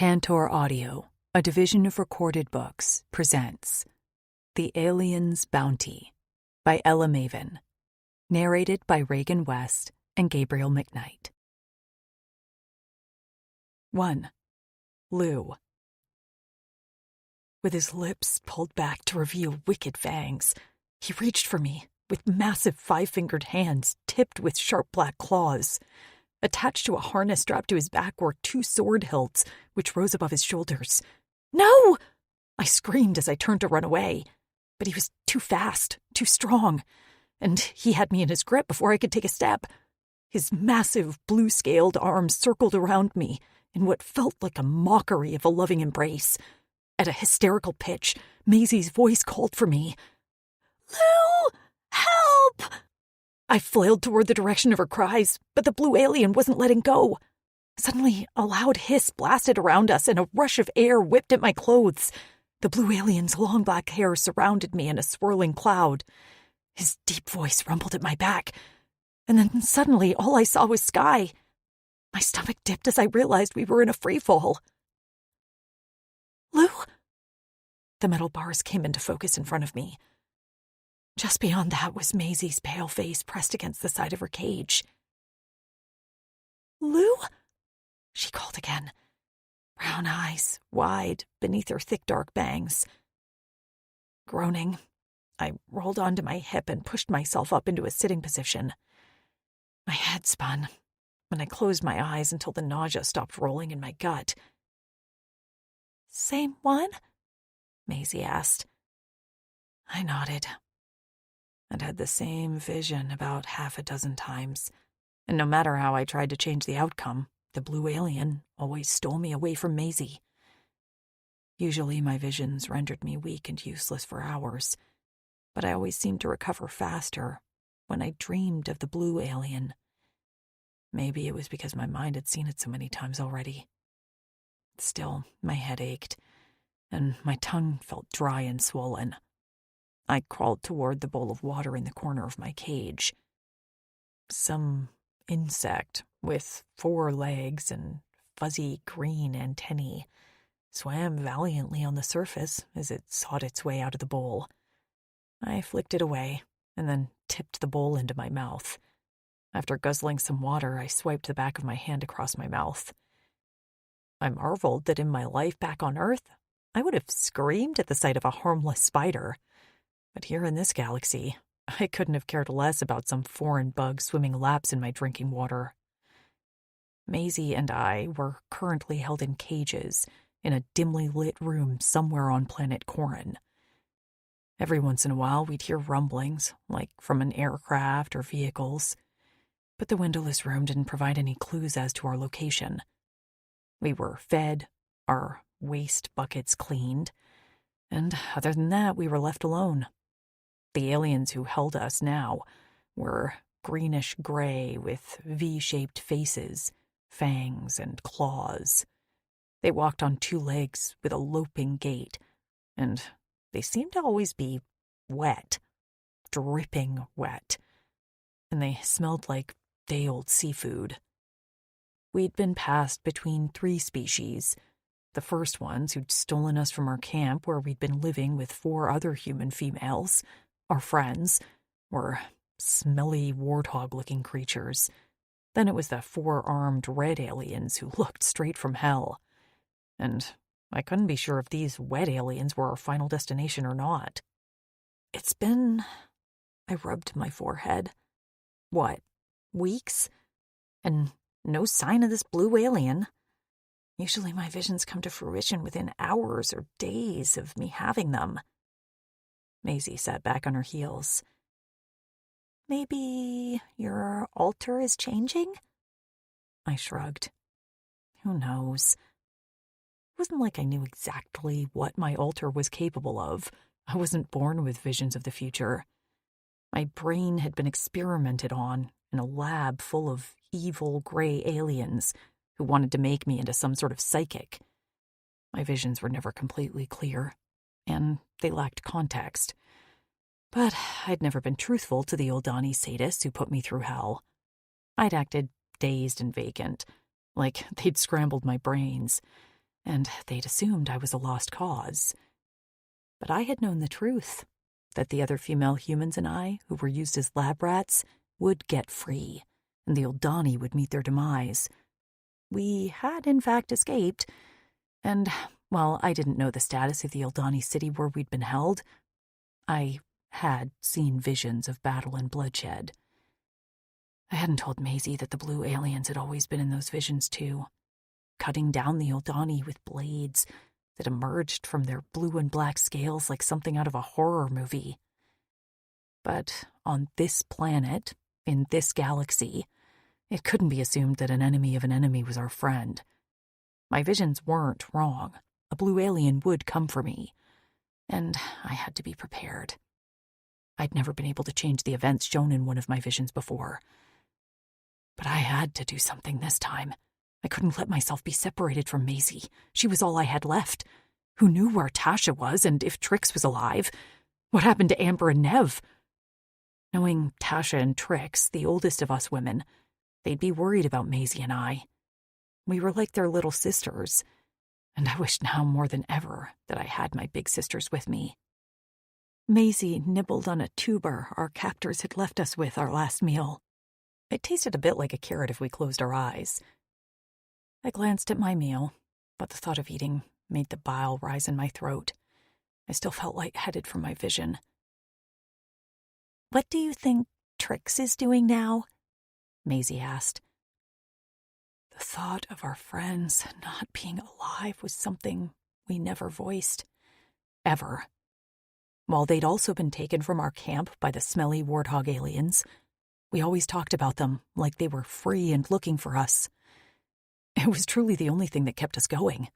Tantor Audio, a division of Recorded Books, presents The Alien's Bounty by Ella Maven, narrated by Reagan West and Gabriel McKnight. 1. Lou. With his lips pulled back to reveal wicked fangs, he reached for me with massive 5-fingered hands tipped with sharp black claws. Attached to a harness strapped to his back were 2 sword hilts, which rose above his shoulders. "No!" I screamed as I turned to run away. But he was too fast, too strong, and he had me in his grip before I could take a step. His massive, blue-scaled arms circled around me in what felt like a mockery of a loving embrace. At a hysterical pitch, Maisie's voice called for me. "Lou! Help!" I flailed toward the direction of her cries, but the blue alien wasn't letting go. Suddenly, a loud hiss blasted around us, and a rush of air whipped at my clothes. The blue alien's long black hair surrounded me in a swirling cloud. His deep voice rumbled at my back, and then suddenly all I saw was sky. My stomach dipped as I realized we were in a freefall. "Lou?" The metal bars came into focus in front of me. Just beyond that was Maisie's pale face pressed against the side of her cage. "Lou?" she called again, brown eyes wide beneath her thick dark bangs. Groaning, I rolled onto my hip and pushed myself up into a sitting position. My head spun, and I closed my eyes until the nausea stopped rolling in my gut. "Same one?" Maisie asked. I nodded. I'd had the same vision about 6 times, and no matter how I tried to change the outcome, the blue alien always stole me away from Maisie. Usually my visions rendered me weak and useless for hours, but I always seemed to recover faster when I dreamed of the blue alien. Maybe it was because my mind had seen it so many times already. Still, my head ached, and my tongue felt dry and swollen. I crawled toward the bowl of water in the corner of my cage. Some insect with 4 legs and fuzzy green antennae swam valiantly on the surface as it sought its way out of the bowl. I flicked it away and then tipped the bowl into my mouth. After guzzling some water, I swiped the back of my hand across my mouth. I marveled that in my life back on Earth, I would have screamed at the sight of a harmless spider. But here in this galaxy, I couldn't have cared less about some foreign bug swimming laps in my drinking water. Maisie and I were currently held in cages in a dimly lit room somewhere on planet Corin. Every once in a while, we'd hear rumblings, like from an aircraft or vehicles, but the windowless room didn't provide any clues as to our location. We were fed, our waste buckets cleaned, and other than that, we were left alone. The aliens who held us now were greenish-gray with V-shaped faces, fangs, and claws. They walked on 2 legs with a loping gait, and they seemed to always be wet, dripping wet, and they smelled like day-old seafood. We'd been passed between 3 species. The first ones who'd stolen us from our camp where we'd been living with 4 other human females, our friends, were smelly warthog-looking creatures. Then it was the 4-armed red aliens who looked straight from hell. And I couldn't be sure if these wet aliens were our final destination or not. It's been... I rubbed my forehead. What, weeks? And no sign of this blue alien. Usually my visions come to fruition within hours or days of me having them. Maisie sat back on her heels. "Maybe your altar is changing?" I shrugged. Who knows? It wasn't like I knew exactly what my altar was capable of. I wasn't born with visions of the future. My brain had been experimented on in a lab full of evil gray aliens who wanted to make me into some sort of psychic. My visions were never completely clear, and they lacked context. But I'd never been truthful to the Oldani sadists who put me through hell. I'd acted dazed and vacant, like they'd scrambled my brains, and they'd assumed I was a lost cause. But I had known the truth, that the other female humans and I, who were used as lab rats, would get free, and the Oldani would meet their demise. We had, in fact, escaped, and while I didn't know the status of the Oldani city where we'd been held, I had seen visions of battle and bloodshed. I hadn't told Maisie that the blue aliens had always been in those visions, too, cutting down the Oldani with blades that emerged from their blue and black scales like something out of a horror movie. But on this planet, in this galaxy, it couldn't be assumed that an enemy of an enemy was our friend. My visions weren't wrong. A blue alien would come for me, and I had to be prepared. I'd never been able to change the events shown in one of my visions before. But I had to do something this time. I couldn't let myself be separated from Maisie. She was all I had left. Who knew where Tasha was, and if Trix was alive? What happened to Amber and Nev? Knowing Tasha and Trix, the oldest of us women, they'd be worried about Maisie and I. We were like their little sisters, and I wished now more than ever that I had my big sisters with me. Maisie nibbled on a tuber our captors had left us with our last meal. It tasted a bit like a carrot if we closed our eyes. I glanced at my meal, but the thought of eating made the bile rise in my throat. I still felt lightheaded from my vision. "What do you think Trix is doing now?" Maisie asked. The thought of our friends not being alive was something we never voiced. Ever. While they'd also been taken from our camp by the smelly warthog aliens, we always talked about them like they were free and looking for us. It was truly the only thing that kept us going.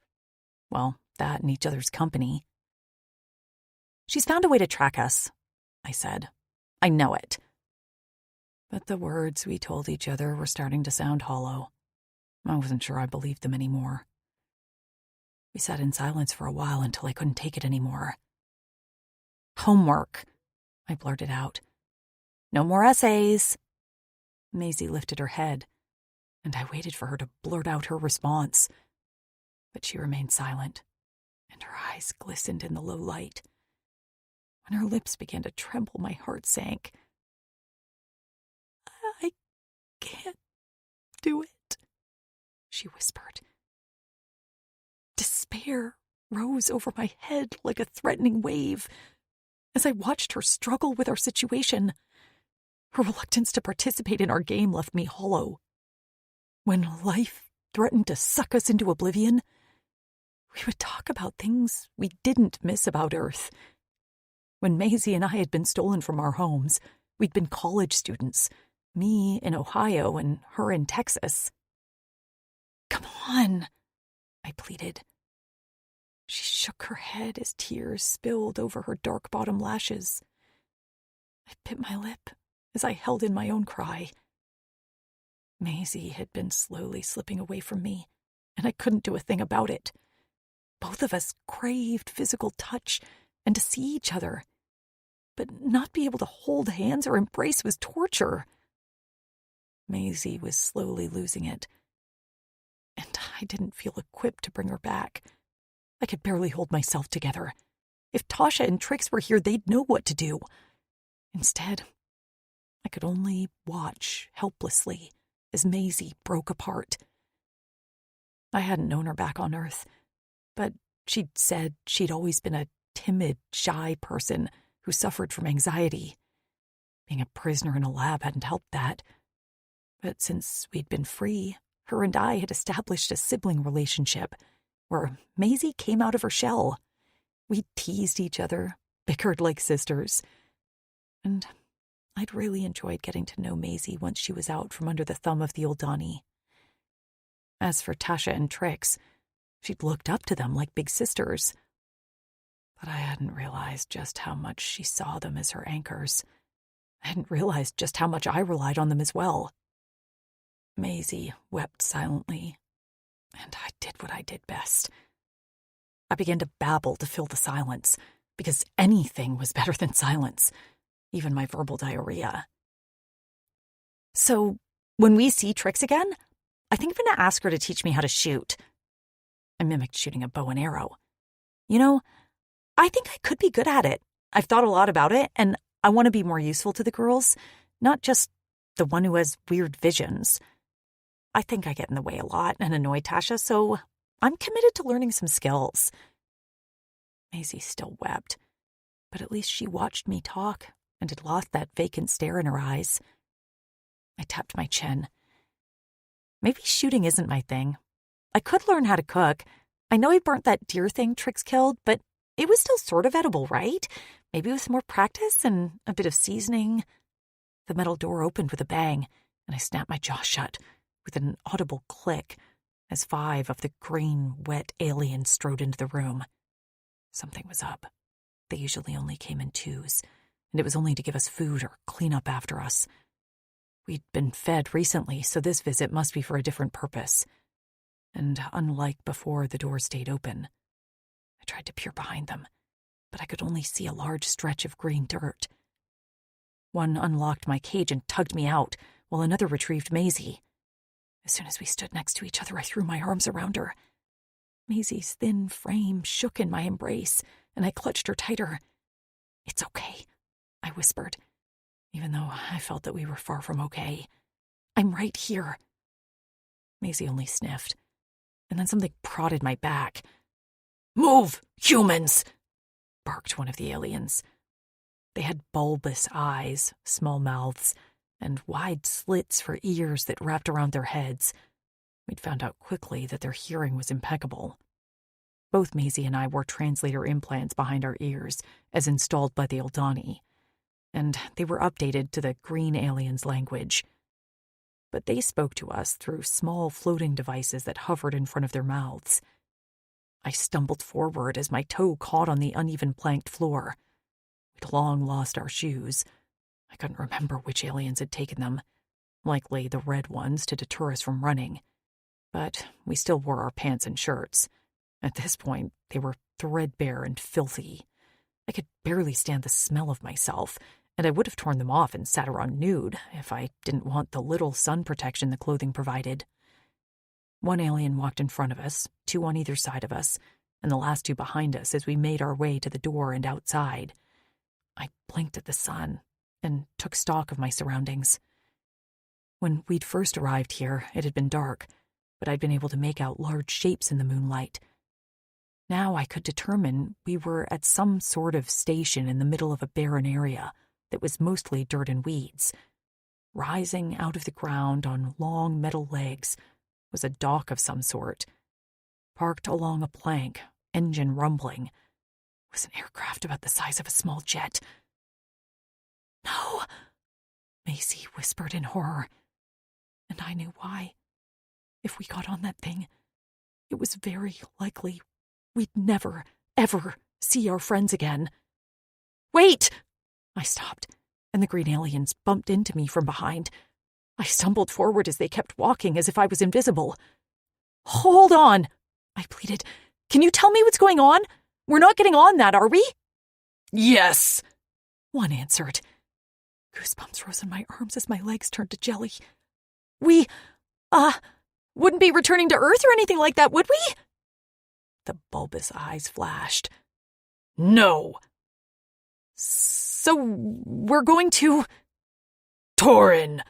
Well, that and each other's company. "She's found a way to track us," I said. "I know it." But the words we told each other were starting to sound hollow. I wasn't sure I believed them anymore. We sat in silence for a while until I couldn't take it anymore. "Homework," I blurted out. "No more essays." Maisie lifted her head, and I waited for her to blurt out her response. But she remained silent, and her eyes glistened in the low light. When her lips began to tremble, my heart sank. "I can't do it," she whispered. Despair rose over my head like a threatening wave as I watched her struggle with our situation. Her reluctance to participate in our game left me hollow. When life threatened to suck us into oblivion, we would talk about things we didn't miss about Earth. When Maisie and I had been stolen from our homes, we'd been college students, me in Ohio and her in Texas. "Come on," I pleaded. She shook her head as tears spilled over her dark bottom lashes. I bit my lip as I held in my own cry. Maisie had been slowly slipping away from me, and I couldn't do a thing about it. Both of us craved physical touch and to see each other, but not be able to hold hands or embrace was torture. Maisie was slowly losing it, and I didn't feel equipped to bring her back. I could barely hold myself together. If Tasha and Trix were here, they'd know what to do. Instead, I could only watch helplessly as Maisie broke apart. I hadn't known her back on Earth, but she'd said she'd always been a timid, shy person who suffered from anxiety. Being a prisoner in a lab hadn't helped that. But since we'd been free, her and I had established a sibling relationship where Maisie came out of her shell. We teased each other, bickered like sisters, and I'd really enjoyed getting to know Maisie once she was out from under the thumb of the Oldani. As for Tasha and Trix, she'd looked up to them like big sisters. But I hadn't realized just how much she saw them as her anchors. I hadn't realized just how much I relied on them as well. Maisie wept silently, and I did what I did best. I began to babble to fill the silence, because anything was better than silence, even my verbal diarrhea. "So, when we see Trix again, I think I'm going to ask her to teach me how to shoot." I mimicked shooting a bow and arrow. You know, I think I could be good at it. I've thought a lot about it, and I want to be more useful to the girls, not just the one who has weird visions. I think I get in the way a lot and annoy Tasha, so I'm committed to learning some skills. Maisie still wept, but at least she watched me talk and had lost that vacant stare in her eyes. I tapped my chin. Maybe shooting isn't my thing. I could learn how to cook. I know I burnt that deer thing Trix killed, but it was still sort of edible, right? Maybe with more practice and a bit of seasoning. The metal door opened with a bang, and I snapped my jaw shut with an audible click as 5 of the green, wet aliens strode into the room. Something was up. They usually only came in 2s, and it was only to give us food or clean up after us. We'd been fed recently, so this visit must be for a different purpose. And unlike before, the door stayed open. I tried to peer behind them, but I could only see a large stretch of green dirt. One unlocked my cage and tugged me out, while another retrieved Maisie. As soon as we stood next to each other, I threw my arms around her. Maisie's thin frame shook in my embrace, and I clutched her tighter. "It's okay," I whispered, even though I felt that we were far from okay. "I'm right here." Maisie only sniffed, and then something prodded my back. "Move, humans!" barked one of the aliens. They had bulbous eyes, small mouths, and wide slits for ears that wrapped around their heads. We'd found out quickly that their hearing was impeccable. Both Maisie and I wore translator implants behind our ears, as installed by the Eldani, and they were updated to the green aliens' language. But they spoke to us through small floating devices that hovered in front of their mouths. I stumbled forward as my toe caught on the uneven planked floor. We'd long lost our shoes. I couldn't remember which aliens had taken them, likely the red ones to deter us from running. But we still wore our pants and shirts. At this point, they were threadbare and filthy. I could barely stand the smell of myself, and I would have torn them off and sat around nude if I didn't want the little sun protection the clothing provided. One alien walked in front of us, 2 on either side of us, and the last 2 behind us as we made our way to the door and outside. I blinked at the sun and took stock of my surroundings. When we'd first arrived here, it had been dark, but I'd been able to make out large shapes in the moonlight. Now I could determine we were at some sort of station in the middle of a barren area that was mostly dirt and weeds. Rising out of the ground on long metal legs was a dock of some sort. Parked along a plank, engine rumbling, was an aircraft about the size of a small jet. "No," Maisie whispered in horror, and I knew why. If we got on that thing, it was very likely we'd never, ever see our friends again. "Wait!" I stopped, and the green aliens bumped into me from behind. I stumbled forward as they kept walking as if I was invisible. "Hold on," I pleaded. "Can you tell me what's going on? We're not getting on that, are we?" "Yes," one answered. Goosebumps rose in my arms as my legs turned to jelly. "We, wouldn't be returning to Earth or anything like that, would we?" The bulbous eyes flashed. "No." "So we're going to—" "Torin."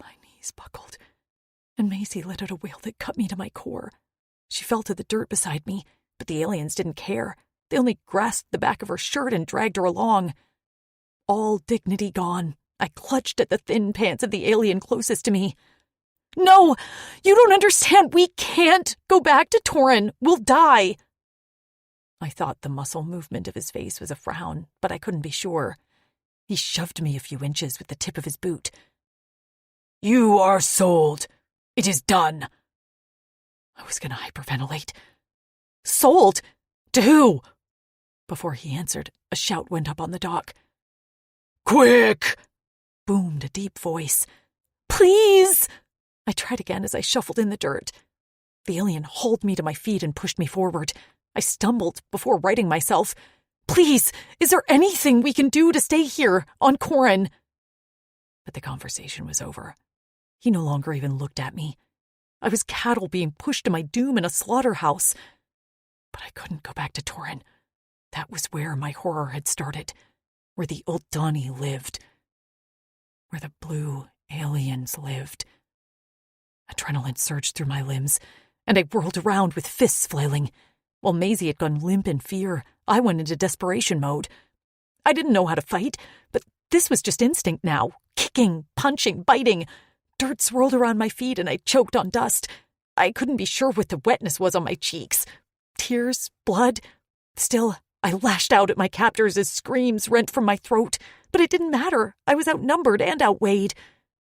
My knees buckled, and Maisie let out a wail that cut me to my core. She fell to the dirt beside me, but the aliens didn't care. They only grasped the back of her shirt and dragged her along. All dignity gone, I clutched at the thin pants of the alien closest to me. "No, you don't understand. We can't go back to Torin. We'll die." I thought the muscle movement of his face was a frown, but I couldn't be sure. He shoved me a few inches with the tip of his boot. "You are sold. It is done." I was going to hyperventilate. "Sold? To who?" Before he answered, a shout went up on the dock. "Quick!" boomed a deep voice. "Please!" I tried again as I shuffled in the dirt. The alien hauled me to my feet and pushed me forward. I stumbled before righting myself. "Please, is there anything we can do to stay here, on Corin?" But the conversation was over. He no longer even looked at me. I was cattle being pushed to my doom in a slaughterhouse. But I couldn't go back to Torin. That was where my horror had started, where the Uldani lived, where the blue aliens lived. Adrenaline surged through my limbs, and I whirled around with fists flailing. While Maisie had gone limp in fear, I went into desperation mode. I didn't know how to fight, but this was just instinct now. Kicking, punching, biting. Dirt swirled around my feet and I choked on dust. I couldn't be sure what the wetness was on my cheeks. Tears, blood. Still, I lashed out at my captors as screams rent from my throat. But it didn't matter. I was outnumbered and outweighed.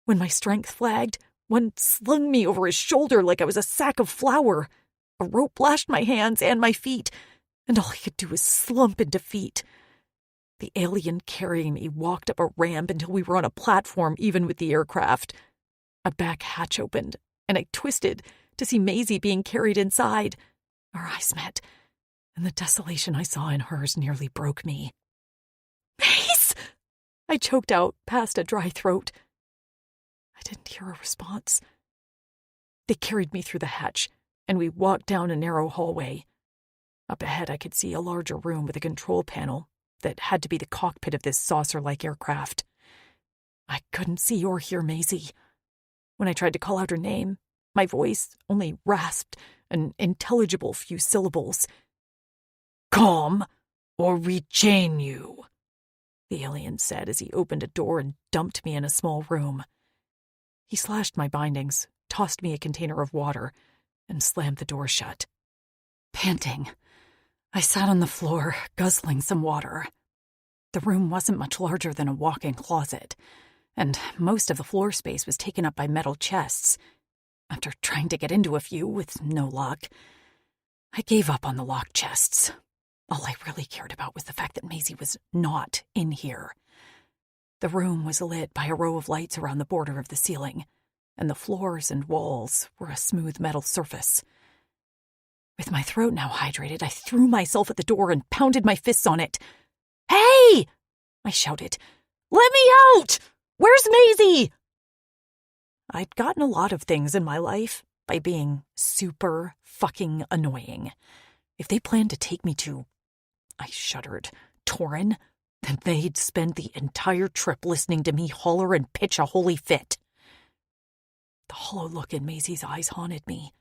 When my strength flagged, one slung me over his shoulder like I was a sack of flour. A rope lashed my hands and my feet, and all I could do was slump in defeat. The alien carrying me walked up a ramp until we were on a platform even with the aircraft. A back hatch opened, and I twisted to see Maisie being carried inside. Our eyes met, and the desolation I saw in hers nearly broke me. "Mace!" I choked out past a dry throat. I didn't hear a response. They carried me through the hatch, and we walked down a narrow hallway. Up ahead, I could see a larger room with a control panel that had to be the cockpit of this saucer-like aircraft. I couldn't see or hear Maisie. When I tried to call out her name, my voice only rasped an intelligible few syllables. "Come, or we chain you," the alien said as he opened a door and dumped me in a small room. He slashed my bindings, tossed me a container of water, and slammed the door shut. Panting, I sat on the floor, guzzling some water. The room wasn't much larger than a walk-in closet, and most of the floor space was taken up by metal chests. After trying to get into a few with no luck, I gave up on the locked chests. All I really cared about was the fact that Maisie was not in here. The room was lit by a row of lights around the border of the ceiling, and the floors and walls were a smooth metal surface. With my throat now hydrated, I threw myself at the door and pounded my fists on it. "Hey!" I shouted. "Let me out! Where's Maisie?" I'd gotten a lot of things in my life by being super fucking annoying. If they planned to take me to, I shuddered, Torin, then they'd spend the entire trip listening to me holler and pitch a holy fit. The hollow look in Maisie's eyes haunted me.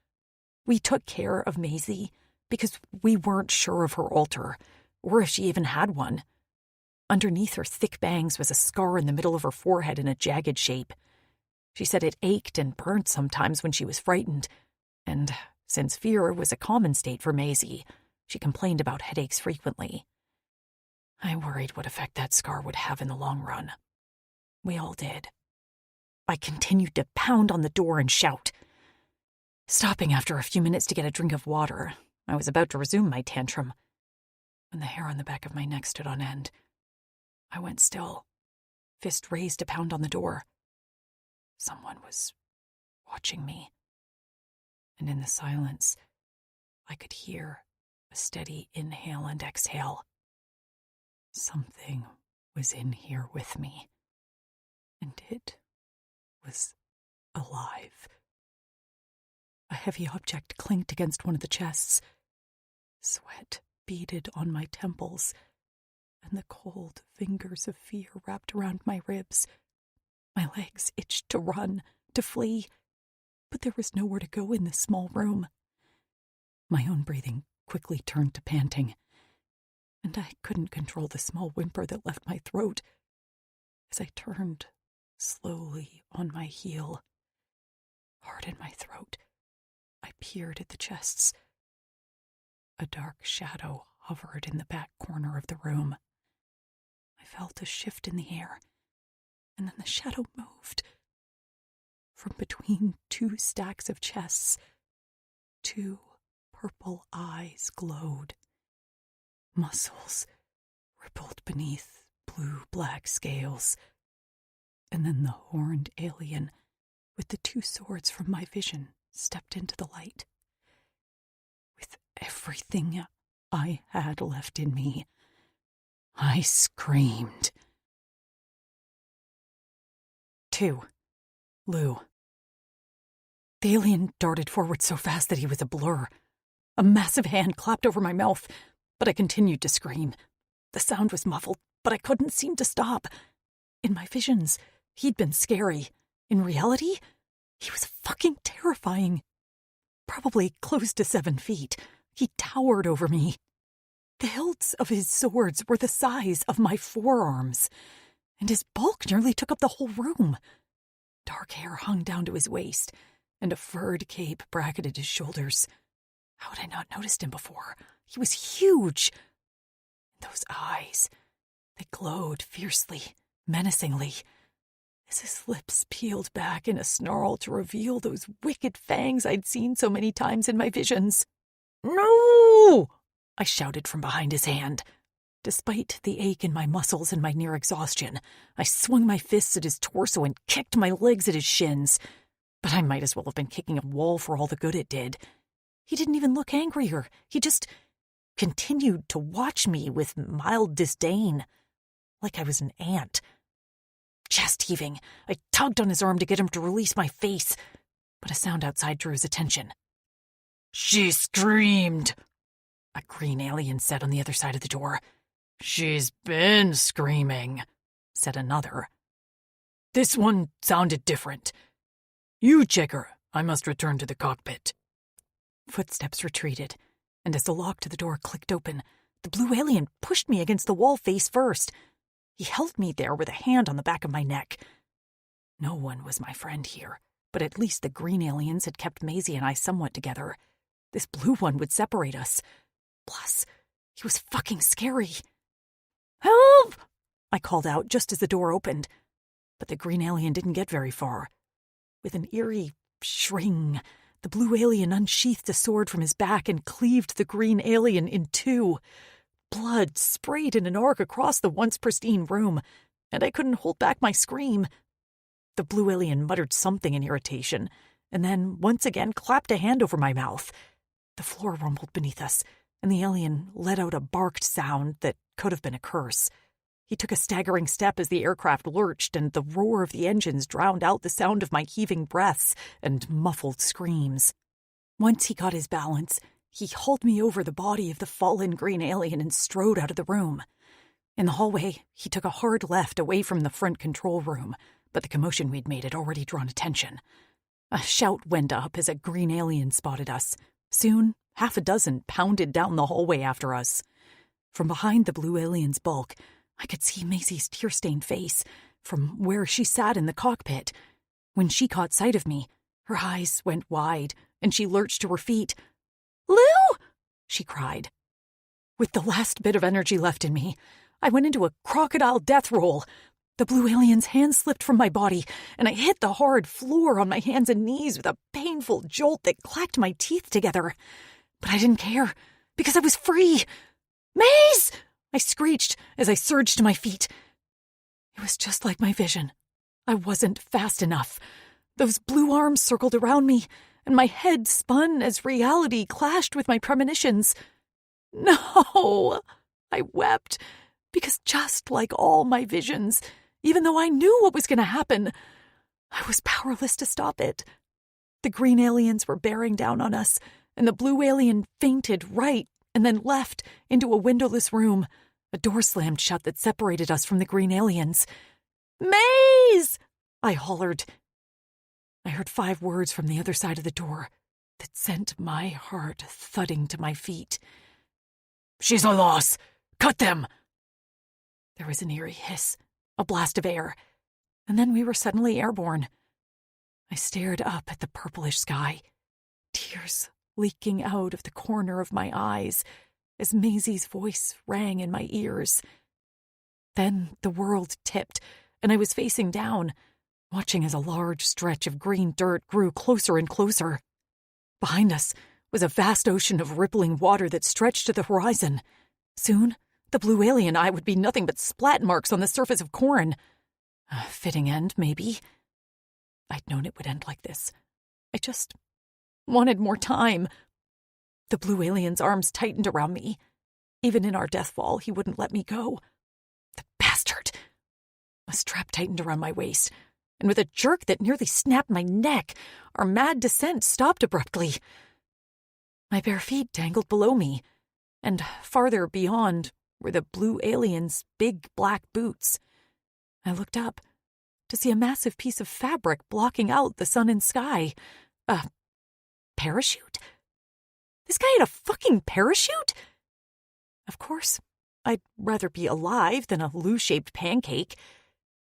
We took care of Maisie because we weren't sure of her altar, or if she even had one. Underneath her thick bangs was a scar in the middle of her forehead in a jagged shape. She said it ached and burned sometimes when she was frightened, and since fear was a common state for Maisie, she complained about headaches frequently. I worried what effect that scar would have in the long run. We all did. I continued to pound on the door and shout. Stopping after a few minutes to get a drink of water, I was about to resume my tantrum when the hair on the back of my neck stood on end. I went still, fist raised to pound on the door. Someone was watching me, and in the silence, I could hear a steady inhale and exhale. Something was in here with me, and it was alive. A heavy object clinked against one of the chests. Sweat beaded on my temples, and the cold fingers of fear wrapped around my ribs. My legs itched to run, to flee, but there was nowhere to go in this small room. My own breathing quickly turned to panting, and I couldn't control the small whimper that left my throat as I turned slowly on my heel. Hard in my throat, I peered at the chests. A dark shadow hovered in the back corner of the room. I felt a shift in the air, and then the shadow moved. From between two stacks of chests, two purple eyes glowed. Muscles rippled beneath blue-black scales. And then the horned alien with the two swords from my vision stepped into the light. With everything I had left in me, I screamed. 2. Lou. The alien darted forward so fast that he was a blur. A massive hand clapped over my mouth, but I continued to scream. The sound was muffled, but I couldn't seem to stop. In my visions, he'd been scary. In reality, he was fucking terrifying. Probably close to 7 feet, he towered over me. The hilts of his swords were the size of my forearms, and his bulk nearly took up the whole room. Dark hair hung down to his waist, and a furred cape bracketed his shoulders. How had I not noticed him before? He was huge. Those eyes, they glowed fiercely, menacingly, as his lips peeled back in a snarl to reveal those wicked fangs I'd seen so many times in my visions. "No!" I shouted from behind his hand. Despite the ache in my muscles and my near exhaustion, I swung my fists at his torso and kicked my legs at his shins. But I might as well have been kicking a wall for all the good it did. He didn't even look angrier. He just continued to watch me with mild disdain, like I was an ant. Chest heaving, I tugged on his arm to get him to release my face, but a sound outside drew his attention. "She screamed," a green alien said on the other side of the door. "She's been screaming," said another. "This one sounded different. You check her. I must return to the cockpit." Footsteps retreated, and as the lock to the door clicked open, the blue alien pushed me against the wall face first. He held me there with a hand on the back of my neck. No one was my friend here, but at least the green aliens had kept Maisie and I somewhat together. This blue one would separate us. Plus, he was fucking scary. "Help!" I called out just as the door opened, but the green alien didn't get very far. With an eerie shring, the blue alien unsheathed a sword from his back and cleaved the green alien in two. Blood sprayed in an arc across the once pristine room, and I couldn't hold back my scream. The blue alien muttered something in irritation, and then once again clapped a hand over my mouth. The floor rumbled beneath us, and the alien let out a barked sound that could have been a curse. He took a staggering step as the aircraft lurched, and the roar of the engines drowned out the sound of my heaving breaths and muffled screams. Once he got his balance, he hauled me over the body of the fallen green alien and strode out of the room. In the hallway, he took a hard left away from the front control room, but the commotion we'd made had already drawn attention. A shout went up as a green alien spotted us. Soon, 6 pounded down the hallway after us. From behind the blue alien's bulk, I could see Maisie's tear-stained face from where she sat in the cockpit. When she caught sight of me, her eyes went wide, and she lurched to her feet. "Lou!" she cried. With the last bit of energy left in me, I went into a crocodile death roll. The blue alien's hand slipped from my body, and I hit the hard floor on my hands and knees with a painful jolt that clacked my teeth together. But I didn't care, because I was free. "Maze!" I screeched as I surged to my feet. It was just like my vision. I wasn't fast enough. Those blue arms circled around me, and my head spun as reality clashed with my premonitions. No! I wept, because just like all my visions, even though I knew what was going to happen, I was powerless to stop it. The green aliens were bearing down on us, and the blue alien fainted right and then left into a windowless room. A door slammed shut that separated us from the green aliens. "Maze!" I hollered. I heard 5 words from the other side of the door that sent my heart thudding to my feet. "She's a loss! Cut them!" There was an eerie hiss, a blast of air, and then we were suddenly airborne. I stared up at the purplish sky, tears leaking out of the corner of my eyes as Maisie's voice rang in my ears. Then the world tipped, and I was facing down, watching as a large stretch of green dirt grew closer and closer. Behind us was a vast ocean of rippling water that stretched to the horizon. Soon, the blue alien eye would be nothing but splat marks on the surface of corn. A fitting end, maybe. I'd known it would end like this. I just wanted more time. The blue alien's arms tightened around me. Even in our death fall, he wouldn't let me go. The bastard! A strap tightened around my waist. and with a jerk that nearly snapped my neck, our mad descent stopped abruptly. My bare feet dangled below me, and farther beyond were the blue alien's big black boots. I looked up to see a massive piece of fabric blocking out the sun and sky. A parachute? This guy had a fucking parachute? Of course, I'd rather be alive than a loo-shaped pancake,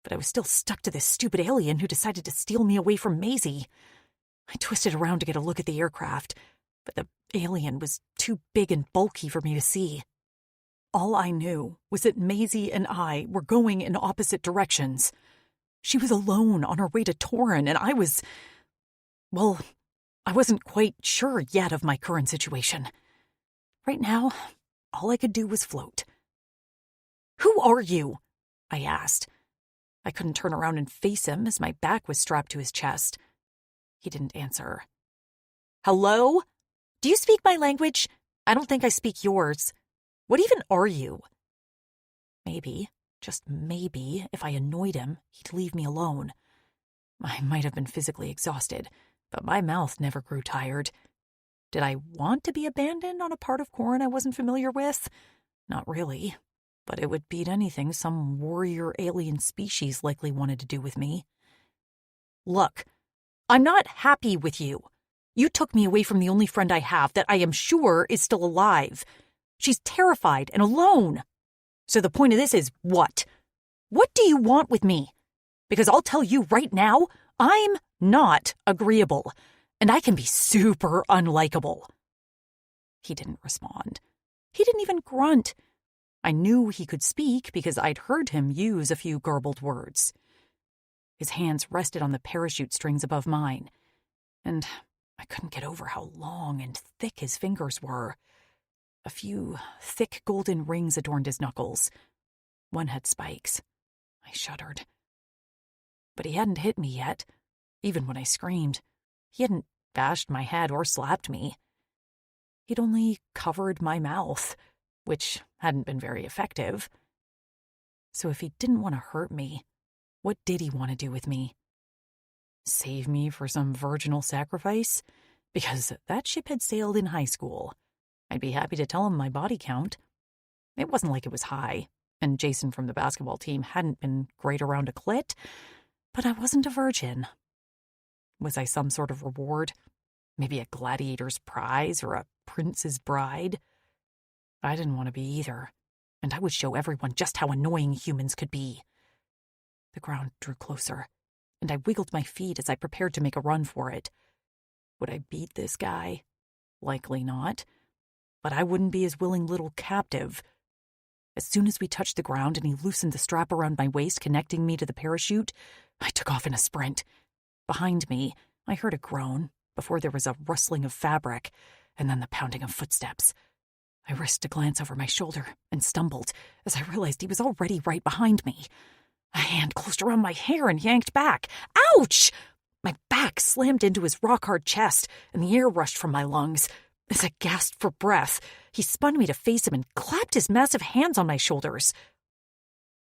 but I was still stuck to this stupid alien who decided to steal me away from Maisie. I twisted around to get a look at the aircraft, but the alien was too big and bulky for me to see. All I knew was that Maisie and I were going in opposite directions. She was alone on her way to Torin, and I wasn't quite sure yet of my current situation. Right now, all I could do was float. "Who are you?" I asked. I couldn't turn around and face him as my back was strapped to his chest. He didn't answer. "Hello? Do you speak my language? I don't think I speak yours. What even are you?" Maybe, just maybe, if I annoyed him, he'd leave me alone. I might have been physically exhausted, but my mouth never grew tired. Did I want to be abandoned on a part of Corin I wasn't familiar with? Not really, but it would beat anything some warrior alien species likely wanted to do with me. "Look, I'm not happy with you. You took me away from the only friend I have that I am sure is still alive. She's terrified and alone. So the point of this is what? What do you want with me? Because I'll tell you right now, I'm not agreeable, and I can be super unlikable." He didn't respond. He didn't even grunt. I knew he could speak because I'd heard him use a few garbled words. His hands rested on the parachute strings above mine, and I couldn't get over how long and thick his fingers were. A few thick golden rings adorned his knuckles. One had spikes. I shuddered. But he hadn't hit me yet, even when I screamed. He hadn't bashed my head or slapped me. He'd only covered my mouth, which hadn't been very effective. So if he didn't want to hurt me, what did he want to do with me? Save me for some virginal sacrifice? Because that ship had sailed in high school. I'd be happy to tell him my body count. It wasn't like it was high, and Jason from the basketball team hadn't been great around a clit, but I wasn't a virgin. Was I some sort of reward? Maybe a gladiator's prize or a prince's bride? I didn't want to be either, and I would show everyone just how annoying humans could be. The ground drew closer, and I wiggled my feet as I prepared to make a run for it. Would I beat this guy? Likely not. But I wouldn't be his willing little captive. As soon as we touched the ground and he loosened the strap around my waist connecting me to the parachute, I took off in a sprint. Behind me, I heard a groan before there was a rustling of fabric and then the pounding of footsteps. I risked a glance over my shoulder and stumbled as I realized he was already right behind me. A hand closed around my hair and yanked back. Ouch! My back slammed into his rock-hard chest and the air rushed from my lungs. As I gasped for breath, he spun me to face him and clapped his massive hands on my shoulders.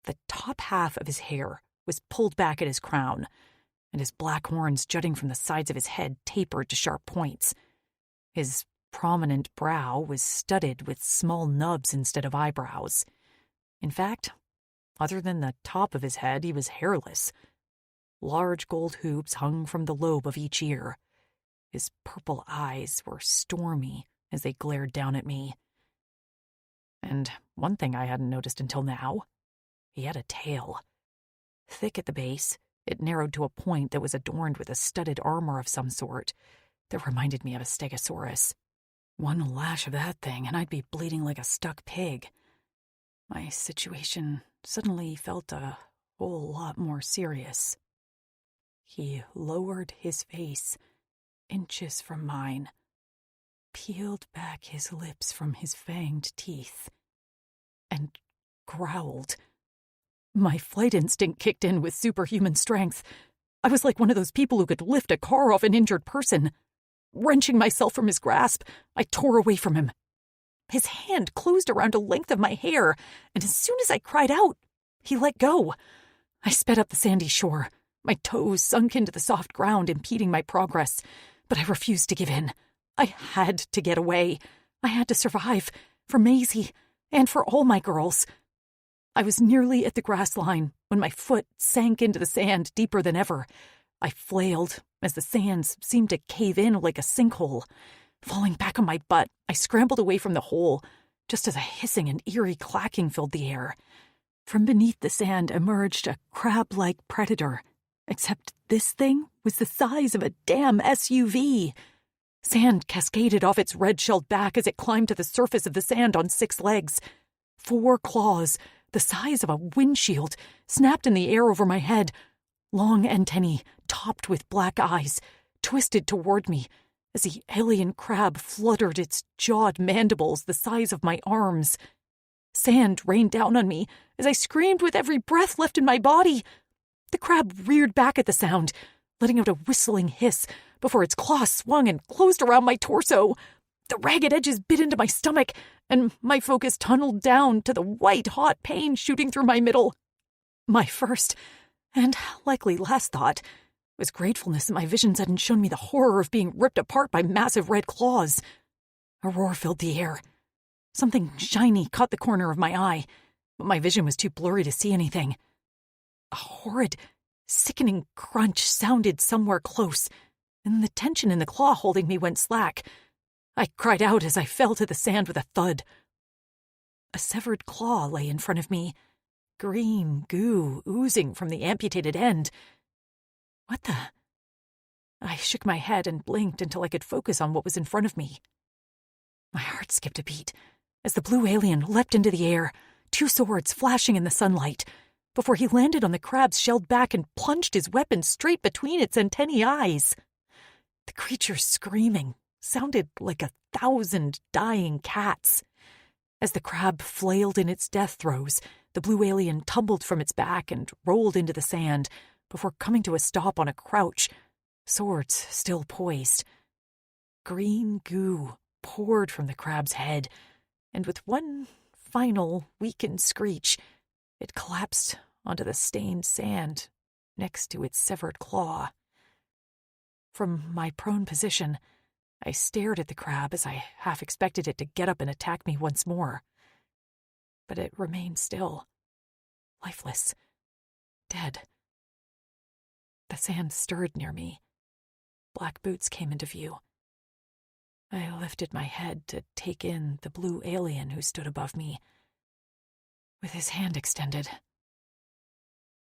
The top half of his hair was pulled back at his crown, and his black horns jutting from the sides of his head tapered to sharp points. His prominent brow was studded with small nubs instead of eyebrows. In fact, other than the top of his head, he was hairless. Large gold hoops hung from the lobe of each ear. His purple eyes were stormy as they glared down at me. And one thing I hadn't noticed until now, he had a tail. Thick at the base, it narrowed to a point that was adorned with a studded armor of some sort that reminded me of a stegosaurus. One lash of that thing and I'd be bleeding like a stuck pig. My situation suddenly felt a whole lot more serious. He lowered his face inches from mine, peeled back his lips from his fanged teeth, and growled. My flight instinct kicked in with superhuman strength. I was like one of those people who could lift a car off an injured person. Wrenching myself from his grasp, I tore away from him. His hand closed around a length of my hair, and as soon as I cried out, he let go. I sped up the sandy shore, My toes sunk into the soft ground, impeding my progress, but I refused to give in. I had to get away. I had to survive, for Maisie, and for all my girls. I was nearly at the grass line when my foot sank into the sand deeper than ever. I flailed as the sands seemed to cave in like a sinkhole. Falling back on my butt, I scrambled away from the hole, just as a hissing and eerie clacking filled the air. From beneath the sand emerged a crab-like predator, except this thing was the size of a damn SUV. Sand cascaded off its red-shelled back as it climbed to the surface of the sand on 6 legs. 4 claws, the size of a windshield, snapped in the air over my head. Long antennae, topped with black eyes, twisted toward me as the alien crab fluttered its jawed mandibles the size of my arms. Sand rained down on me as I screamed with every breath left in my body. The crab reared back at the sound, letting out a whistling hiss before its claws swung and closed around my torso. The ragged edges bit into my stomach, and my focus tunneled down to the white-hot pain shooting through my middle. My first, and likely last thought, was gratefulness that my visions hadn't shown me the horror of being ripped apart by massive red claws. A roar filled the air. Something shiny caught the corner of my eye, but my vision was too blurry to see anything. A horrid, sickening crunch sounded somewhere close, and the tension in the claw holding me went slack. I cried out as I fell to the sand with a thud. A severed claw lay in front of me, green goo oozing from the amputated end. What the? I shook my head and blinked until I could focus on what was in front of me. My heart skipped a beat as the blue alien leapt into the air, 2 swords flashing in the sunlight, before he landed on the crab's shelled back and plunged his weapon straight between its antennae eyes. The creature's screaming sounded like 1,000 dying cats. As the crab flailed in its death throes, the blue alien tumbled from its back and rolled into the sand before coming to a stop on a crouch, swords still poised. Green goo poured from the crab's head, and with one final weakened screech, it collapsed onto the stained sand next to its severed claw. From my prone position, I stared at the crab as I half expected it to get up and attack me once more. But it remained still, lifeless, dead. The sand stirred near me. Black boots came into view. I lifted my head to take in the blue alien who stood above me, with his hand extended.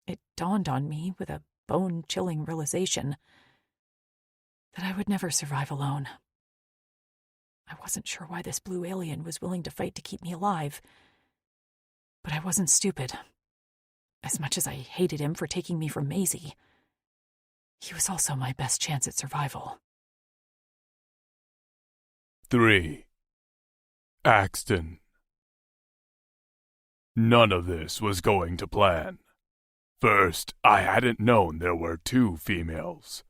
It dawned on me with a bone-chilling realization that I would never survive alone. I wasn't sure why this blue alien was willing to fight to keep me alive, but I wasn't stupid. As much as I hated him for taking me from Maisie, he was also my best chance at survival. 3. Axton. None of this was going to plan. First, I hadn't known there were 2 females.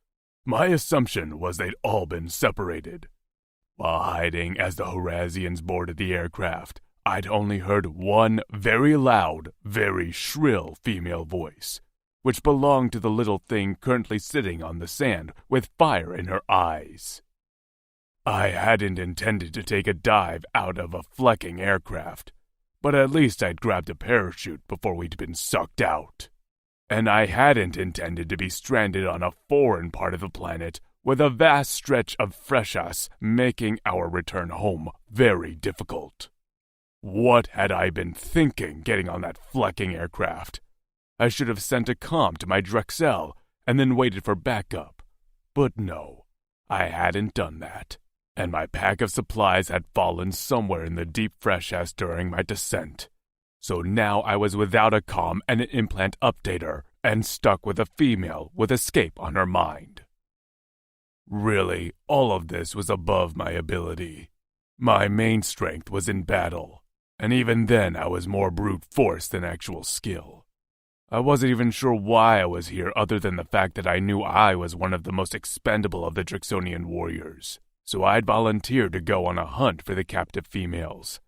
My assumption was they'd all been separated. While hiding as the Horazians boarded the aircraft, I'd only heard one very loud, very shrill female voice, which belonged to the little thing currently sitting on the sand with fire in her eyes. I hadn't intended to take a dive out of a flecking aircraft, but at least I'd grabbed a parachute before we'd been sucked out. And I hadn't intended to be stranded on a foreign part of the planet with a vast stretch of fresh ice making our return home very difficult. What had I been thinking getting on that flecking aircraft? I should have sent a comm to my Drexel and then waited for backup. But no, I hadn't done that, and my pack of supplies had fallen somewhere in the deep fresh ice during my descent. So now I was without a comm and an implant updater, and stuck with a female with escape on her mind. Really, all of this was above my ability. My main strength was in battle, and even then I was more brute force than actual skill. I wasn't even sure why I was here other than the fact that I knew I was one of the most expendable of the Drixonian warriors, so I'd volunteered to go on a hunt for the captive females.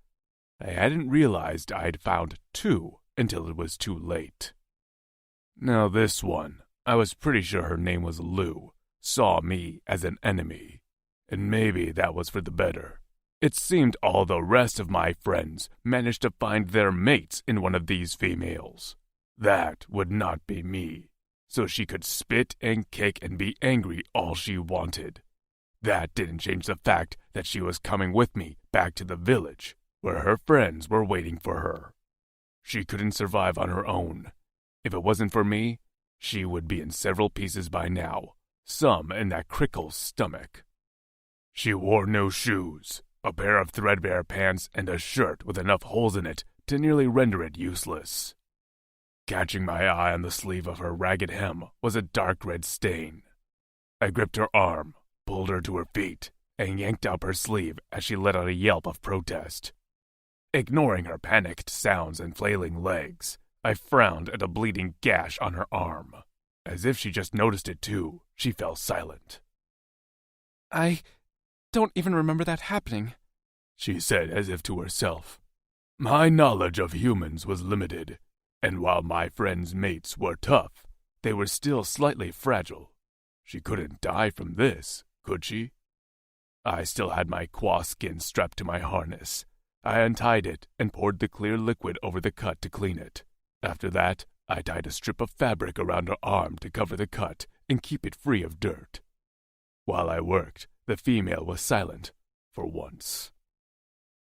I hadn't realized I'd found 2 until it was too late. Now this one, I was pretty sure her name was Lou, saw me as an enemy. And maybe that was for the better. It seemed all the rest of my friends managed to find their mates in one of these females. That would not be me, so she could spit and kick and be angry all she wanted. That didn't change the fact that she was coming with me back to the village, where her friends were waiting for her. She couldn't survive on her own. If it wasn't for me, she would be in several pieces by now, some in that crickle's stomach. She wore no shoes, a pair of threadbare pants, and a shirt with enough holes in it to nearly render it useless. Catching my eye on the sleeve of her ragged hem was a dark red stain. I gripped her arm, pulled her to her feet, and yanked up her sleeve as she let out a yelp of protest. Ignoring her panicked sounds and flailing legs, I frowned at a bleeding gash on her arm. As if she just noticed it too, she fell silent. I don't even remember that happening, she said as if to herself. My knowledge of humans was limited, and while my friends' mates were tough, they were still slightly fragile. She couldn't die from this, could she? I still had my quaw skin strapped to my harness. I untied it and poured the clear liquid over the cut to clean it. After that, I tied a strip of fabric around her arm to cover the cut and keep it free of dirt. While I worked, the female was silent, for once.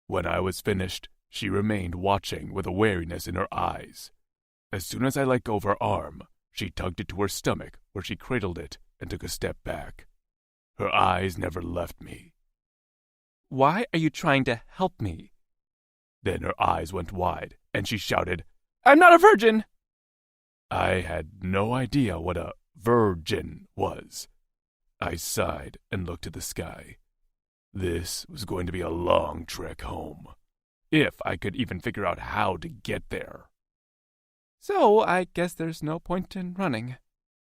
When I was finished, she remained watching with a wariness in her eyes. As soon as I let go of her arm, she tugged it to her stomach, where she cradled it and took a step back. Her eyes never left me. Why are you trying to help me? Then her eyes went wide, and she shouted, I'm not a virgin! I had no idea what a virgin was. I sighed and looked at the sky. This was going to be a long trek home, if I could even figure out how to get there. So I guess there's no point in running,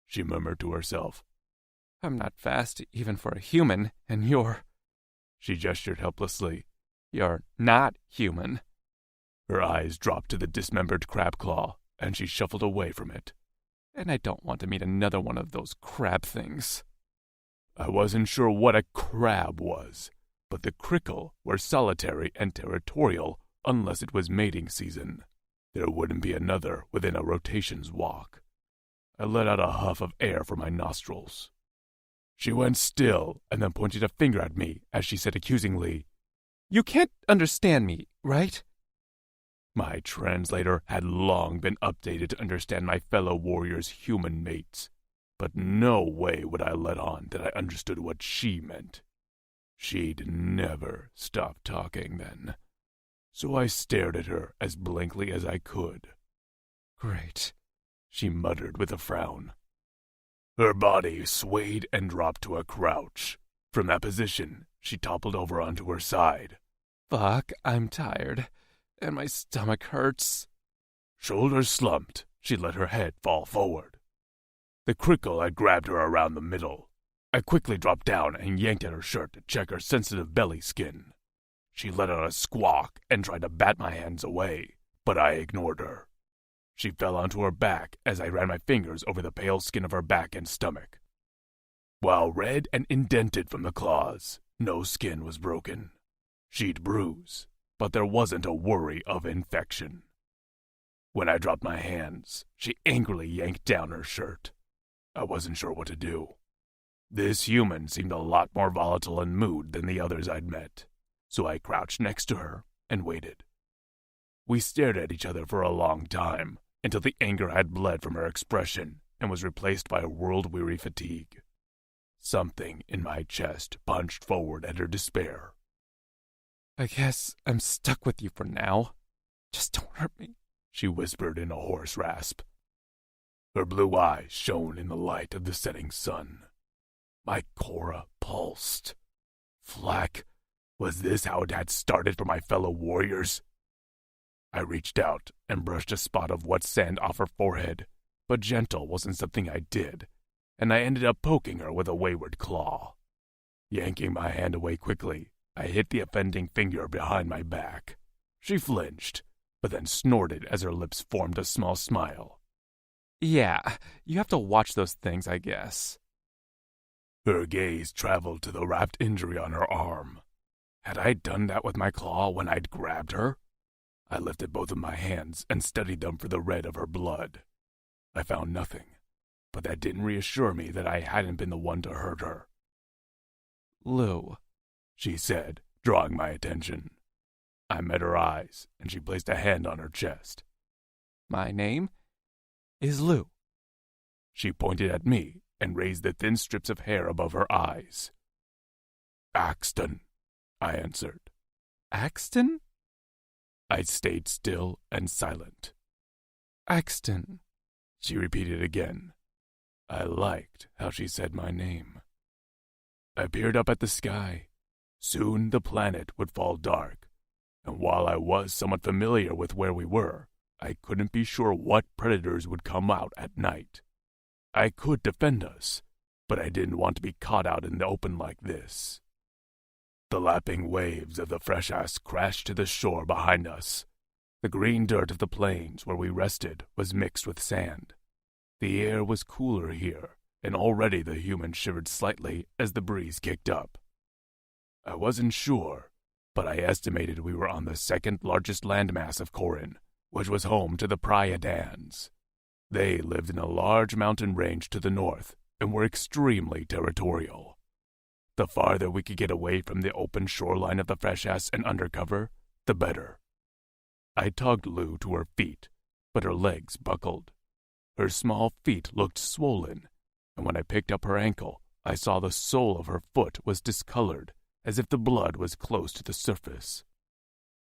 she murmured to herself. I'm not fast even for a human, and you're... She gestured helplessly. You're not human. Her eyes dropped to the dismembered crab claw, and she shuffled away from it. And I don't want to meet another one of those crab things. I wasn't sure what a crab was, but the crickle were solitary and territorial unless it was mating season. There wouldn't be another within a rotation's walk. I let out a huff of air from my nostrils. She went still and then pointed a finger at me as she said accusingly, You can't understand me, right? My translator had long been updated to understand my fellow warriors' human mates, but no way would I let on that I understood what she meant. She'd never stop talking then, so I stared at her as blankly as I could. Great, she muttered with a frown. Her body swayed and dropped to a crouch. From that position, she toppled over onto her side. Fuck, I'm tired, and my stomach hurts. Shoulders slumped, she let her head fall forward. The crickle had grabbed her around the middle. I quickly dropped down and yanked at her shirt to check her sensitive belly skin. She let out a squawk and tried to bat my hands away, but I ignored her. She fell onto her back as I ran my fingers over the pale skin of her back and stomach. While red and indented from the claws, no skin was broken. She'd bruise, but there wasn't a worry of infection. When I dropped my hands, she angrily yanked down her shirt. I wasn't sure what to do. This human seemed a lot more volatile in mood than the others I'd met, so I crouched next to her and waited. We stared at each other for a long time, until the anger had bled from her expression and was replaced by a world-weary fatigue. Something in my chest punched forward at her despair. I guess I'm stuck with you for now. Just don't hurt me, she whispered in a hoarse rasp. Her blue eyes shone in the light of the setting sun. My Cora pulsed. Flack, was this how it had started for my fellow warriors? I reached out and brushed a spot of wet sand off her forehead, but gentle wasn't something I did, and I ended up poking her with a wayward claw. Yanking my hand away quickly, I hit the offending finger behind my back. She flinched, but then snorted as her lips formed a small smile. Yeah, you have to watch those things, I guess. Her gaze traveled to the wrapped injury on her arm. Had I done that with my claw when I'd grabbed her? I lifted both of my hands and studied them for the red of her blood. I found nothing, but that didn't reassure me that I hadn't been the one to hurt her. Lou. She said, drawing my attention. I met her eyes, and she placed a hand on her chest. My name is Lou. She pointed at me and raised the thin strips of hair above her eyes. Axton, I answered. Axton? I stayed still and silent. Axton, she repeated again. I liked how she said my name. I peered up at the sky. Soon the planet would fall dark, and while I was somewhat familiar with where we were, I couldn't be sure what predators would come out at night. I could defend us, but I didn't want to be caught out in the open like this. The lapping waves of the fresh ice crashed to the shore behind us. The green dirt of the plains where we rested was mixed with sand. The air was cooler here, and already the humans shivered slightly as the breeze kicked up. I wasn't sure, but I estimated we were on the second largest landmass of Corin, which was home to the Pryadans. They lived in a large mountain range to the north and were extremely territorial. The farther we could get away from the open shoreline of the Freshas and undercover, the better. I tugged Lou to her feet, but her legs buckled. Her small feet looked swollen, and when I picked up her ankle, I saw the sole of her foot was discolored, as if the blood was close to the surface.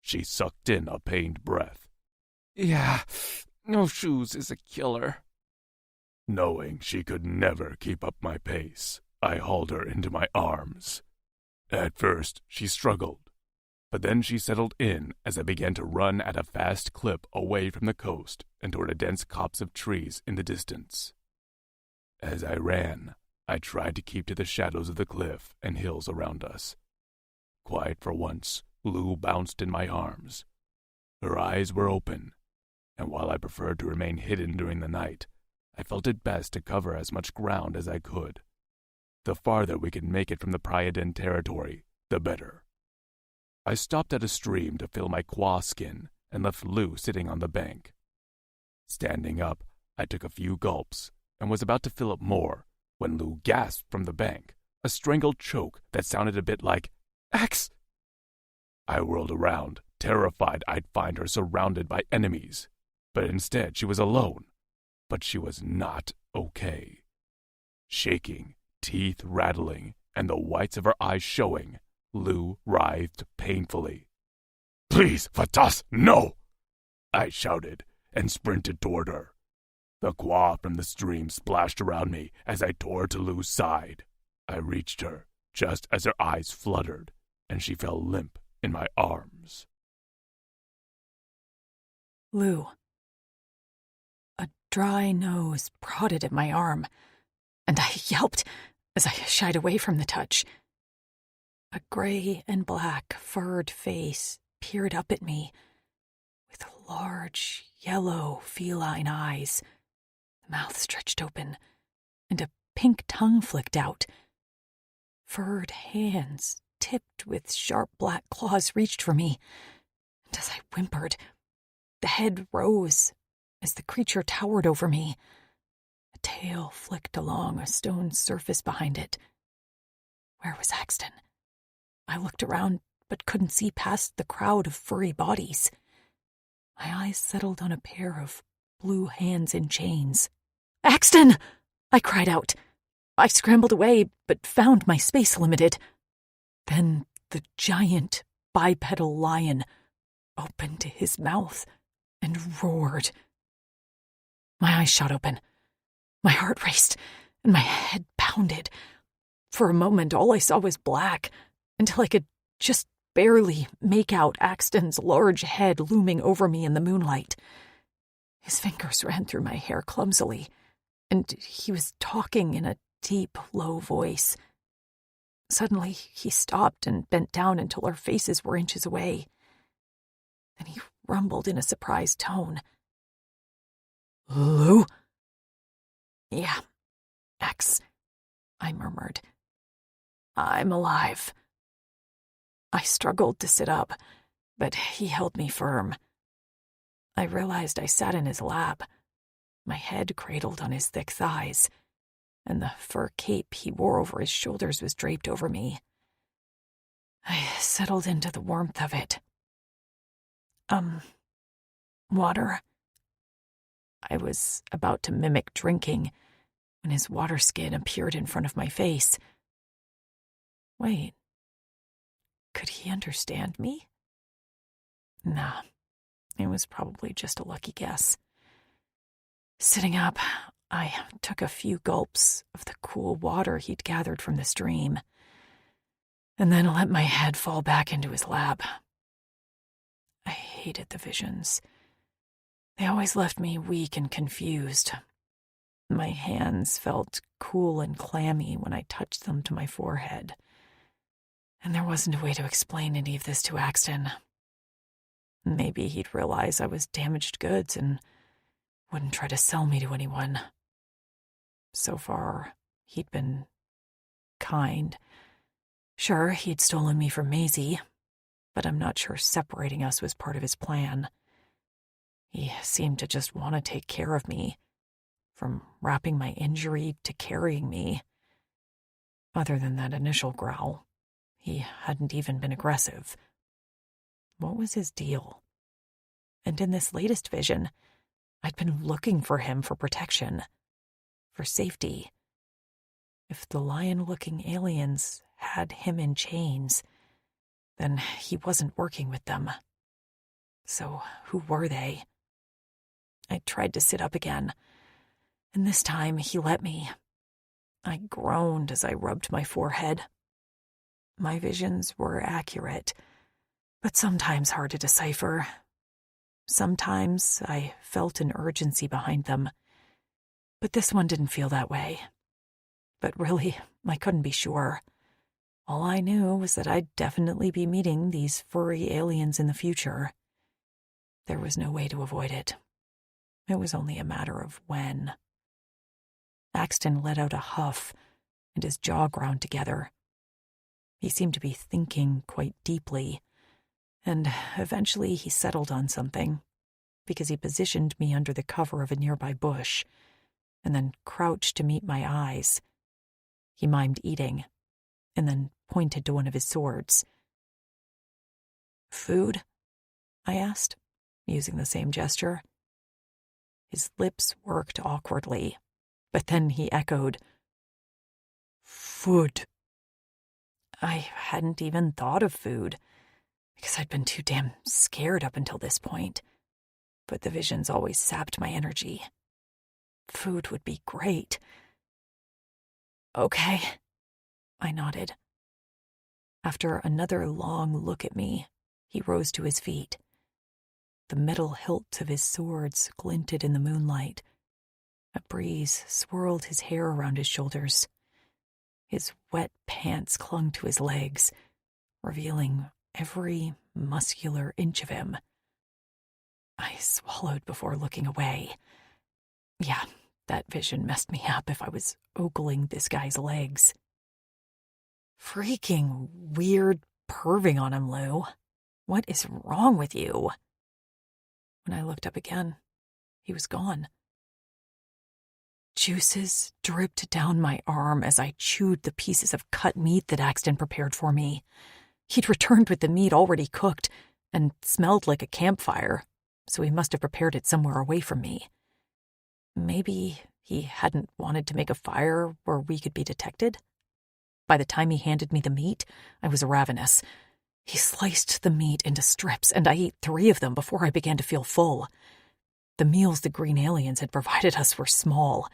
She sucked in a pained breath. Yeah, no shoes is a killer. Knowing she could never keep up my pace, I hauled her into my arms. At first, she struggled, but then she settled in as I began to run at a fast clip away from the coast and toward a dense copse of trees in the distance. As I ran, I tried to keep to the shadows of the cliff and hills around us. Quiet for once, Lou bounced in my arms. Her eyes were open, and while I preferred to remain hidden during the night, I felt it best to cover as much ground as I could. The farther we could make it from the Pryadan territory, the better. I stopped at a stream to fill my quaw skin and left Lou sitting on the bank. Standing up, I took a few gulps and was about to fill up more when Lou gasped from the bank, a strangled choke that sounded a bit like, "Axe!" I whirled around, terrified I'd find her surrounded by enemies, but instead she was alone. But she was not okay. Shaking, teeth rattling, and the whites of her eyes showing, Lou writhed painfully. "Please, Vatas, no!" I shouted and sprinted toward her. The quaw from the stream splashed around me as I tore to Lou's side. I reached her just as her eyes fluttered, and she fell limp in my arms. Lou. A dry nose prodded at my arm, and I yelped as I shied away from the touch. A gray and black furred face peered up at me with large, yellow, feline eyes, the mouth stretched open, and a pink tongue flicked out. Furred hands, tipped with sharp black claws, reached for me, and as I whimpered, the head rose as the creature towered over me. A tail flicked along a stone surface behind it. Where was Axton? I looked around, but couldn't see past the crowd of furry bodies. My eyes settled on a pair of blue hands in chains. "Axton!" I cried out. I scrambled away, but found my space limited. Then the giant bipedal lion opened his mouth and roared. My eyes shot open. My heart raced, and my head pounded. For a moment, all I saw was black, until I could just barely make out Axton's large head looming over me in the moonlight. His fingers ran through my hair clumsily, and he was talking in a deep, low voice. Suddenly, he stopped and bent down until our faces were inches away. Then he rumbled in a surprised tone. "Lou?" Yeah, X, I murmured. I'm alive. I struggled to sit up, but he held me firm. I realized I sat in his lap, my head cradled on his thick thighs, and the fur cape he wore over his shoulders was draped over me. I settled into the warmth of it. Water? I was about to mimic drinking when his water skin appeared in front of my face. Wait, could he understand me? Nah, it was probably just a lucky guess. Sitting up, I took a few gulps of the cool water he'd gathered from the stream, and then let my head fall back into his lap. I hated the visions. They always left me weak and confused. My hands felt cool and clammy when I touched them to my forehead, and there wasn't a way to explain any of this to Axton. Maybe he'd realize I was damaged goods and wouldn't try to sell me to anyone. So far, he'd been kind. Sure, he'd stolen me from Maisie, but I'm not sure separating us was part of his plan. He seemed to just want to take care of me, from wrapping my injury to carrying me. Other than that initial growl, he hadn't even been aggressive. What was his deal? And in this latest vision, I'd been looking for him for protection, for safety. If the lion-looking aliens had him in chains, then he wasn't working with them. So who were they? I tried to sit up again, and this time he let me. I groaned as I rubbed my forehead. My visions were accurate, but sometimes hard to decipher. Sometimes I felt an urgency behind them, but this one didn't feel that way. But really, I couldn't be sure. All I knew was that I'd definitely be meeting these furry aliens in the future. There was no way to avoid it. It was only a matter of when. Axton let out a huff, and his jaw ground together. He seemed to be thinking quite deeply, and eventually he settled on something, because he positioned me under the cover of a nearby bush, and then crouched to meet my eyes. He mimed eating, and then pointed to one of his swords. "Food?" I asked, using the same gesture. His lips worked awkwardly, but then he echoed, "Food." I hadn't even thought of food, because I'd been too damn scared up until this point. But the visions always sapped my energy. Food would be great. Okay, I nodded. After another long look at me, he rose to his feet. The metal hilts of his swords glinted in the moonlight. A breeze swirled his hair around his shoulders. His wet pants clung to his legs, revealing every muscular inch of him. I swallowed before looking away. Yeah, that vision messed me up if I was ogling this guy's legs. Freaking weird perving on him, Lou. What is wrong with you? When I looked up again, he was gone. Juices dripped down my arm as I chewed the pieces of cut meat that Axton prepared for me. He'd returned with the meat already cooked and smelled like a campfire, so he must have prepared it somewhere away from me. Maybe he hadn't wanted to make a fire where we could be detected? By the time he handed me the meat, I was ravenous. He sliced the meat into strips, and I ate 3 of them before I began to feel full. The meals the green aliens had provided us were small,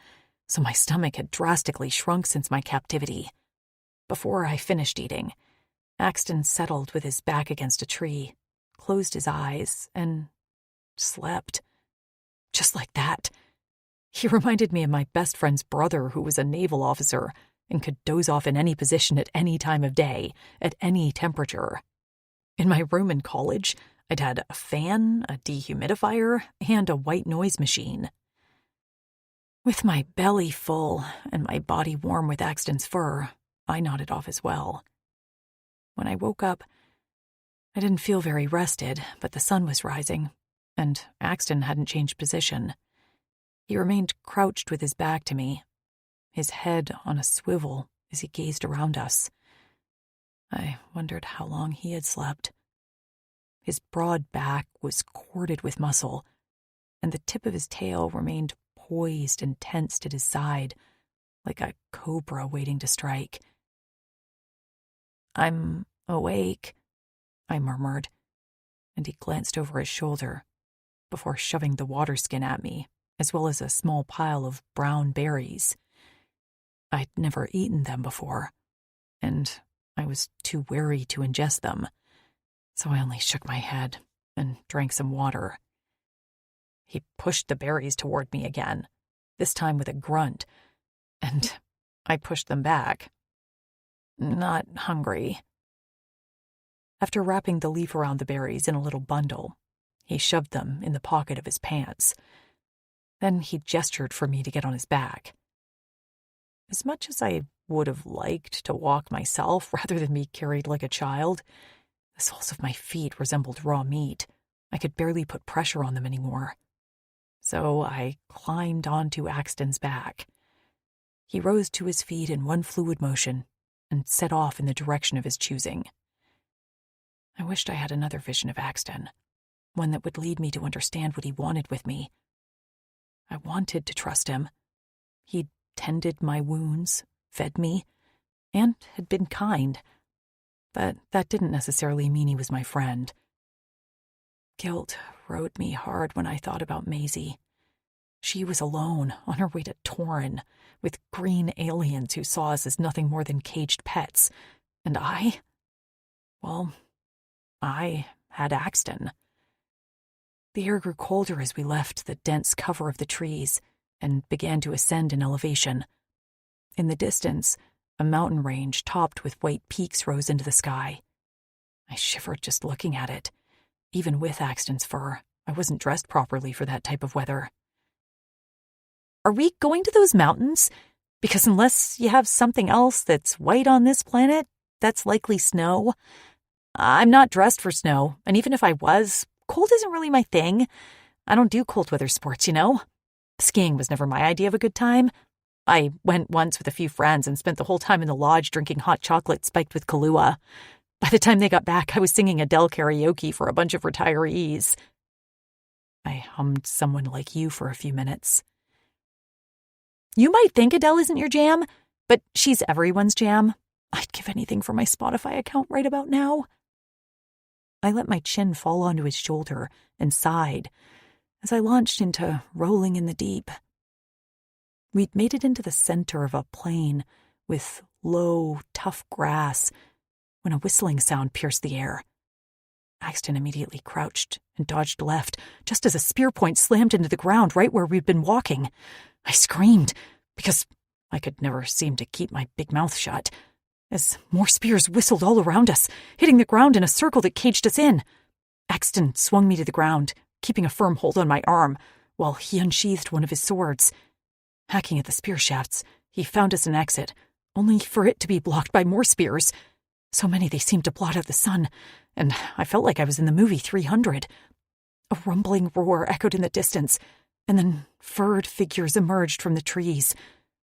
so my stomach had drastically shrunk since my captivity. Before I finished eating, Axton settled with his back against a tree, closed his eyes, and slept. Just like that. He reminded me of my best friend's brother, who was a naval officer and could doze off in any position at any time of day, at any temperature. In my room in college, I'd had a fan, a dehumidifier, and a white noise machine. With my belly full and my body warm with Axton's fur, I nodded off as well. When I woke up, I didn't feel very rested, but the sun was rising, and Axton hadn't changed position. He remained crouched with his back to me, his head on a swivel as he gazed around us. I wondered how long he had slept. His broad back was corded with muscle, and the tip of his tail remained poised and tensed at his side, like a cobra waiting to strike. "I'm awake," I murmured, and he glanced over his shoulder before shoving the water skin at me, as well as a small pile of brown berries. I'd never eaten them before, and I was too wary to ingest them, so I only shook my head and drank some water. He pushed the berries toward me again, this time with a grunt, and I pushed them back. "Not hungry." After wrapping the leaf around the berries in a little bundle, he shoved them in the pocket of his pants. Then he gestured for me to get on his back. As much as I would have liked to walk myself rather than be carried like a child, the soles of my feet resembled raw meat. I could barely put pressure on them anymore. So I climbed onto Axton's back. He rose to his feet in one fluid motion and set off in the direction of his choosing. I wished I had another vision of Axton, one that would lead me to understand what he wanted with me. I wanted to trust him. He'd tended my wounds, fed me, and had been kind. But that didn't necessarily mean he was my friend. Guilt rode me hard when I thought about Maisie. She was alone, on her way to Torrin, with green aliens who saw us as nothing more than caged pets. And I had Axton. The air grew colder as we left the dense cover of the trees and began to ascend in elevation. In the distance, a mountain range topped with white peaks rose into the sky. I shivered just looking at it. Even with Axton's fur, I wasn't dressed properly for that type of weather. "Are we going to those mountains? Because unless you have something else that's white on this planet, that's likely snow. I'm not dressed for snow, and even if I was, cold isn't really my thing. I don't do cold weather sports, you know? Skiing was never my idea of a good time. I went once with a few friends and spent the whole time in the lodge drinking hot chocolate spiked with Kahlua. By the time they got back, I was singing Adele karaoke for a bunch of retirees." I hummed Someone Like You for a few minutes. "You might think Adele isn't your jam, but she's everyone's jam. I'd give anything for my Spotify account right about now." I let my chin fall onto his shoulder and sighed as I launched into Rolling in the Deep. We'd made it into the center of a plain with low, tough grass when a whistling sound pierced the air. Axton immediately crouched and dodged left, just as a spear point slammed into the ground right where we'd been walking. I screamed, because I could never seem to keep my big mouth shut, as more spears whistled all around us, hitting the ground in a circle that caged us in. Axton swung me to the ground, keeping a firm hold on my arm, while he unsheathed one of his swords. Hacking at the spear shafts, he found us an exit, only for it to be blocked by more spears. So many they seemed to blot out the sun, and I felt like I was in the movie 300. A rumbling roar echoed in the distance, and then furred figures emerged from the trees,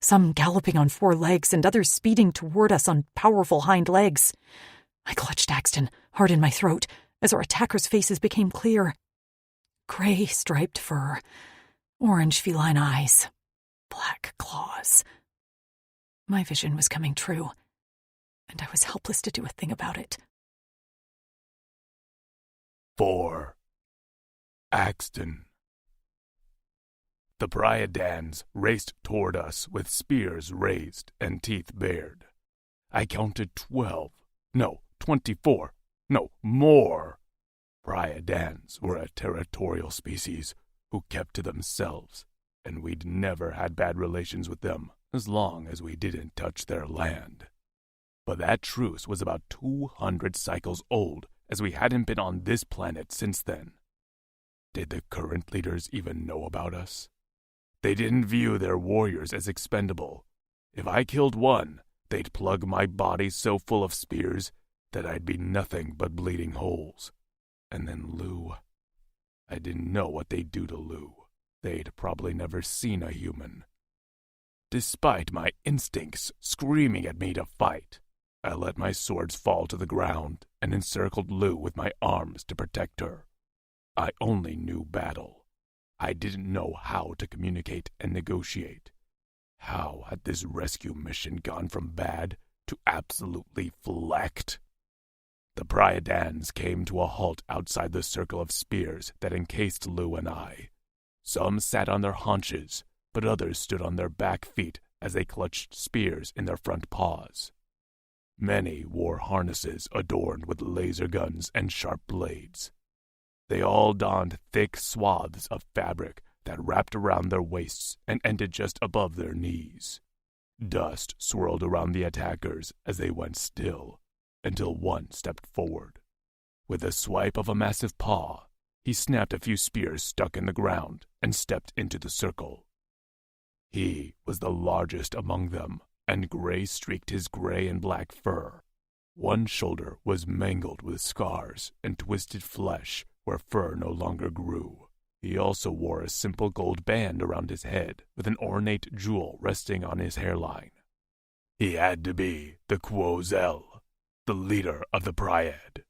some galloping on 4 legs and others speeding toward us on powerful hind legs. I clutched Axton hard in my throat as our attackers' faces became clear. Gray striped fur, orange feline eyes, black claws. My vision was coming true, and I was helpless to do a thing about it. 4. Axton. The Bryadans raced toward us with spears raised and teeth bared. I counted 24, more. Bryadans were a territorial species who kept to themselves, and we'd never had bad relations with them as long as we didn't touch their land. But that truce was about 200 cycles old, as we hadn't been on this planet since then. Did the current leaders even know about us? They didn't view their warriors as expendable. If I killed one, they'd plug my body so full of spears that I'd be nothing but bleeding holes. And then Lou. I didn't know what they'd do to Lou. They'd probably never seen a human. Despite my instincts screaming at me to fight, I let my swords fall to the ground and encircled Lou with my arms to protect her. I only knew battle. I didn't know how to communicate and negotiate. How had this rescue mission gone from bad to absolutely flecked? The Pryadans came to a halt outside the circle of spears that encased Lou and I. Some sat on their haunches, but others stood on their back feet as they clutched spears in their front paws. Many wore harnesses adorned with laser guns and sharp blades. They all donned thick swaths of fabric that wrapped around their waists and ended just above their knees. Dust swirled around the attackers as they went still, until one stepped forward. With a swipe of a massive paw, he snapped a few spears stuck in the ground and stepped into the circle. He was the largest among them, and gray streaked his gray and black fur. One shoulder was mangled with scars and twisted flesh where fur no longer grew. He also wore a simple gold band around his head with an ornate jewel resting on his hairline. He had to be the Quozel, the leader of the Pryad.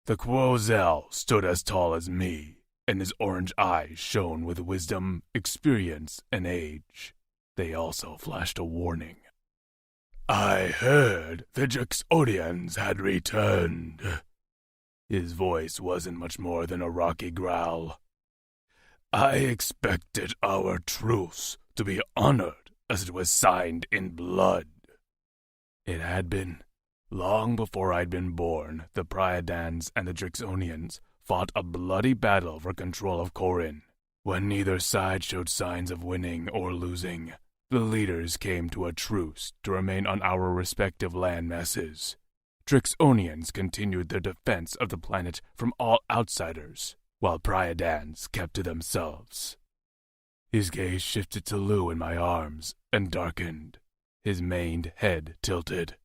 The Quozel stood as tall as me, and his orange eyes shone with wisdom, experience, and age. They also flashed a warning. I heard the Juxodians had returned. His voice wasn't much more than a rocky growl. I expected our truce to be honored as it was signed in blood. It had been. Long before I'd been born, the Pryadans and the Juxodians fought a bloody battle for control of Corin. When neither side showed signs of winning or losing, the leaders came to a truce to remain on our respective land masses. Juxodians continued their defense of the planet from all outsiders, while Pryadans kept to themselves. His gaze shifted to Lou in my arms and darkened. His maned head tilted.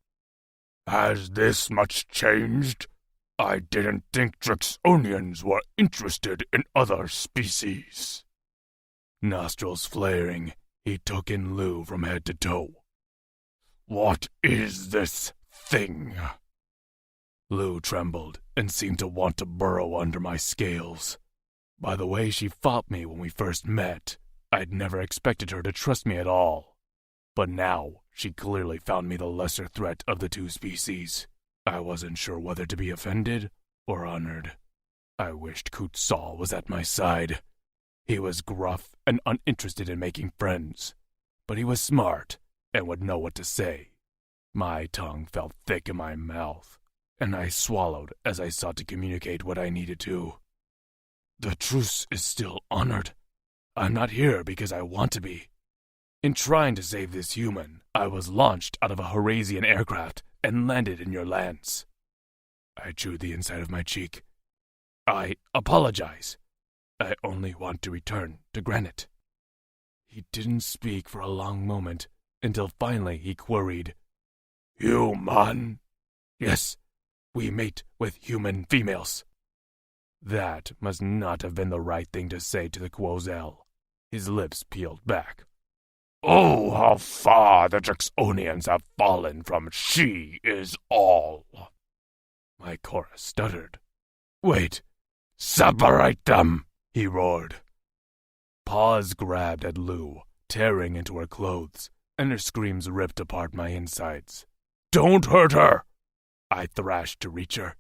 Has this much changed? I didn't think Juxodians were interested in other species. Nostrils flaring, he took in Lou from head to toe. What is this thing? Lou trembled and seemed to want to burrow under my scales. By the way she fought me when we first met, I'd never expected her to trust me at all. But now, she clearly found me the lesser threat of the two species. I wasn't sure whether to be offended or honored. I wished Kutzal was at my side. He was gruff and uninterested in making friends, but he was smart and would know what to say. My tongue felt thick in my mouth, and I swallowed as I sought to communicate what I needed to. The truce is still honored. I'm not here because I want to be. In trying to save this human, I was launched out of a Horasian aircraft and landed in your lands. I chewed the inside of my cheek. I apologize. I only want to return to Granite. He didn't speak for a long moment, until finally he queried, Human? Yes, we mate with human females. That must not have been the right thing to say to the Quozel. His lips peeled back. Oh, how far the Juxodians have fallen from she is all. My chorus stuttered. Wait, separate them, he roared. Paws grabbed at Lou, tearing into her clothes, and her screams ripped apart my insides. Don't hurt her! I thrashed to reach her,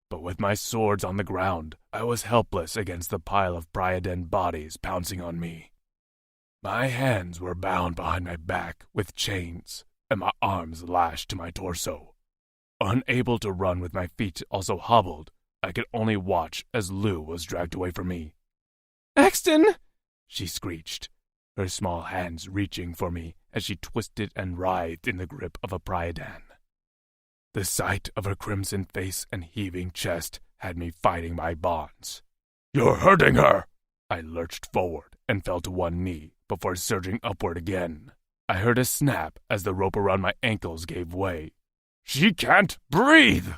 but with my swords on the ground, I was helpless against the pile of Pryadan bodies pouncing on me. My hands were bound behind my back with chains, and my arms lashed to my torso. Unable to run with my feet also hobbled, I could only watch as Lou was dragged away from me. Axton! She screeched, her small hands reaching for me as she twisted and writhed in the grip of a Pryadan. The sight of her crimson face and heaving chest had me fighting my bonds. You're hurting her! I lurched forward and fell to one knee before surging upward again. I heard a snap as the rope around my ankles gave way. She can't breathe!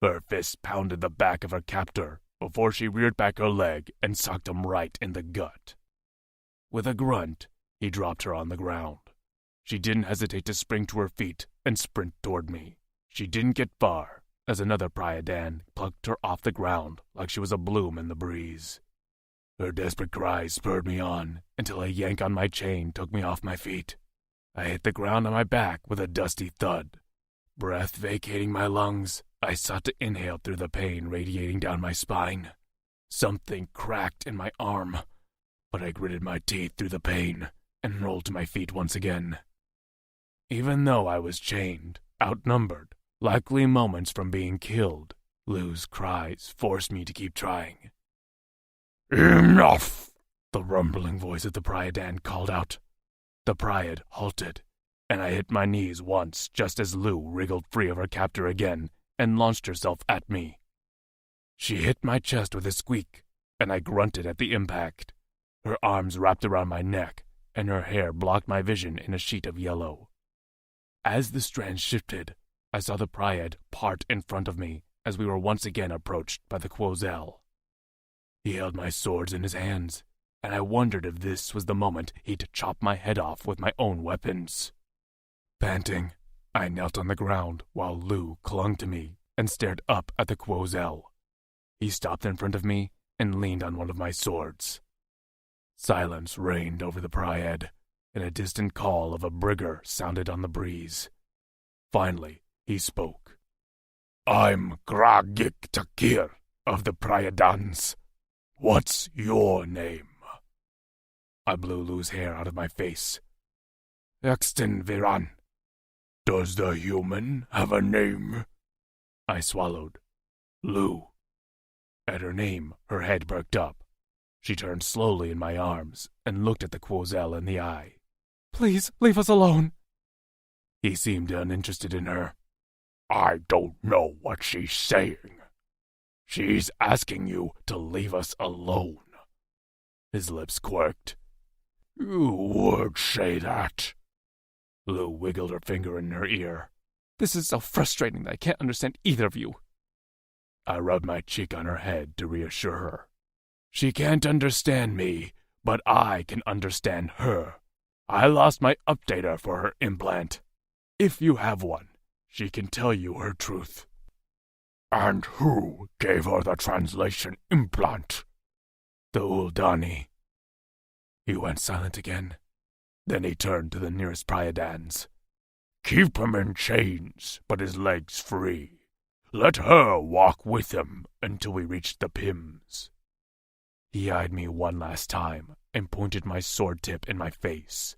Her fist pounded the back of her captor before she reared back her leg and socked him right in the gut. With a grunt, he dropped her on the ground. She didn't hesitate to spring to her feet and sprint toward me. She didn't get far as another Pryadan plucked her off the ground like she was a bloom in the breeze. Her desperate cries spurred me on until a yank on my chain took me off my feet. I hit the ground on my back with a dusty thud. Breath vacating my lungs, I sought to inhale through the pain radiating down my spine. Something cracked in my arm, but I gritted my teeth through the pain and rolled to my feet once again. Even though I was chained, outnumbered, likely moments from being killed, Lou's cries forced me to keep trying. "Enough!" the rumbling voice of the Pryadan called out. The Pryad halted, and I hit my knees once just as Lou wriggled free of her captor again and launched herself at me. She hit my chest with a squeak, and I grunted at the impact. Her arms wrapped around my neck, and her hair blocked my vision in a sheet of yellow. As the strands shifted, I saw the Pryad part in front of me as we were once again approached by the Quozel. He held my swords in his hands, and I wondered if this was the moment he'd chop my head off with my own weapons. Panting, I knelt on the ground while Lou clung to me and stared up at the Quozel. He stopped in front of me and leaned on one of my swords. Silence reigned over the Pryad, and a distant call of a brigger sounded on the breeze. Finally, he spoke. "I'm Gragik Takir of the Pryadans. What's your name?" I blew Lou's hair out of my face. "Exten Viran." "Does the human have a name?" I swallowed. "Lou." At her name, her head perked up. She turned slowly in my arms and looked at the Quozel in the eye. Please, leave us alone. He seemed uninterested in her. "I don't know what she's saying. She's asking you to leave us alone." His lips quirked. "You would say that." Lou wiggled her finger in her ear. This is so frustrating that I can't understand either of you. I rubbed my cheek on her head to reassure her. "She can't understand me, but I can understand her. I lost my updater for her implant. If you have one, she can tell you her truth." "And who gave her the translation implant?" "The Uldani." He went silent again. Then he turned to the nearest Pryadans. "Keep him in chains, but his legs free. Let her walk with him until we reach the Pims." He eyed me one last time and pointed my sword tip in my face.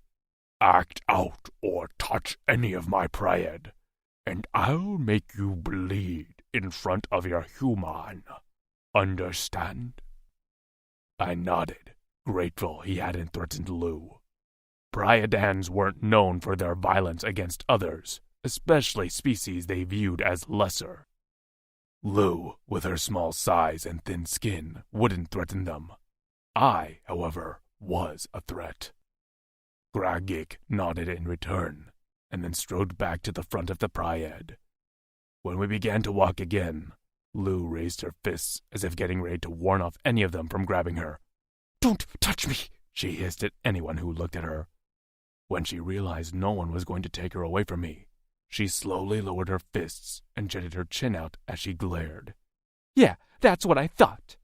"Act out or touch any of my Pryad, and I'll make you bleed in front of your human. Understand?" I nodded, grateful he hadn't threatened Lou. Pryadans weren't known for their violence against others, especially species they viewed as lesser. Lou, with her small size and thin skin, wouldn't threaten them. I, however, was a threat. Gragik nodded in return, and then strode back to the front of the Pryad. When we began to walk again, Lou raised her fists as if getting ready to warn off any of them from grabbing her. "Don't touch me!" she hissed at anyone who looked at her. When she realized no one was going to take her away from me, she slowly lowered her fists and jutted her chin out as she glared. "Yeah, that's what I thought."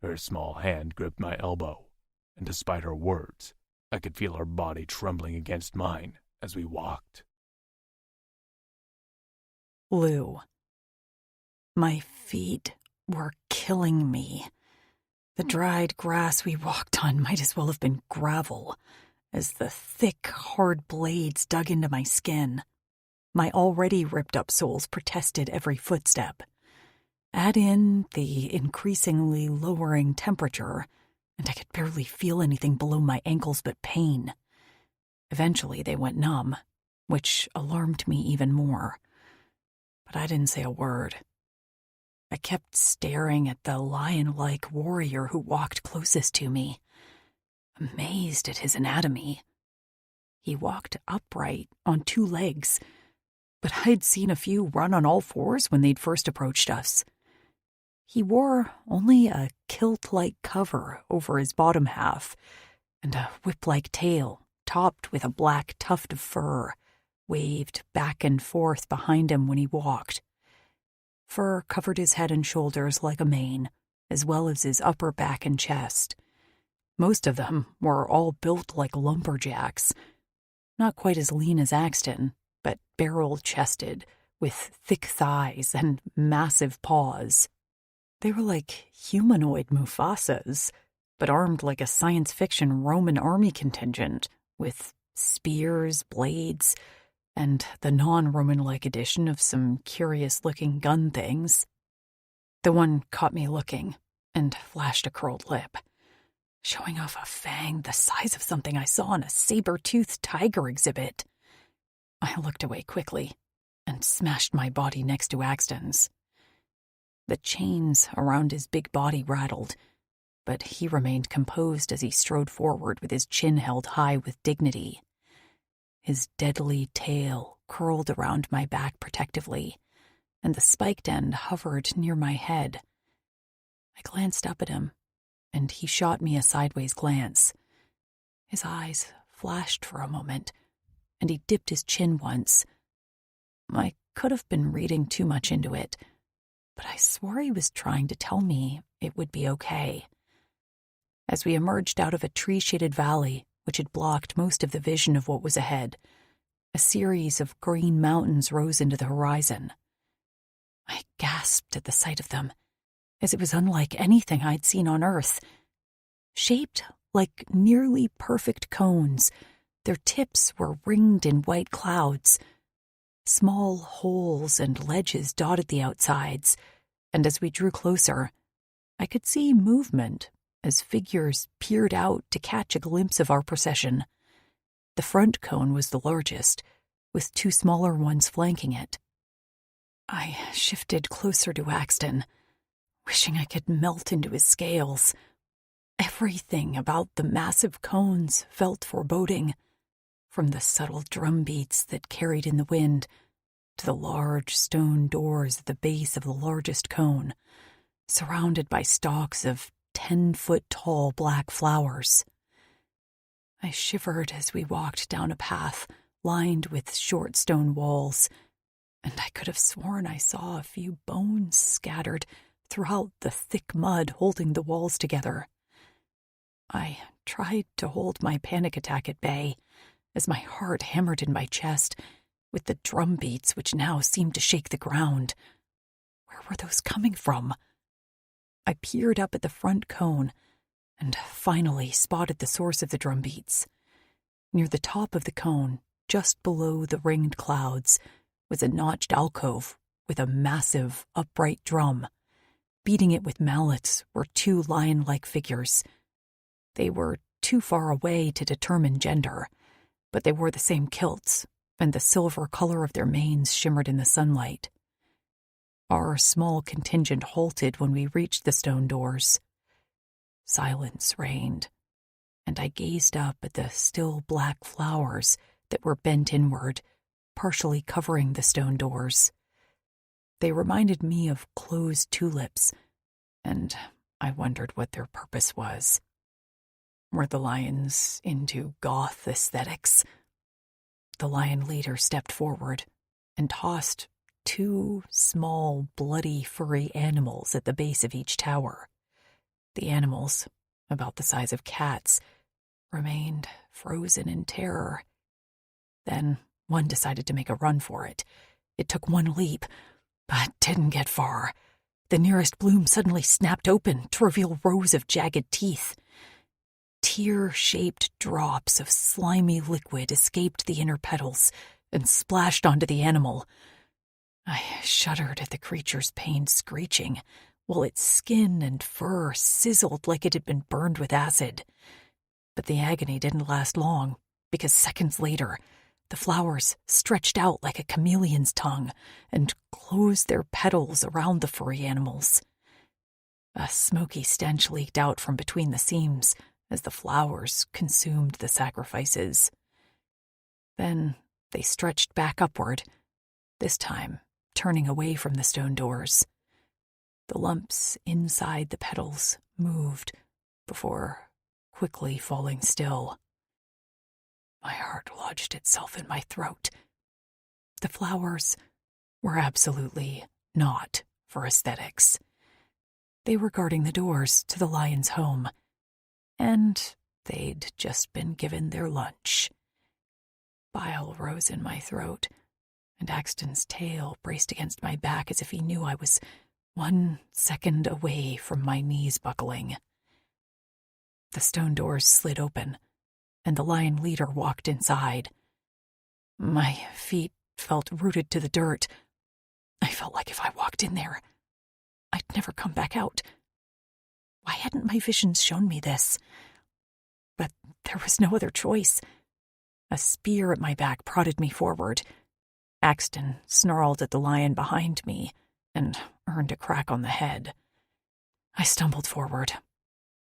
Her small hand gripped my elbow, and despite her words, I could feel her body trembling against mine as we walked. Lou. My feet were killing me. The dried grass we walked on might as well have been gravel, as the thick, hard blades dug into my skin. My already ripped-up soles protested every footstep. Add in the increasingly lowering temperature, and I could barely feel anything below my ankles but pain. Eventually they went numb, which alarmed me even more. But I didn't say a word. I kept staring at the lion-like warrior who walked closest to me, amazed at his anatomy. He walked upright on two legs, but I'd seen a few run on all fours when they'd first approached us. He wore only a kilt-like cover over his bottom half, and a whip-like tail topped with a black tuft of fur waved back and forth behind him when he walked. Fur covered his head and shoulders like a mane, as well as his upper back and chest. Most of them were all built like lumberjacks, not quite as lean as Axton, but barrel-chested, with thick thighs and massive paws. They were like humanoid Mufasas, but armed like a science fiction Roman army contingent, with spears, blades, and the non-Roman-like addition of some curious-looking gun things. The one caught me looking and flashed a curled lip, showing off a fang the size of something I saw in a saber-toothed tiger exhibit. I looked away quickly and smashed my body next to Axton's. The chains around his big body rattled, but he remained composed as he strode forward with his chin held high with dignity. His deadly tail curled around my back protectively, and the spiked end hovered near my head. I glanced up at him, and he shot me a sideways glance. His eyes flashed for a moment, and he dipped his chin once. I could have been reading too much into it, but I swore he was trying to tell me it would be okay. As we emerged out of a tree-shaded valley, which had blocked most of the vision of what was ahead, a series of green mountains rose into the horizon. I gasped at the sight of them, as it was unlike anything I'd seen on Earth. Shaped like nearly perfect cones, their tips were ringed in white clouds. Small holes and ledges dotted the outsides, and as we drew closer, I could see movement as figures peered out to catch a glimpse of our procession. The front cone was the largest, with two smaller ones flanking it. I shifted closer to Axton, wishing I could melt into his scales. Everything about the massive cones felt foreboding, from the subtle drum beats that carried in the wind to the large stone doors at the base of the largest cone, surrounded by stalks of 10-foot-tall black flowers. I shivered as we walked down a path lined with short stone walls, and I could have sworn I saw a few bones scattered throughout the thick mud holding the walls together. I tried to hold my panic attack at bay as my heart hammered in my chest with the drum beats which now seemed to shake the ground. Where were those coming from? I peered up at the front cone and finally spotted the source of the drum beats. Near the top of the cone, just below the ringed clouds, was a notched alcove with a massive, upright drum. Beating it with mallets were two lion-like figures. They were too far away to determine gender, but they wore the same kilts, and the silver color of their manes shimmered in the sunlight. Our small contingent halted when we reached the stone doors. Silence reigned, and I gazed up at the still black flowers that were bent inward, partially covering the stone doors. They reminded me of closed tulips, and I wondered what their purpose was. Were the lions into goth aesthetics? The lion leader stepped forward and tossed two small, bloody, furry animals at the base of each tower. The animals, about the size of cats, remained frozen in terror. Then one decided to make a run for it. It took one leap, but didn't get far. The nearest bloom suddenly snapped open to reveal rows of jagged teeth. Tear-shaped drops of slimy liquid escaped the inner petals and splashed onto the animal. I shuddered at the creature's pained screeching, while its skin and fur sizzled like it had been burned with acid. But the agony didn't last long, because seconds later, the flowers stretched out like a chameleon's tongue and closed their petals around the furry animals. A smoky stench leaked out from between the seams as the flowers consumed the sacrifices. Then they stretched back upward, this time turning away from the stone doors. The lumps inside the petals moved before quickly falling still. My heart lodged itself in my throat. The flowers were absolutely not for aesthetics. They were guarding the doors to the lion's home, and they'd just been given their lunch. Bile rose in my throat, and Axton's tail braced against my back as if he knew I was 1 second away from my knees buckling. The stone doors slid open, and the lion leader walked inside. My feet felt rooted to the dirt. I felt like if I walked in there, I'd never come back out. Why hadn't my visions shown me this? But there was no other choice. A spear at my back prodded me forward. Axton snarled at the lion behind me and earned a crack on the head. I stumbled forward.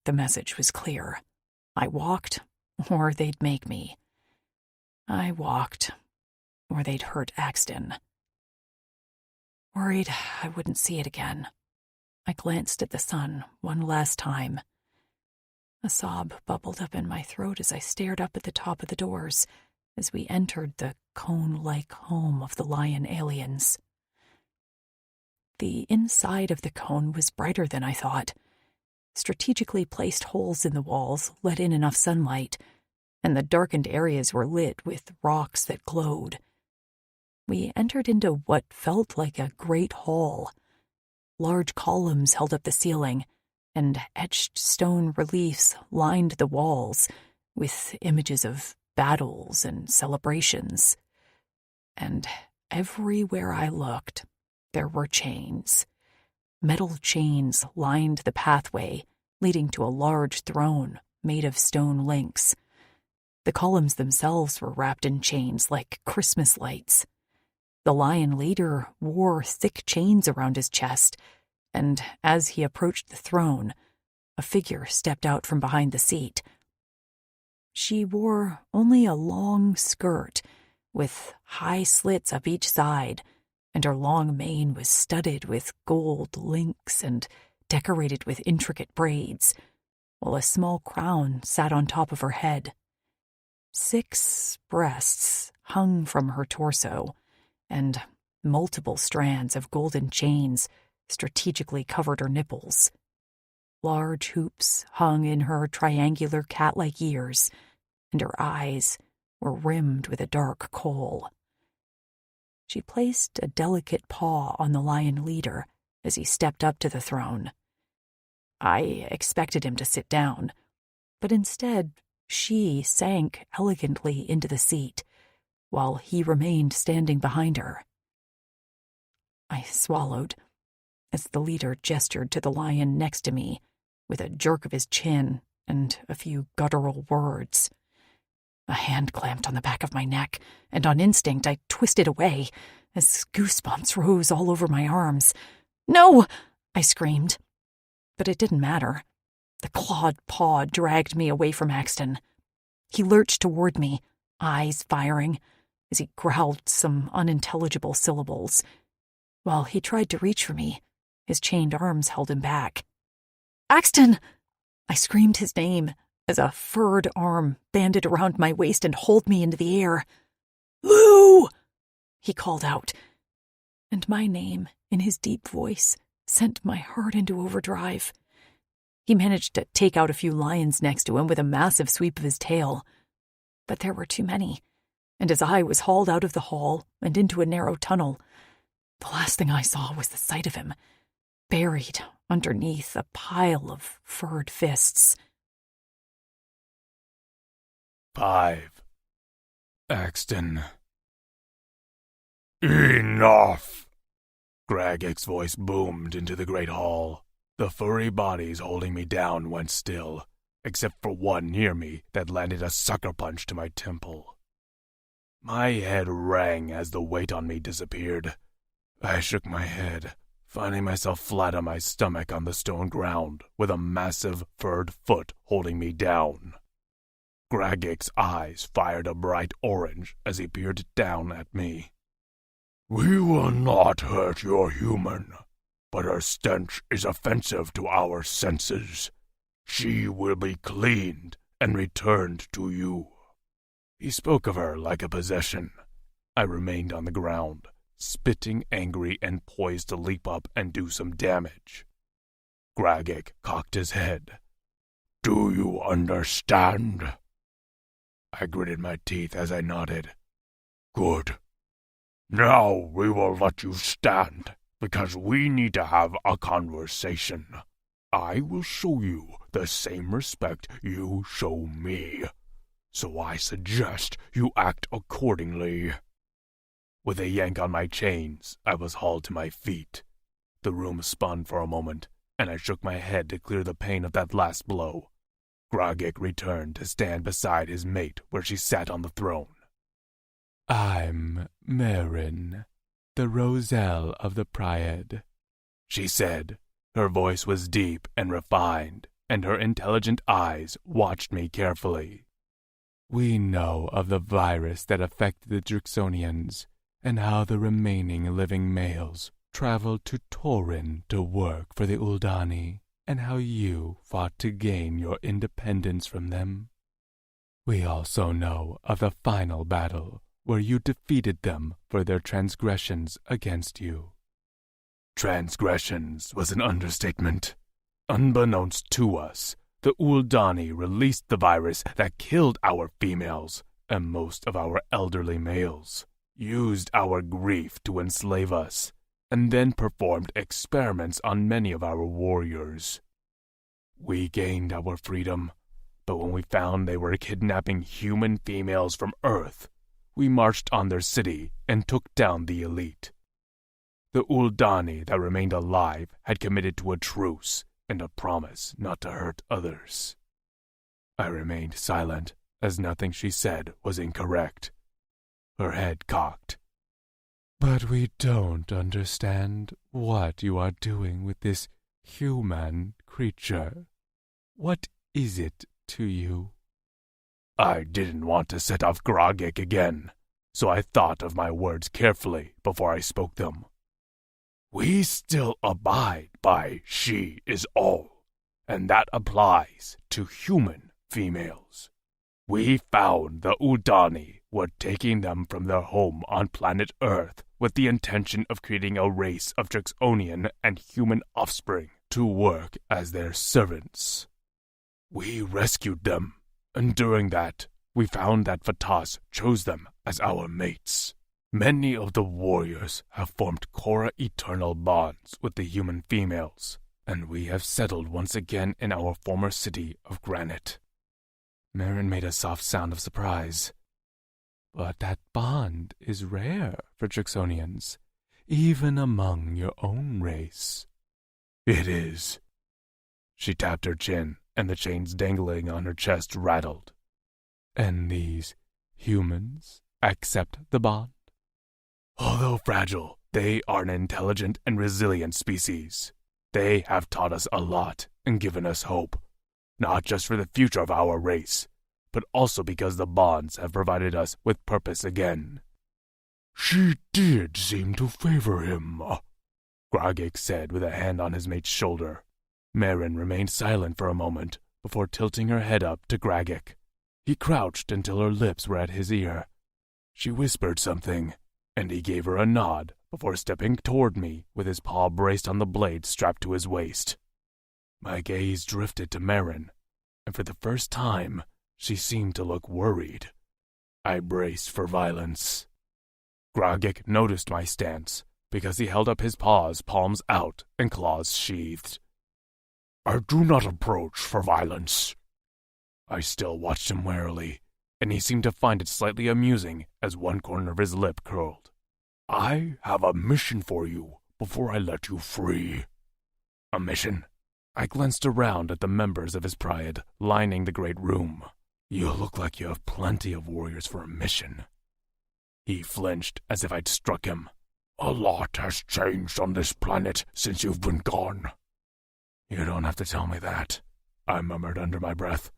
The message was clear. I walked, or they'd make me. I walked, or they'd hurt Axton. Worried I wouldn't see it again, I glanced at the sun one last time. A sob bubbled up in my throat as I stared up at the top of the doors as we entered the cone-like home of the lion aliens. The inside of the cone was brighter than I thought. Strategically placed holes in the walls let in enough sunlight, and the darkened areas were lit with rocks that glowed. We entered into what felt like a great hall. Large columns held up the ceiling, and etched stone reliefs lined the walls with images of battles and celebrations. And everywhere I looked, there were chains. Metal chains lined the pathway, leading to a large throne made of stone links. The columns themselves were wrapped in chains like Christmas lights. The lion leader wore thick chains around his chest, and as he approached the throne, a figure stepped out from behind the seat. She wore only a long skirt with high slits up each side, and her long mane was studded with gold links and decorated with intricate braids, while a small crown sat on top of her head. 6 breasts hung from her torso, and multiple strands of golden chains strategically covered her nipples. Large hoops hung in her triangular cat-like ears, and her eyes were rimmed with a dark kohl. She placed a delicate paw on the lion leader as he stepped up to the throne. I expected him to sit down, but instead she sank elegantly into the seat, while he remained standing behind her. I swallowed as the leader gestured to the lion next to me with a jerk of his chin and a few guttural words. A hand clamped on the back of my neck, and on instinct I twisted away as goosebumps rose all over my arms. "No!" I screamed. But it didn't matter. The clawed paw dragged me away from Axton. He lurched toward me, eyes firing, as he growled some unintelligible syllables. While he tried to reach for me, his chained arms held him back. "Axton!" I screamed his name as a furred arm banded around my waist and hauled me into the air. "Lou!" he called out, and my name, in his deep voice, sent my heart into overdrive. He managed to take out a few lions next to him with a massive sweep of his tail. But there were too many, and as I was hauled out of the hall and into a narrow tunnel, the last thing I saw was the sight of him, buried underneath a pile of furred fists. 5. Axton. Enough! Gragic's voice boomed into the great hall. The furry bodies holding me down went still, except for one near me that landed a sucker punch to my temple. My head rang as the weight on me disappeared. I shook my head, finding myself flat on my stomach on the stone ground, with a massive furred foot holding me down. Gragik's eyes fired a bright orange as he peered down at me. "We will not hurt your human, but her stench is offensive to our senses. She will be cleaned and returned to you." He spoke of her like a possession. I remained on the ground, spitting angry and poised to leap up and do some damage. Gragik cocked his head. "Do you understand?" I gritted my teeth as I nodded. "Good. Now we will let you stand, because we need to have a conversation. I will show you the same respect you show me, so I suggest you act accordingly." With a yank on my chains, I was hauled to my feet. The room spun for a moment, and I shook my head to clear the pain of that last blow. Gragik returned to stand beside his mate where she sat on the throne. "I'm Maven, the Roselle of the Pryad," she said. Her voice was deep and refined, and her intelligent eyes watched me carefully. "We know of the virus that affected the Drixonians, and how the remaining living males traveled to Torin to work for the Uldani, and how you fought to gain your independence from them. We also know of the final battle, where you defeated them for their transgressions against you." Transgressions was an understatement. Unbeknownst to us, the Uldani released the virus that killed our females and most of our elderly males, used our grief to enslave us, and then performed experiments on many of our warriors. We gained our freedom, but when we found they were kidnapping human females from Earth, we marched on their city and took down the elite. The Uldani that remained alive had committed to a truce and a promise not to hurt others. I remained silent, as nothing she said was incorrect. Her head cocked. "But we don't understand what you are doing with this human creature. What is it to you?" I didn't want to set off Gragik again, so I thought of my words carefully before I spoke them. We still abide by she is all, and that applies to human females. We found the Uldani were taking them from their home on planet Earth with the intention of creating a race of Drixonian and human offspring to work as their servants. We rescued them, and during that, we found that Vatas chose them as our mates. Many of the warriors have formed Korra eternal bonds with the human females, and we have settled once again in our former city of Granite. Marin made a soft sound of surprise. "But that bond is rare for Drixonians, even among your own race." "It is." She tapped her chin, and the chains dangling on her chest rattled. "And these humans accept the bond?" "Although fragile, they are an intelligent and resilient species. They have taught us a lot and given us hope, not just for the future of our race, but also because the bonds have provided us with purpose again." "She did seem to favor him," Gragik said with a hand on his mate's shoulder. Marin remained silent for a moment before tilting her head up to Gragik. He crouched until her lips were at his ear. She whispered something, and he gave her a nod before stepping toward me with his paw braced on the blade strapped to his waist. My gaze drifted to Marin, and for the first time, she seemed to look worried. I braced for violence. Gragik noticed my stance because he held up his paws, palms out and claws sheathed. "I do not approach for violence." I still watched him warily, and he seemed to find it slightly amusing as one corner of his lip curled. "I have a mission for you before I let you free." "A mission?" I glanced around at the members of his Pryad lining the great room. "You look like you have plenty of warriors for a mission." He flinched as if I'd struck him. "A lot has changed on this planet since you've been gone." "You don't have to tell me that," I murmured under my breath.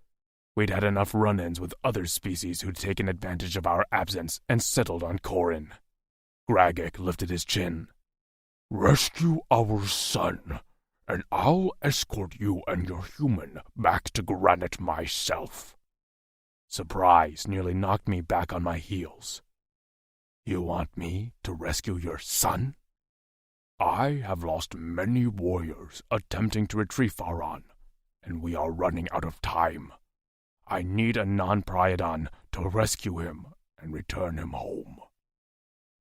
We'd had enough run-ins with other species who'd taken advantage of our absence and settled on Corin. Gragik lifted his chin. "Rescue our son, and I'll escort you and your human back to Granite myself." Surprise nearly knocked me back on my heels. "You want me to rescue your son?" "I have lost many warriors attempting to retrieve Faran, and we are running out of time. I need a non-Priadon to rescue him and return him home."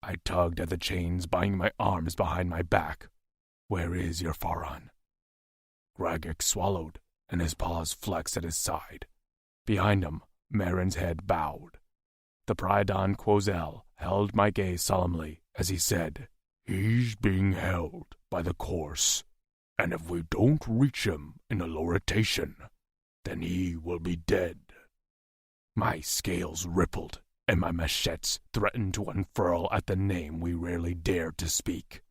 I tugged at the chains binding my arms behind my back. "Where is your Faran?" Gragik swallowed, and his paws flexed at his side. Behind him, Marin's head bowed. The Priadon Quozel held my gaze solemnly as he said, "He's being held by the course, and if we don't reach him in a low rotation, then he will be dead." My scales rippled, and my machetes threatened to unfurl at the name we rarely dared to speak.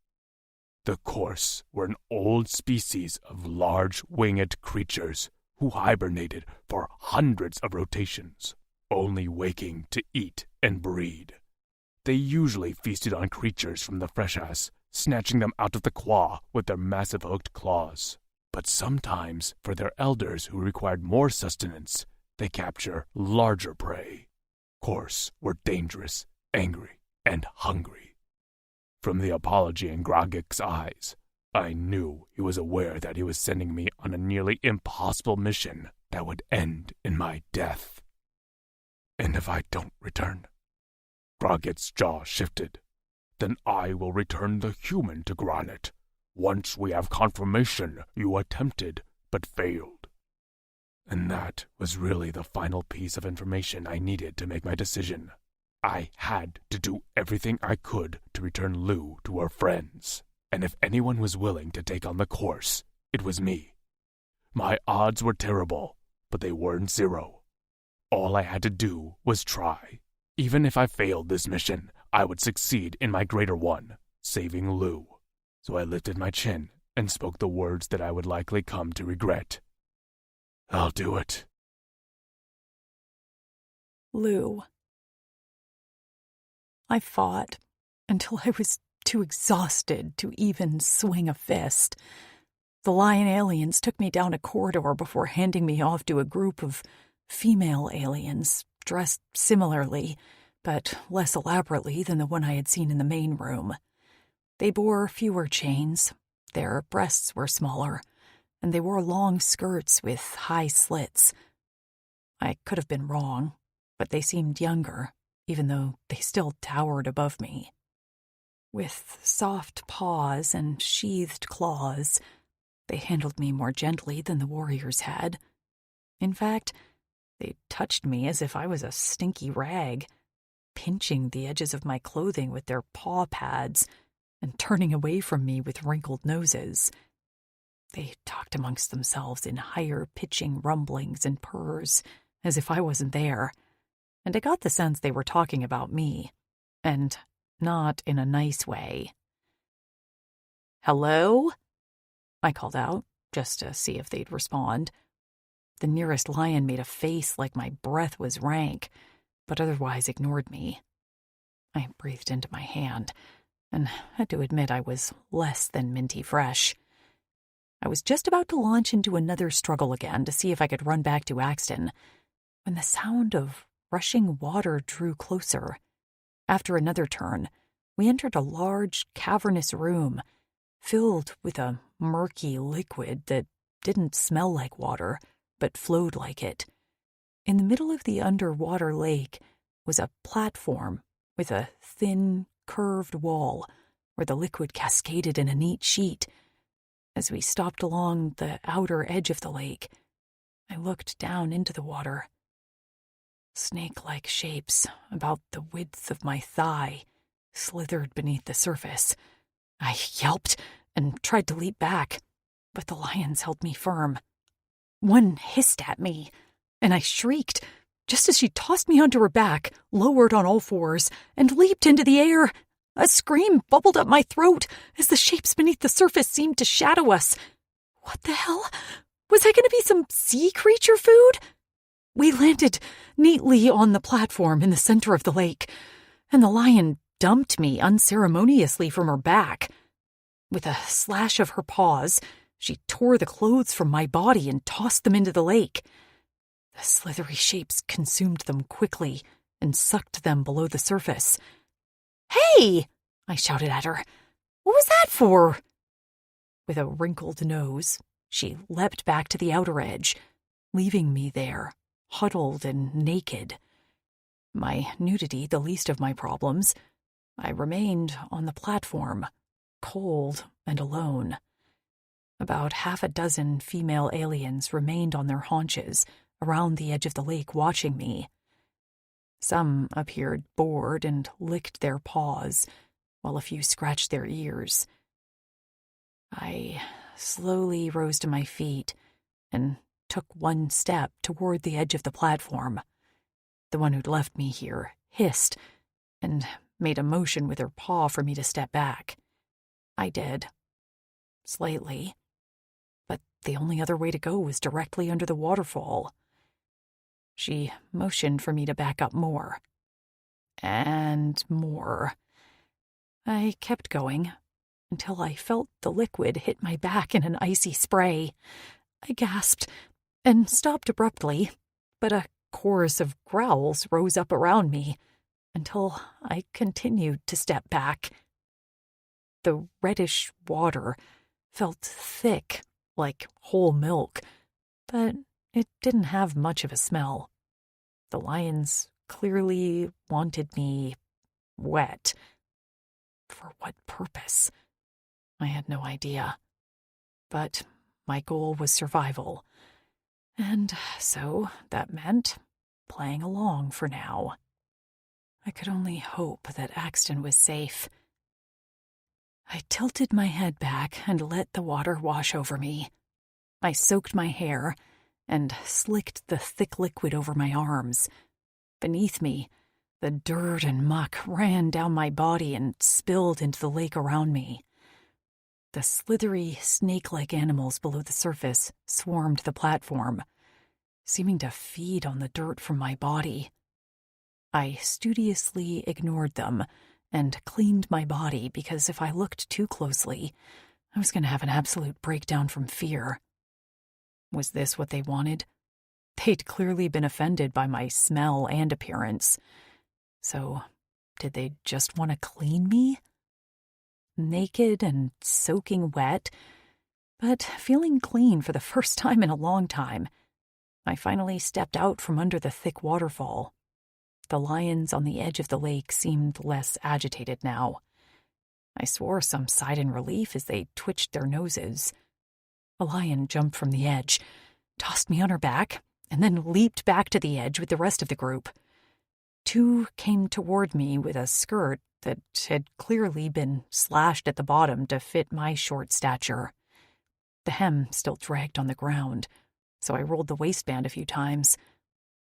The Course were an old species of large winged creatures who hibernated for hundreds of rotations, only waking to eat and breed. They usually feasted on creatures from the freshas, snatching them out of the Qua with their massive hooked claws. But sometimes, for their elders who required more sustenance, they capture larger prey. Course were dangerous, angry, and hungry. From the apology in Gragik's eyes, I knew he was aware that he was sending me on a nearly impossible mission that would end in my death. "And if I don't return?" Groggett's jaw shifted. "Then I will return the human to Granite, once we have confirmation you attempted but failed." And that was really the final piece of information I needed to make my decision. I had to do everything I could to return Lou to her friends, and if anyone was willing to take on the Course, it was me. My odds were terrible, but they weren't zero. All I had to do was try. Even if I failed this mission, I would succeed in my greater one, saving Lou. So I lifted my chin and spoke the words that I would likely come to regret. "I'll do it." Lou. I fought until I was too exhausted to even swing a fist. The lion aliens took me down a corridor before handing me off to a group of female aliens, dressed similarly, but less elaborately than the one I had seen in the main room. They bore fewer chains, their breasts were smaller, and they wore long skirts with high slits. I could have been wrong, but they seemed younger, even though they still towered above me. With soft paws and sheathed claws, they handled me more gently than the warriors had. In fact, they touched me as if I was a stinky rag, pinching the edges of my clothing with their paw pads and turning away from me with wrinkled noses. They talked amongst themselves in higher-pitching rumblings and purrs, as if I wasn't there, and I got the sense they were talking about me, and not in a nice way. "Hello?" I called out, just to see if they'd respond. The nearest lion made a face like my breath was rank, but otherwise ignored me. I breathed into my hand, and had to admit I was less than minty fresh. I was just about to launch into another struggle again to see if I could run back to Axton, when the sound of rushing water drew closer. After another turn, we entered a large, cavernous room, filled with a murky liquid that didn't smell like water, but flowed like it. In the middle of the underwater lake was a platform with a thin, curved wall where the liquid cascaded in a neat sheet. As we stopped along the outer edge of the lake, I looked down into the water. Snake-like shapes, about the width of my thigh, slithered beneath the surface. I yelped and tried to leap back, but the lions held me firm. One hissed at me, and I shrieked, just as she tossed me onto her back, lowered on all fours, and leaped into the air. A scream bubbled up my throat as the shapes beneath the surface seemed to shadow us. What the hell? Was I going to be some sea creature food? We landed neatly on the platform in the center of the lake, and the lion dumped me unceremoniously from her back. With a slash of her paws, she tore the clothes from my body and tossed them into the lake. The slithery shapes consumed them quickly and sucked them below the surface. "Hey!" I shouted at her. "What was that for?" With a wrinkled nose, she leapt back to the outer edge, leaving me there, huddled and naked. My nudity the least of my problems, I remained on the platform, cold and alone. About half a dozen female aliens remained on their haunches around the edge of the lake watching me. Some appeared bored and licked their paws, while a few scratched their ears. I slowly rose to my feet and took one step toward the edge of the platform. The one who'd left me here hissed and made a motion with her paw for me to step back. I did. Slightly. But the only other way to go was directly under the waterfall. She motioned for me to back up more. And more. I kept going until I felt the liquid hit my back in an icy spray. I gasped and stopped abruptly, but a chorus of growls rose up around me until I continued to step back. The reddish water felt thick, like whole milk, but it didn't have much of a smell. The lions clearly wanted me wet. For what purpose? I had no idea. But my goal was survival, and so that meant playing along for now. I could only hope that Axton was safe. I tilted my head back and let the water wash over me. I soaked my hair and slicked the thick liquid over my arms. Beneath me, the dirt and muck ran down my body and spilled into the lake around me. The slithery, snake-like animals below the surface swarmed the platform, seeming to feed on the dirt from my body. I studiously ignored them and cleaned my body because if I looked too closely, I was going to have an absolute breakdown from fear. Was this what they wanted? They'd clearly been offended by my smell and appearance. So, did they just want to clean me? Naked and soaking wet, but feeling clean for the first time in a long time, I finally stepped out from under the thick waterfall. The lions on the edge of the lake seemed less agitated now. I swore some sighed in relief as they twitched their noses. A lion jumped from the edge, tossed me on her back, and then leaped back to the edge with the rest of the group. Two came toward me with a skirt that had clearly been slashed at the bottom to fit my short stature. The hem still dragged on the ground, so I rolled the waistband a few times.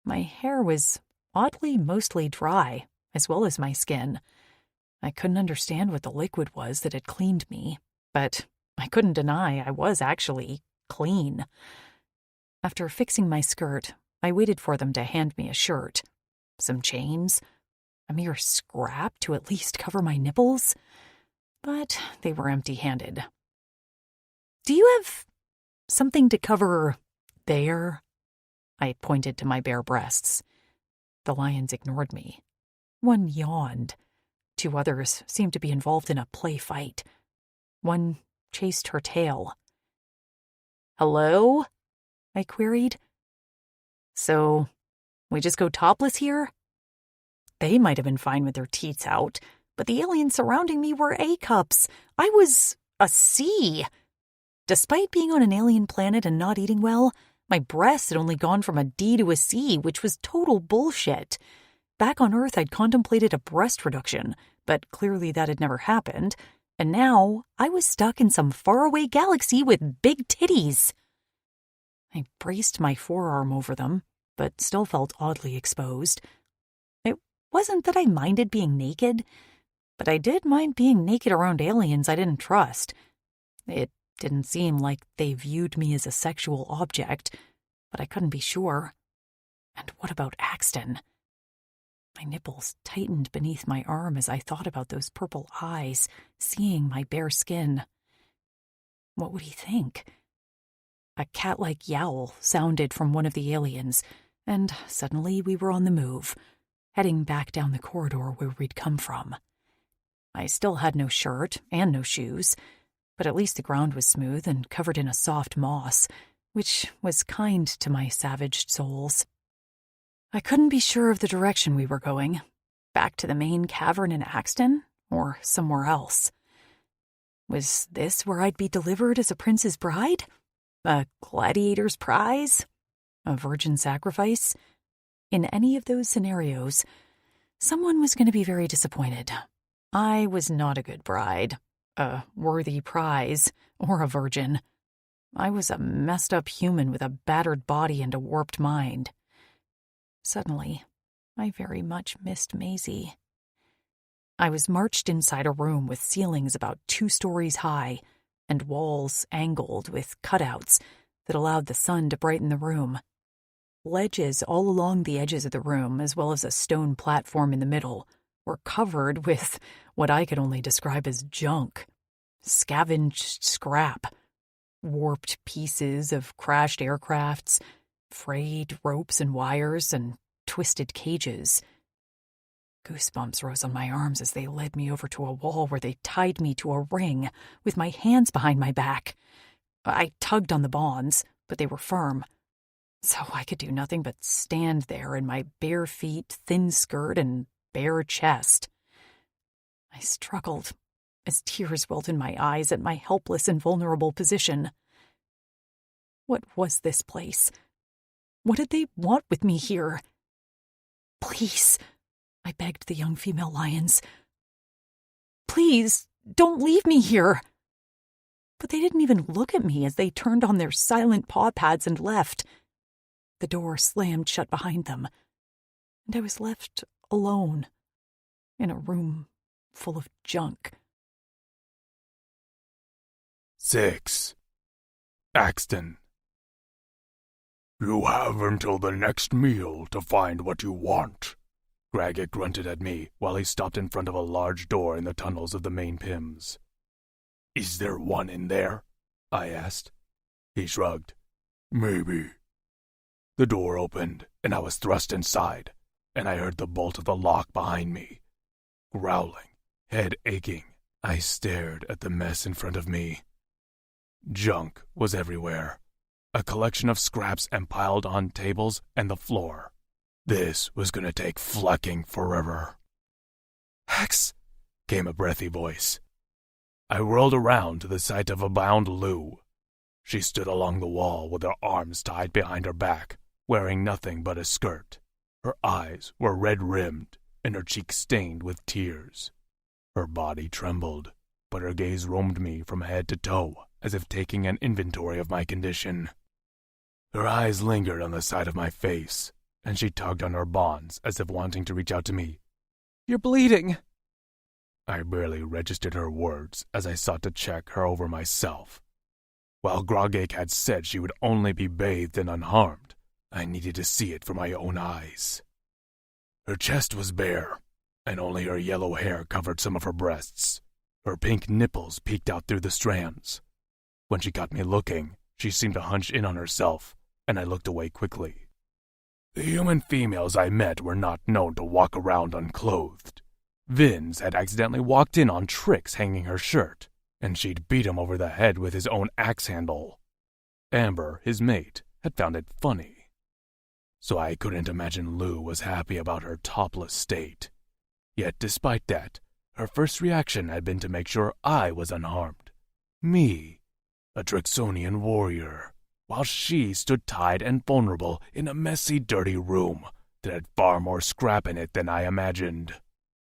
My hair was oddly mostly dry, as well as my skin. I couldn't understand what the liquid was that had cleaned me, but I couldn't deny I was actually clean. After fixing my skirt, I waited for them to hand me a shirt, some chains, a mere scrap to at least cover my nipples, but they were empty-handed. "Do you have something to cover there?" I pointed to my bare breasts. The lions ignored me. One yawned. Two others seemed to be involved in a play fight. One chased her tail. "Hello?" I queried. "So, we just go topless here?" They might have been fine with their teats out, but the aliens surrounding me were A-cups. I was a C. Despite being on an alien planet and not eating well, my breasts had only gone from a D to a C, which was total bullshit. Back on Earth, I'd contemplated a breast reduction, but clearly that had never happened, and now I was stuck in some faraway galaxy with big titties. I braced my forearm over them, but still felt oddly exposed. It wasn't that I minded being naked, but I did mind being naked around aliens I didn't trust. It didn't seem like they viewed me as a sexual object, but I couldn't be sure. And what about Axton? My nipples tightened beneath my arm as I thought about those purple eyes, seeing my bare skin. What would he think? A cat-like yowl sounded from one of the aliens, and suddenly we were on the move, heading back down the corridor where we'd come from. I still had no shirt and no shoes, but at least the ground was smooth and covered in a soft moss, which was kind to my savaged souls. I couldn't be sure of the direction we were going, back to the main cavern in Axton, or somewhere else. Was this where I'd be delivered as a prince's bride? A gladiator's prize? A virgin sacrifice? In any of those scenarios, someone was going to be very disappointed. I was not a good bride, a worthy prize, or a virgin. I was a messed-up human with a battered body and a warped mind. Suddenly, I very much missed Maisie. I was marched inside a room with ceilings about 2 stories high and walls angled with cutouts that allowed the sun to brighten the room. Ledges all along the edges of the room, as well as a stone platform in the middle, were covered with what I could only describe as junk. Scavenged scrap, warped pieces of crashed aircrafts, frayed ropes and wires, and twisted cages. Goosebumps rose on my arms as they led me over to a wall where they tied me to a ring with my hands behind my back. I tugged on the bonds, but they were firm, so I could do nothing but stand there in my bare feet, thin skirt, and bare chest. I struggled as tears welled in my eyes at my helpless and vulnerable position. What was this place? What did they want with me here? Please, I begged the young female lions. Please, don't leave me here. But they didn't even look at me as they turned on their silent paw pads and left. The door slammed shut behind them, and I was left alone in a room full of junk. 6. Axton. You have until the next meal to find what you want. Graggett grunted at me while he stopped in front of a large door in the tunnels of the main PIMS. Is there one in there? I asked. He shrugged. Maybe. The door opened, and I was thrust inside, and I heard the bolt of the lock behind me. Growling, head aching, I stared at the mess in front of me. Junk was everywhere. A collection of scraps piled on tables and the floor. This was going to take fucking forever. Hex, came a breathy voice. I whirled around to the sight of a bound Lou. She stood along the wall with her arms tied behind her back, wearing nothing but a skirt. Her eyes were red-rimmed and her cheeks stained with tears. Her body trembled, but her gaze roamed me from head to toe, as if taking an inventory of my condition. Her eyes lingered on the side of my face, and she tugged on her bonds as if wanting to reach out to me. You're bleeding! I barely registered her words as I sought to check her over myself. While Grogake had said she would only be bathed and unharmed, I needed to see it for my own eyes. Her chest was bare, and only her yellow hair covered some of her breasts. Her pink nipples peeked out through the strands. When she caught me looking, she seemed to hunch in on herself, and I looked away quickly. The human females I met were not known to walk around unclothed. Vince had accidentally walked in on Trix hanging her shirt, and she'd beat him over the head with his own axe handle. Amber, his mate, had found it funny. So I couldn't imagine Lou was happy about her topless state. Yet despite that, her first reaction had been to make sure I was unharmed. Me, a Trixonian warrior, while she stood tied and vulnerable in a messy, dirty room that had far more scrap in it than I imagined.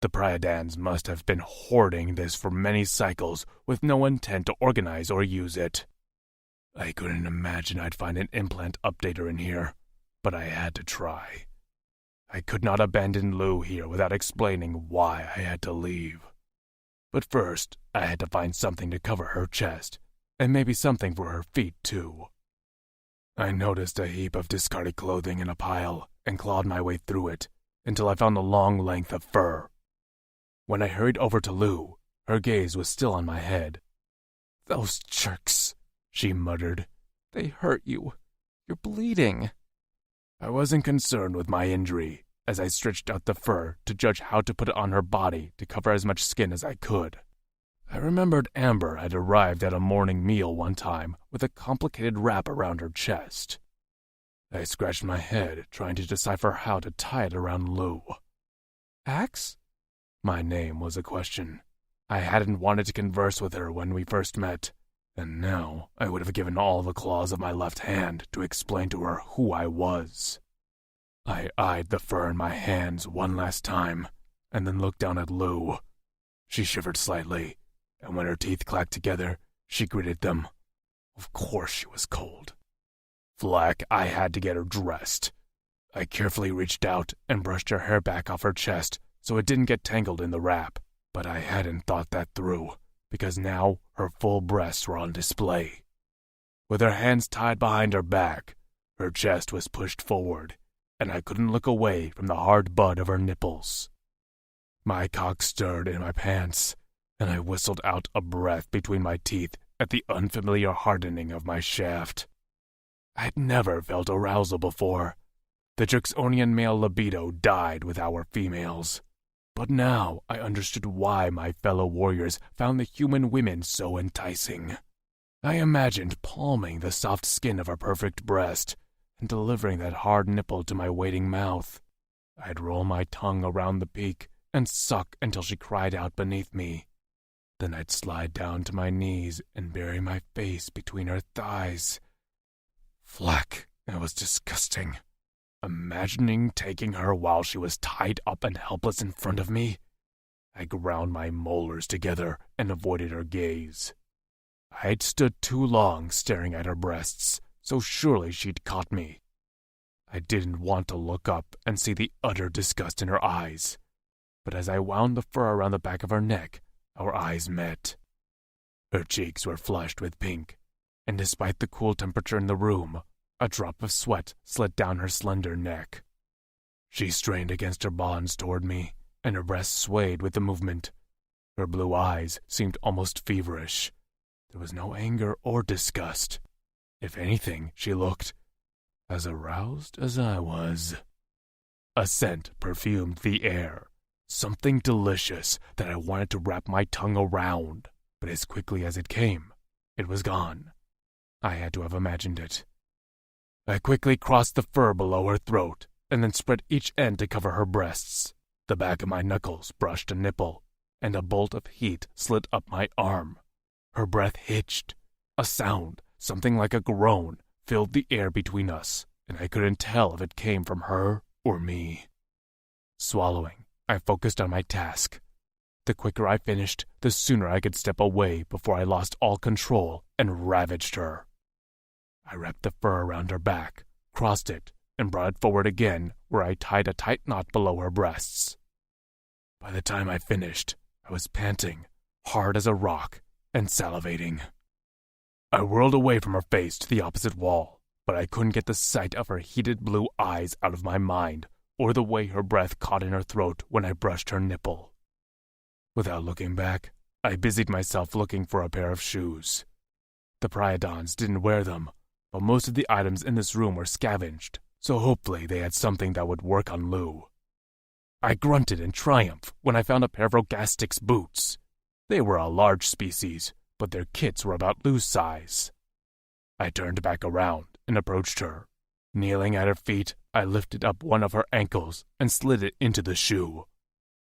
The Priadans must have been hoarding this for many cycles with no intent to organize or use it. I couldn't imagine I'd find an implant updater in here, but I had to try. I could not abandon Lou here without explaining why I had to leave. But first, I had to find something to cover her chest, and maybe something for her feet, too. I noticed a heap of discarded clothing in a pile and clawed my way through it until I found a long length of fur. When I hurried over to Lou, her gaze was still on my head. "Those jerks," she muttered. "They hurt you. You're bleeding." I wasn't concerned with my injury as I stretched out the fur to judge how to put it on her body to cover as much skin as I could. I remembered Amber had arrived at a morning meal one time with a complicated wrap around her chest. I scratched my head trying to decipher how to tie it around Lou. "Axe?" My name was a question. I hadn't wanted to converse with her when we first met, and now I would have given all the claws of my left hand to explain to her who I was. I eyed the fur in my hands one last time, and then looked down at Lou. She shivered slightly, and when her teeth clacked together, she gritted them. Of course she was cold. Flack, I had to get her dressed. I carefully reached out and brushed her hair back off her chest so it didn't get tangled in the wrap, but I hadn't thought that through, because now her full breasts were on display. With her hands tied behind her back, her chest was pushed forward, and I couldn't look away from the hard bud of her nipples. My cock stirred in my pants, and I whistled out a breath between my teeth at the unfamiliar hardening of my shaft. I'd never felt arousal before. The Drixonian male libido died with our females. But now I understood why my fellow warriors found the human women so enticing. I imagined palming the soft skin of her perfect breast and delivering that hard nipple to my waiting mouth. I'd roll my tongue around the peak and suck until she cried out beneath me. Then I'd slide down to my knees and bury my face between her thighs. Flack, it was disgusting. Imagining taking her while she was tied up and helpless in front of me. I ground my molars together and avoided her gaze. I'd stood too long staring at her breasts, so surely she'd caught me. I didn't want to look up and see the utter disgust in her eyes, but as I wound the fur around the back of her neck, our eyes met. Her cheeks were flushed with pink, and despite the cool temperature in the room, a drop of sweat slid down her slender neck. She strained against her bonds toward me, and her breast swayed with the movement. Her blue eyes seemed almost feverish. There was no anger or disgust. If anything, she looked as aroused as I was. A scent perfumed the air, something delicious that I wanted to wrap my tongue around, but as quickly as it came, it was gone. I had to have imagined it. I quickly crossed the fur below her throat, and then spread each end to cover her breasts. The back of my knuckles brushed a nipple, and a bolt of heat slid up my arm. Her breath hitched. A sound, something like a groan, filled the air between us, and I couldn't tell if it came from her or me. Swallowing, I focused on my task. The quicker I finished, the sooner I could step away before I lost all control and ravaged her. I wrapped the fur around her back, crossed it, and brought it forward again where I tied a tight knot below her breasts. By the time I finished, I was panting, hard as a rock, and salivating. I whirled away from her face to the opposite wall, but I couldn't get the sight of her heated blue eyes out of my mind or the way her breath caught in her throat when I brushed her nipple. Without looking back, I busied myself looking for a pair of shoes. The Priadons didn't wear them, but most of the items in this room were scavenged, so hopefully they had something that would work on Lou. I grunted in triumph when I found a pair of Rogastic's boots. They were a large species, but their kits were about Lou's size. I turned back around and approached her. Kneeling at her feet, I lifted up one of her ankles and slid it into the shoe.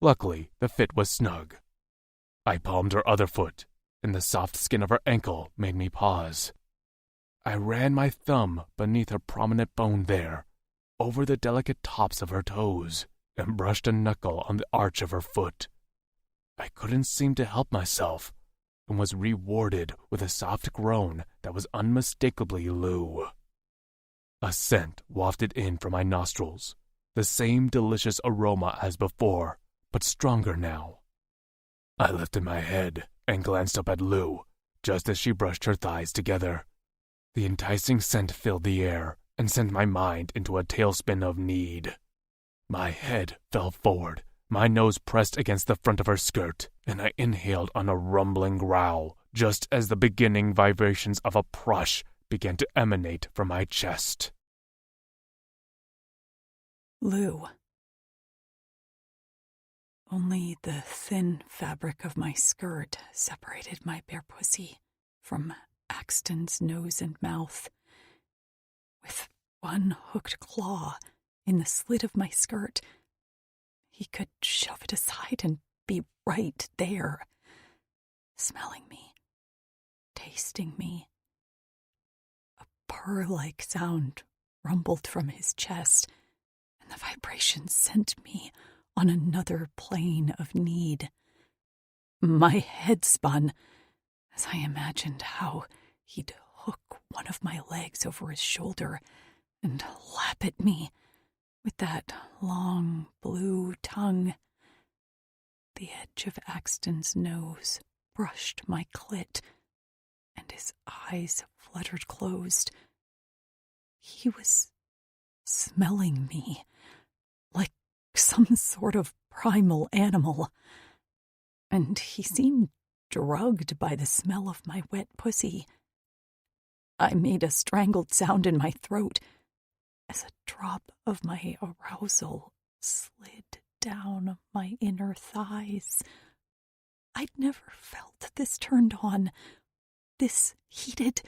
Luckily, the fit was snug. I palmed her other foot, and the soft skin of her ankle made me pause. I ran my thumb beneath her prominent bone there, over the delicate tops of her toes, and brushed a knuckle on the arch of her foot. I couldn't seem to help myself, and was rewarded with a soft groan that was unmistakably Lou. A scent wafted in from my nostrils, the same delicious aroma as before, but stronger now. I lifted my head and glanced up at Lou, just as she brushed her thighs together. The enticing scent filled the air and sent my mind into a tailspin of need. My head fell forward, my nose pressed against the front of her skirt, and I inhaled on a rumbling growl, just as the beginning vibrations of a prush began to emanate from my chest. Lou. Only the thin fabric of my skirt separated my bare pussy from Axton's nose and mouth. With one hooked claw in the slit of my skirt, he could shove it aside and be right there, smelling me, tasting me. A purr-like sound rumbled from his chest, and the vibration sent me on another plane of need. My head spun as I imagined how he'd hook one of my legs over his shoulder and lap at me with that long blue tongue. The edge of Axton's nose brushed my clit, and his eyes fluttered closed. He was smelling me like some sort of primal animal, and he seemed drugged by the smell of my wet pussy. I made a strangled sound in my throat as a drop of my arousal slid down my inner thighs. I'd never felt this turned on, this heated,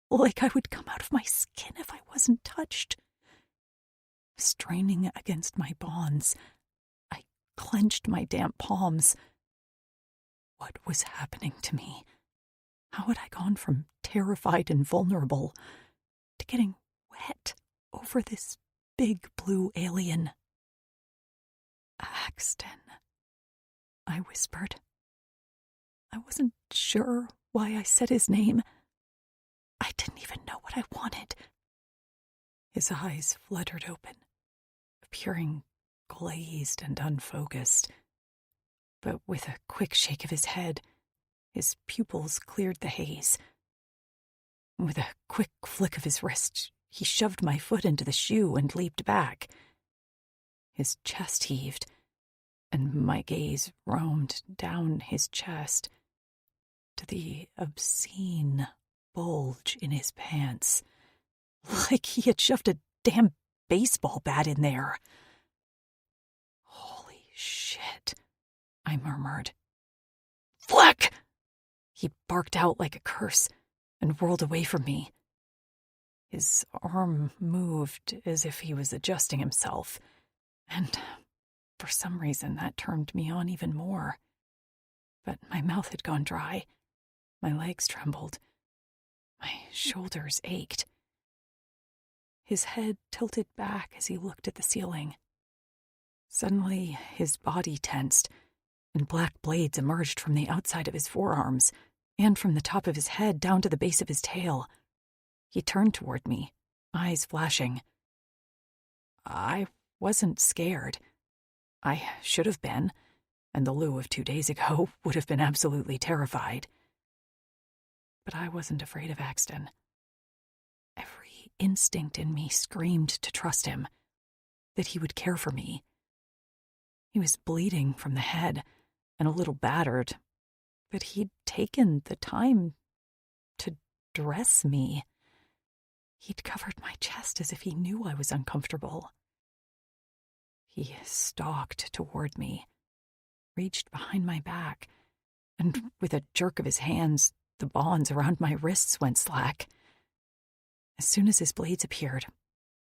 like I would come out of my skin if I wasn't touched. Straining against my bonds, I clenched my damp palms. What was happening to me? How had I gone from terrified and vulnerable to getting wet over this big blue alien? Axton, I whispered. I wasn't sure why I said his name. I didn't even know what I wanted. His eyes fluttered open, appearing glazed and unfocused. But with a quick shake of his head, his pupils cleared the haze. With a quick flick of his wrist, he shoved my foot into the shoe and leaped back. His chest heaved, and my gaze roamed down his chest to the obscene bulge in his pants, like he had shoved a damn baseball bat in there. Holy shit, I murmured. Fleck! He barked out like a curse and whirled away from me. His arm moved as if he was adjusting himself, and for some reason that turned me on even more. But my mouth had gone dry, my legs trembled, my shoulders ached. His head tilted back as he looked at the ceiling. Suddenly, his body tensed, and black blades emerged from the outside of his forearms and from the top of his head down to the base of his tail. He turned toward me, eyes flashing. I wasn't scared. I should have been, and the Lou of 2 days ago would have been absolutely terrified. But I wasn't afraid of Axton. Every instinct in me screamed to trust him, that he would care for me. He was bleeding from the head and a little battered, but he'd taken the time to dress me. He'd covered my chest as if he knew I was uncomfortable. He stalked toward me, reached behind my back, and with a jerk of his hands, the bonds around my wrists went slack. As soon as his blades appeared,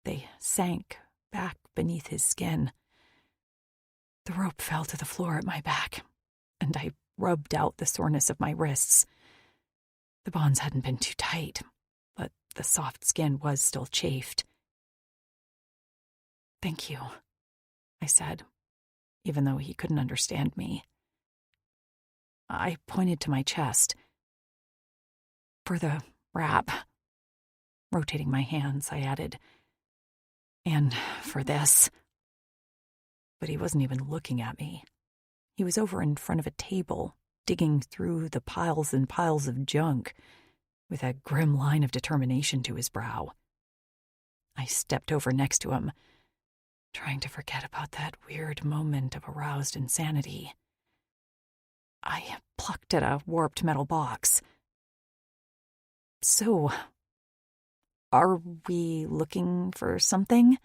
they sank back beneath his skin. The rope fell to the floor at my back, and I rubbed out the soreness of my wrists. The bonds hadn't been too tight, but the soft skin was still chafed. "Thank you," I said, even though he couldn't understand me. I pointed to my chest. "For the wrap." Rotating my hands, I added, "And for this." But he wasn't even looking at me. He was over in front of a table, digging through the piles and piles of junk, with a grim line of determination to his brow. I stepped over next to him, trying to forget about that weird moment of aroused insanity. I plucked at a warped metal box. "So, are we looking for something?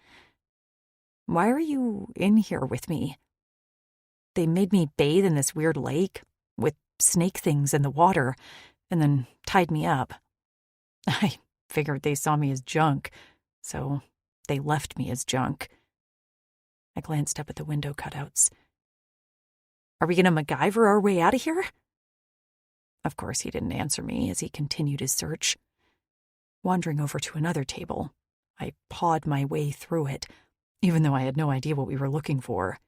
Why are you in here with me? They made me bathe in this weird lake with snake things in the water and then tied me up. I figured they saw me as junk, so they left me as junk." I glanced up at the window cutouts. "Are we going to MacGyver our way out of here?" Of course, he didn't answer me as he continued his search. Wandering over to another table, I pawed my way through it, even though I had no idea what we were looking for.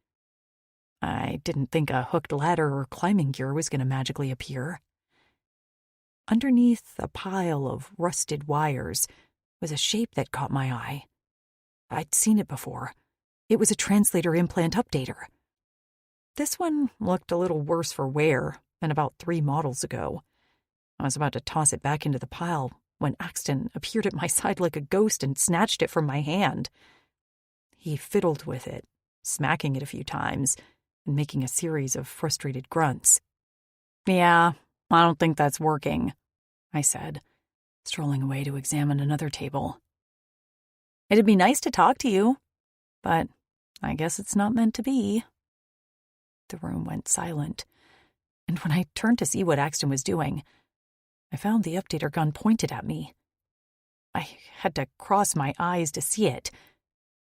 I didn't think a hooked ladder or climbing gear was going to magically appear. Underneath a pile of rusted wires was a shape that caught my eye. I'd seen it before. It was a translator implant updater. This one looked a little worse for wear than about 3 models ago. I was about to toss it back into the pile when Axton appeared at my side like a ghost and snatched it from my hand. He fiddled with it, smacking it a few times and making a series of frustrated grunts. "Yeah, I don't think that's working," I said, strolling away to examine another table. "It'd be nice to talk to you, but I guess it's not meant to be." The room went silent, and when I turned to see what Axton was doing, I found the updater gun pointed at me. I had to cross my eyes to see it.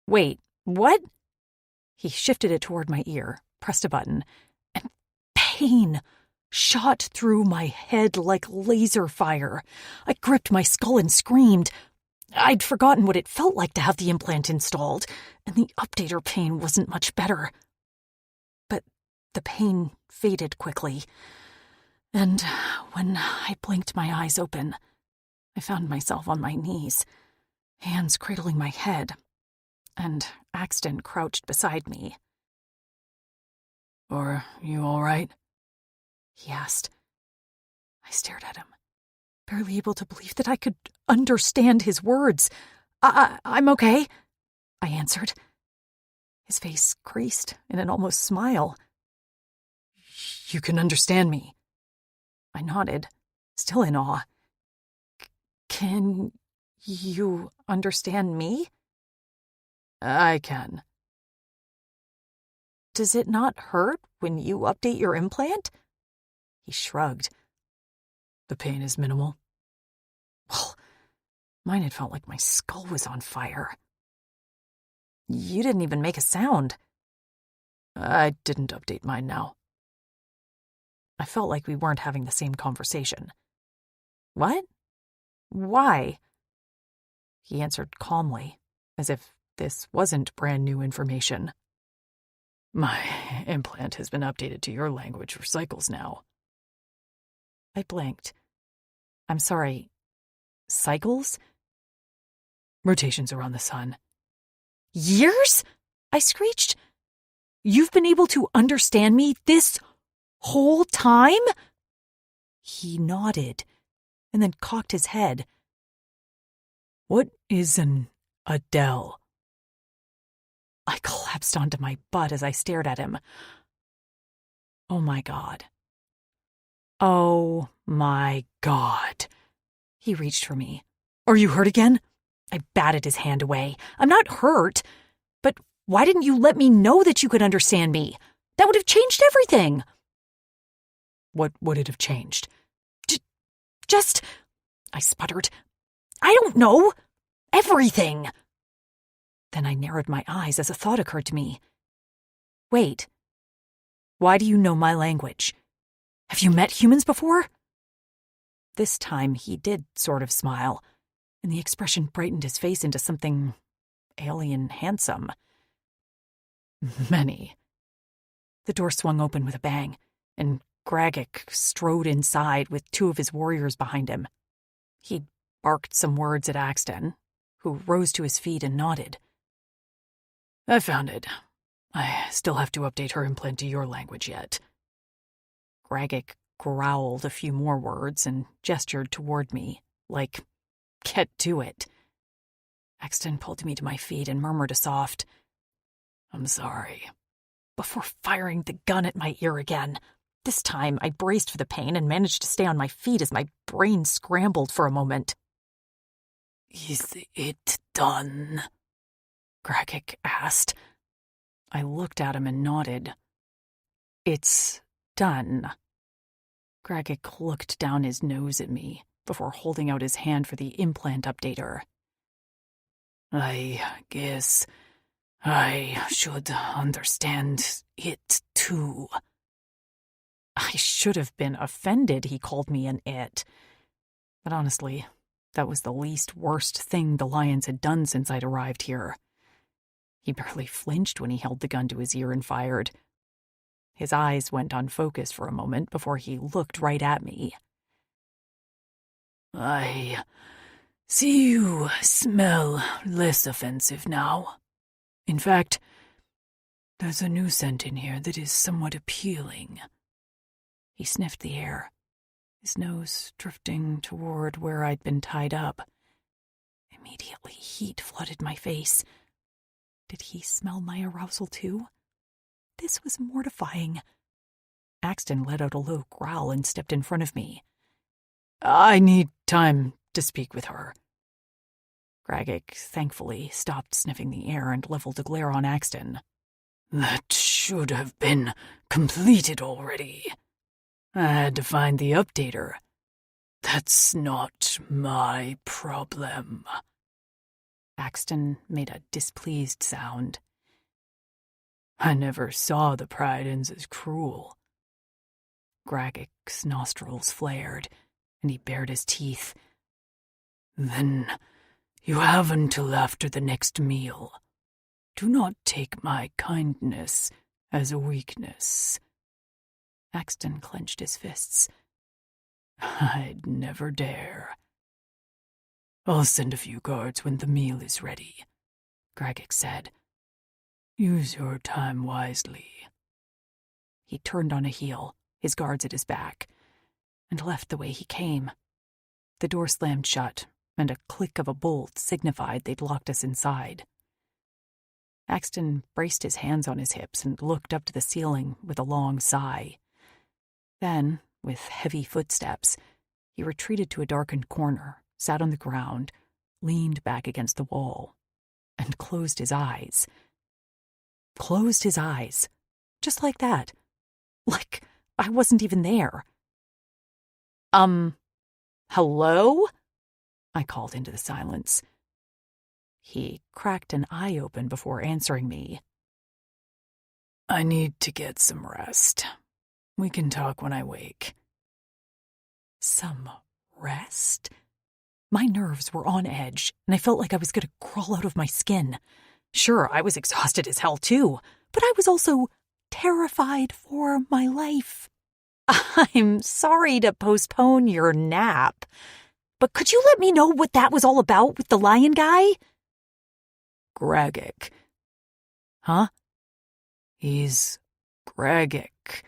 "Wait, what?" He shifted it toward my ear, pressed a button, and pain shot through my head like laser fire. I gripped my skull and screamed. I'd forgotten what it felt like to have the implant installed, and the updater pain wasn't much better. But the pain faded quickly, and when I blinked my eyes open, I found myself on my knees, hands cradling my head, and Axton crouched beside me. "Are you all right?" he asked. I stared at him, barely able to believe that I could understand his words. I'm okay," I answered. His face creased in an almost smile. "You can understand me?" I nodded, still in awe. "Can you understand me?" "I can." "Does it not hurt when you update your implant?" He shrugged. "The pain is minimal." Well, mine had felt like my skull was on fire. "You didn't even make a sound." "I didn't update mine now." I felt like we weren't having the same conversation. "What? Why?" He answered calmly, as if this wasn't brand new information. "My implant has been updated to your language for cycles now." I blinked. "I'm sorry, cycles?" "Rotations around the sun." "Years?" I screeched. "You've been able to understand me this whole time?" He nodded, and then cocked his head. "What is an Adele?" I collapsed onto my butt as I stared at him. Oh my God. Oh my God. He reached for me. "Are you hurt again?" I batted his hand away. "I'm not hurt. But why didn't you let me know that you could understand me? That would have changed everything." "What would it have changed?" Just, I sputtered. "I don't know. Everything." Then I narrowed my eyes as a thought occurred to me. "Wait. Why do you know my language? Have you met humans before?" This time he did sort of smile, and the expression brightened his face into something alien handsome. "Many." The door swung open with a bang, and Gragik strode inside with 2 of his warriors behind him. He'd barked some words at Axton, who rose to his feet and nodded. I found it. I still have to update her implant to your language yet. Gragic growled a few more words and gestured toward me, like, get to it. Axton pulled me to my feet and murmured a soft, I'm sorry, before firing the gun at my ear again. This time, I braced for the pain and managed to stay on my feet as my brain scrambled for a moment. Is it done? Gragic asked. I looked at him and nodded. It's done. Gragic looked down his nose at me before holding out his hand for the implant updater. I guess I should understand it too. I should have been offended he called me an it. But honestly, that was the least worst thing the Lions had done since I'd arrived here. He barely flinched when he held the gun to his ear and fired. His eyes went unfocused for a moment before he looked right at me. I see you smell less offensive now. In fact, there's a new scent in here that is somewhat appealing. He sniffed the air, his nose drifting toward where I'd been tied up. Immediately, heat flooded my face. Did he smell my arousal too? This was mortifying. Axton let out a low growl and stepped in front of me. I need time to speak with her. Gragic, thankfully, stopped sniffing the air and leveled a glare on Axton. That should have been completed already. I had to find the updater. That's not my problem. Axton made a displeased sound. I never saw the Pryden's as cruel. Gragic's nostrils flared, and he bared his teeth. Then you have until after the next meal. Do not take my kindness as a weakness. Axton clenched his fists. I'd never dare. I'll send a few guards when the meal is ready, Gragic said. Use your time wisely. He turned on a heel, his guards at his back, and left the way he came. The door slammed shut, and a click of a bolt signified they'd locked us inside. Axton braced his hands on his hips and looked up to the ceiling with a long sigh. Then, with heavy footsteps, he retreated to a darkened corner, sat on the ground, leaned back against the wall, and closed his eyes. Closed his eyes. Just like that. Like I wasn't even there. Hello? I called into the silence. He cracked an eye open before answering me. I need to get some rest. We can talk when I wake. Some rest? My nerves were on edge, and I felt like I was going to crawl out of my skin. Sure, I was exhausted as hell too, but I was also terrified for my life. I'm sorry to postpone your nap, but could you let me know what that was all about with the lion guy? Gragic. Huh? He's Gragic,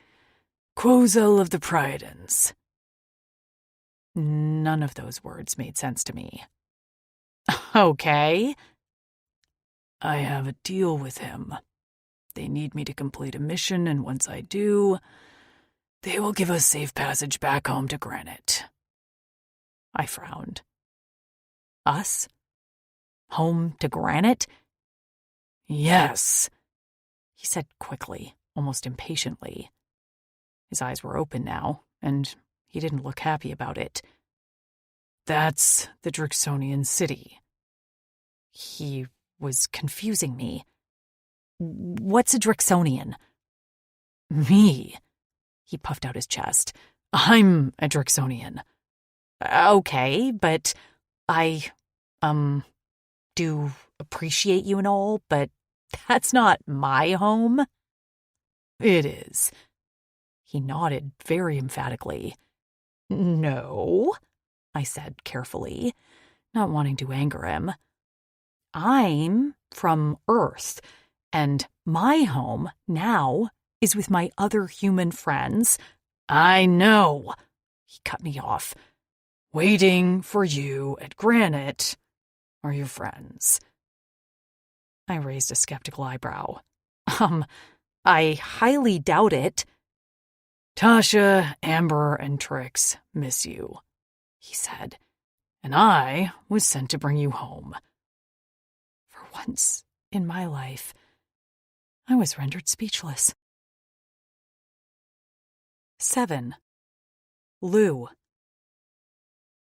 Quozel of the Pryden's. None of those words made sense to me. Okay. I have a deal with him. They need me to complete a mission, and once I do, they will give us safe passage back home to Granite. I frowned. Us? Home to Granite? Yes, he said quickly, almost impatiently. His eyes were open now, and he didn't look happy about it. That's the Drixonian city. He was confusing me. What's a Drixonian? Me. He puffed out his chest. I'm a Drixonian. Okay, but I, do appreciate you and all, but that's not my home. It is. He nodded very emphatically. No, I said carefully. not wanting to anger him. I'm from Earth, and my home now is with my other human friends. I know, he cut me off. Waiting for you at Granite are your friends. I raised a skeptical eyebrow. I highly doubt it. Tasha, Amber, and Trix miss you, he said, and I was sent to bring you home. For once in my life, I was rendered speechless. 7. Lou.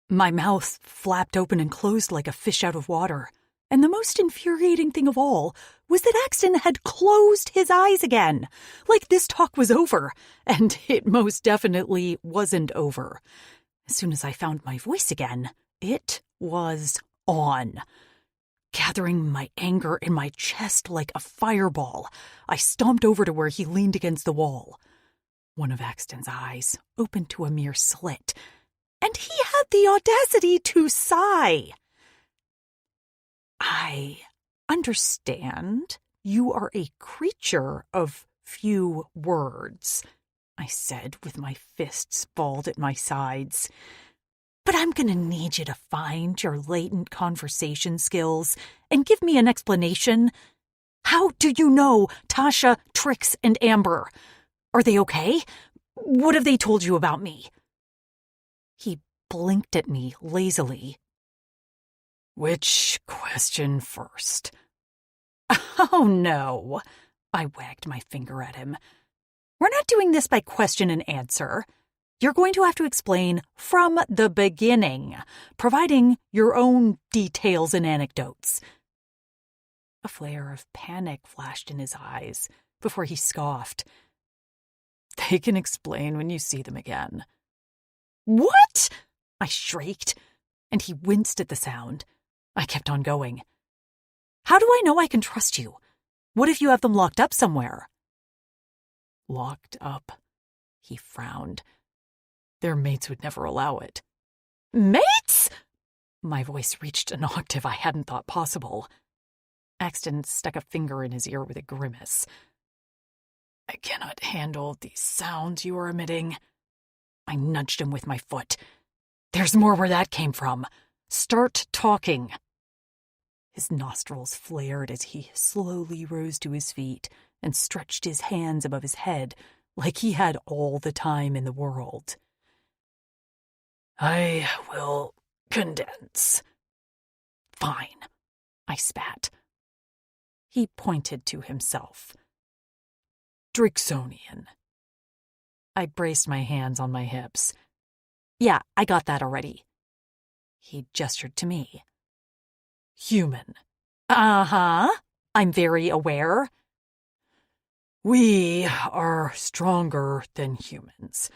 My mouth flapped open and closed like a fish out of water, and the most infuriating thing of all was that Axton had closed his eyes again, like this talk was over, and it most definitely wasn't over. As soon as I found my voice again, it was on. Gathering my anger in my chest like a fireball, I stomped over to where he leaned against the wall. One of Axton's eyes opened to a mere slit, and he had the audacity to sigh. I understand you are a creature of few words, I said with my fists balled at my sides. But I'm going to need you to find your latent conversation skills and give me an explanation. How do you know Tasha, Trix, and Amber? Are they okay? What have they told you about me? He blinked at me lazily. Which question first? Oh, no. I wagged my finger at him. We're not doing this by question and answer. You're going to have to explain from the beginning, providing your own details and anecdotes. A flare of panic flashed in his eyes before he scoffed. They can explain when you see them again. What? I shrieked, and he winced at the sound. I kept on going. How do I know I can trust you? What if you have them locked up somewhere? Locked up? He frowned. Their mates would never allow it. Mates? My voice reached an octave I hadn't thought possible. Axton stuck a finger in his ear with a grimace. I cannot handle these sounds you are emitting. I nudged him with my foot. There's more where that came from. Start talking. His nostrils flared as he slowly rose to his feet and stretched his hands above his head like he had all the time in the world. I will condense. Fine, I spat. He pointed to himself. Drixonian. I braced my hands on my hips. Yeah, I got that already. He gestured to me. Human. Uh-huh. I'm very aware. We are stronger than humans.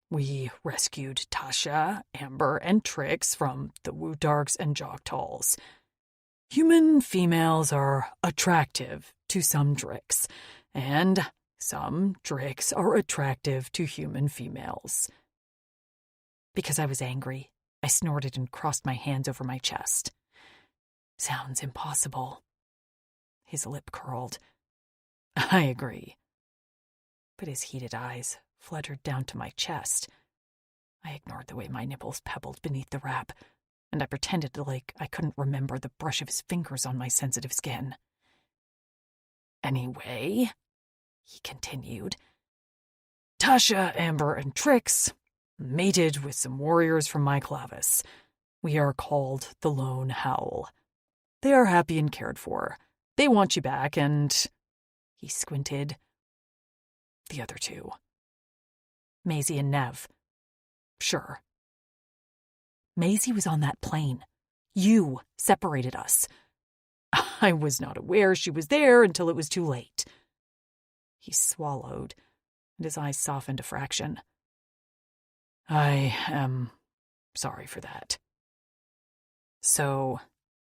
We rescued Tasha, Amber, and Trix from the Wutarks and Joktals. Human females are attractive to some Drix, and some Drix are attractive to human females. Because I was angry, I snorted and crossed my hands over my chest. Sounds impossible. His lip curled. I agree. But his heated eyes fluttered down to my chest. I ignored the way my nipples pebbled beneath the wrap, and I pretended like I couldn't remember the brush of his fingers on my sensitive skin. Anyway, he continued, Tasha, Amber, and Trix mated with some warriors from my clavis. We are called the Lone Howl. They are happy and cared for. They want you back, and... He squinted. The other two. Maisie and Nev. Sure. Maisie was on that plane. You separated us. I was not aware she was there until it was too late. He swallowed, and his eyes softened a fraction. I am sorry for that. So,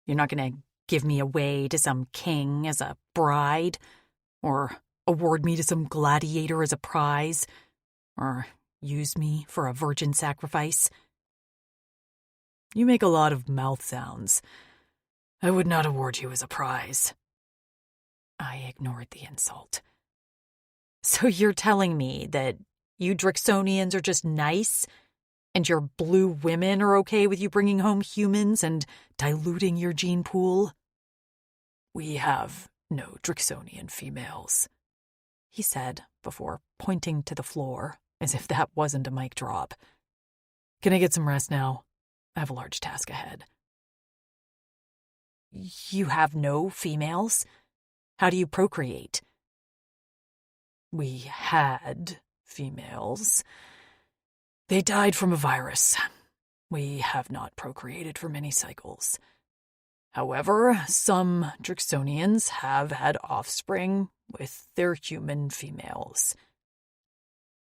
you're not going to give me away to some king as a bride? Or award me to some gladiator as a prize? Or use me for a virgin sacrifice? You make a lot of mouth sounds. I would not award you as a prize. I ignored the insult. So you're telling me that you Drixonians are just nice, and your blue women are okay with you bringing home humans and diluting your gene pool? We have no Drixonian females, he said before pointing to the floor, as if that wasn't a mic drop. Can I get some rest now? I have a large task ahead. You have no females? How do you procreate? We had females. They died from a virus. We have not procreated for many cycles. However, some Drixonians have had offspring with their human females.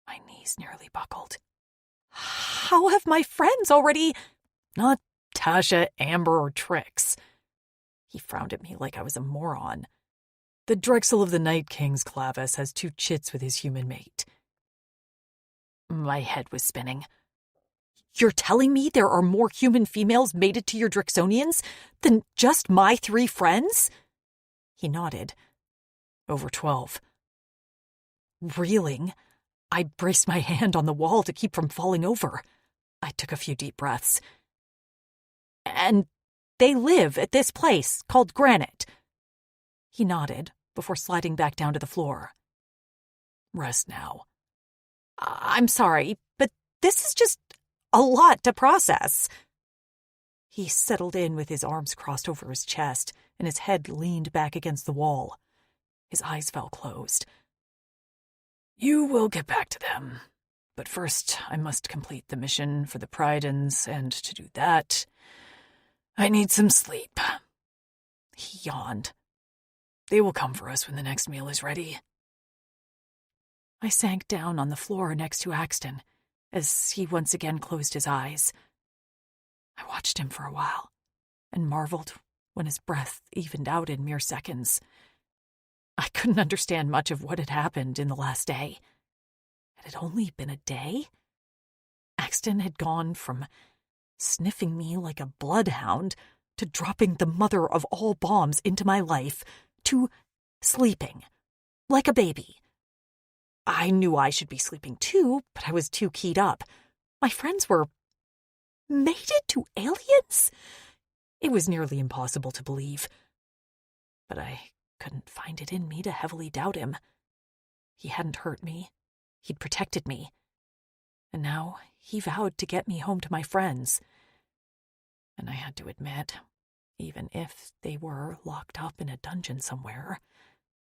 My knees nearly buckled. How have my friends already... Not Tasha, Amber, or Trix. He frowned at me like I was a moron. The Drexel of the Night King's Clavis has 2 chits with his human mate. My head was spinning. You're telling me there are more human females mated to your Drixonians than just my 3 friends? He nodded. Over 12. Reeling, I braced my hand on the wall to keep from falling over. I took a few deep breaths. And they live at this place called Granite. He nodded before sliding back down to the floor. Rest now. I'm sorry, but this is just a lot to process. He settled in with his arms crossed over his chest and his head leaned back against the wall. His eyes fell closed. You will get back to them, but first I must complete the mission for the Pridens, and to do that, I need some sleep. He yawned. They will come for us when the next meal is ready. I sank down on the floor next to Axton as he once again closed his eyes. I watched him for a while and marveled when his breath evened out in mere seconds. I couldn't understand much of what had happened in the last day. Had it only been a day? Axton had gone from sniffing me like a bloodhound to dropping the mother of all bombs into my life to sleeping like a baby. I knew I should be sleeping too, but I was too keyed up. My friends were mated to aliens? It was nearly impossible to believe. But I couldn't find it in me to heavily doubt him. He hadn't hurt me. He'd protected me. And now he vowed to get me home to my friends. And I had to admit, even if they were locked up in a dungeon somewhere,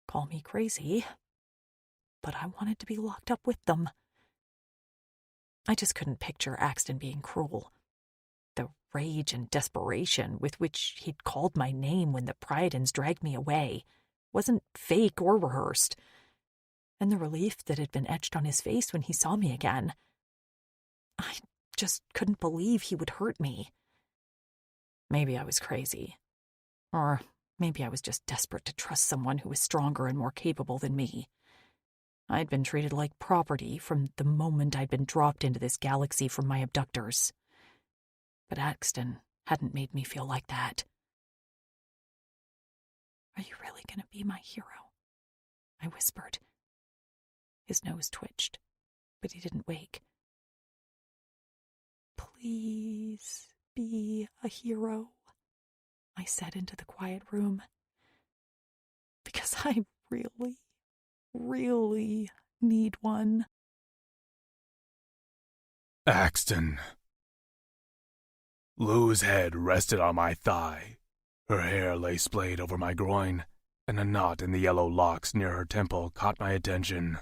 call me crazy, but I wanted to be locked up with them. I just couldn't picture Axton being cruel. The rage and desperation with which he'd called my name when the Pridens dragged me away wasn't fake or rehearsed. And the relief that had been etched on his face when he saw me again. I just couldn't believe he would hurt me. Maybe I was crazy. Or maybe I was just desperate to trust someone who was stronger and more capable than me. I'd been treated like property from the moment I'd been dropped into this galaxy from my abductors. But Axton hadn't made me feel like that. Are you really going to be my hero? I whispered. His nose twitched, but he didn't wake. Please be a hero, I said into the quiet room. Because I really need one. Axton. Lou's head rested on my thigh. Her hair lay splayed over my groin, and a knot in the yellow locks near her temple caught my attention.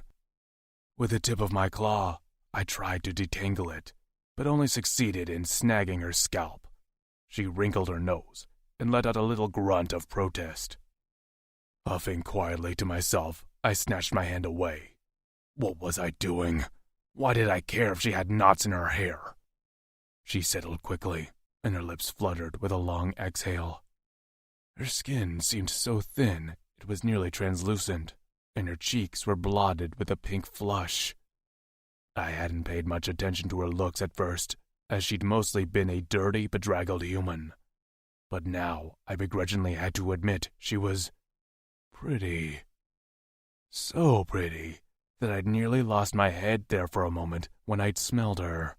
With the tip of my claw, I tried to detangle it, but only succeeded in snagging her scalp. She wrinkled her nose and let out a little grunt of protest. Huffing quietly to myself, I snatched my hand away. What was I doing? Why did I care if she had knots in her hair? She settled quickly, and her lips fluttered with a long exhale. Her skin seemed so thin it was nearly translucent, and her cheeks were blotted with a pink flush. I hadn't paid much attention to her looks at first, as she'd mostly been a dirty, bedraggled human. But now I begrudgingly had to admit she was pretty. So pretty that I'd nearly lost my head there for a moment when I'd smelled her.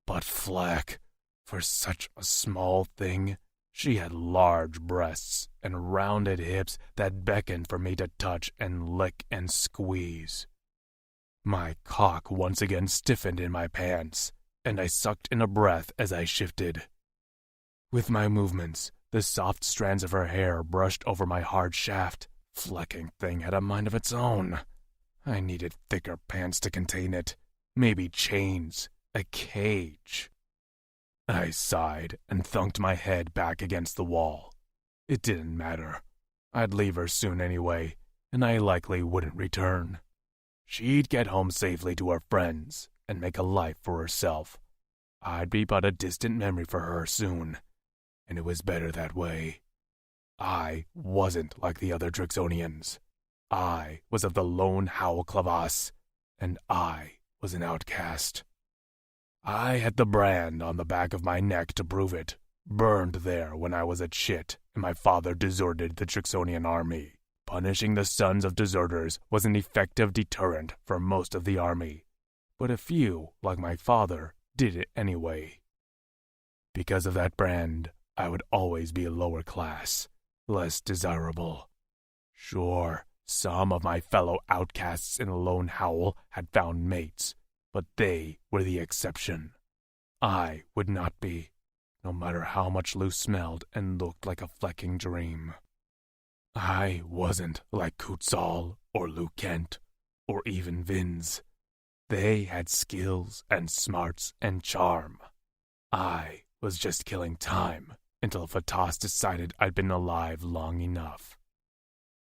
But Fleck, for such a small thing, she had large breasts and rounded hips that beckoned for me to touch and lick and squeeze. My cock once again stiffened in my pants, and I sucked in a breath as I shifted. With my movements, the soft strands of her hair brushed over my hard shaft. Flecking thing had a mind of its own. I needed thicker pants to contain it. Maybe chains. A cage. I sighed and thunked my head back against the wall. It didn't matter. I'd leave her soon anyway, and I likely wouldn't return. She'd get home safely to her friends and make a life for herself. I'd be but a distant memory for her soon, and it was better that way. I wasn't like the other Drixonians. I was of the Lone Howl Clavas, and I was an outcast. I had the brand on the back of my neck to prove it, burned there when I was a chit and my father deserted the Drixonian army. Punishing the sons of deserters was an effective deterrent for most of the army, but a few, like my father, did it anyway. Because of that brand, I would always be lower class, less desirable. Sure, some of my fellow outcasts in Lone Howl had found mates, but they were the exception. I would not be, no matter how much Lou smelled and looked like a flecking dream. I wasn't like Kutzal or Lou Kent, or even Vinz. They had skills and smarts and charm. I was just killing time until Fatas decided I'd been alive long enough.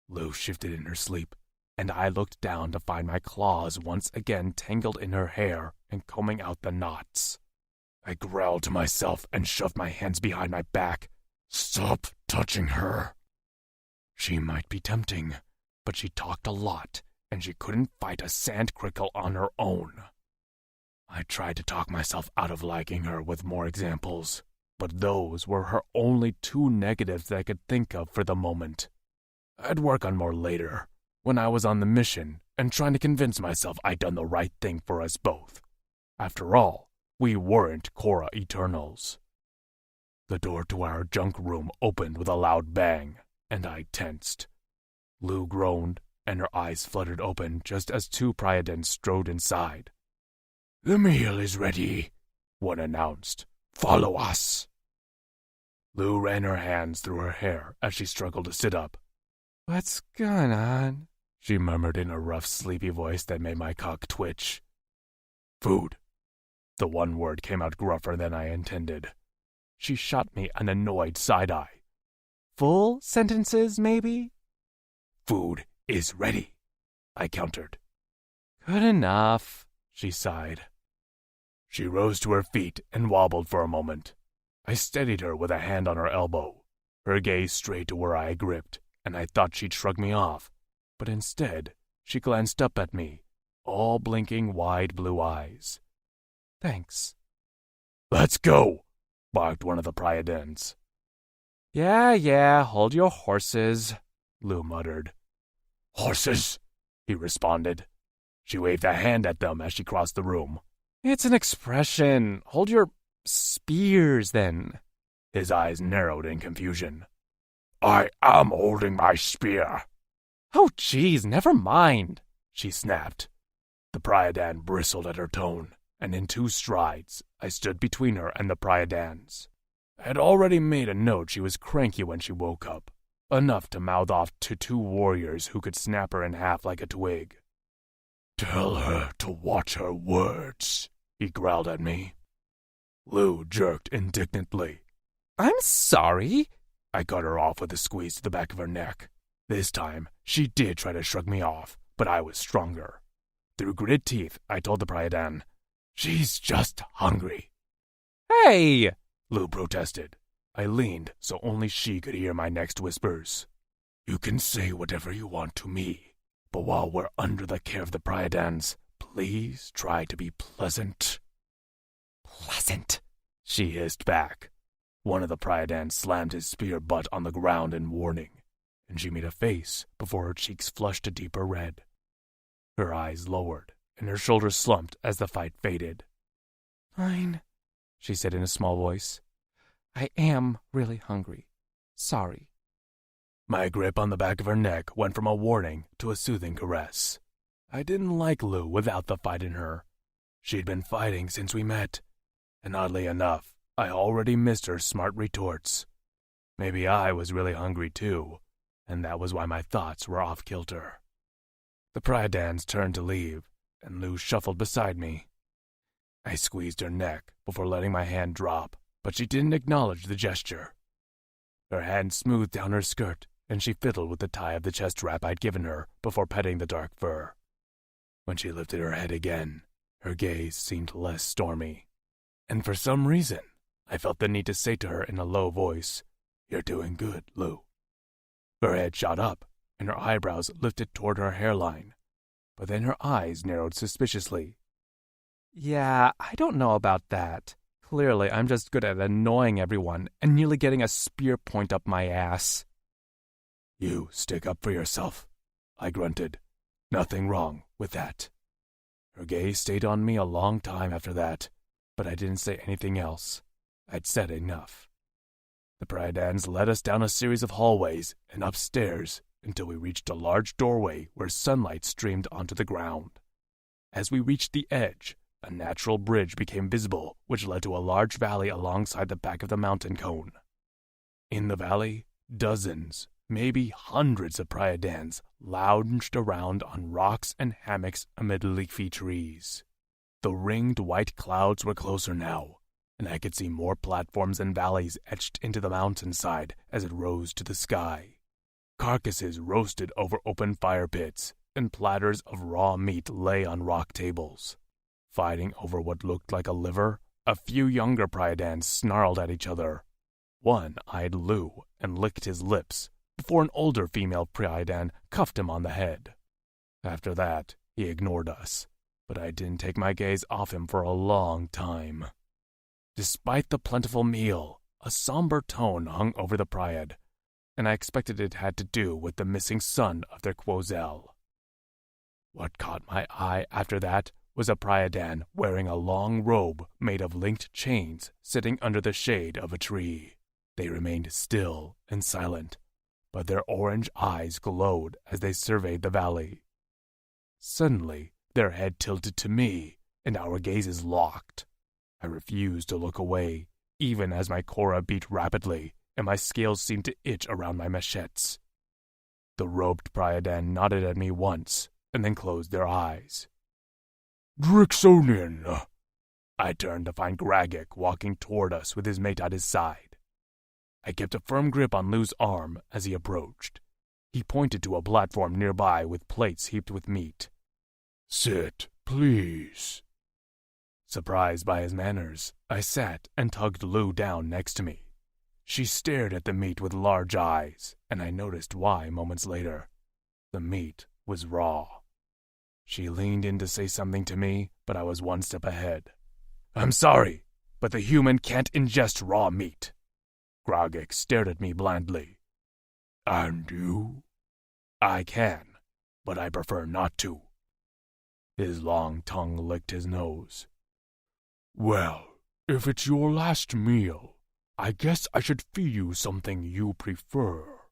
Lou shifted in her sleep, and I looked down to find my claws once again tangled in her hair and combing out the knots. I growled to myself and shoved my hands behind my back. Stop touching her. She might be tempting, but she talked a lot, and she couldn't fight a sand crickle on her own. I tried to talk myself out of liking her with more examples, but those were her only two negatives that I could think of for the moment. I'd work on more later, when I was on the mission and trying to convince myself I'd done the right thing for us both. After all, we weren't Korra Eternals. The door to our junk room opened with a loud bang, and I tensed. Lou groaned, and her eyes fluttered open just as two Priadens strode inside. "The meal is ready," one announced. "Follow us." Lou ran her hands through her hair as she struggled to sit up. "What's going on?" she murmured in a rough, sleepy voice that made my cock twitch. "Food." The one word came out gruffer than I intended. She shot me an annoyed side-eye. "Full sentences, maybe?" "Food is ready," I countered. "Good enough," she sighed. She rose to her feet and wobbled for a moment. I steadied her with a hand on her elbow, her gaze straight to where I gripped, and I thought she'd shrug me off, but instead she glanced up at me, all blinking wide blue eyes. "Thanks." "Let's go," barked one of the Priadens. Yeah, hold your horses," Lou muttered. "Horses," he responded. She waved a hand at them as she crossed the room. "It's an expression. Hold your spears, then." His eyes narrowed in confusion. "I am holding my spear." "Oh, geez, never mind," she snapped. The Priadan bristled at her tone, and in 2 strides, I stood between her and the Priadans. I had already made a note she was cranky when she woke up, enough to mouth off to 2 warriors who could snap her in half like a twig. "Tell her to watch her words," he growled at me. Lou jerked indignantly. "I'm sorry." I cut her off with a squeeze to the back of her neck. This time, she did try to shrug me off, but I was stronger. Through gritted teeth, I told the Priadan, "She's just hungry." "Hey!" Lou protested. I leaned so only she could hear my next whispers. "You can say whatever you want to me, but while we're under the care of the Priadans, please try to be pleasant." Pleasant, she hissed back. One of the Priadans slammed his spear butt on the ground in warning, and she made a face before her cheeks flushed a deeper red. Her eyes lowered, and her shoulders slumped as the fight faded. Fine, she said in a small voice. I am really hungry. Sorry. My grip on the back of her neck went from a warning to a soothing caress. I didn't like Lou without the fight in her. She'd been fighting since we met, and oddly enough, I already missed her smart retorts. Maybe I was really hungry too, and that was why my thoughts were off-kilter. The Priadans turned to leave, and Lou shuffled beside me. I squeezed her neck before letting my hand drop, but she didn't acknowledge the gesture. Her hand smoothed down her skirt, and she fiddled with the tie of the chest strap I'd given her before petting the dark fur. When she lifted her head again, her gaze seemed less stormy. And for some reason, I felt the need to say to her in a low voice, "You're doing good, Lou." Her head shot up, and her eyebrows lifted toward her hairline, but then her eyes narrowed suspiciously. Yeah, I don't know about that. Clearly, I'm just good at annoying everyone and nearly getting a spear point up my ass. "You stick up for yourself," I grunted. "Nothing wrong with that." Her gaze stayed on me a long time after that, but I didn't say anything else. I'd said enough. The Priadans led us down a series of hallways and upstairs until we reached a large doorway where sunlight streamed onto the ground. As we reached the edge, a natural bridge became visible, which led to a large valley alongside the back of the mountain cone. In the valley, dozens, maybe hundreds of Priadans lounged around on rocks and hammocks amid leafy trees. The ringed white clouds were closer now, and I could see more platforms and valleys etched into the mountainside as it rose to the sky. Carcasses roasted over open fire pits, and platters of raw meat lay on rock tables. Fighting over what looked like a liver, a few younger Priadans snarled at each other. One eyed Lou and licked his lips before an older female Priadan cuffed him on the head. After that, he ignored us, but I didn't take my gaze off him for a long time. Despite the plentiful meal, a somber tone hung over the Priad, and I expected it had to do with the missing son of their Quozel. What caught my eye after that was a Priadan wearing a long robe made of linked chains sitting under the shade of a tree. They remained still and silent, but their orange eyes glowed as they surveyed the valley. Suddenly, their head tilted to me, and our gazes locked. I refused to look away, even as my cora beat rapidly, and my scales seemed to itch around my machetes. The robed Priadan nodded at me once, and then closed their eyes. "Drixonian!" I turned to find Gragik walking toward us with his mate at his side. I kept a firm grip on Lou's arm as he approached. He pointed to a platform nearby with plates heaped with meat. "Sit, please." Surprised by his manners, I sat and tugged Lou down next to me. She stared at the meat with large eyes, and I noticed why moments later. The meat was raw. She leaned in to say something to me, but I was one step ahead. "I'm sorry, but the human can't ingest raw meat." Grogik stared at me blandly. "And you?" "I can, but I prefer not to." His long tongue licked his nose. "Well, if it's your last meal, I guess I should feed you something you prefer."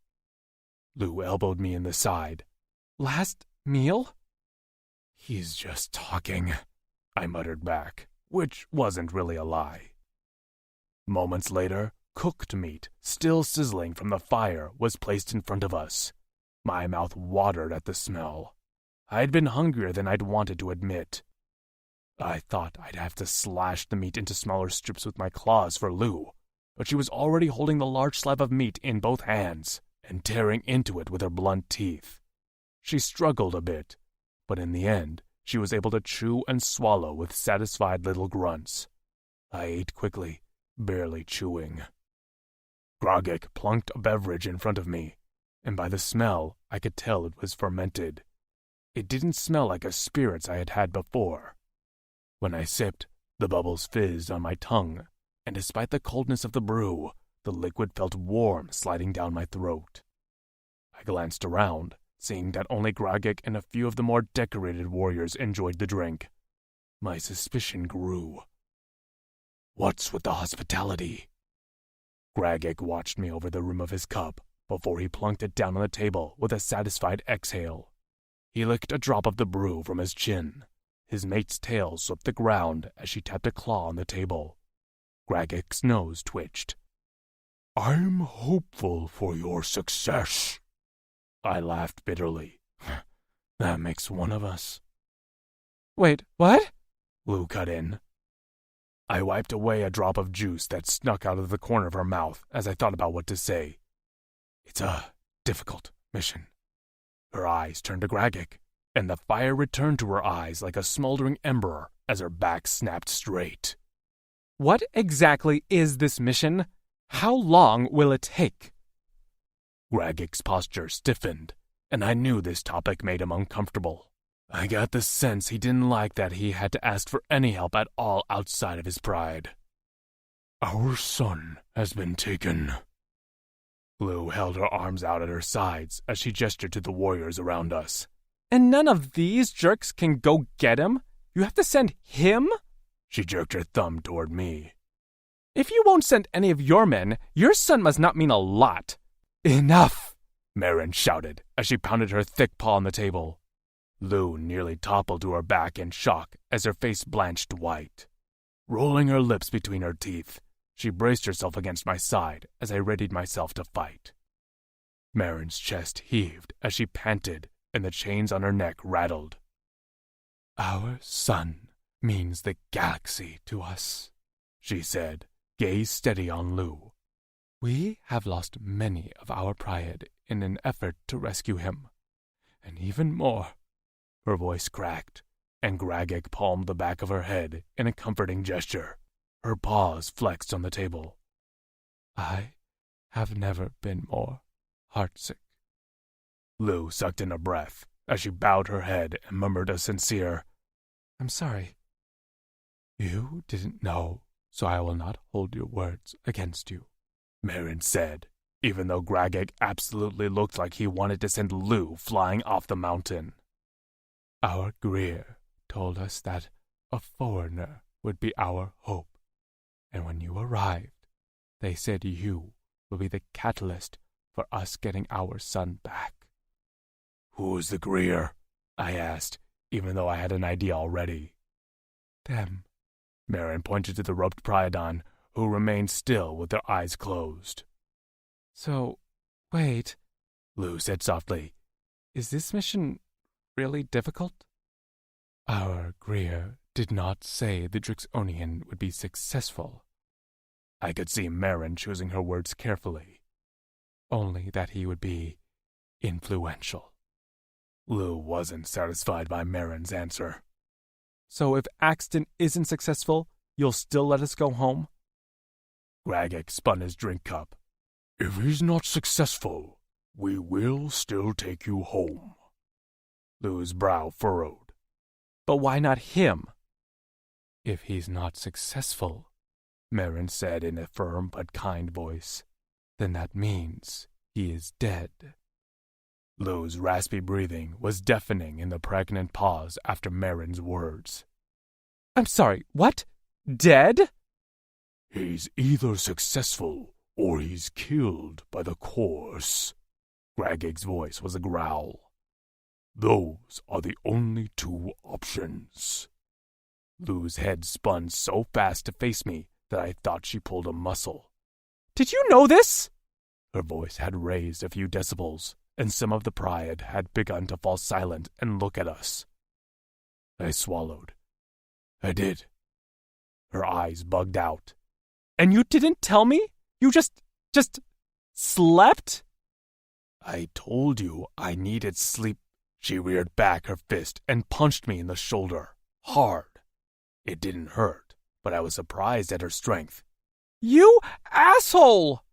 Lou elbowed me in the side. "Last meal?" "He's just talking," I muttered back, which wasn't really a lie. Moments later, cooked meat, still sizzling from the fire, was placed in front of us. My mouth watered at the smell. I'd been hungrier than I'd wanted to admit. I thought I'd have to slash the meat into smaller strips with my claws for Lou, but she was already holding the large slab of meat in both hands and tearing into it with her blunt teeth. She struggled a bit, but in the end, she was able to chew and swallow with satisfied little grunts. I ate quickly, barely chewing. Grogik plunked a beverage in front of me, and by the smell, I could tell it was fermented. It didn't smell like a spirits I had had before. When I sipped, The bubbles fizzed on my tongue, and despite the coldness of the brew, the liquid felt warm sliding down my throat. I glanced around, seeing that only Gragek and a few of the more decorated warriors enjoyed the drink. My suspicion grew. What's with the hospitality? Gragek watched me over the rim of his cup before he plunked it down on the table with a satisfied exhale. He licked a drop of the brew from his chin. His mate's tail swept the ground as she tapped a claw on the table. Gragek's nose twitched. I'm hopeful for your success. I laughed bitterly. That makes one of us. Wait, what? Lou cut in. I wiped away a drop of juice that snuck out of the corner of her mouth as I thought about what to say. It's a difficult mission. Her eyes turned to Gragek, and the fire returned to her eyes like a smoldering ember as her back snapped straight. What exactly is this mission? How long will it take? Gragek's posture stiffened, and I knew this topic made him uncomfortable. I got the sense he didn't like that he had to ask for any help at all outside of his pride. Our son has been taken. Lou held her arms out at her sides as she gestured to the warriors around us. And none of these jerks can go get him? You have to send him? She jerked her thumb toward me. If you won't send any of your men, your son must not mean a lot. Enough! Marin shouted as she pounded her thick paw on the table. Lou nearly toppled to her back in shock as her face blanched white. Rolling her lips between her teeth, she braced herself against my side as I readied myself to fight. Marin's chest heaved as she panted, and the chains on her neck rattled. Our son means the galaxy to us, she said, gaze steady on Lou. We have lost many of our pride in an effort to rescue him, and even more. Her voice cracked, and Gragek palmed the back of her head in a comforting gesture. Her paws flexed on the table. I have never been more heartsick. Lou sucked in a breath as she bowed her head and murmured a sincere, I'm sorry. You didn't know, so I will not hold your words against you, Marin said, even though Gragek absolutely looked like he wanted to send Lou flying off the mountain. Our Greer told us that a foreigner would be our hope, and when you arrived, they said you will be the catalyst for us getting our son back. Who's the Greer? I asked, even though I had an idea already. Them. Marin pointed to the roped Priadon, who remained still with their eyes closed. So, wait, Lou said softly. Is this mission really difficult? Our Greer did not say the Drixonian would be successful. I could see Marin choosing her words carefully. Only that he would be influential. Lou wasn't satisfied by Marin's answer. So if Axton isn't successful, you'll still let us go home? Gragek spun his drink cup. If he's not successful, we will still take you home. Lou's brow furrowed. But why not him? If he's not successful, Marin said in a firm but kind voice, then that means he is dead. Lou's raspy breathing was deafening in the pregnant pause after Marin's words. I'm sorry, what? Dead? He's either successful or he's killed by the course. Gragek's voice was a growl. Those are the only two options. Lou's head spun so fast to face me that I thought she pulled a muscle. Did you know this? Her voice had raised a few decibels, and some of the Pryad had begun to fall silent and look at us. I swallowed. I did. Her eyes bugged out. And you didn't tell me? You just slept? I told you I needed sleep. She reared back her fist and punched me in the shoulder, hard. It didn't hurt, but I was surprised at her strength. You asshole!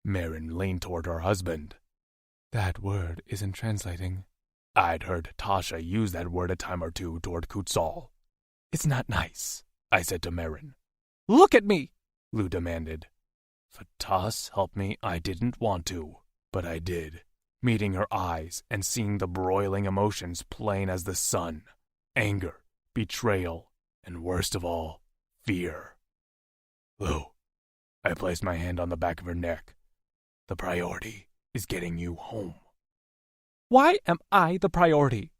Marin leaned toward her husband. That word isn't translating. I'd heard Tasha use that word a time or two toward Kutzal. It's not nice. I said to Maven. "Look at me!" Lou demanded. Fatas helped me, I didn't want to, but I did, meeting her eyes and seeing the broiling emotions plain as the sun. Anger, betrayal, and worst of all, fear. Lou, I placed my hand on the back of her neck. The priority is getting you home. Why am I the priority?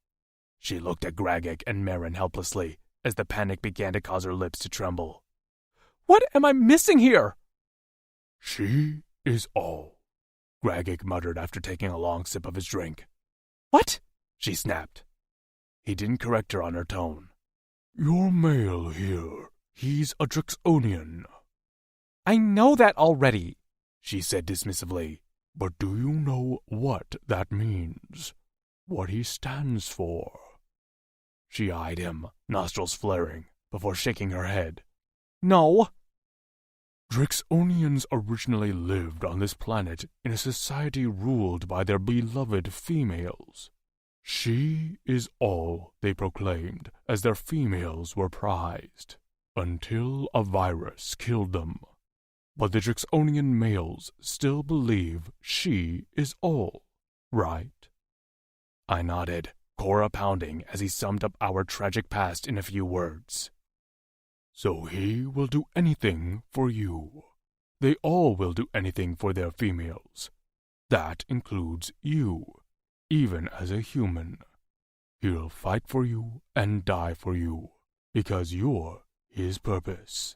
She looked at Gragek and Maven helplessly as the panic began to cause her lips to tremble. What am I missing here? She is all, Gragek muttered after taking a long sip of his drink. What? She snapped. He didn't correct her on her tone. You're male here. He's a Drixonian. I know that already, she said dismissively. But do you know what that means? What he stands for? She eyed him, nostrils flaring, before shaking her head. No. Drixonians originally lived on this planet in a society ruled by their beloved females. She is all, they proclaimed, as their females were prized, until a virus killed them. But the Drixonian males still believe she is all, right? I nodded, Cora pounding as he summed up our tragic past in a few words. So he will do anything for you. They all will do anything for their females. That includes you, even as a human. He'll fight for you and die for you, because you're his purpose.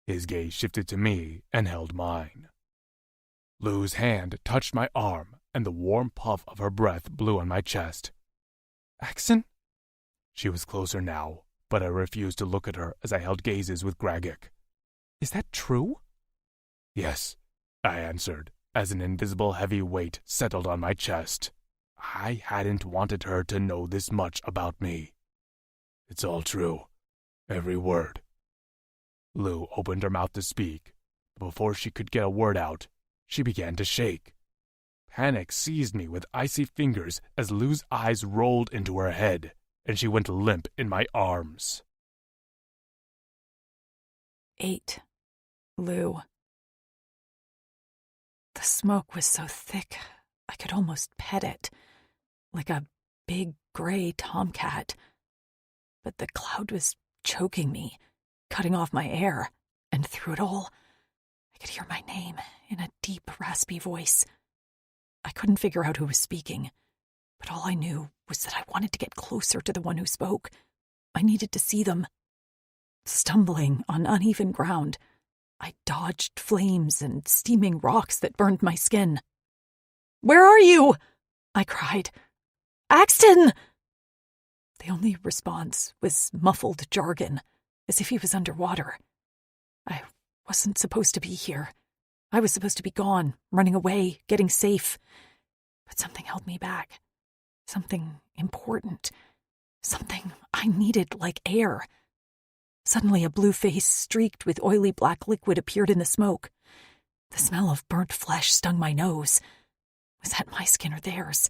His gaze shifted to me and held mine. Lou's hand touched my arm, and the warm puff of her breath blew on my chest. Axton? She was closer now, but I refused to look at her as I held gazes with Gragek. Is that true? Yes, I answered, as an invisible heavy weight settled on my chest. I hadn't wanted her to know this much about me. It's all true. Every word. Lou opened her mouth to speak, but before she could get a word out, she began to shake. Panic seized me with icy fingers as Lou's eyes rolled into her head, and she went limp in my arms. 8. Lou. The smoke was so thick, I could almost pet it, like a big gray tomcat. But the cloud was choking me, cutting off my air, and through it all, I could hear my name in a deep, raspy voice. I couldn't figure out who was speaking, but all I knew was that I wanted to get closer to the one who spoke. I needed to see them. Stumbling on uneven ground, I dodged flames and steaming rocks that burned my skin. "Where are you?" I cried. "Axton!" The only response was muffled jargon, as if he was underwater. I wasn't supposed to be here. I was supposed to be gone, running away, getting safe. But something held me back. Something important. Something I needed like air. Suddenly a blue face streaked with oily black liquid appeared in the smoke. The smell of burnt flesh stung my nose. Was that my skin or theirs?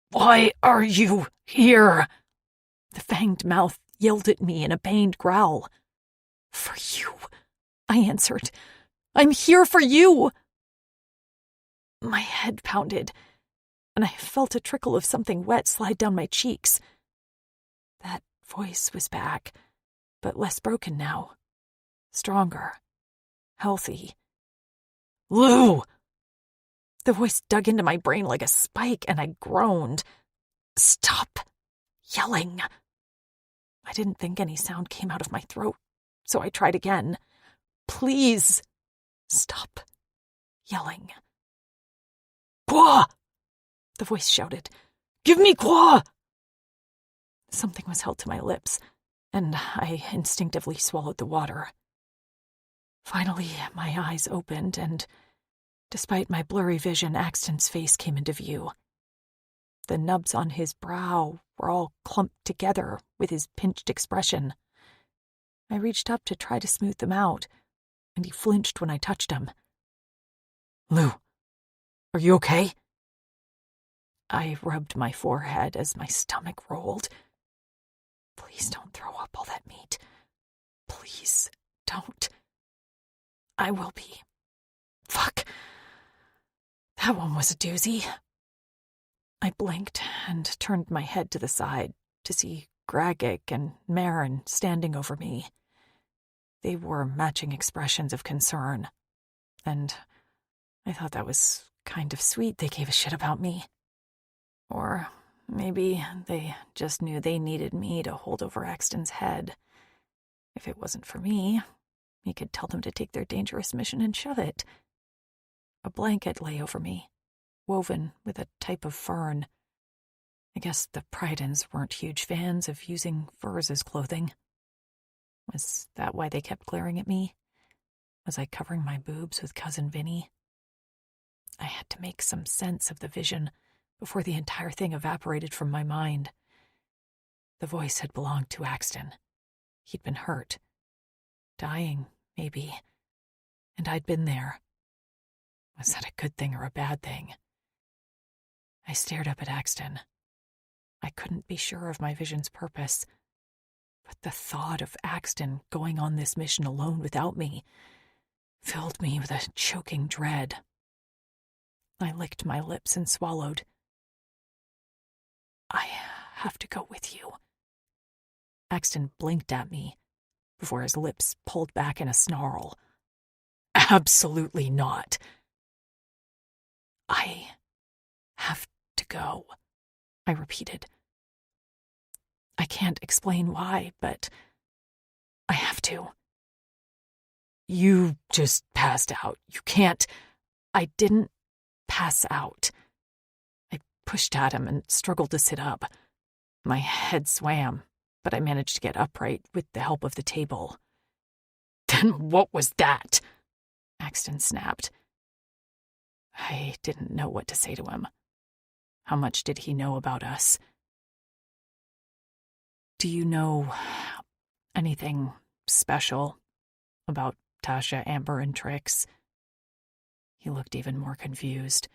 "Why are you here?" The fanged mouth yelled at me in a pained growl. "For you," I answered. "I'm here for you." My head pounded, and I felt a trickle of something wet slide down my cheeks. That voice was back, but less broken now. Stronger. Healthy. "Lou!" The voice dug into my brain like a spike, and I groaned. "Stop yelling." I didn't think any sound came out of my throat, so I tried again. "Please, stop yelling." "Quoi?" the voice shouted. "Give me quoi?" Something was held to my lips, and I instinctively swallowed the water. Finally, my eyes opened, and despite my blurry vision, Axton's face came into view. The nubs on his brow were all clumped together with his pinched expression. I reached up to try to smooth them out, and he flinched when I touched him. "Lou, are you okay?" I rubbed my forehead as my stomach rolled. "Please don't throw up all that meat. Please, don't. I will be. Fuck. That one was a doozy. I blinked and turned my head to the side to see Gragik and Marin standing over me. They wore matching expressions of concern, and I thought that was kind of sweet they gave a shit about me. Or maybe they just knew they needed me to hold over Axton's head. If it wasn't for me, he could tell them to take their dangerous mission and shove it. A blanket lay over me, woven with a type of fern. I guess the Pridens weren't huge fans of using furs as clothing. Was that why they kept glaring at me? Was I covering my boobs with Cousin Vinny? I had to make some sense of the vision before the entire thing evaporated from my mind. The voice had belonged to Axton. He'd been hurt. Dying, maybe. And I'd been there. Was that a good thing or a bad thing? I stared up at Axton. I couldn't be sure of my vision's purpose, but the thought of Axton going on this mission alone without me filled me with a choking dread. I licked my lips and swallowed. I have to go with you. Axton blinked at me before his lips pulled back in a snarl. Absolutely not. I have to go, I repeated. I can't explain why, but I have to. You just passed out. You can't. I didn't pass out. I pushed at him and struggled to sit up. My head swam, but I managed to get upright with the help of the table. Then what was that? Axton snapped. I didn't know what to say to him. How much did he know about us? Do you know anything special about Tasha, Amber, and Trix? He looked even more confused.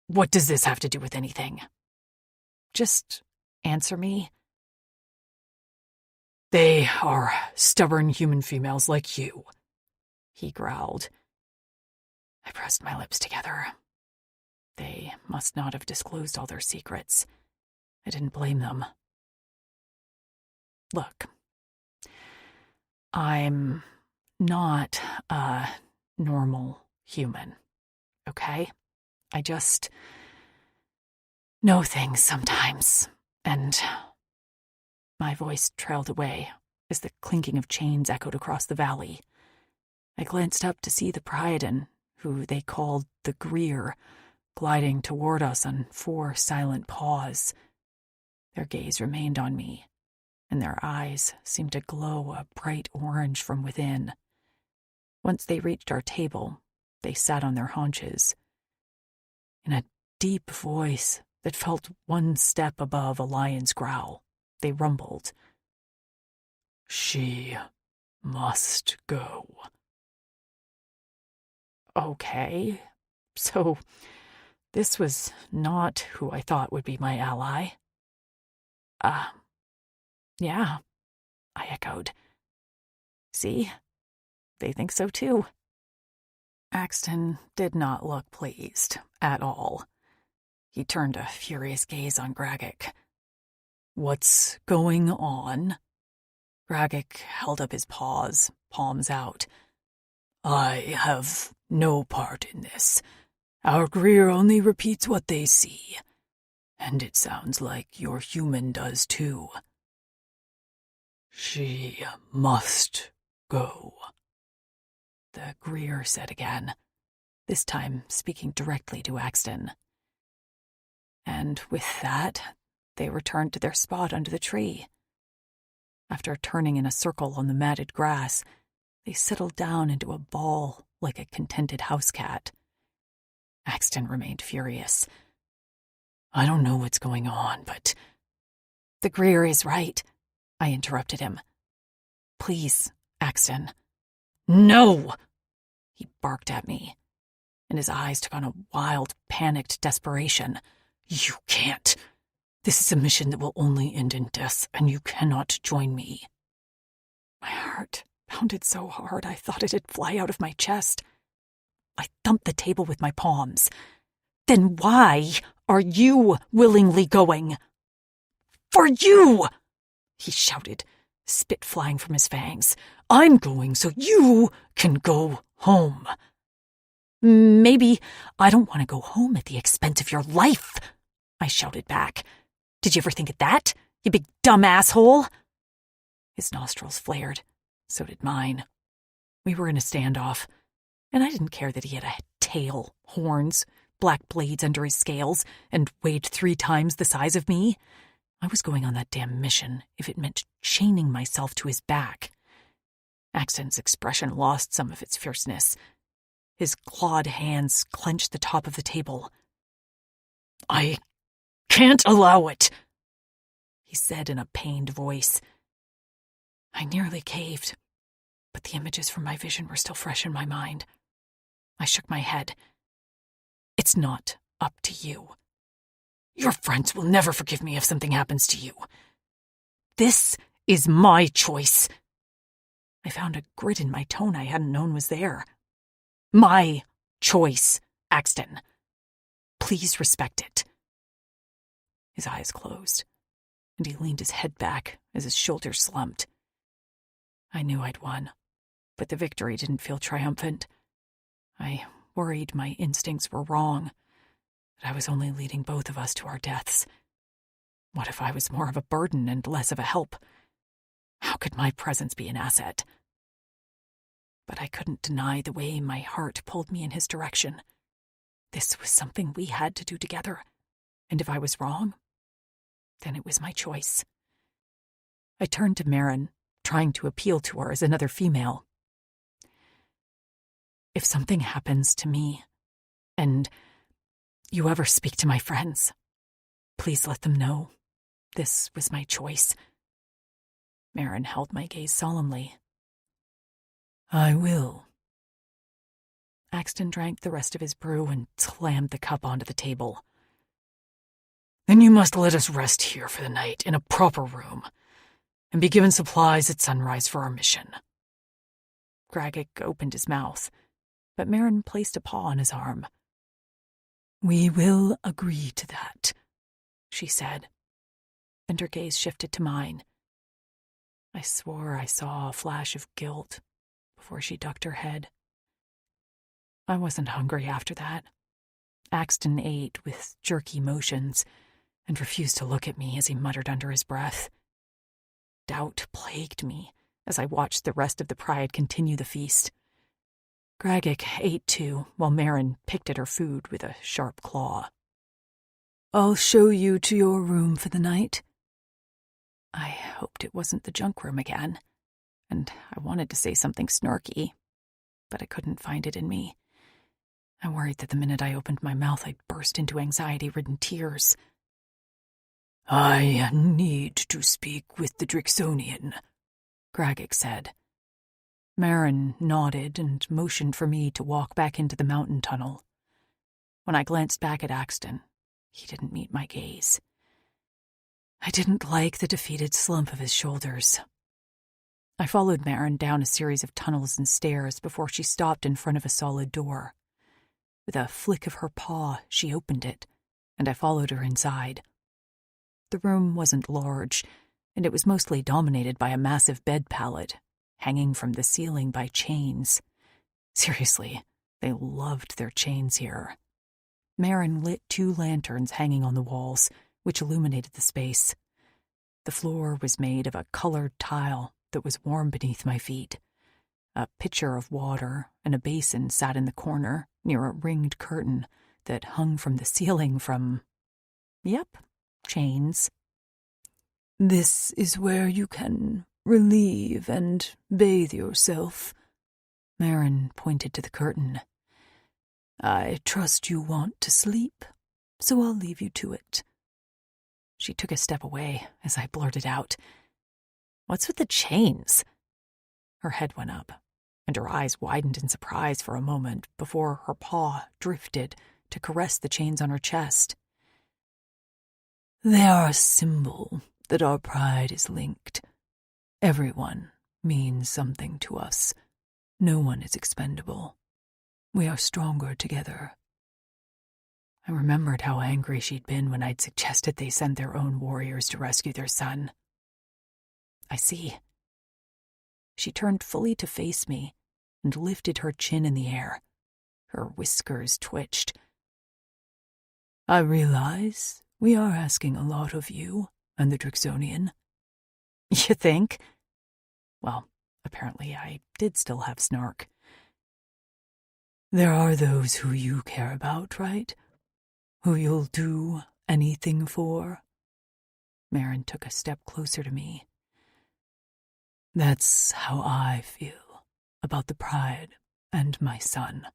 What does this have to do with anything? Just answer me. They are stubborn human females like you, he growled. I pressed my lips together. They must not have disclosed all their secrets. I didn't blame them. Look, I'm not a normal human, okay? I just know things sometimes, and my voice trailed away as the clinking of chains echoed across the valley. I glanced up to see the Pryden, who they called the Greer, gliding toward us on 4 silent paws. Their gaze remained on me, and their eyes seemed to glow a bright orange from within. Once they reached our table, they sat on their haunches. In a deep voice that felt 1 step above a lion's growl, they rumbled. She must go. Okay, so this was not who I thought would be my ally. Yeah, I echoed. See? They think so too. Axton did not look pleased at all. He turned a furious gaze on Gragik. What's going on? Gragik held up his paws, palms out. I have no part in this. Our Greer only repeats what they see. And it sounds like your human does too. She must go, the Greer said again, this time speaking directly to Axton. And with that, they returned to their spot under the tree. After turning in a circle on the matted grass, they settled down into a ball like a contented house cat. Axton remained furious. I don't know what's going on, but... The Greer is right, I interrupted him. Please, Axton. No! He barked at me, and his eyes took on a wild, panicked desperation. You can't. This is a mission that will only end in death, and you cannot join me. My heart pounded so hard I thought it'd fly out of my chest. I thumped the table with my palms. Then why are you willingly going? For you! He shouted, spit flying from his fangs. I'm going so you can go home. Maybe I don't want to go home at the expense of your life, I shouted back. Did you ever think of that, you big dumb asshole? His nostrils flared. So did mine. We were in a standoff, and I didn't care that he had a tail, horns, black blades under his scales, and weighed 3 times the size of me. I was going on that damn mission if it meant chaining myself to his back. Axton's expression lost some of its fierceness. His clawed hands clenched the top of the table. I can't allow it, he said in a pained voice. I nearly caved, but the images from my vision were still fresh in my mind. I shook my head. It's not up to you. Your friends will never forgive me if something happens to you. This is my choice. I found a grit in my tone I hadn't known was there. My choice, Axton. Please respect it. His eyes closed, and he leaned his head back as his shoulders slumped. I knew I'd won, but the victory didn't feel triumphant. I worried my instincts were wrong, that I was only leading both of us to our deaths. What if I was more of a burden and less of a help? How could my presence be an asset? But I couldn't deny the way my heart pulled me in his direction. This was something we had to do together, and if I was wrong, then it was my choice. I turned to Marin, trying to appeal to her as another female. If something happens to me, and you ever speak to my friends, please let them know this was my choice. Marin held my gaze solemnly. I will. Axton drank the rest of his brew and slammed the cup onto the table. Then you must let us rest here for the night in a proper room, and be given supplies at sunrise for our mission. Gragik opened his mouth, but Marin placed a paw on his arm. We will agree to that, she said, and her gaze shifted to mine. I swore I saw a flash of guilt before she ducked her head. I wasn't hungry after that. Axton ate with jerky motions and refused to look at me as he muttered under his breath. Doubt plagued me as I watched the rest of the pride continue the feast. Gragik ate too, while Marin picked at her food with a sharp claw. I'll show you to your room for the night. I hoped it wasn't the junk room again, and I wanted to say something snarky, but I couldn't find it in me. I worried that the minute I opened my mouth I'd burst into anxiety-ridden tears. I need to speak with the Drixonian, Gragik said. Marin nodded and motioned for me to walk back into the mountain tunnel. When I glanced back at Axton, he didn't meet my gaze. I didn't like the defeated slump of his shoulders. I followed Marin down a series of tunnels and stairs before she stopped in front of a solid door. With a flick of her paw, she opened it, and I followed her inside. The room wasn't large, and it was mostly dominated by a massive bed pallet, hanging from the ceiling by chains. Seriously, they loved their chains here. Marin lit 2 lanterns hanging on the walls, which illuminated the space. The floor was made of a colored tile that was warm beneath my feet. A pitcher of water and a basin sat in the corner near a ringed curtain that hung from the ceiling from, chains. This is where you can relieve and bathe yourself. Marin pointed to the curtain. I trust you want to sleep, so I'll leave you to it. She took a step away as I blurted out, What's with the chains? Her head went up, and her eyes widened in surprise for a moment before her paw drifted to caress the chains on her chest. They are a symbol that our pride is linked. Everyone means something to us. No one is expendable. We are stronger together. I remembered how angry she'd been when I'd suggested they send their own warriors to rescue their son. I see. She turned fully to face me and lifted her chin in the air. Her whiskers twitched. I realize we are asking a lot of you and the Drixonian. You think? Well, apparently I did still have snark. There are those who you care about, right? Who you'll do anything for? Marin took a step closer to me. That's how I feel about the Pride and my son.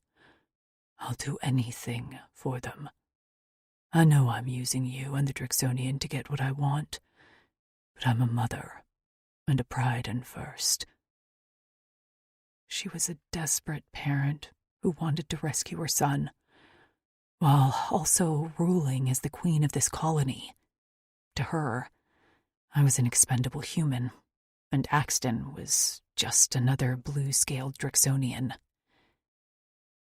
I'll do anything for them. I know I'm using you and the Drixonian to get what I want, but I'm a mother, and a Priden first. She was a desperate parent who wanted to rescue her son, while also ruling as the queen of this colony. To her, I was an expendable human, and Axton was just another blue-scaled Drixonian.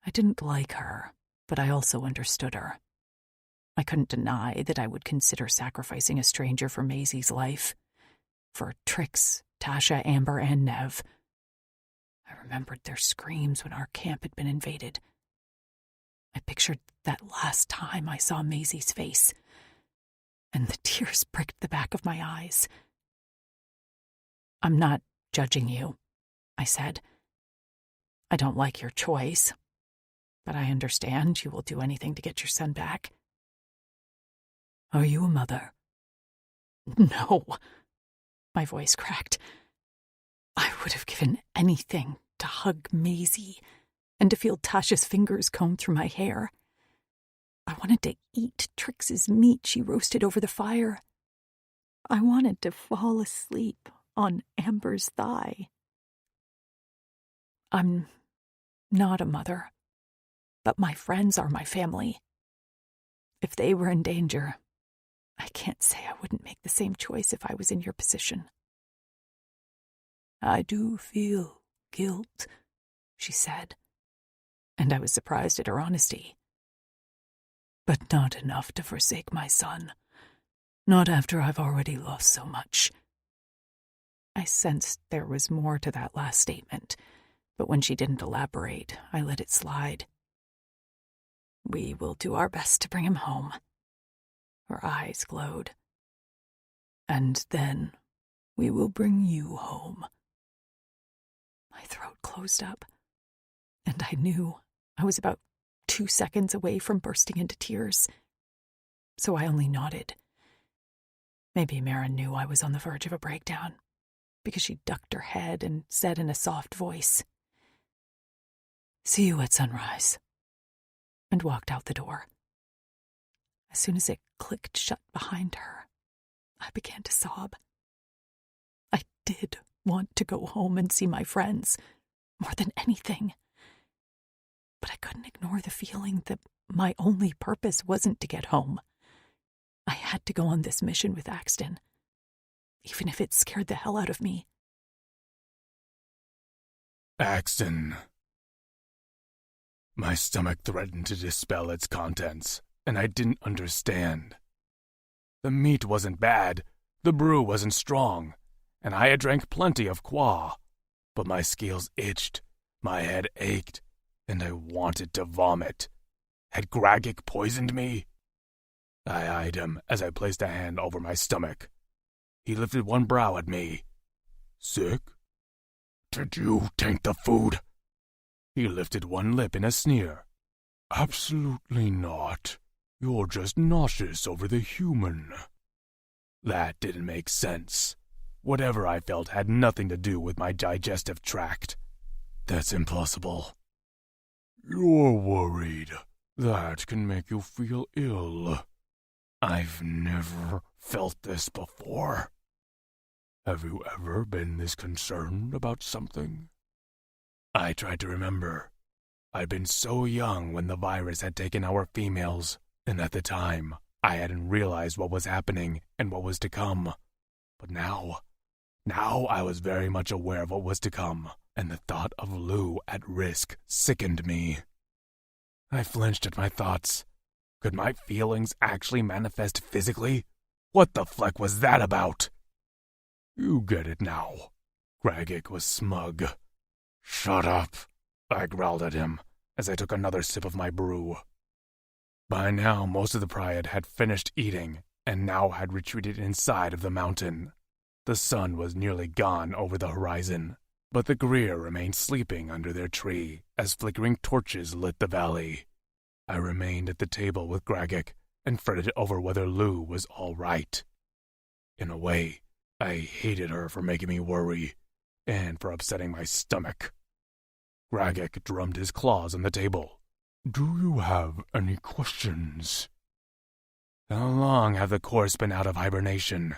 I didn't like her, but I also understood her. I couldn't deny that I would consider sacrificing a stranger for Maisie's life. For Trix, Tasha, Amber, and Nev. I remembered their screams when our camp had been invaded. I pictured that last time I saw Maisie's face, and the tears pricked the back of my eyes. I'm not judging you, I said. I don't like your choice, but I understand you will do anything to get your son back. Are you a mother? No. My voice cracked. I would have given anything to hug Maisie and to feel Tasha's fingers comb through my hair. I wanted to eat Trix's meat she roasted over the fire. I wanted to fall asleep on Amber's thigh. I'm not a mother, but my friends are my family. If they were in danger, I can't say I wouldn't make the same choice if I was in your position. I do feel guilt, she said, and I was surprised at her honesty. But not enough to forsake my son. Not after I've already lost so much. I sensed there was more to that last statement, but when she didn't elaborate, I let it slide. We will do our best to bring him home. Her eyes glowed. And then we will bring you home. My throat closed up, and I knew I was about 2 seconds away from bursting into tears. So I only nodded. Maybe Marin knew I was on the verge of a breakdown, because she ducked her head and said in a soft voice, "See you at sunrise," and walked out the door. As soon as it clicked shut behind her, I began to sob. I did want to go home and see my friends, more than anything. But I couldn't ignore the feeling that my only purpose wasn't to get home. I had to go on this mission with Axton, even if it scared the hell out of me. Axton. My stomach threatened to dispel its contents, and I didn't understand. The meat wasn't bad, the brew wasn't strong, and I had drank plenty of qua, but my scales itched, my head ached, and I wanted to vomit. Had Gragic poisoned me? I eyed him as I placed a hand over my stomach. He lifted one brow at me. Sick? Did you taint the food? He lifted one lip in a sneer. Absolutely not. You're just nauseous over the human. That didn't make sense. Whatever I felt had nothing to do with my digestive tract. That's impossible. You're worried. That can make you feel ill. I've never felt this before. Have you ever been this concerned about something? I tried to remember. I'd been so young when the virus had taken our females, and at the time, I hadn't realized what was happening and what was to come. But now, Now I was very much aware of what was to come, and the thought of Lou at risk sickened me. I flinched at my thoughts. Could my feelings actually manifest physically? What the fleck was that about? You get it now. Gragic was smug. Shut up, I growled at him as I took another sip of my brew. By now, most of the Pryad had finished eating and now had retreated inside of the mountain. The sun was nearly gone over the horizon, but the Greer remained sleeping under their tree as flickering torches lit the valley. I remained at the table with Gragic and fretted over whether Lou was all right. In a way, I hated her for making me worry and for upsetting my stomach. Gragic drummed his claws on the table. Do you have any questions? How long have the Course been out of hibernation?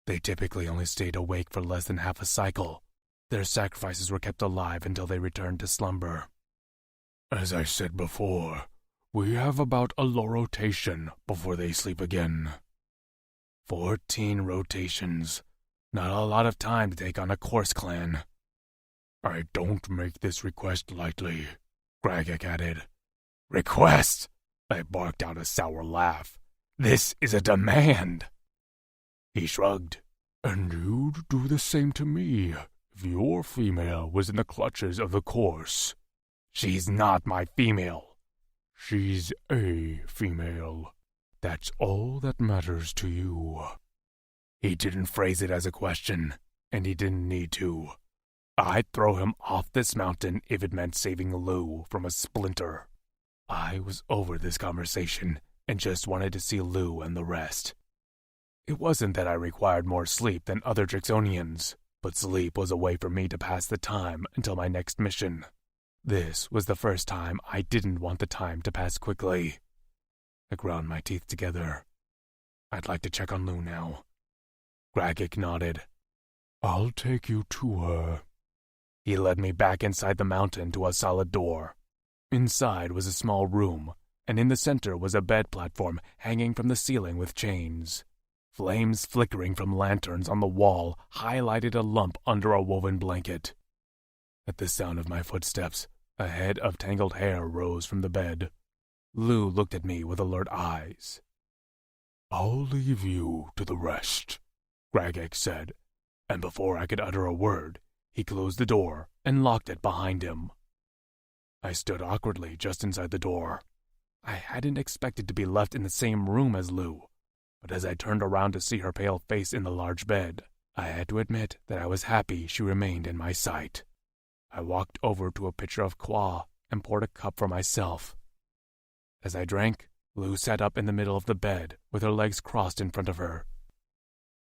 They typically only stayed awake for less than half a cycle. Their sacrifices were kept alive until they returned to slumber. As I said before, we have about a low rotation before they sleep again. 14 rotations. Not a lot of time to take on a Course clan. I don't make this request lightly, Gragic added. Request? I barked out a sour laugh. This is a demand. He shrugged. And you'd do the same to me if your female was in the clutches of the Course. She's not my female. She's a female. That's all that matters to you. He didn't phrase it as a question, and he didn't need to. I'd throw him off this mountain if it meant saving Lou from a splinter. I was over this conversation and just wanted to see Lou and the rest. It wasn't that I required more sleep than other Drixonians, but sleep was a way for me to pass the time until my next mission. This was the first time I didn't want the time to pass quickly. I ground my teeth together. I'd like to check on Lou now. Gragic nodded. I'll take you to her. He led me back inside the mountain to a solid door. Inside was a small room, and in the center was a bed platform hanging from the ceiling with chains. Flames flickering from lanterns on the wall highlighted a lump under a woven blanket. At the sound of my footsteps, a head of tangled hair rose from the bed. Lou looked at me with alert eyes. I'll leave you to the rest, Gragic said, and before I could utter a word, he closed the door and locked it behind him. I stood awkwardly just inside the door. I hadn't expected to be left in the same room as Lou, but as I turned around to see her pale face in the large bed, I had to admit that I was happy she remained in my sight. I walked over to a pitcher of qua and poured a cup for myself. As I drank, Lou sat up in the middle of the bed with her legs crossed in front of her.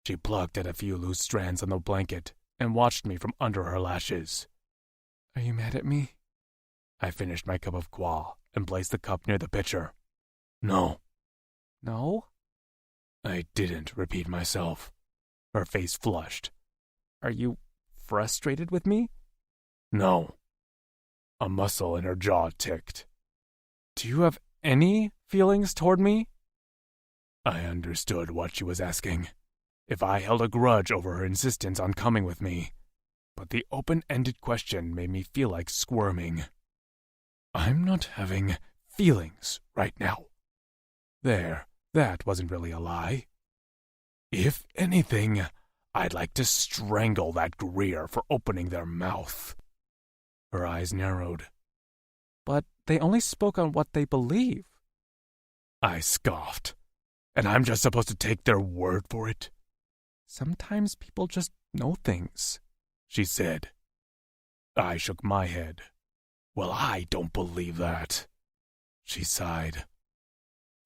She plucked at a few loose strands on the blanket and watched me from under her lashes. Are you mad at me? I finished my cup of qua and placed the cup near the pitcher. No. No? I didn't repeat myself. Her face flushed. Are you frustrated with me? No. A muscle in her jaw ticked. Do you have any feelings toward me? I understood what she was asking. If I held a grudge over her insistence on coming with me. But the open-ended question made me feel like squirming. I'm not having feelings right now. There, that wasn't really a lie. If anything, I'd like to strangle that Greer for opening their mouth. Her eyes narrowed. But they only spoke on what they believe. I scoffed. And I'm just supposed to take their word for it? Sometimes people just know things, she said. I shook my head. Well, I don't believe that. She sighed.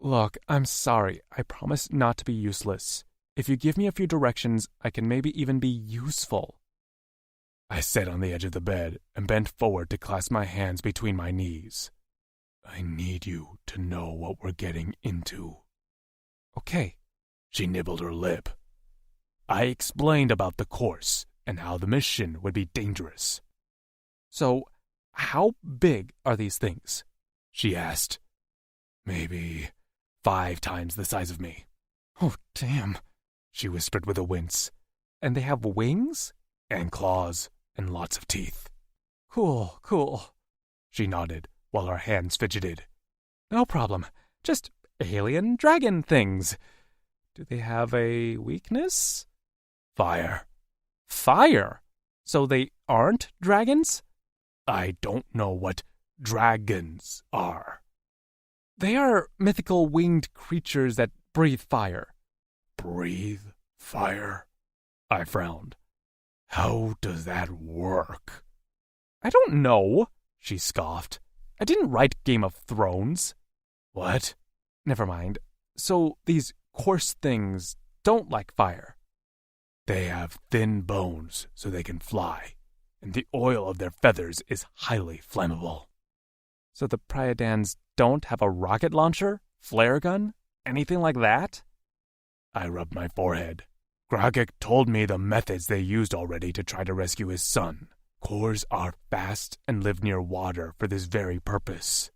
Look, I'm sorry. I promise not to be useless. If you give me a few directions, I can maybe even be useful. I sat on the edge of the bed and bent forward to clasp my hands between my knees. I need you to know what we're getting into. Okay. She nibbled her lip. I explained about the Course and how the mission would be dangerous. So, how big are these things? She asked. Maybe 5 times the size of me. Oh, damn, she whispered with a wince. And they have wings? And claws, and lots of teeth. Cool, cool. She nodded, while her hands fidgeted. No problem. Just alien dragon things. Do they have a weakness? Fire. Fire? So they aren't dragons? I don't know what dragons are. They are mythical winged creatures that breathe fire. Breathe fire? I frowned. How does that work? I don't know, she scoffed. I didn't write Game of Thrones. What? Never mind. So these coarse things don't like fire. They have thin bones so they can fly, and the oil of their feathers is highly flammable. So the Priadans don't have a rocket launcher, flare gun, anything like that? I rubbed my forehead. Grogek told me the methods they used already to try to rescue his son. Cores are fast and live near water for this very purpose.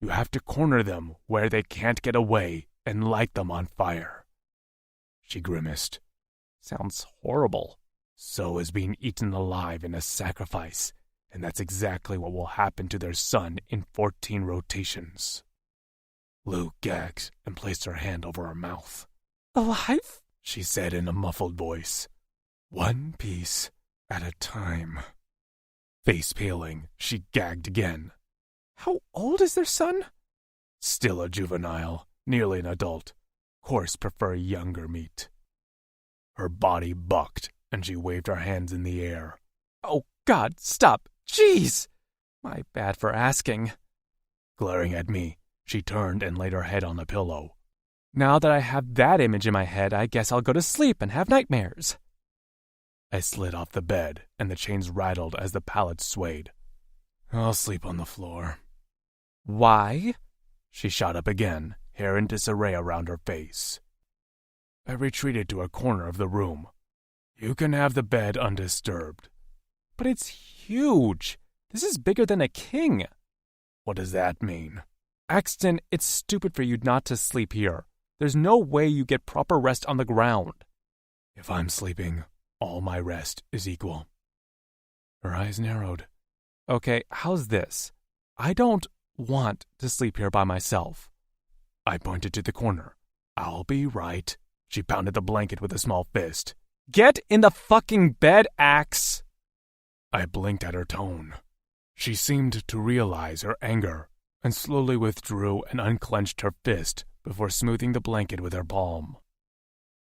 You have to corner them where they can't get away and light them on fire. She grimaced. Sounds horrible. So is being eaten alive in a sacrifice, and that's exactly what will happen to their son in 14 rotations. Lou gagged and placed her hand over her mouth. Alive? She said in a muffled voice. One piece at a time. Face paling, she gagged again. How old is their son? Still a juvenile, nearly an adult. Course prefer younger meat. Her body bucked, and she waved her hands in the air. Oh, God, stop. Jeez! My bad for asking. Glaring at me, she turned and laid her head on the pillow. Now that I have that image in my head, I guess I'll go to sleep and have nightmares. I slid off the bed, and the chains rattled as the pallets swayed. I'll sleep on the floor. Why? She shot up again, hair in disarray around her face. I retreated to a corner of the room. You can have the bed undisturbed. But it's huge. This is bigger than a king. What does that mean? Axton, it's stupid for you not to sleep here. There's no way you get proper rest on the ground. If I'm sleeping, all my rest is equal. Her eyes narrowed. Okay, how's this? I don't want to sleep here by myself. I pointed to the corner. I'll be right. She pounded the blanket with a small fist. Get in the fucking bed, Axe! I blinked at her tone. She seemed to realize her anger and slowly withdrew and unclenched her fist before smoothing the blanket with her palm.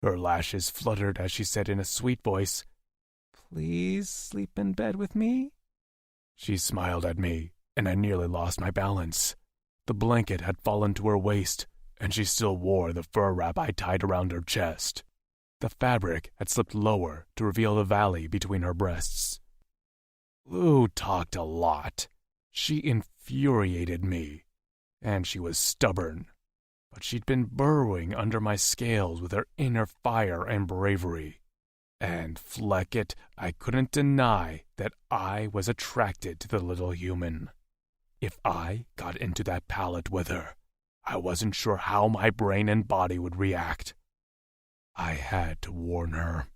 Her lashes fluttered as she said in a sweet voice, Please sleep in bed with me? She smiled at me, and I nearly lost my balance. The blanket had fallen to her waist, and she still wore the fur wrap I tied around her chest. The fabric had slipped lower to reveal the valley between her breasts. Lou talked a lot. She infuriated me, and she was stubborn. But she'd been burrowing under my scales with her inner fire and bravery. And fleck it, I couldn't deny that I was attracted to the little human. If I got into that pallet with her, I wasn't sure how my brain and body would react. I had to warn her.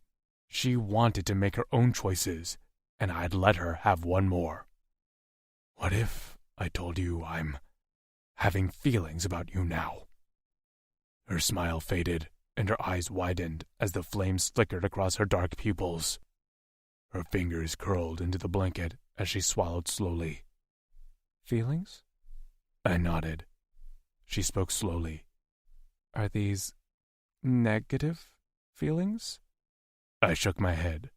She wanted to make her own choices, and I'd let her have one more. What if I told you I'm having feelings about you now? Her smile faded, and her eyes widened as the flames flickered across her dark pupils. Her fingers curled into the blanket as she swallowed slowly. Feelings? I nodded. She spoke slowly. Are these negative feelings? I shook my head.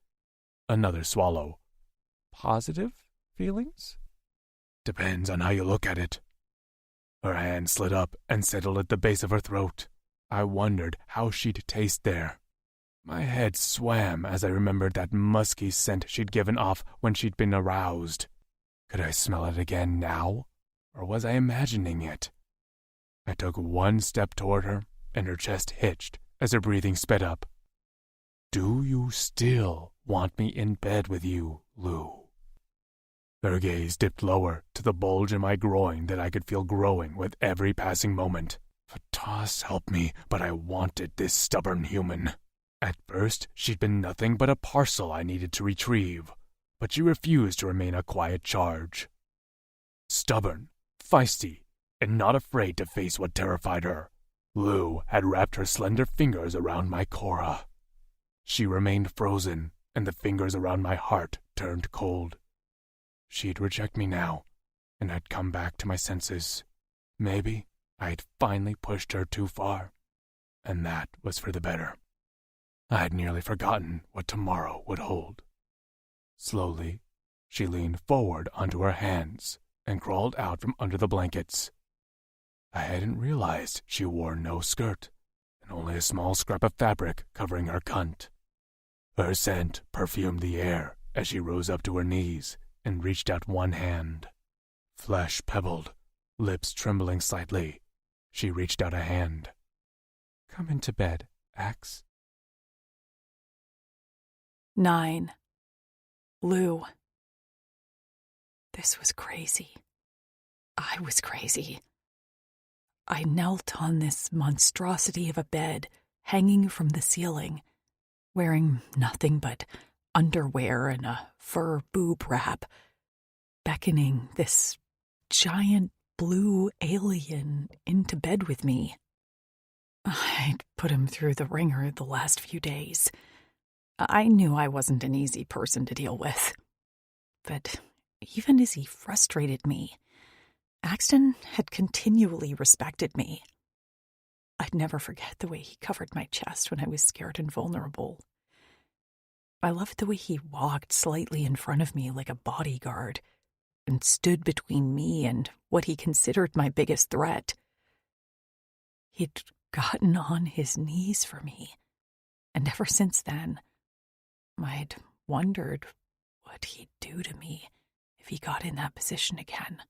Another swallow. Positive feelings? Depends on how you look at it. Her hand slid up and settled at the base of her throat. I wondered how she'd taste there. My head swam as I remembered that musky scent she'd given off when she'd been aroused. Could I smell it again now, or was I imagining it? I took one step toward her, and her chest hitched as her breathing sped up. Do you still want me in bed with you, Lou? Her gaze dipped lower to the bulge in my groin that I could feel growing with every passing moment. Fatas help me, but I wanted this stubborn human. At first, she'd been nothing but a parcel I needed to retrieve, but she refused to remain a quiet charge. Stubborn, feisty, and not afraid to face what terrified her, Lou had wrapped her slender fingers around my Cora. She remained frozen, and the fingers around my heart turned cold. She'd reject me now, and I'd come back to my senses. Maybe I'd finally pushed her too far, and that was for the better. I'd nearly forgotten what tomorrow would hold. Slowly, she leaned forward onto her hands and crawled out from under the blankets. I hadn't realized she wore no skirt, and only a small scrap of fabric covering her cunt. Her scent perfumed the air as she rose up to her knees and reached out one hand. Flesh pebbled, lips trembling slightly, she reached out a hand. "Come into bed, Axe." 9. Lou. This was crazy. I was crazy. I knelt on this monstrosity of a bed hanging from the ceiling, wearing nothing but underwear and a fur boob wrap, beckoning this giant blue alien into bed with me. I'd put him through the ringer the last few days. I knew I wasn't an easy person to deal with. But even as he frustrated me, Axton had continually respected me. I'd never forget the way he covered my chest when I was scared and vulnerable. I loved the way he walked slightly in front of me like a bodyguard and stood between me and what he considered my biggest threat. He'd gotten on his knees for me, and ever since then, I'd wondered what he'd do to me if he got in that position again.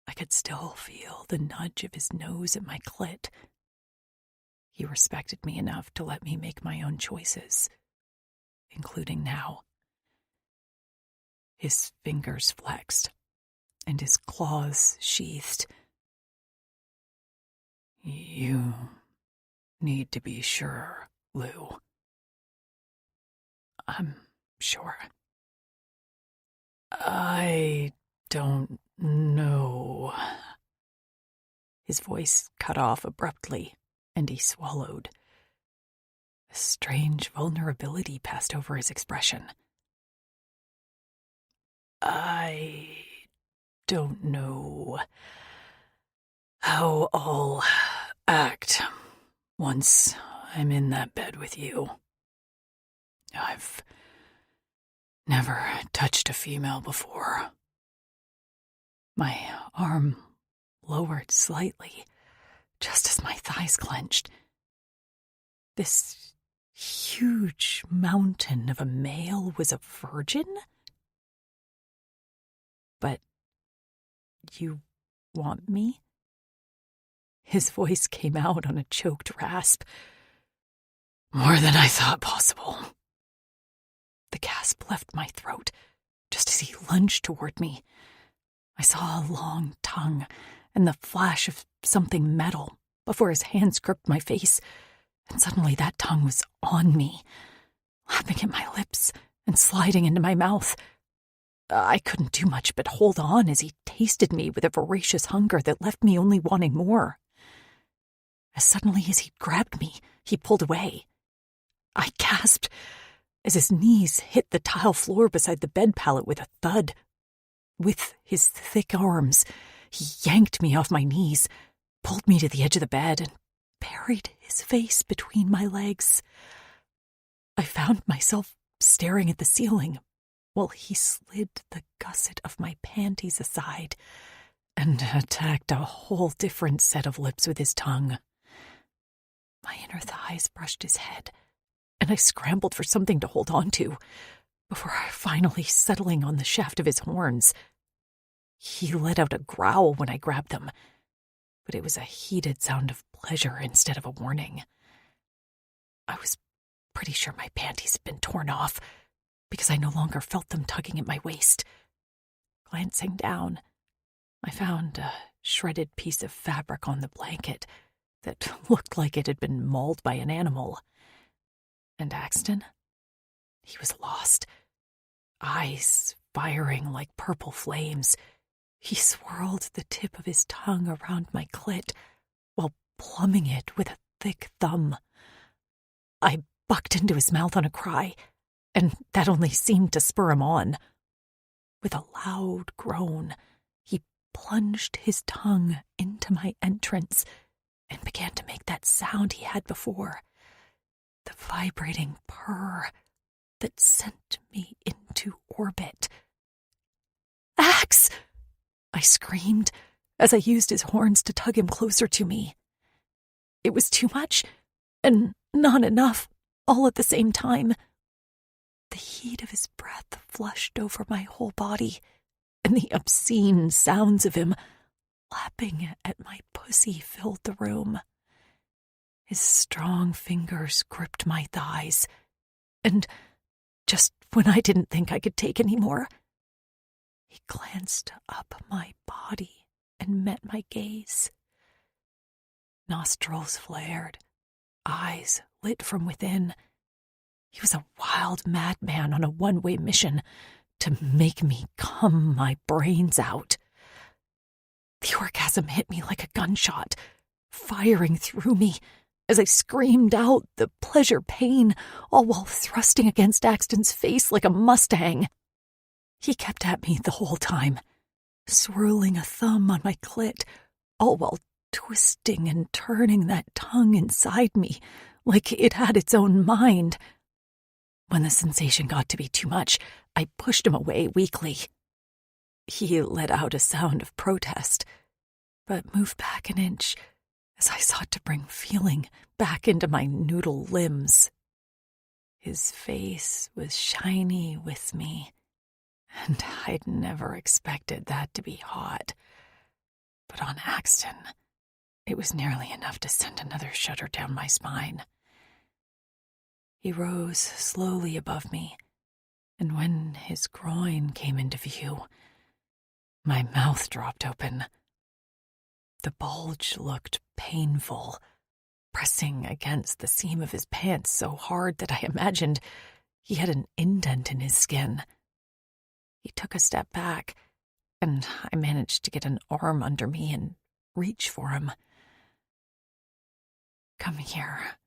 I could still feel the nudge of his nose at my clit. He respected me enough to let me make my own choices, including now. His fingers flexed, and his claws sheathed. "You need to be sure, Lou." "I'm sure." "I don't know." His voice cut off abruptly, and he swallowed. A strange vulnerability passed over his expression. "I don't know how I'll act once I'm in that bed with you. I've never touched a female before." My arm lowered slightly, just as my thighs clenched. This huge mountain of a male was a virgin? "But you want me?" His voice came out on a choked rasp. "More than I thought possible." The gasp left my throat just as he lunged toward me. I saw a long tongue and the flash of something metal before his hands gripped my face, and suddenly that tongue was on me, lapping at my lips and sliding into my mouth. I couldn't do much but hold on as he tasted me with a voracious hunger that left me only wanting more. As suddenly as he grabbed me, he pulled away. I gasped as his knees hit the tile floor beside the bed pallet with a thud. With his thick arms, he yanked me off my knees, pulled me to the edge of the bed, and buried his face between my legs. I found myself staring at the ceiling while he slid the gusset of my panties aside and attacked a whole different set of lips with his tongue. My inner thighs brushed his head, and I scrambled for something to hold on to before finally settling on the shaft of his horns. He let out a growl when I grabbed them, but it was a heated sound of pleasure instead of a warning. I was pretty sure my panties had been torn off because I no longer felt them tugging at my waist. Glancing down, I found a shredded piece of fabric on the blanket that looked like it had been mauled by an animal. And Axton? He was lost. Eyes firing like purple flames. He swirled the tip of his tongue around my clit while plumbing it with a thick thumb. I bucked into his mouth on a cry, and that only seemed to spur him on. With a loud groan, he plunged his tongue into my entrance and began to make that sound he had before, the vibrating purr that sent me into orbit. "Axe!" I screamed as I used his horns to tug him closer to me. It was too much, and not enough, all at the same time. The heat of his breath flushed over my whole body, and the obscene sounds of him lapping at my pussy filled the room. His strong fingers gripped my thighs, and just when I didn't think I could take any more, he glanced up my body and met my gaze. Nostrils flared, eyes lit from within. He was a wild madman on a one-way mission to make me cum my brains out. The orgasm hit me like a gunshot, firing through me as I screamed out the pleasure pain, all while thrusting against Axton's face like a Mustang. He kept at me the whole time, swirling a thumb on my clit, all while twisting and turning that tongue inside me like it had its own mind. When the sensation got to be too much, I pushed him away weakly. He let out a sound of protest, but moved back an inch as I sought to bring feeling back into my noodle limbs. His face was shiny with me, and I'd never expected that to be hot. But on Axton, it was nearly enough to send another shudder down my spine. He rose slowly above me, and when his groin came into view, my mouth dropped open. The bulge looked painful, pressing against the seam of his pants so hard that I imagined he had an indent in his skin. He took a step back, and I managed to get an arm under me and reach for him. "Come here."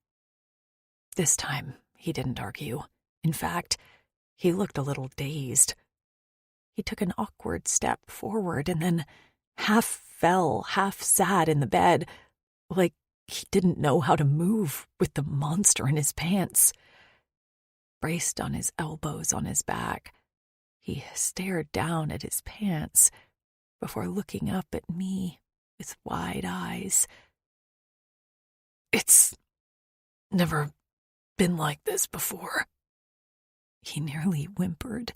This time, he didn't argue. In fact, he looked a little dazed. He took an awkward step forward and then half fell, half sat in the bed, like he didn't know how to move with the monster in his pants. Braced on his elbows on his back, he stared down at his pants before looking up at me with wide eyes. "It's never been like this before," he nearly whimpered.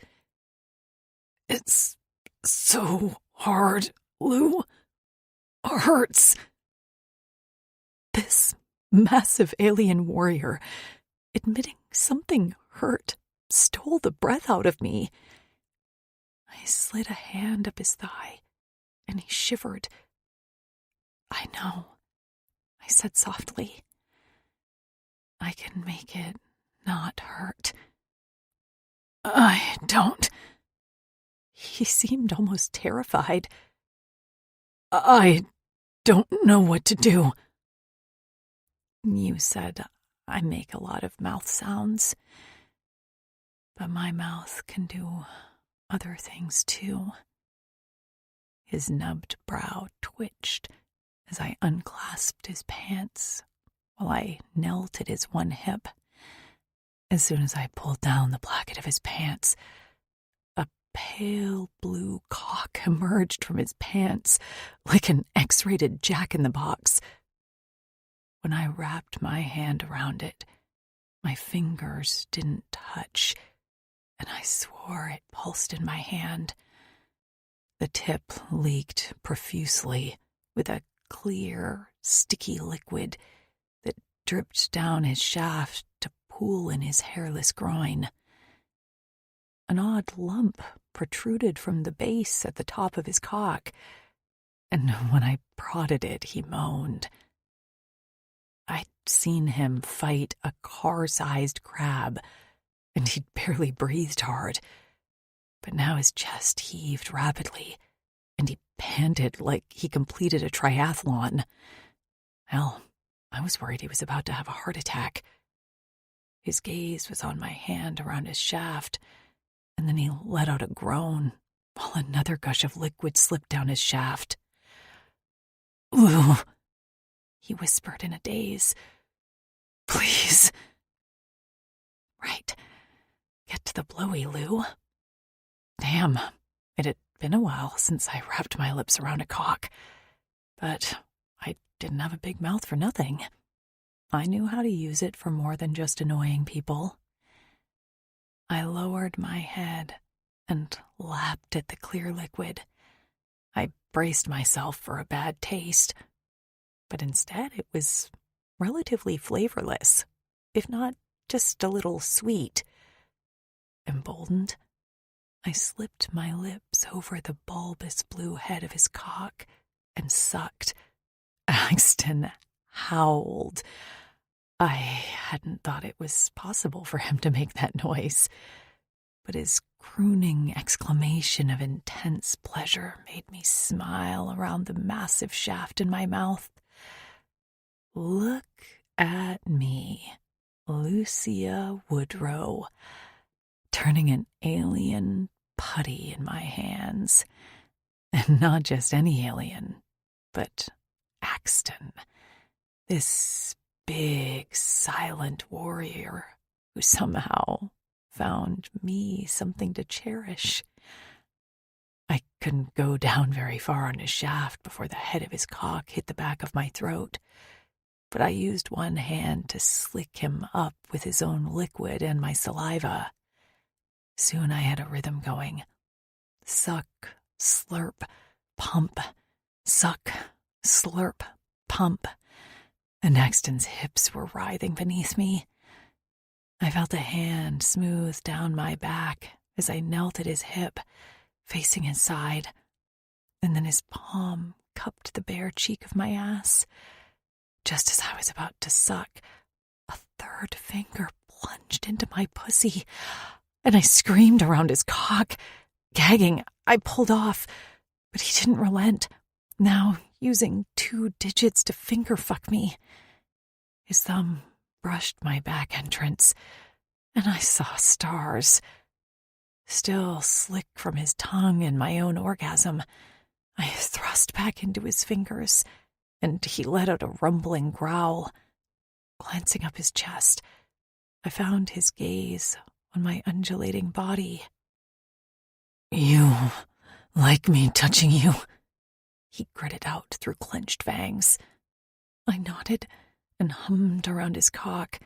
"It's so hard, Lou. Hurts." This massive alien warrior, admitting something hurt, stole the breath out of me. I slid a hand up his thigh, and he shivered. "I know," I said softly. "I can make it not hurt." "I don't." He seemed almost terrified. "I don't know what to do." "You said I make a lot of mouth sounds, but my mouth can do other things too." His nubbed brow twitched as I unclasped his pants while I knelt at his one hip. As soon as I pulled down the placket of his pants, a pale blue cock emerged from his pants like an X-rated Jack-in-the-Box. When I wrapped my hand around it, my fingers didn't touch, and I swore it pulsed in my hand. The tip leaked profusely with a clear, sticky liquid that dripped down his shaft to pool in his hairless groin. An odd lump protruded from the base at the top of his cock, and when I prodded it, he moaned. I'd seen him fight a car-sized crab, and he'd barely breathed hard. But now his chest heaved rapidly, and he panted like he completed a triathlon. Hell, I was worried he was about to have a heart attack. His gaze was on my hand around his shaft, and then he let out a groan while another gush of liquid slipped down his shaft. "Lou," he whispered in a daze. "Please." Right. Get to the blowy, Lou. Damn, it had been a while since I wrapped my lips around a cock. But I didn't have a big mouth for nothing. I knew how to use it for more than just annoying people. I lowered my head and lapped at the clear liquid. I braced myself for a bad taste, but instead it was relatively flavorless, if not just a little sweet. Emboldened, I slipped my lips over the bulbous blue head of his cock and sucked. Axton howled. I hadn't thought it was possible for him to make that noise, but his crooning exclamation of intense pleasure made me smile around the massive shaft in my mouth. Look at me, Lucia Woodrow, turning an alien putty in my hands. And not just any alien, but Axton, this big, silent warrior who somehow found me something to cherish. I couldn't go down very far on his shaft before the head of his cock hit the back of my throat, but I used one hand to slick him up with his own liquid and my saliva. Soon I had a rhythm going. Suck, slurp, pump. Suck, slurp, pump. And Axton's hips were writhing beneath me. I felt a hand smooth down my back as I knelt at his hip, facing his side, and then his palm cupped the bare cheek of my ass. Just as I was about to suck, a third finger plunged into my pussy, and I screamed around his cock. Gagging, I pulled off, but he didn't relent, now using 2 digits to finger fuck me. His thumb brushed my back entrance, and I saw stars. Still slick from his tongue and my own orgasm, I thrust back into his fingers, and he let out a rumbling growl. Glancing up his chest, I found his gaze on my undulating body. "You like me touching you?" he gritted out through clenched fangs. I nodded and hummed around his cock.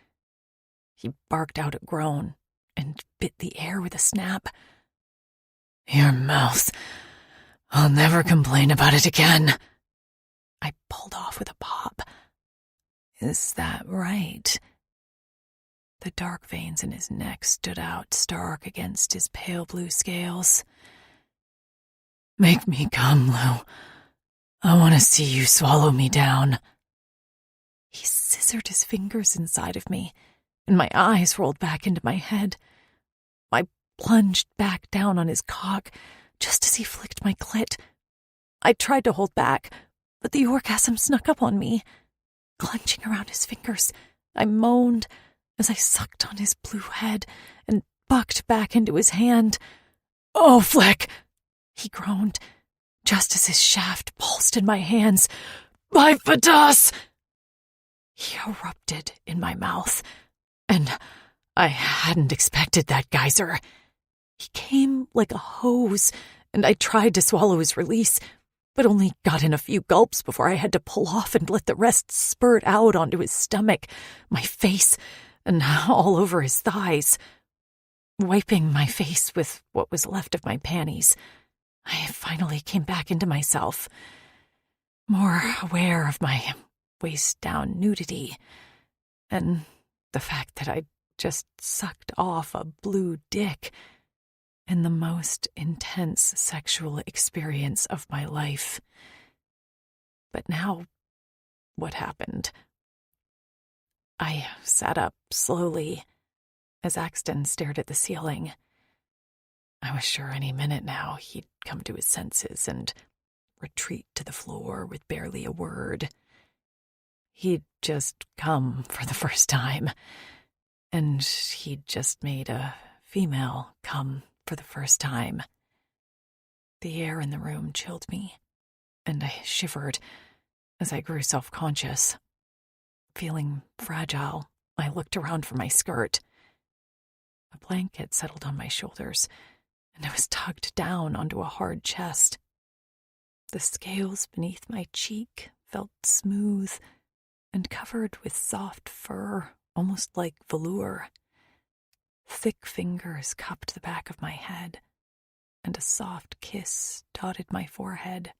He barked out a groan and bit the air with a snap. "Your mouth. I'll never complain about it again." I pulled off with a pop. "Is that right?" The dark veins in his neck stood out stark against his pale blue scales. "Make me come, Lou. I want to see you swallow me down." He scissored his fingers inside of me, and my eyes rolled back into my head. I plunged back down on his cock just as he flicked my clit. I tried to hold back, but the orgasm snuck up on me. Clenching around his fingers, I moaned as I sucked on his blue head and bucked back into his hand. "Oh, Fleck!" he groaned, just as his shaft pulsed in my hands. "My patas!" He erupted in my mouth, and I hadn't expected that geyser. He came like a hose, and I tried to swallow his release, but only got in a few gulps before I had to pull off and let the rest spurt out onto his stomach, my face, and all over his thighs. Wiping my face with what was left of my panties, I finally came back into myself, more aware of my waist-down nudity, and the fact that I'd just sucked off a blue dick in the most intense sexual experience of my life. But now, what happened? I sat up slowly as Axton stared at the ceiling. I was sure any minute now he'd come to his senses and retreat to the floor with barely a word. He'd just come for the first time, and he'd just made a female come for the first time. The air in the room chilled me, and I shivered as I grew self-conscious. Feeling fragile, I looked around for my skirt. A blanket settled on my shoulders, and I was tugged down onto a hard chest. The scales beneath my cheek felt smooth and covered with soft fur, almost like velour. Thick fingers cupped the back of my head, and a soft kiss dotted my forehead.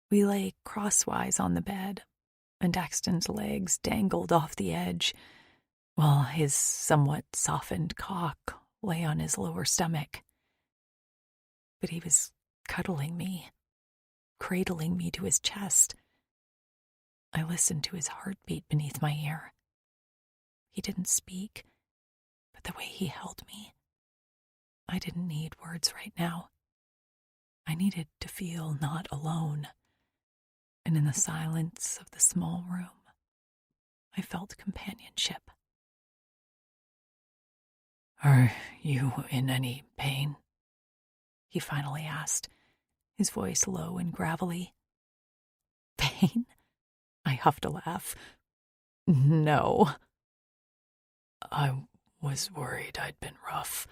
We lay crosswise on the bed, and Axton's legs dangled off the edge, while his somewhat softened cock lay on his lower stomach. But he was cuddling me, cradling me to his chest. I listened to his heartbeat beneath my ear. He didn't speak, but the way he held me, I didn't need words right now. I needed to feel not alone. And in the silence of the small room, I felt companionship. "Are you in any pain?" he finally asked, his voice low and gravelly. "Pain?" I huffed a laugh. "No." "I was worried I'd been rough."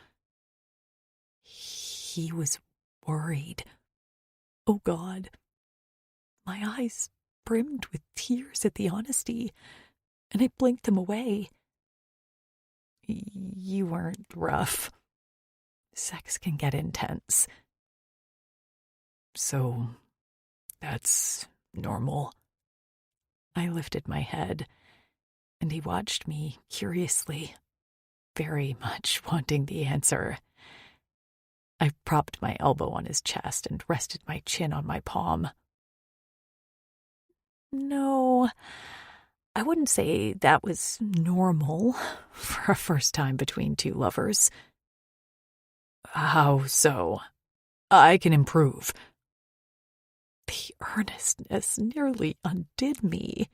He was worried. Oh, God. My eyes brimmed with tears at the honesty, and I blinked them away. "You weren't rough. Sex can get intense." "So, that's normal?" I lifted my head, and he watched me curiously, very much wanting the answer. I propped my elbow on his chest and rested my chin on my palm. "No, I wouldn't say that was normal for a first time between two lovers." "How so? I can improve." The earnestness nearly undid me.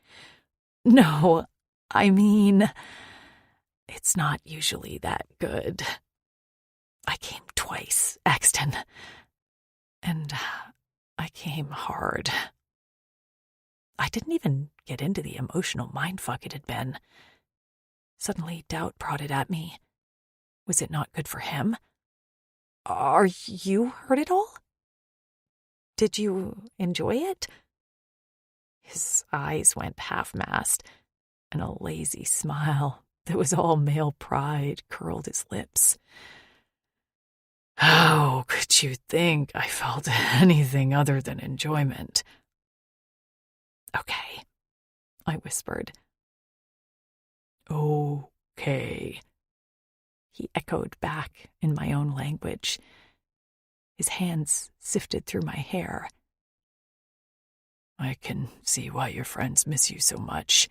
"No, I mean, it's not usually that good. I came twice, Axton, and I came hard. I didn't even get into the emotional mindfuck it had been. Suddenly, doubt prodded at me. Was it not good for him? Are you hurt at all? Did you enjoy it?" His eyes went half-mast, and a lazy smile that was all male pride curled his lips. "How could you think I felt anything other than enjoyment?" "Okay," I whispered. "Okay," he echoed back in my own language. His hands sifted through my hair. "I can see why your friends miss you so much."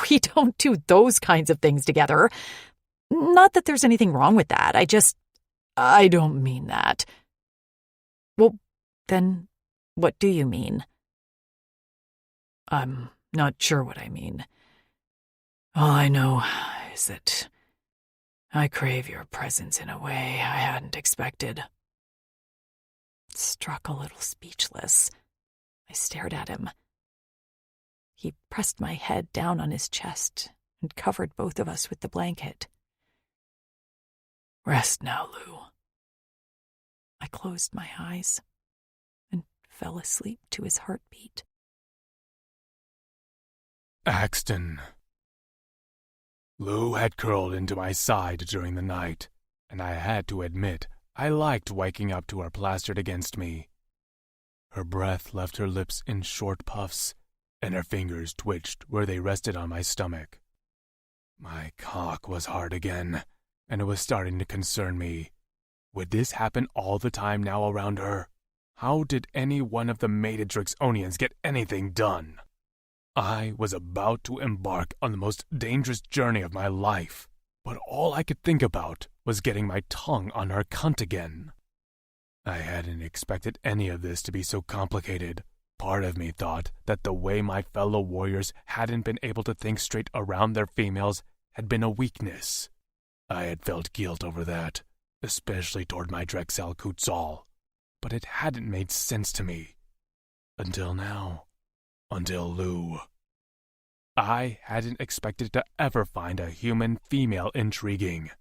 We don't do those kinds of things together. Not that there's anything wrong with that. I don't mean that." "Well, then what do you mean?" "I'm not sure what I mean. All I know is that I crave your presence in a way I hadn't expected." Struck a little speechless, I stared at him. He pressed my head down on his chest and covered both of us with the blanket. "Rest now, Lou." I closed my eyes and fell asleep to his heartbeat. Axton. Lou had curled into my side during the night, and I had to admit I liked waking up to her plastered against me. Her breath left her lips in short puffs, and her fingers twitched where they rested on my stomach. My cock was hard again, and it was starting to concern me. Would this happen all the time now around her? How did any one of the mated Drixonians get anything done? I was about to embark on the most dangerous journey of my life, but all I could think about was getting my tongue on her cunt again. I hadn't expected any of this to be so complicated. Part of me thought that the way my fellow warriors hadn't been able to think straight around their females had been a weakness. I had felt guilt over that, especially toward my Drexel Kutzal, but it hadn't made sense to me. Until now. Until Lou. I hadn't expected to ever find a human female intriguing.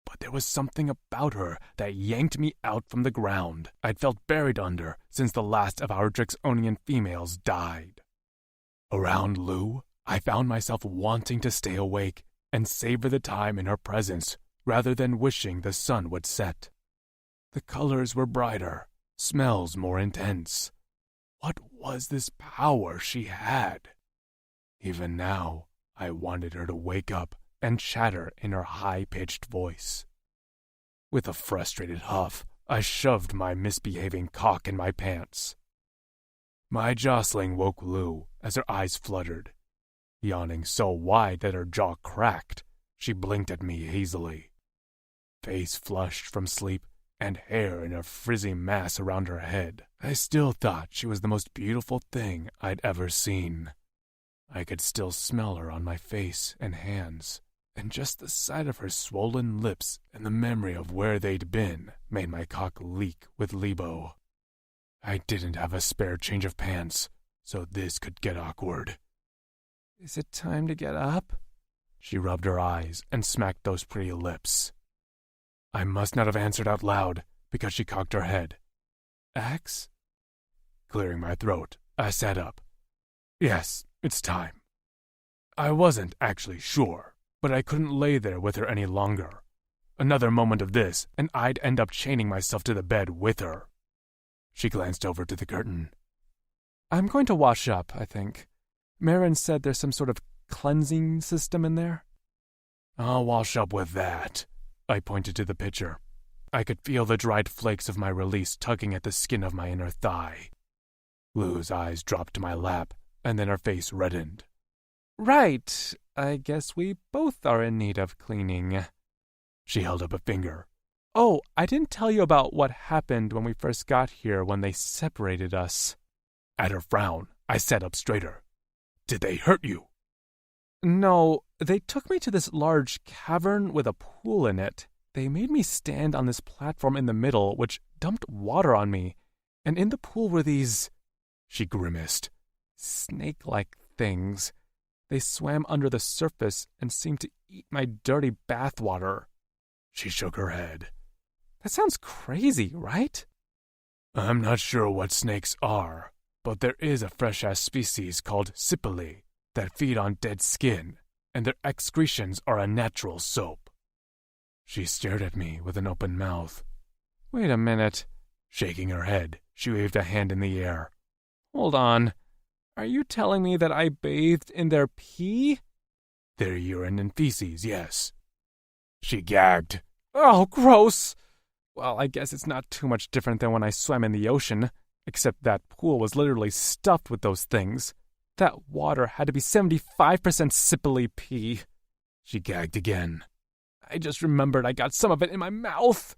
But there was something about her that yanked me out from the ground I'd felt buried under since the last of our Drixonian females died. Around Lou, I found myself wanting to stay awake and savor the time in her presence rather than wishing the sun would set. The colors were brighter, smells more intense. What was this power she had? Even now, I wanted her to wake up and chatter in her high-pitched voice. With a frustrated huff, I shoved my misbehaving cock in my pants. My jostling woke Lou as her eyes fluttered. Yawning so wide that her jaw cracked, she blinked at me hazily. Face flushed from sleep and hair in a frizzy mass around her head, I still thought she was the most beautiful thing I'd ever seen. I could still smell her on my face and hands, and just the sight of her swollen lips and the memory of where they'd been made my cock leak with libo. I didn't have a spare change of pants, so this could get awkward. "Is it time to get up?" She rubbed her eyes and smacked those pretty lips. I must not have answered out loud because she cocked her head. "Axe?" Clearing my throat, I sat up. "Yes, it's time." I wasn't actually sure, but I couldn't lay there with her any longer. Another moment of this, and I'd end up chaining myself to the bed with her. She glanced over to the curtain. "I'm going to wash up, I think. Marin said there's some sort of cleansing system in there." "I'll wash up with that." I pointed to the pitcher. I could feel the dried flakes of my release tugging at the skin of my inner thigh. Lou's eyes dropped to my lap, and then her face reddened. "Right, I guess we both are in need of cleaning." She held up a finger. "Oh, I didn't tell you about what happened when we first got here when they separated us." At her frown, I sat up straighter. "Did they hurt you?" "No, they took me to this large cavern with a pool in it. They made me stand on this platform in the middle, which dumped water on me, and in the pool were these," she grimaced, "snake-like things. They swam under the surface and seemed to eat my dirty bathwater." She shook her head. "That sounds crazy, right?" "I'm not sure what snakes are, but there is a fresh-ass species called Sipili that feed on dead skin, and their excretions are a natural soap." She stared at me with an open mouth. "Wait a minute." Shaking her head, she waved a hand in the air. "Hold on. Are you telling me that I bathed in their pee?" "Their urine and feces, yes." She gagged. "Oh, gross! Well, I guess it's not too much different than when I swam in the ocean, except that pool was literally stuffed with those things. That water had to be 75% Sipili pee." She gagged again. "I just remembered I got some of it in my mouth."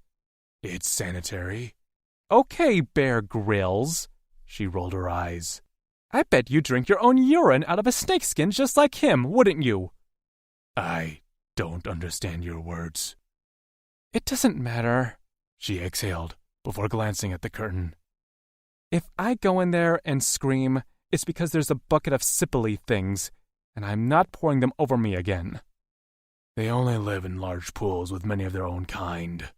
"It's sanitary." "Okay, Bear Grylls." She rolled her eyes. "I bet you drink your own urine out of a snakeskin just like him, wouldn't you?" "I don't understand your words." "It doesn't matter," she exhaled before glancing at the curtain. "If I go in there and scream, it's because there's a bucket of Sipili things, and I'm not pouring them over me again." "They only live in large pools with many of their own kind."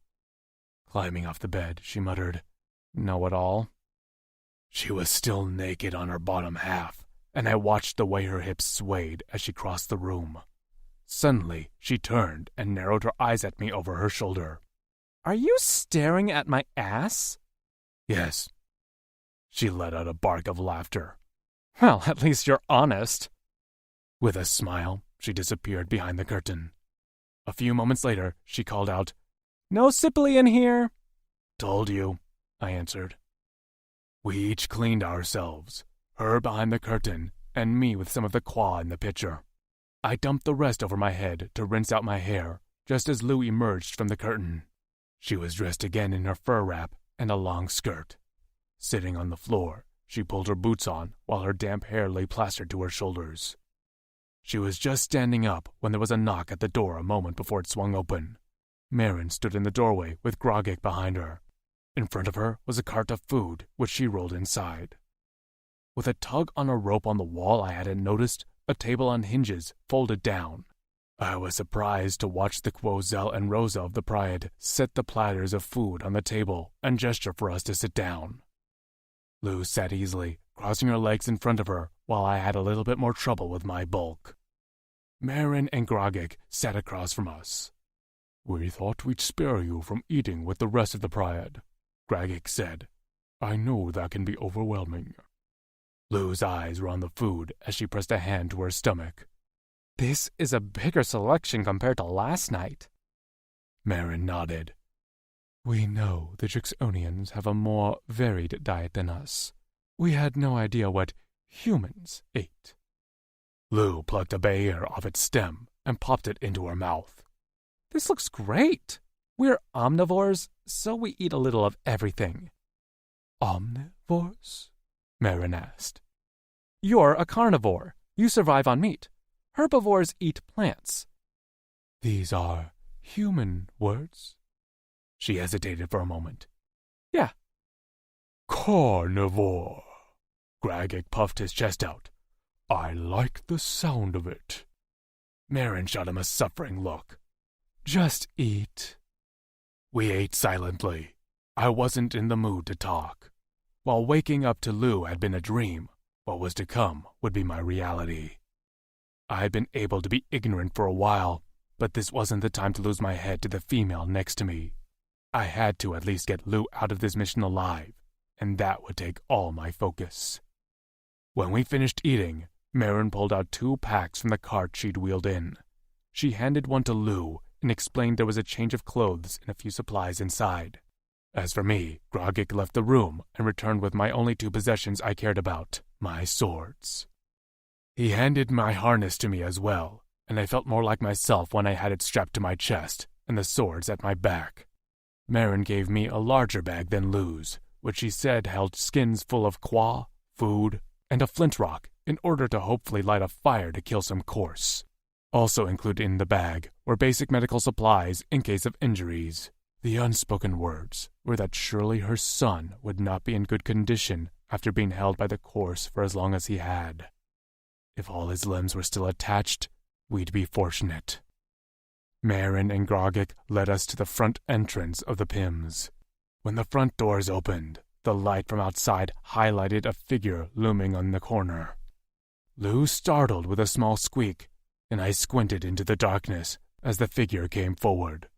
Climbing off the bed, she muttered, "Know-it-all." She was still naked on her bottom half, and I watched the way her hips swayed as she crossed the room. Suddenly, she turned and narrowed her eyes at me over her shoulder. "Are you staring at my ass?" "Yes." She let out a bark of laughter. "Well, at least you're honest." With a smile, she disappeared behind the curtain. A few moments later, she called out, "No Sipili in here." "Told you," I answered. We each cleaned ourselves, her behind the curtain, and me with some of the qua in the pitcher. I dumped the rest over my head to rinse out my hair, just as Lou emerged from the curtain. She was dressed again in her fur wrap and a long skirt. Sitting on the floor, she pulled her boots on while her damp hair lay plastered to her shoulders. She was just standing up when there was a knock at the door a moment before it swung open. Marin stood in the doorway with Grogik behind her. In front of her was a cart of food, which she rolled inside. With a tug on a rope on the wall I hadn't noticed, a table on hinges folded down. I was surprised to watch the Quozel and Rosa of the Pride set the platters of food on the table and gesture for us to sit down. Lou sat easily, crossing her legs in front of her, while I had a little bit more trouble with my bulk. Marin and Grogik sat across from us. "We thought we'd spare you from eating with the rest of the Pride," Grogik said. "I know that can be overwhelming." Lou's eyes were on the food as she pressed a hand to her stomach. "This is a bigger selection compared to last night." Marin nodded. "We know the Drixonians have a more varied diet than us. We had no idea what humans ate." Lou plucked a Bayer off its stem and popped it into her mouth. "This looks great. We're omnivores, so we eat a little of everything." "Omnivores?" Marin asked. "You're a carnivore. You survive on meat. Herbivores eat plants." "These are human words?" She hesitated for a moment. "Yeah." "Carnivore." Grogik puffed his chest out. "I like the sound of it." Marin shot him a suffering look. "Just eat." We ate silently. I wasn't in the mood to talk. While waking up to Lou had been a dream, what was to come would be my reality. I had been able to be ignorant for a while, but this wasn't the time to lose my head to the female next to me. I had to at least get Lou out of this mission alive, and that would take all my focus. When we finished eating, Marin pulled out 2 packs from the cart she'd wheeled in. She handed one to Lou and explained there was a change of clothes and a few supplies inside. As for me, Grogik left the room and returned with my only 2 possessions I cared about, my swords. He handed my harness to me as well, and I felt more like myself when I had it strapped to my chest and the swords at my back. Marin gave me a larger bag than Lou's, which she said held skins full of qua, food, and a flint rock in order to hopefully light a fire to kill some corse. Also included in the bag were basic medical supplies in case of injuries. The unspoken words were that surely her son would not be in good condition after being held by the corse for as long as he had. If all his limbs were still attached, we'd be fortunate. Marin and Grogik led us to the front entrance of the Pims. When the front doors opened, the light from outside highlighted a figure looming on the corner. Lou startled with a small squeak, and I squinted into the darkness as the figure came forward.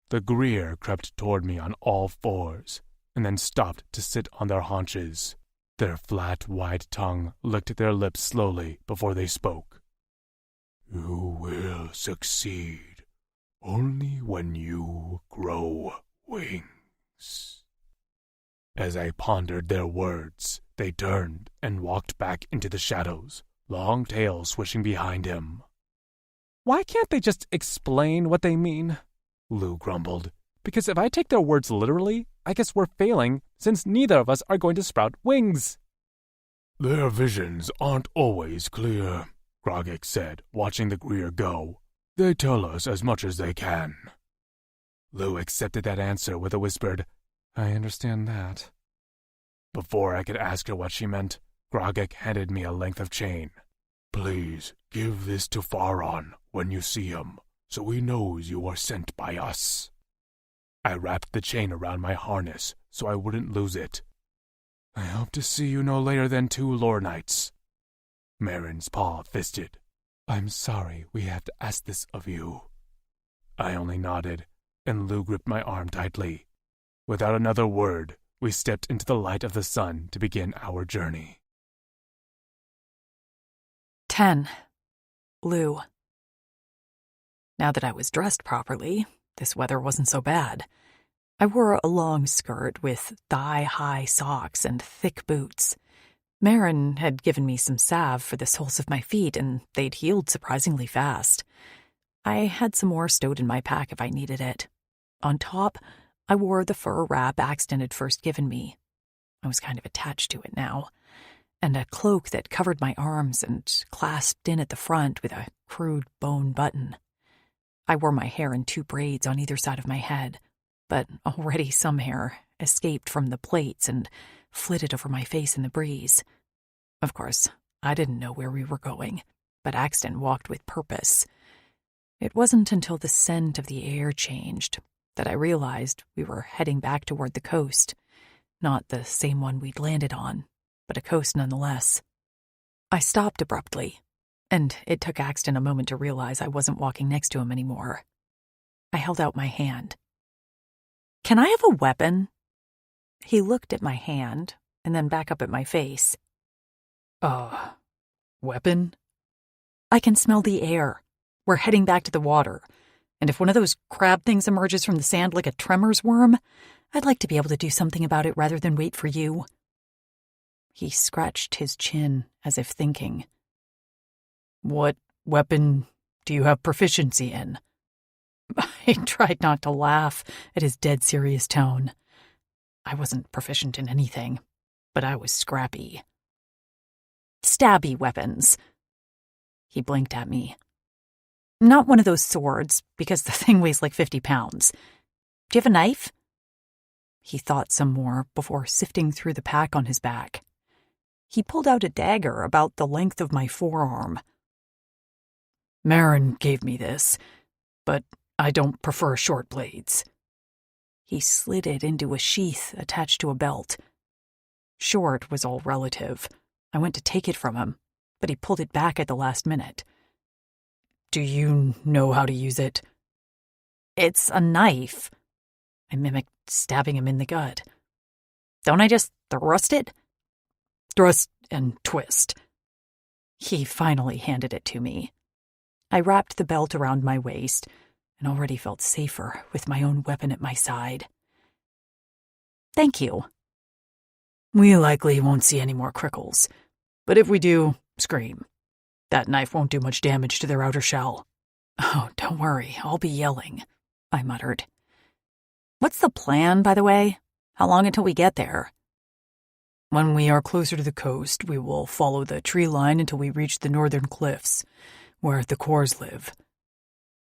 The Greer crept toward me on all 4s, and then stopped to sit on their haunches. Their flat, wide tongue licked their lips slowly before they spoke. "You will succeed only when you grow wings." As I pondered their words, they turned and walked back into the shadows, long tails swishing behind him. "Why can't they just explain what they mean?" Lou grumbled. "Because if I take their words literally, I guess we're failing, since neither of us are going to sprout wings." "Their visions aren't always clear," Grogik said, watching the Greer go. "They tell us as much as they can." Lou accepted that answer with a whispered, "I understand that." Before I could ask her what she meant, Grogik handed me a length of chain. "Please give this to Faron when you see him, so he knows you are sent by us." I wrapped the chain around my harness so I wouldn't lose it. "I hope to see you no later than 2 lore nights." Marin's paw fisted. "I'm sorry we have to ask this of you." I only nodded, and Lou gripped my arm tightly. Without another word, we stepped into the light of the sun to begin our journey. 10. Lou. Now that I was dressed properly, this weather wasn't so bad. I wore a long skirt with thigh-high socks and thick boots. Marin had given me some salve for the soles of my feet, and they'd healed surprisingly fast. I had some more stowed in my pack if I needed it. On top, I wore the fur wrap Axton had first given me. I was kind of attached to it now, and a cloak that covered my arms and clasped in at the front with a crude bone button. I wore my hair in 2 braids on either side of my head, but already some hair escaped from the plaits and flitted over my face in the breeze. Of course, I didn't know where we were going, but Axton walked with purpose. It wasn't until the scent of the air changed that I realized we were heading back toward the coast. Not the same one we'd landed on, but a coast nonetheless. I stopped abruptly, and it took Axton a moment to realize I wasn't walking next to him anymore. I held out my hand. "Can I have a weapon?" He looked at my hand, and then back up at my face. Weapon? "I can smell the air. We're heading back to the water, and if one of those crab things emerges from the sand like a tremors worm, I'd like to be able to do something about it rather than wait for you." He scratched his chin as if thinking. "What weapon do you have proficiency in?" I tried not to laugh at his dead serious tone. I wasn't proficient in anything, but I was scrappy. "Stabby weapons." He blinked at me. "Not one of those swords, because the thing weighs like 50 pounds. Do you have a knife?" He thought some more before sifting through the pack on his back. He pulled out a dagger about the length of my forearm. "Marin gave me this, but I don't prefer short blades." He slid it into a sheath attached to a belt. Short was all relative. I went to take it from him, but he pulled it back at the last minute. "Do you know how to use it?" "It's a knife." I mimicked stabbing him in the gut. "Don't I just thrust it?" "Thrust and twist." He finally handed it to me. I wrapped the belt around my waist and already felt safer with my own weapon at my side. "Thank you." "We likely won't see any more crickles, but if we do, scream. That knife won't do much damage to their outer shell." "Oh, don't worry, I'll be yelling," I muttered. "What's the plan, by the way? How long until we get there?" "When we are closer to the coast, we will follow the tree line until we reach the northern cliffs, where the Kors live.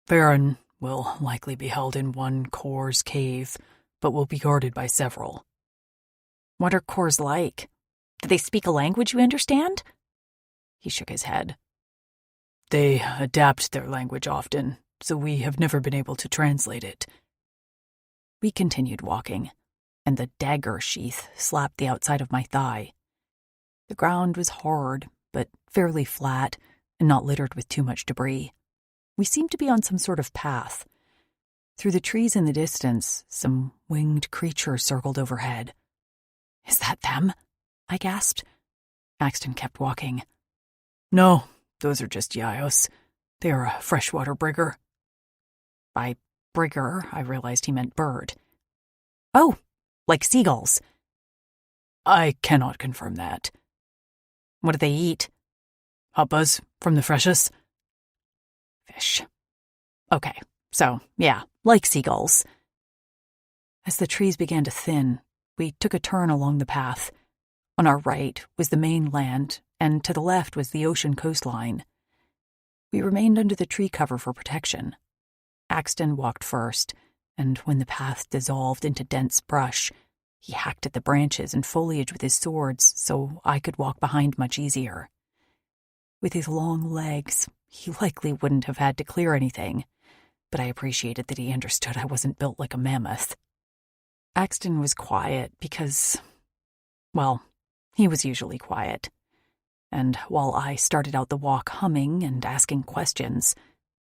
Farron will likely be held in one Kors cave, but will be guarded by several." "What are Kors like? Do they speak a language you understand?" He shook his head. "They adapt their language often, so we have never been able to translate it." We continued walking, and the dagger sheath slapped the outside of my thigh. The ground was hard, but fairly flat, and not littered with too much debris. We seemed to be on some sort of path. Through the trees in the distance, some winged creature circled overhead. "Is that them?" I gasped. Axton kept walking. "No, those are just Yayos. They are a freshwater brigger." By brigger, I realized he meant bird. "Oh, like seagulls." "I cannot confirm that." "What do they eat?" "Huppas from the freshest." "Fish. Okay, so, yeah, like seagulls." As the trees began to thin, we took a turn along the path. On our right was the mainland, and to the left was the ocean coastline. We remained under the tree cover for protection. Axton walked first, and when the path dissolved into dense brush, he hacked at the branches and foliage with his swords so I could walk behind much easier. With his long legs, he likely wouldn't have had to clear anything, but I appreciated that he understood I wasn't built like a mammoth. Axton was quiet because, well, he was usually quiet. And while I started out the walk humming and asking questions,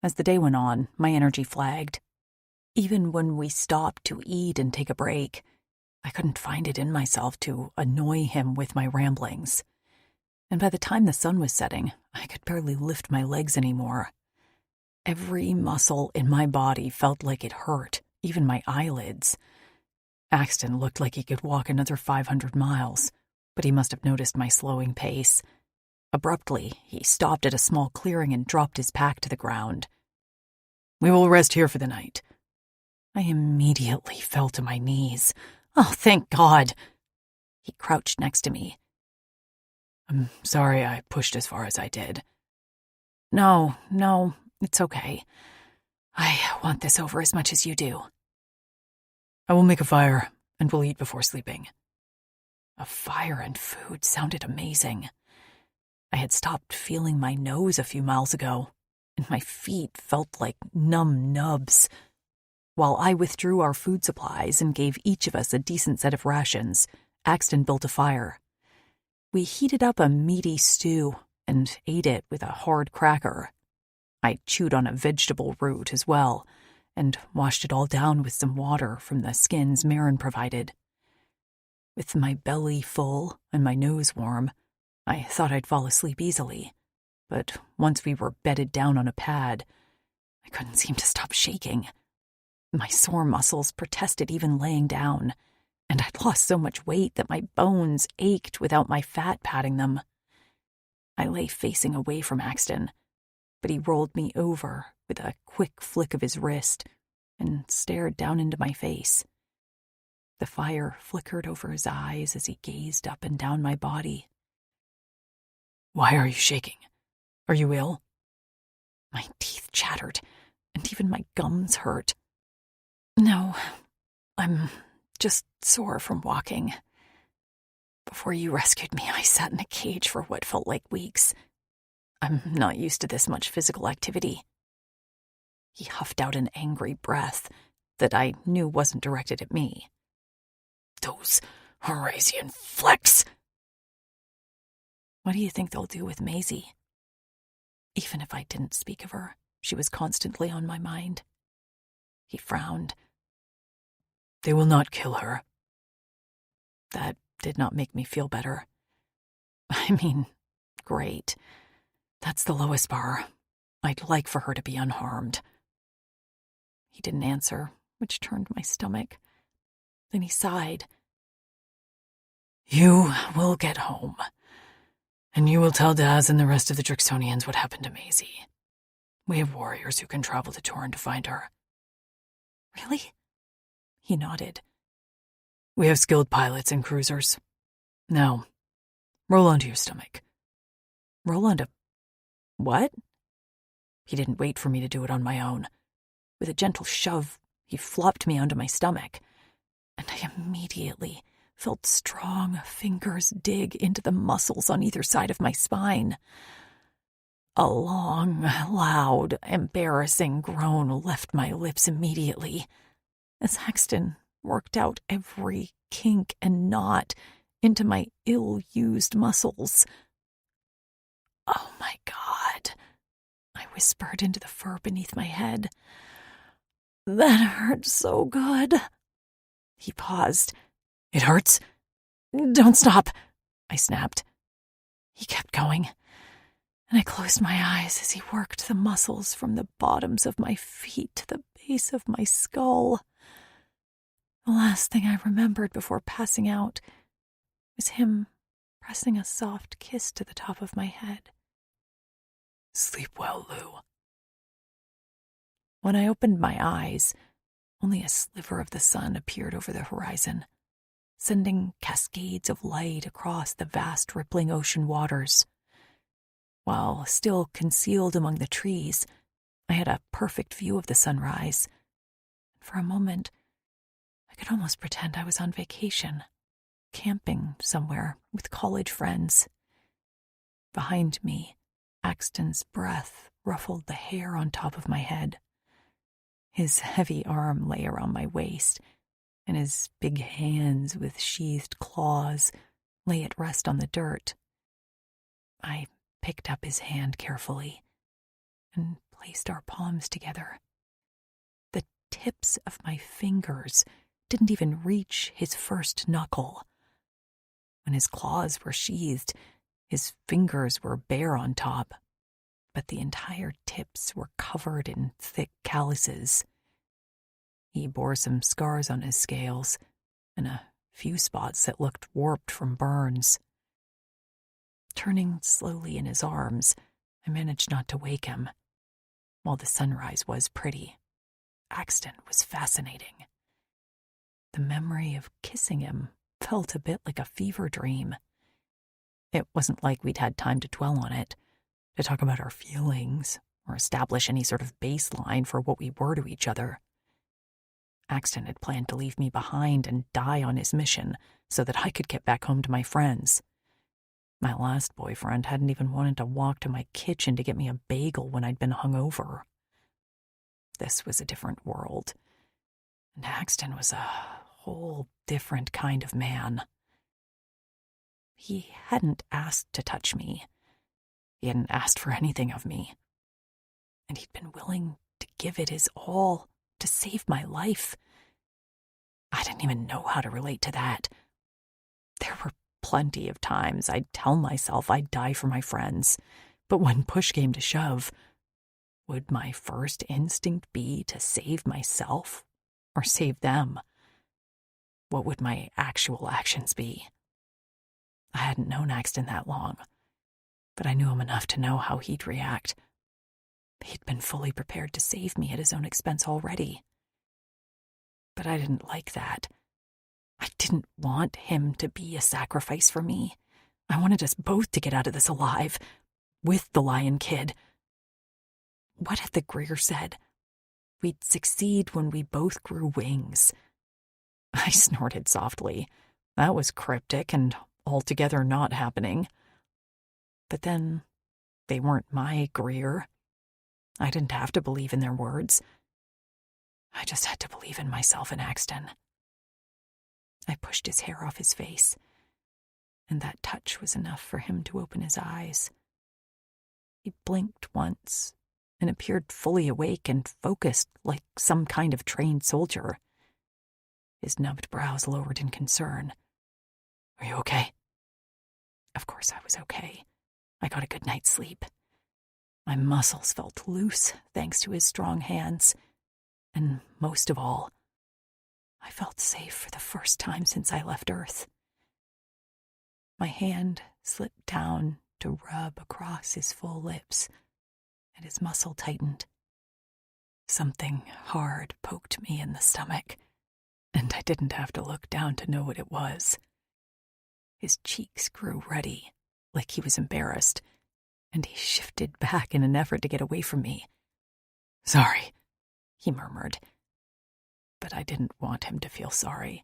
as the day went on, my energy flagged. Even when we stopped to eat and take a break, I couldn't find it in myself to annoy him with my ramblings. And by the time the sun was setting, I could barely lift my legs anymore. Every muscle in my body felt like it hurt, even my eyelids. Axton looked like he could walk another 500 miles, but he must have noticed my slowing pace. Abruptly, he stopped at a small clearing and dropped his pack to the ground. "We will rest here for the night." I immediately fell to my knees. Oh, thank God! He crouched next to me. "I'm sorry I pushed as far as I did." No, it's okay. I want this over as much as you do." "I will make a fire, and we'll eat before sleeping." A fire and food sounded amazing. I had stopped feeling my nose a few miles ago, and my feet felt like numb nubs. While I withdrew our food supplies and gave each of us a decent set of rations, Axton built a fire. We heated up a meaty stew and ate it with a hard cracker. I chewed on a vegetable root as well, and washed it all down with some water from the skins Marin provided. With my belly full and my nose warm, I thought I'd fall asleep easily, but once we were bedded down on a pad, I couldn't seem to stop shaking. My sore muscles protested even laying down, and I'd lost so much weight that my bones ached without my fat padding them. I lay facing away from Axton, but he rolled me over with a quick flick of his wrist and stared down into my face. The fire flickered over his eyes as he gazed up and down my body. "Why are you shaking? Are you ill?" My teeth chattered, and even my gums hurt. "No, I'm just sore from walking. Before you rescued me, I sat in a cage for what felt like weeks. I'm not used to this much physical activity." He huffed out an angry breath that I knew wasn't directed at me. "Those Horasian flecks!" What do you think they'll do with Maisie? Even if I didn't speak of her, she was constantly on my mind. He frowned. "They will not kill her." That did not make me feel better. I mean, great. That's the lowest bar. I'd like for her to be unharmed. He didn't answer, which turned my stomach. Then he sighed. "You will get home, and you will tell Daz and the rest of the Drixonians what happened to Maisie. We have warriors who can travel to Torrent to find her." "Really?" He nodded. "We have skilled pilots and cruisers. Now, roll onto your stomach." Roll onto what? He didn't wait for me to do it on my own. With a gentle shove, he flopped me onto my stomach, and I immediately felt strong fingers dig into the muscles on either side of my spine. A long, loud, embarrassing groan left my lips immediately as Axton worked out every kink and knot into my ill-used muscles. "Oh my God," I whispered into the fur beneath my head. "That hurt so good." He paused. "It hurts? Don't stop," I snapped. He kept going, and I closed my eyes as he worked the muscles from the bottoms of my feet to the base of my skull. The last thing I remembered before passing out was him pressing a soft kiss to the top of my head. "Sleep well, Lou." When I opened my eyes, only a sliver of the sun appeared over the horizon, sending cascades of light across the vast rippling ocean waters. While still concealed among the trees, I had a perfect view of the sunrise. For a moment, I could almost pretend I was on vacation, camping somewhere with college friends. Behind me, Axton's breath ruffled the hair on top of my head. His heavy arm lay around my waist, and his big hands with sheathed claws lay at rest on the dirt. I picked up his hand carefully and placed our palms together. The tips of my fingers didn't even reach his first knuckle. When his claws were sheathed, his fingers were bare on top, but the entire tips were covered in thick calluses. He bore some scars on his scales and a few spots that looked warped from burns. Turning slowly in his arms, I managed not to wake him. While the sunrise was pretty, Axton was fascinating. The memory of kissing him felt a bit like a fever dream. It wasn't like we'd had time to dwell on it, to talk about our feelings, or establish any sort of baseline for what we were to each other. Axton had planned to leave me behind and die on his mission so that I could get back home to my friends. My last boyfriend hadn't even wanted to walk to my kitchen to get me a bagel when I'd been hungover. This was a different world, and Axton was a whole different kind of man. He hadn't asked to touch me. He hadn't asked for anything of me. And he'd been willing to give it his all to save my life. I didn't even know how to relate to that. There were plenty of times I'd tell myself I'd die for my friends, but when push came to shove, would my first instinct be to save myself or save them? What would my actual actions be? I hadn't known Axton that long, but I knew him enough to know how he'd react. He'd been fully prepared to save me at his own expense already. But I didn't like that. I didn't want him to be a sacrifice for me. I wanted us both to get out of this alive, with the Lion Kid. What had the Greer said? We'd succeed when we both grew wings. I snorted softly. That was cryptic and altogether not happening. But then, they weren't my Greer. I didn't have to believe in their words. I just had to believe in myself and Axton. I pushed his hair off his face, and that touch was enough for him to open his eyes. He blinked once and appeared fully awake and focused like some kind of trained soldier. His nubbed brows lowered in concern. "Are you okay?" Of course I was okay. I got a good night's sleep. My muscles felt loose thanks to his strong hands, and most of all, I felt safe for the first time since I left Earth. My hand slipped down to rub across his full lips, and his muscle tightened. Something hard poked me in the stomach, and I didn't have to look down to know what it was. His cheeks grew ruddy, like he was embarrassed, and he shifted back in an effort to get away from me. "Sorry," he murmured. But I didn't want him to feel sorry.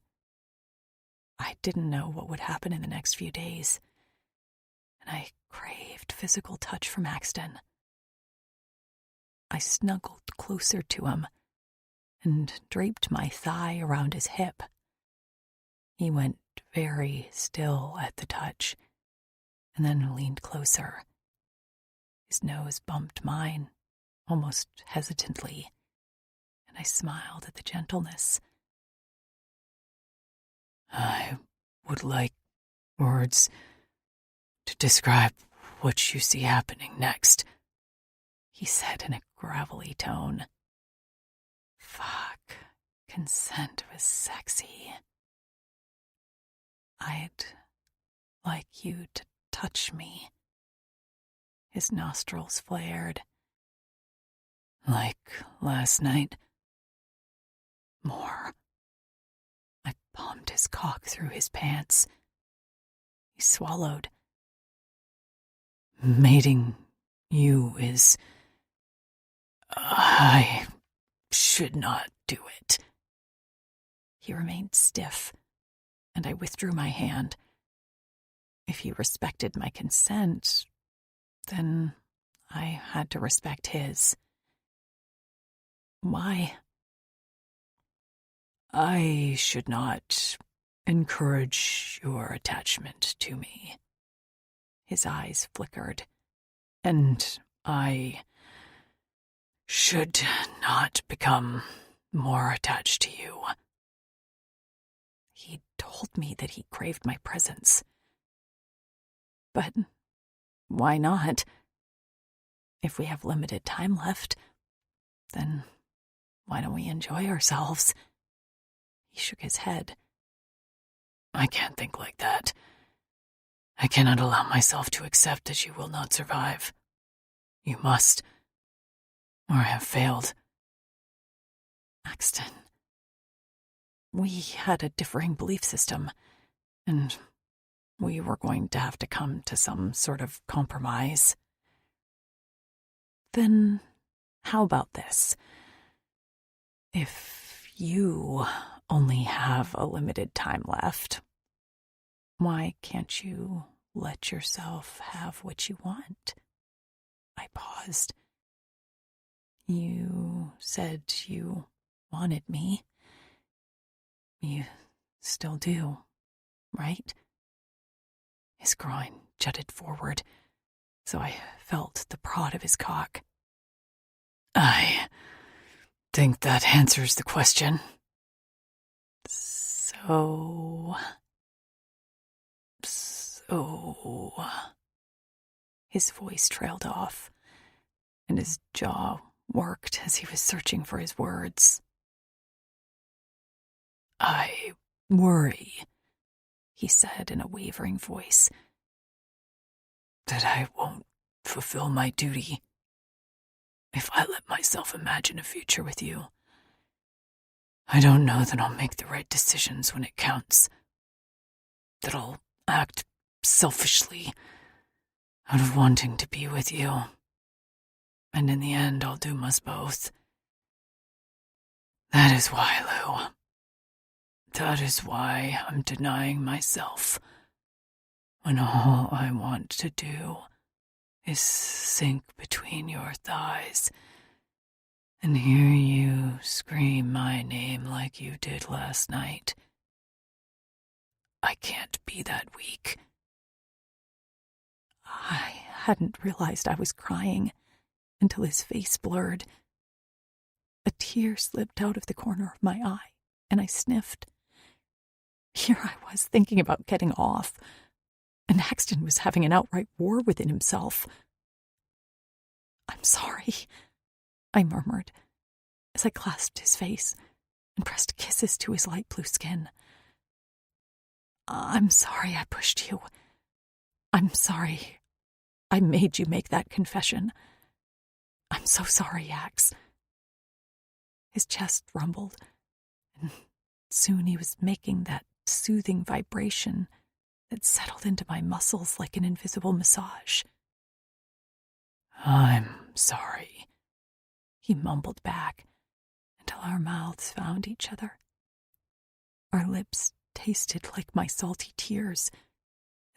I didn't know what would happen in the next few days, and I craved physical touch from Axton. I snuggled closer to him and draped my thigh around his hip. He went very still at the touch, and then leaned closer. His nose bumped mine, almost hesitantly, and I smiled at the gentleness. "I would like words to describe what you see happening next," he said in a gravelly tone. Fuck, consent was sexy. "I'd like you to touch me." His nostrils flared. "Like last night?" "More." I palmed his cock through his pants. He swallowed. "Mating you is... I should not do it." He remained stiff, and I withdrew my hand. If he respected my consent, then I had to respect his. "Why?" "I should not encourage your attachment to me." His eyes flickered. "And I should not become more attached to you." He told me that he craved my presence. But why not? If we have limited time left, then why don't we enjoy ourselves? He shook his head. "I can't think like that. I cannot allow myself to accept that you will not survive. You must, or I have failed. Axton, we had a differing belief system, and we were going to have to come to some sort of compromise. Then how about this? If you only have a limited time left, why can't you let yourself have what you want? I paused. You said you wanted me. You still do, right? His groin jutted forward, so I felt the prod of his cock. I think that answers the question. So... His voice trailed off, and his jaw worked as he was searching for his words. I worry, he said in a wavering voice, that I won't fulfill my duty if I let myself imagine a future with you. I don't know that I'll make the right decisions when it counts, that I'll act selfishly out of wanting to be with you, and in the end I'll doom us both. That is why, Lou. That is why I'm denying myself, when all I want to do is sink between your thighs and hear you scream my name like you did last night. I can't be that weak. I hadn't realized I was crying until his face blurred. A tear slipped out of the corner of my eye, and I sniffed. Here I was thinking about getting off, and Axton was having an outright war within himself. "I'm sorry," I murmured, as I clasped his face and pressed kisses to his light blue skin. "I'm sorry I pushed you. I'm sorry I made you make that confession. I'm so sorry, Ax." His chest rumbled, and soon he was making that soothing vibration that settled into my muscles like an invisible massage. I'm sorry, he mumbled back until our mouths found each other. Our lips tasted like my salty tears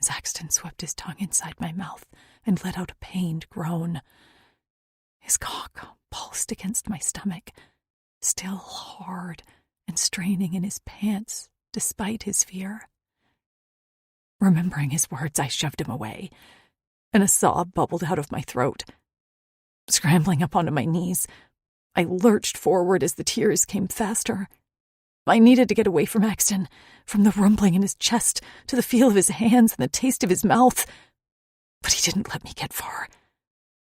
as Axton swept his tongue inside my mouth and let out a pained groan. His cock pulsed against my stomach, still hard and straining in his pants despite his fear. Remembering his words, I shoved him away, and a sob bubbled out of my throat. Scrambling up onto my knees, I lurched forward as the tears came faster. I needed to get away from Axton, from the rumbling in his chest to the feel of his hands and the taste of his mouth. But he didn't let me get far.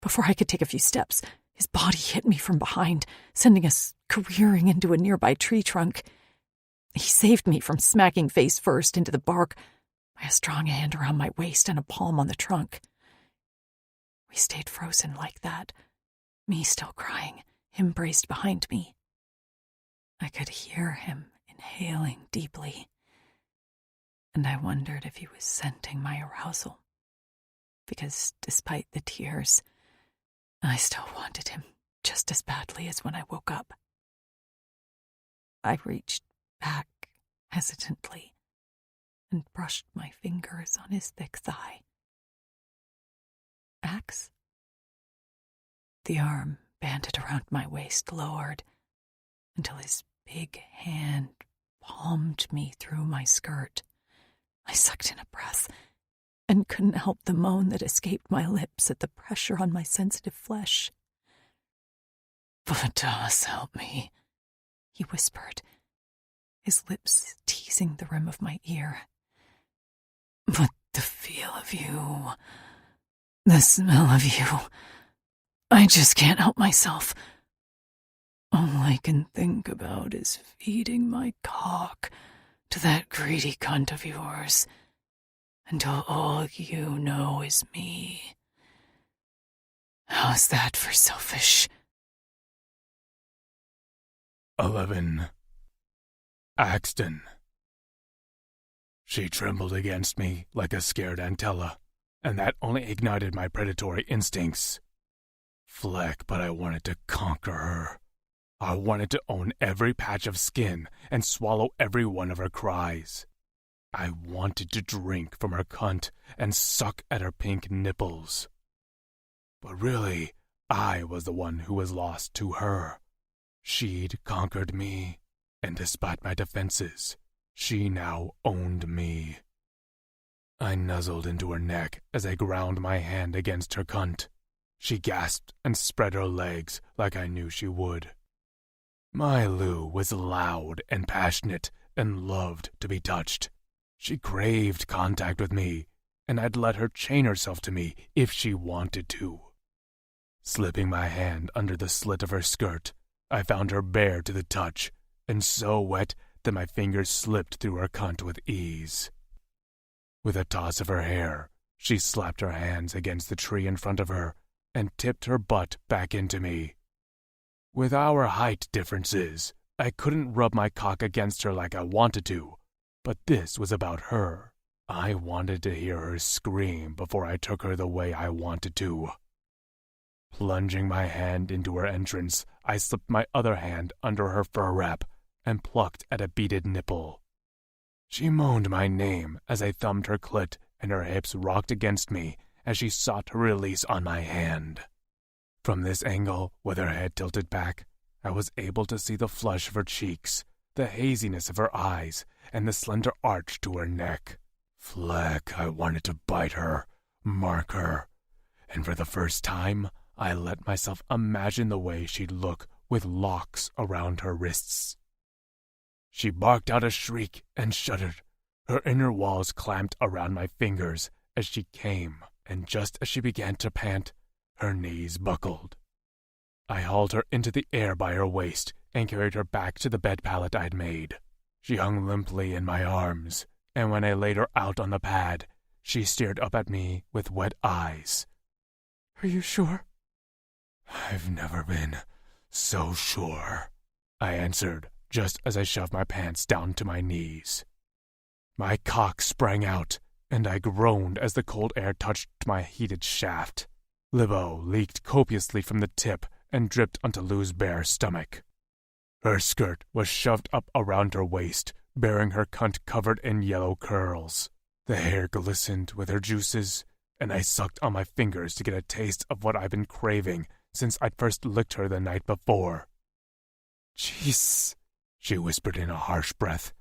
Before I could take a few steps, his body hit me from behind, sending us careering into a nearby tree trunk. He saved me from smacking face first into the bark by a strong hand around my waist and a palm on the trunk. We stayed frozen like that, me still crying, him braced behind me. I could hear him inhaling deeply, and I wondered if he was scenting my arousal, because despite the tears, I still wanted him just as badly as when I woke up. I reached back hesitantly and brushed my fingers on his thick thigh. "Ax?" The arm banded around my waist lowered until his big hand palmed me through my skirt. I sucked in a breath and couldn't help the moan that escaped my lips at the pressure on my sensitive flesh. "But does help me," he whispered, his lips teasing the rim of my ear. "But the feel of you, the smell of you, I just can't help myself. All I can think about is feeding my cock to that greedy cunt of yours until all you know is me. How's that for selfish? 11. Axton. She trembled against me like a scared antella, and that only ignited my predatory instincts. Fleck, but I wanted to conquer her. I wanted to own every patch of skin and swallow every one of her cries. I wanted to drink from her cunt and suck at her pink nipples. But really, I was the one who was lost to her. She'd conquered me, and despite my defenses, she now owned me. I nuzzled into her neck as I ground my hand against her cunt. She gasped and spread her legs like I knew she would. My Lou was loud and passionate and loved to be touched. She craved contact with me, and I'd let her chain herself to me if she wanted to. Slipping my hand under the slit of her skirt, I found her bare to the touch, and so wet that my fingers slipped through her cunt with ease. With a toss of her hair, she slapped her hands against the tree in front of her and tipped her butt back into me. With our height differences, I couldn't rub my cock against her like I wanted to, but this was about her. I wanted to hear her scream before I took her the way I wanted to. Plunging my hand into her entrance, I slipped my other hand under her fur wrap and plucked at a beaded nipple. She moaned my name as I thumbed her clit, and her hips rocked against me as she sought her release on my hand. From this angle, with her head tilted back, I was able to see the flush of her cheeks, the haziness of her eyes, and the slender arch to her neck. Fleck, I wanted to bite her, mark her, and for the first time, I let myself imagine the way she'd look with locks around her wrists. She barked out a shriek and shuddered. Her inner walls clamped around my fingers as she came, and just as she began to pant, her knees buckled. I hauled her into the air by her waist and carried her back to the bed pallet I'd made. She hung limply in my arms, and when I laid her out on the pad, she stared up at me with wet eyes. "Are you sure?" "I've never been so sure," I answered, just as I shoved my pants down to my knees. My cock sprang out, and I groaned as the cold air touched my heated shaft. Libo leaked copiously from the tip and dripped onto Lou's bare stomach. Her skirt was shoved up around her waist, bearing her cunt covered in yellow curls. The hair glistened with her juices, and I sucked on my fingers to get a taste of what I'd been craving since I'd first licked her the night before. "Jeez," she whispered in a harsh breath.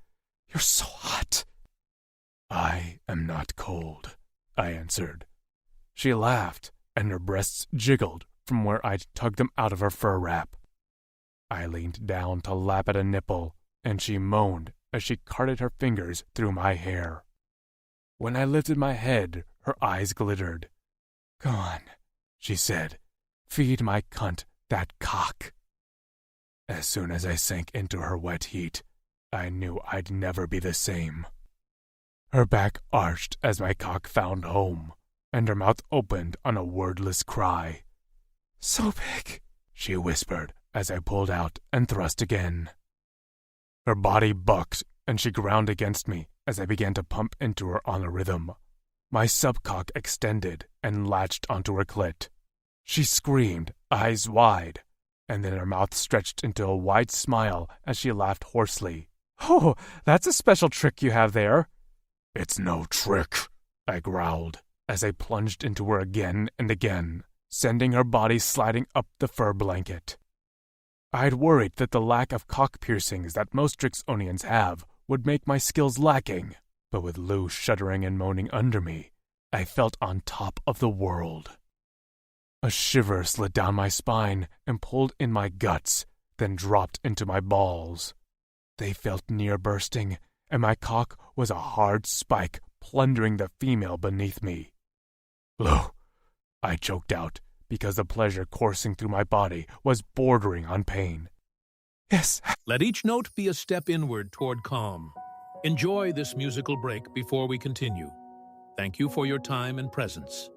"You're so hot." "I am not cold," I answered. She laughed, and her breasts jiggled from where I'd tugged them out of her fur wrap. I leaned down to lap at a nipple, and she moaned as she carted her fingers through my hair. When I lifted my head, her eyes glittered. "Go on," she said. "Feed my cunt that cock." As soon as I sank into her wet heat, I knew I'd never be the same. Her back arched as my cock found home, and her mouth opened on a wordless cry. "So big," she whispered as I pulled out and thrust again. Her body bucked, and she ground against me as I began to pump into her on a rhythm. My subcock extended and latched onto her clit. She screamed, eyes wide, and then her mouth stretched into a wide smile as she laughed hoarsely. "Oh, that's a special trick you have there." "It's no trick," I growled, as I plunged into her again and again, sending her body sliding up the fur blanket. I'd worried that the lack of cock piercings that most Drixonians have would make my skills lacking, but with Lou shuddering and moaning under me, I felt on top of the world. A shiver slid down my spine and pulled in my guts, then dropped into my balls. They felt near bursting, and my cock was a hard spike plundering the female beneath me. "Lou," I choked out, because the pleasure coursing through my body was bordering on pain. "Yes." Let each note be a step inward toward calm. Enjoy this musical break before we continue. Thank you for your time and presence.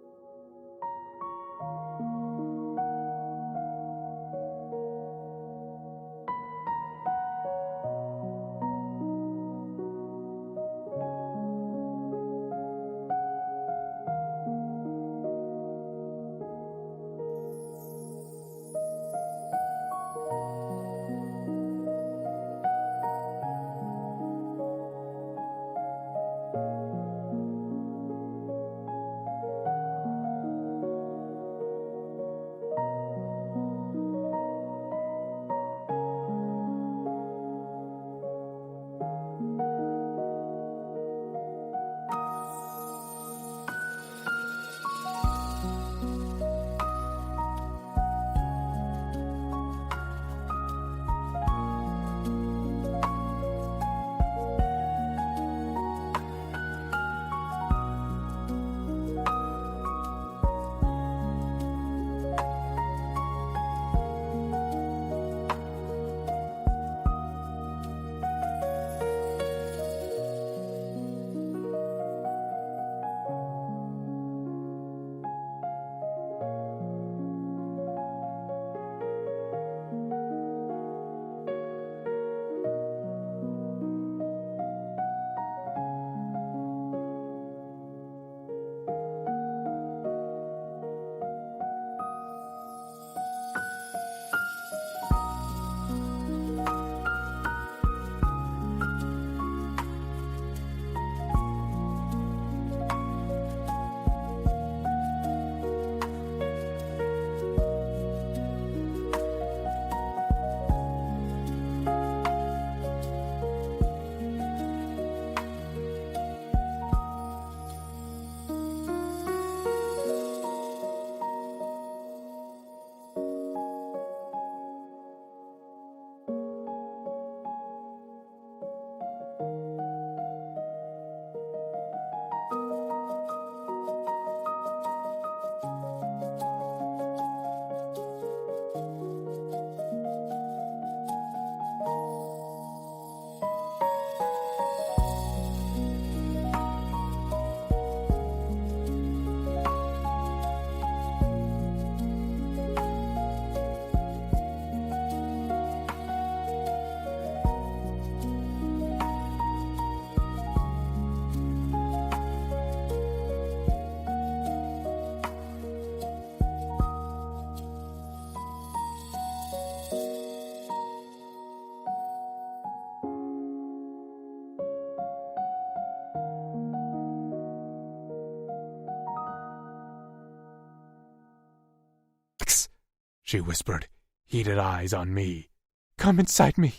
She whispered, heated eyes on me. Come inside me.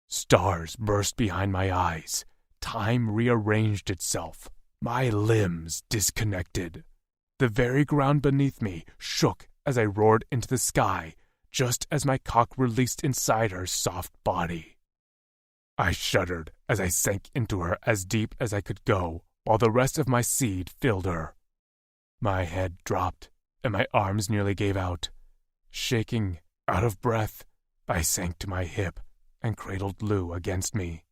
Stars burst behind my eyes. Time rearranged itself. My limbs disconnected. The very ground beneath me shook as I roared into the sky, just as my cock released inside her soft body. I shuddered as I sank into her as deep as I could go, while the rest of my seed filled her. My head dropped, and my arms nearly gave out. Shaking, out of breath, I sank to my hip and cradled Lou against me.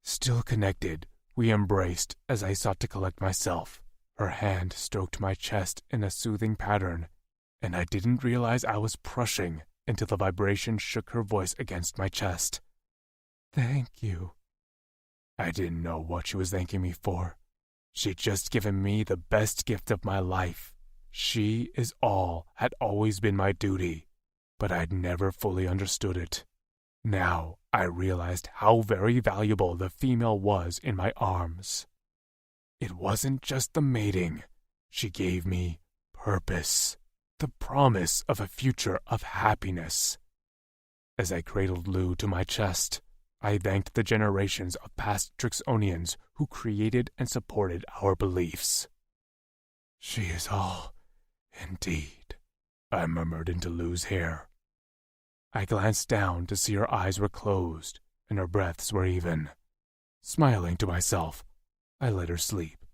Still connected, we embraced as I sought to collect myself. Her hand stroked my chest in a soothing pattern, and I didn't realize I was prushing until the vibration shook her voice against my chest. Thank you. I didn't know what she was thanking me for. She'd just given me the best gift of my life. She is all had always been my duty, but I'd never fully understood it. Now I realized how very valuable the female was in my arms. It wasn't just the mating. She gave me purpose, the promise of a future of happiness. As I cradled Lou to my chest, I thanked the generations of past Trixonians who created and supported our beliefs. She is all, indeed, I murmured into Lou's hair. I glanced down to see her eyes were closed and her breaths were even. Smiling to myself, I let her sleep.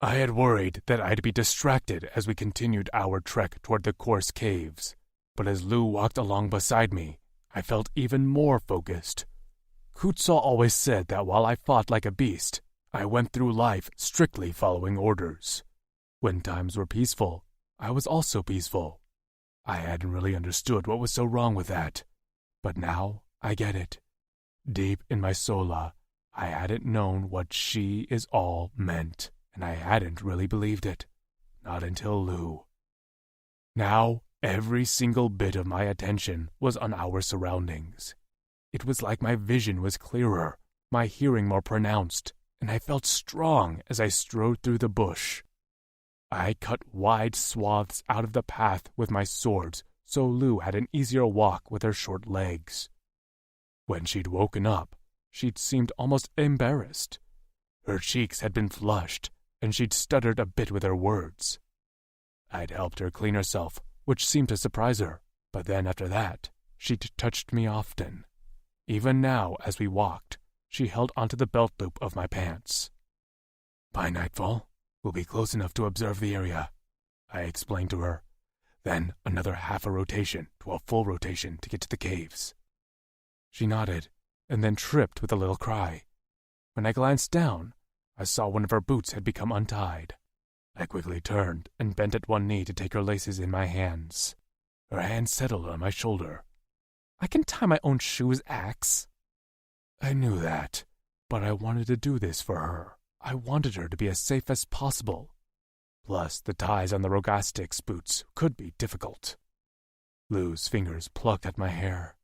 I had worried that I'd be distracted as we continued our trek toward the coarse caves, but as Lou walked along beside me, I felt even more focused. Kutzal always said that while I fought like a beast, I went through life strictly following orders. When times were peaceful, I was also peaceful. I hadn't really understood what was so wrong with that. But now I get it. Deep in my sola, I hadn't known what she is all meant, and I hadn't really believed it. Not until Lou. Now, every single bit of my attention was on our surroundings. It was like my vision was clearer, my hearing more pronounced, and I felt strong as I strode through the bush. I cut wide swaths out of the path with my swords so Lou had an easier walk with her short legs. When she'd woken up, she'd seemed almost embarrassed. Her cheeks had been flushed, and she'd stuttered a bit with her words. I'd helped her clean herself, which seemed to surprise her, but then after that, she'd touched me often. Even now, as we walked, she held onto the belt loop of my pants. By nightfall, we'll be close enough to observe the area, I explained to her. Then another half a rotation to a full rotation to get to the caves. She nodded, and then tripped with a little cry. When I glanced down, I saw one of her boots had become untied. I quickly turned and bent at one knee to take her laces in my hands. Her hand settled on my shoulder. I can tie my own shoes, Axe. I knew that, but I wanted to do this for her. I wanted her to be as safe as possible. Plus, the ties on the Rogastics boots could be difficult. Lou's fingers plucked at my hair.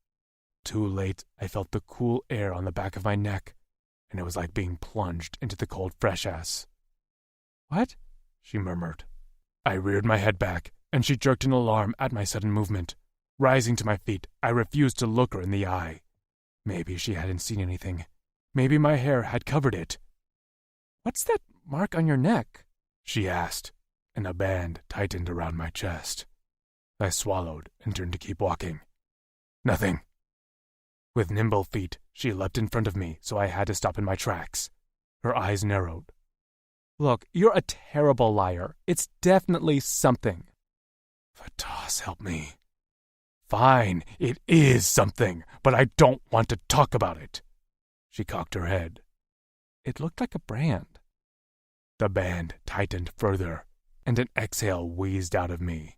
Too late, I felt the cool air on the back of my neck, and it was like being plunged into the cold fresh-ass. What? She murmured. I reared my head back, and she jerked in alarm at my sudden movement. Rising to my feet, I refused to look her in the eye. Maybe she hadn't seen anything. Maybe my hair had covered it. What's that mark on your neck? She asked, and a band tightened around my chest. I swallowed and turned to keep walking. Nothing. With nimble feet, she leapt in front of me, so I had to stop in my tracks. Her eyes narrowed. Look, you're a terrible liar. It's definitely something. Vatas, help me. Fine, it is something, but I don't want to talk about it. She cocked her head. It looked like a brand. The band tightened further, and an exhale wheezed out of me.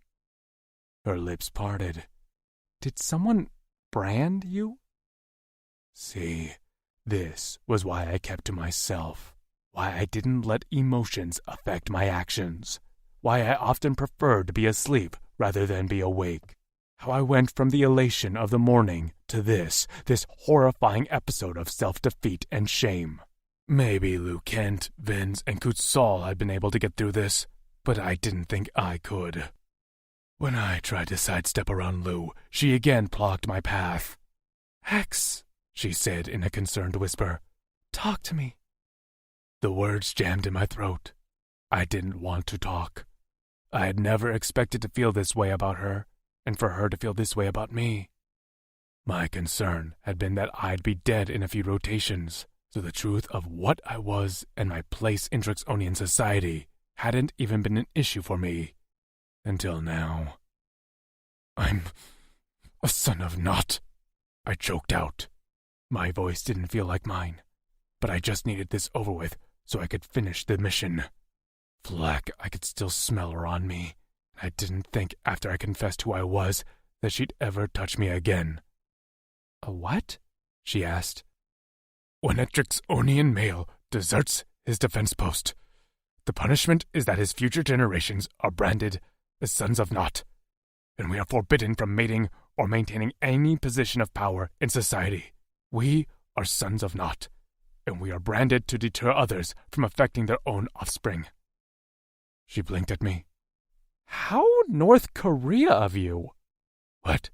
Her lips parted. Did someone brand you? See, this was why I kept to myself, why I didn't let emotions affect my actions, why I often preferred to be asleep rather than be awake. How I went from the elation of the morning to this horrifying episode of self-defeat and shame. Maybe Lou Kent, Vince, and Kutzal had been able to get through this, but I didn't think I could. When I tried to sidestep around Lou, she again blocked my path. Hex, she said in a concerned whisper. Talk to me. The words jammed in my throat. I didn't want to talk. I had never expected to feel this way about her, and for her to feel this way about me. My concern had been that I'd be dead in a few rotations, so the truth of what I was and my place in Drixonian society hadn't even been an issue for me. Until now. I'm a son of Nott, I choked out. My voice didn't feel like mine, but I just needed this over with so I could finish the mission. Flack, I could still smell her on me. I didn't think after I confessed who I was that she'd ever touch me again. A what? She asked. When a Drixonian male deserts his defense post, the punishment is that his future generations are branded as sons of Nott, and we are forbidden from mating or maintaining any position of power in society. We are sons of Nott, and we are branded to deter others from affecting their own offspring. She blinked at me. How North Korea of you? What?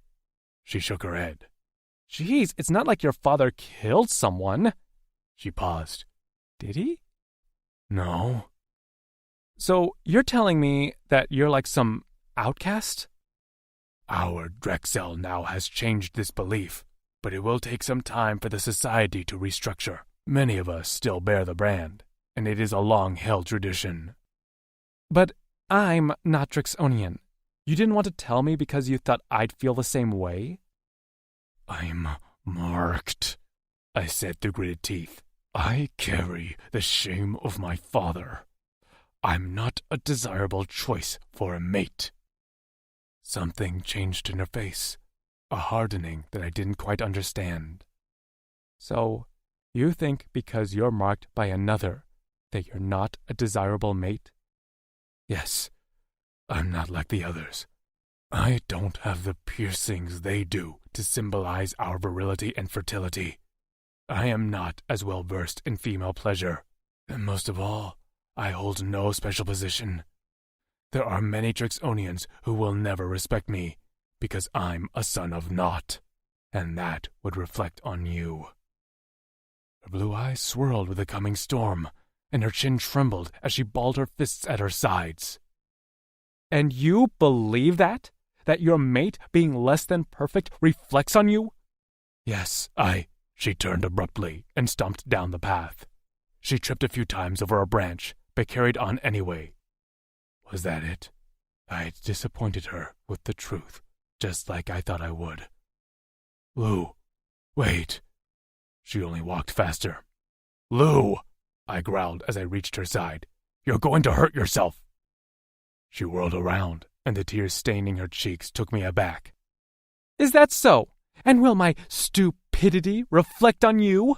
She shook her head. Jeez, it's not like your father killed someone. She paused. Did he? No. So you're telling me that you're like some outcast? Our Drexel now has changed this belief, but it will take some time for the society to restructure. Many of us still bear the brand, and it is a long-held tradition. But I'm not Drixonian. You didn't want to tell me because you thought I'd feel the same way? I'm marked, I said through gritted teeth, I carry the shame of my father. I'm not a desirable choice for a mate. Something changed in her face, a hardening that I didn't quite understand. So, you think because you're marked by another that you're not a desirable mate? Yes, I'm not like the others. I don't have the piercings they do to symbolize our virility and fertility. I am not as well versed in female pleasure, and most of all, I hold no special position. There are many Drixonians who will never respect me, because I'm a son of naught, and that would reflect on you. Her blue eyes swirled with the coming storm, and her chin trembled as she balled her fists at her sides. And you believe that? That your mate being less than perfect reflects on you? Yes, She turned abruptly and stomped down the path. She tripped a few times over a branch, but carried on anyway. Was that it? I'd disappointed her with the truth, just like I thought I would. Lou, wait. She only walked faster. Lou, I growled as I reached her side. You're going to hurt yourself. She whirled around, and the tears staining her cheeks took me aback. Is that so? And will my stupidity reflect on you?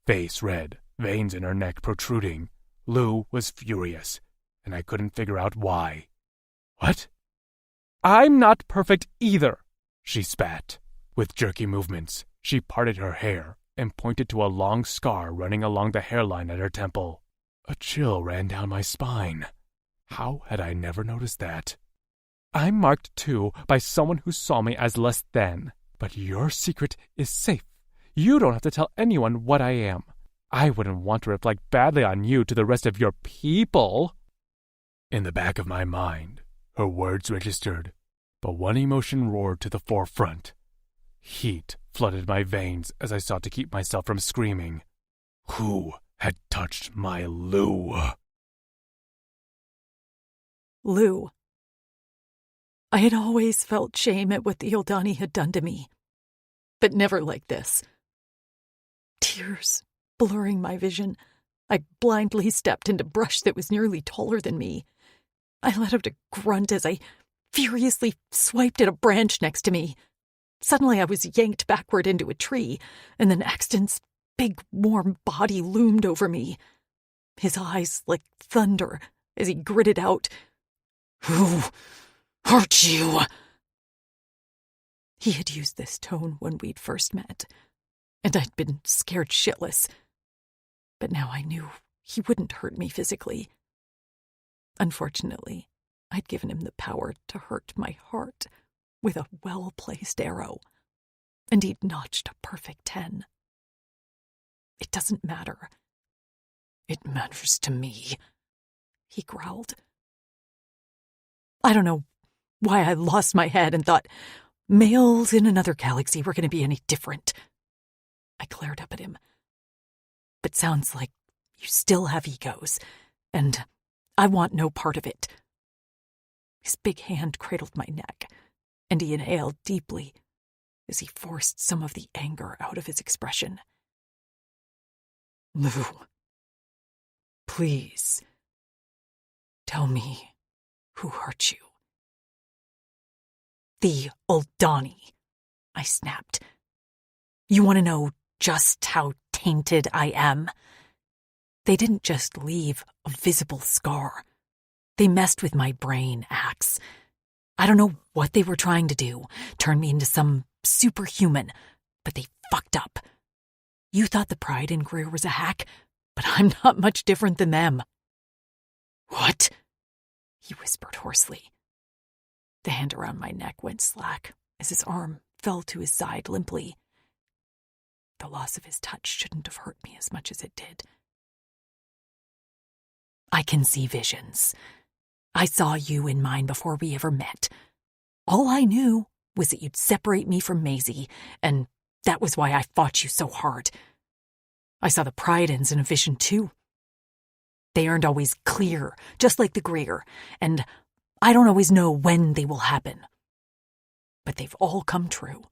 Face red, veins in her neck protruding, Lou was furious, and I couldn't figure out why. What? I'm not perfect either, she spat. With jerky movements, she parted her hair and pointed to a long scar running along the hairline at her temple. A chill ran down my spine. How had I never noticed that? I'm marked, too, by someone who saw me as less than. But your secret is safe. You don't have to tell anyone what I am. I wouldn't want to reflect badly on you to the rest of your people. In the back of my mind, her words registered, but one emotion roared to the forefront. Heat flooded my veins as I sought to keep myself from screaming. Who had touched my Lou? Lou. I had always felt shame at what the Uldani had done to me, but never like this. Tears blurring my vision, I blindly stepped into brush that was nearly taller than me. I let out a grunt as I furiously swiped at a branch next to me. Suddenly I was yanked backward into a tree, and then Axton's big, warm body loomed over me. His eyes like thunder as he gritted out, "Who hurt you?" He had used this tone when we'd first met, and I'd been scared shitless. But now I knew he wouldn't hurt me physically. Unfortunately, I'd given him the power to hurt my heart with a well-placed arrow, and he'd notched a perfect 10. It doesn't matter. It matters to me, he growled. I don't know why I lost my head and thought males in another galaxy were going to be any different. I glared up at him. But sounds like you still have egos, and I want no part of it. His big hand cradled my neck, and he inhaled deeply as he forced some of the anger out of his expression. Lou, please, tell me who hurt you. The Uldani, I snapped. You want to know just how tainted I am? They didn't just leave a visible scar. They messed with my brain, Axe. I don't know what they were trying to do, turn me into some superhuman, but they fucked up. You thought the pride in Greer was a hack, but I'm not much different than them. What? He whispered hoarsely. The hand around my neck went slack as his arm fell to his side limply. The loss of his touch shouldn't have hurt me as much as it did. I can see visions. I saw you in mine before we ever met. All I knew was that you'd separate me from Maisie, and that was why I fought you so hard. I saw the Pridens in a vision too. They aren't always clear, just like the Greer, and I don't always know when they will happen. But they've all come true.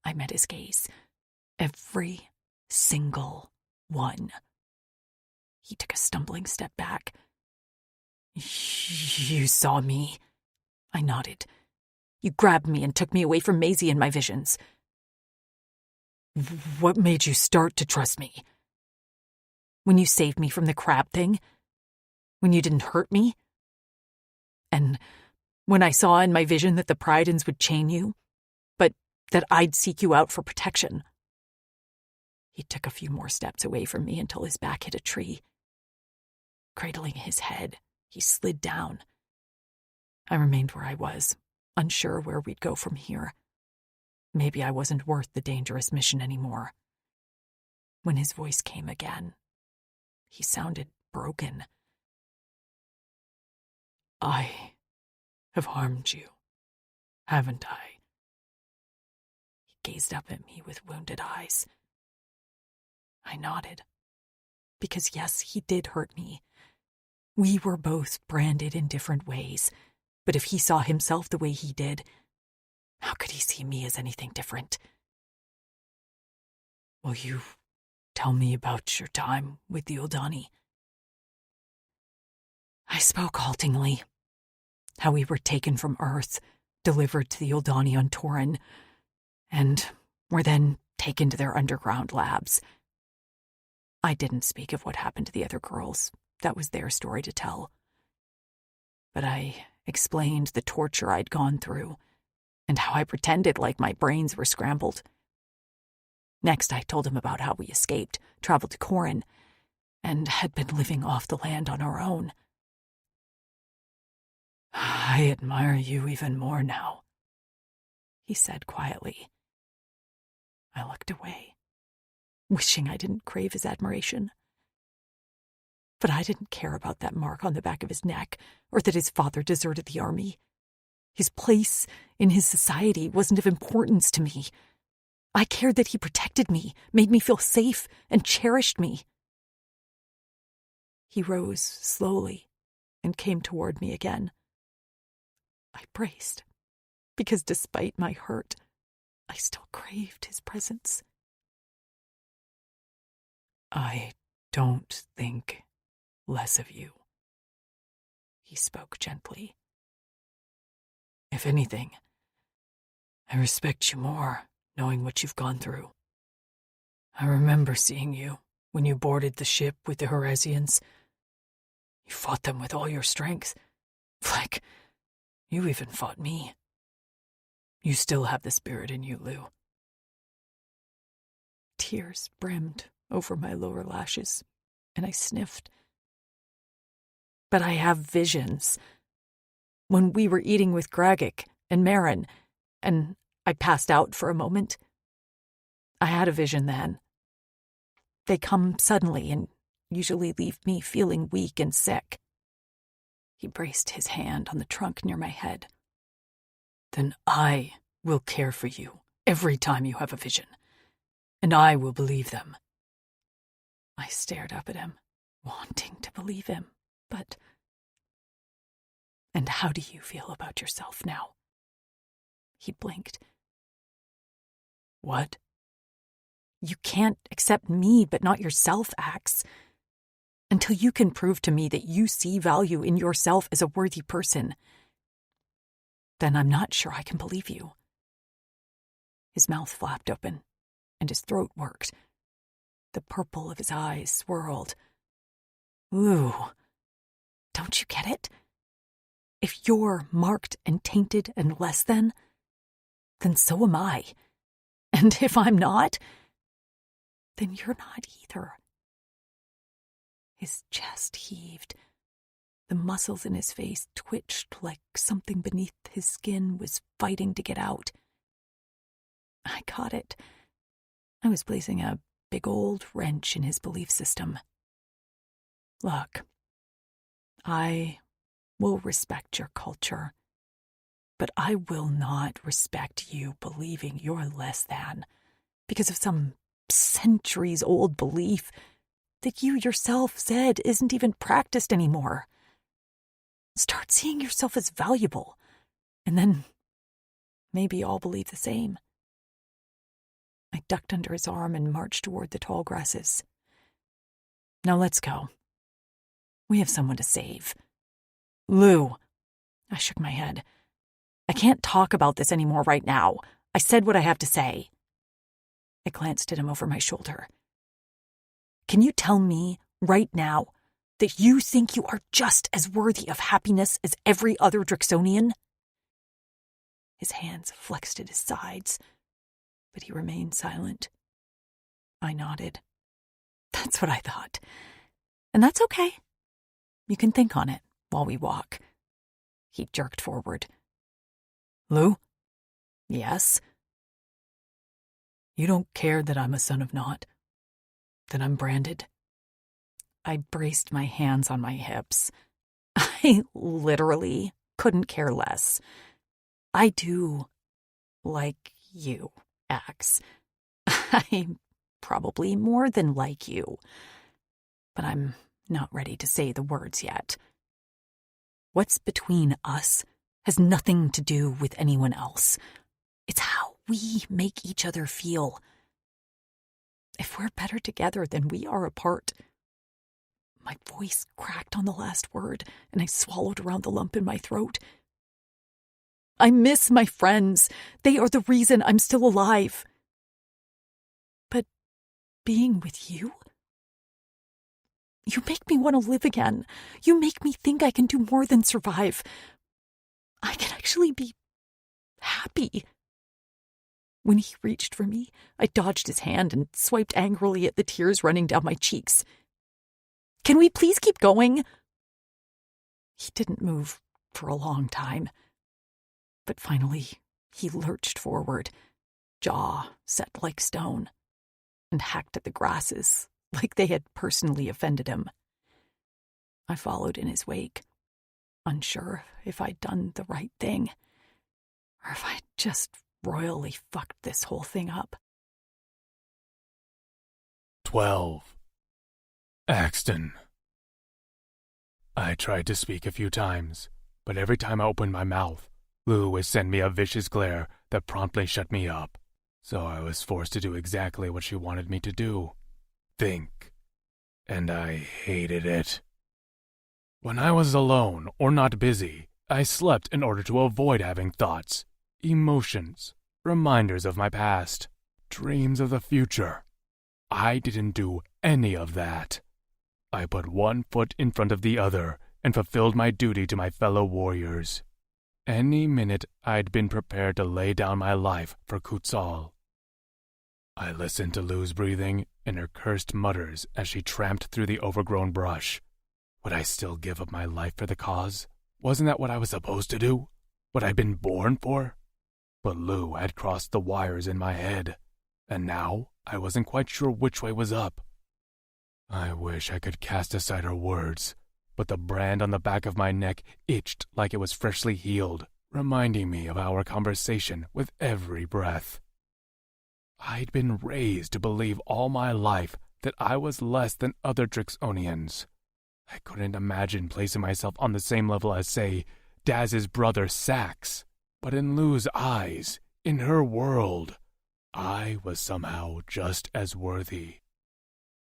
I met his gaze. Every single one. He took a stumbling step back. You saw me. I nodded. You grabbed me and took me away from Maisie and my visions. What made you start to trust me? When you saved me from the crab thing? When you didn't hurt me? And when I saw in my vision that the Pridens would chain you, but that I'd seek you out for protection. He took a few more steps away from me until his back hit a tree. Cradling his head, he slid down. I remained where I was, unsure where we'd go from here. Maybe I wasn't worth the dangerous mission anymore. When his voice came again, he sounded broken. I have harmed you, haven't I? He gazed up at me with wounded eyes. I nodded. Because yes, he did hurt me. We were both branded in different ways, but if he saw himself the way he did, how could he see me as anything different? Will you tell me about your time with the Uldani? I spoke haltingly. How we were taken from Earth, delivered to the Uldani on Tauren, and were then taken to their underground labs. I didn't speak of what happened to the other girls. That was their story to tell. But I explained the torture I'd gone through, and how I pretended like my brains were scrambled. Next, I told him about how we escaped, traveled to Corin, and had been living off the land on our own. I admire you even more now, he said quietly. I looked away, wishing I didn't crave his admiration. But I didn't care about that mark on the back of his neck, or that his father deserted the army. His place in his society wasn't of importance to me. I cared that he protected me, made me feel safe, and cherished me. He rose slowly and came toward me again. I braced, because despite my hurt, I still craved his presence. I don't think less of you, he spoke gently. If anything, I respect you more, knowing what you've gone through. I remember seeing you when you boarded the ship with the Heresians. You fought them with all your strength. Like, you even fought me. You still have the spirit in you, Lou. Tears brimmed over my lower lashes, and I sniffed. But I have visions. When we were eating with Gragic and Marin, and I passed out for a moment, I had a vision then. They come suddenly and usually leave me feeling weak and sick. He braced his hand on the trunk near my head. Then I will care for you every time you have a vision, and I will believe them. I stared up at him, wanting to believe him, but... And how do you feel about yourself now? He blinked. What? You can't accept me but not yourself, Axe. Until you can prove to me that you see value in yourself as a worthy person, then I'm not sure I can believe you. His mouth flapped open, and his throat worked. The purple of his eyes swirled. Ooh, don't you get it? If you're marked and tainted and less than, then so am I. And if I'm not, then you're not either. His chest heaved. The muscles in his face twitched like something beneath his skin was fighting to get out. I caught it. I was placing a big old wrench in his belief system. Look, I will respect your culture, but I will not respect you believing you're less than because of some centuries-old belief that you yourself said isn't even practiced anymore. Start seeing yourself as valuable, and then maybe I'll believe the same. I ducked under his arm and marched toward the tall grasses. Now let's go. We have someone to save. Lou. I shook my head. I can't talk about this anymore right now. I said what I have to say. I glanced at him over my shoulder. Can you tell me, right now, that you think you are just as worthy of happiness as every other Drixonian? His hands flexed at his sides, but he remained silent. I nodded. That's what I thought. And that's okay. You can think on it while we walk. He jerked forward. Lou? Yes? You don't care that I'm a son of naught? That I'm branded? I braced my hands on my hips. I literally couldn't care less. I do like you, Axe. I'm probably more than like you. But I'm not ready to say the words yet. What's between us has nothing to do with anyone else. It's how we make each other feel. If we're better together than we are apart. My voice cracked on the last word, and I swallowed around the lump in my throat. I miss my friends. They are the reason I'm still alive. But being with you? You make me want to live again. You make me think I can do more than survive. I can actually be happy. When he reached for me, I dodged his hand and swiped angrily at the tears running down my cheeks. Can we please keep going? He didn't move for a long time. But finally, he lurched forward, jaw set like stone, and hacked at the grasses like they had personally offended him. I followed in his wake, unsure if I'd done the right thing, or if I'd just royally fucked this whole thing up. 12. Axton. I tried to speak a few times, but every time I opened my mouth, Lou would send me a vicious glare that promptly shut me up, so I was forced to do exactly what she wanted me to do. Think. And I hated it. When I was alone or not busy, I slept in order to avoid having thoughts, emotions, reminders of my past, dreams of the future. I didn't do any of that. I put one foot in front of the other and fulfilled my duty to my fellow warriors. Any minute I'd been prepared to lay down my life for Kutzal. I listened to Lou's breathing and her cursed mutters as she tramped through the overgrown brush. Would I still give up my life for the cause? Wasn't that what I was supposed to do? What I'd been born for? But Lou had crossed the wires in my head, and now I wasn't quite sure which way was up. I wish I could cast aside her words, but the brand on the back of my neck itched like it was freshly healed, reminding me of our conversation with every breath. I'd been raised to believe all my life that I was less than other Drixonians. I couldn't imagine placing myself on the same level as, say, Daz's brother Sax. But in Lou's eyes, in her world, I was somehow just as worthy.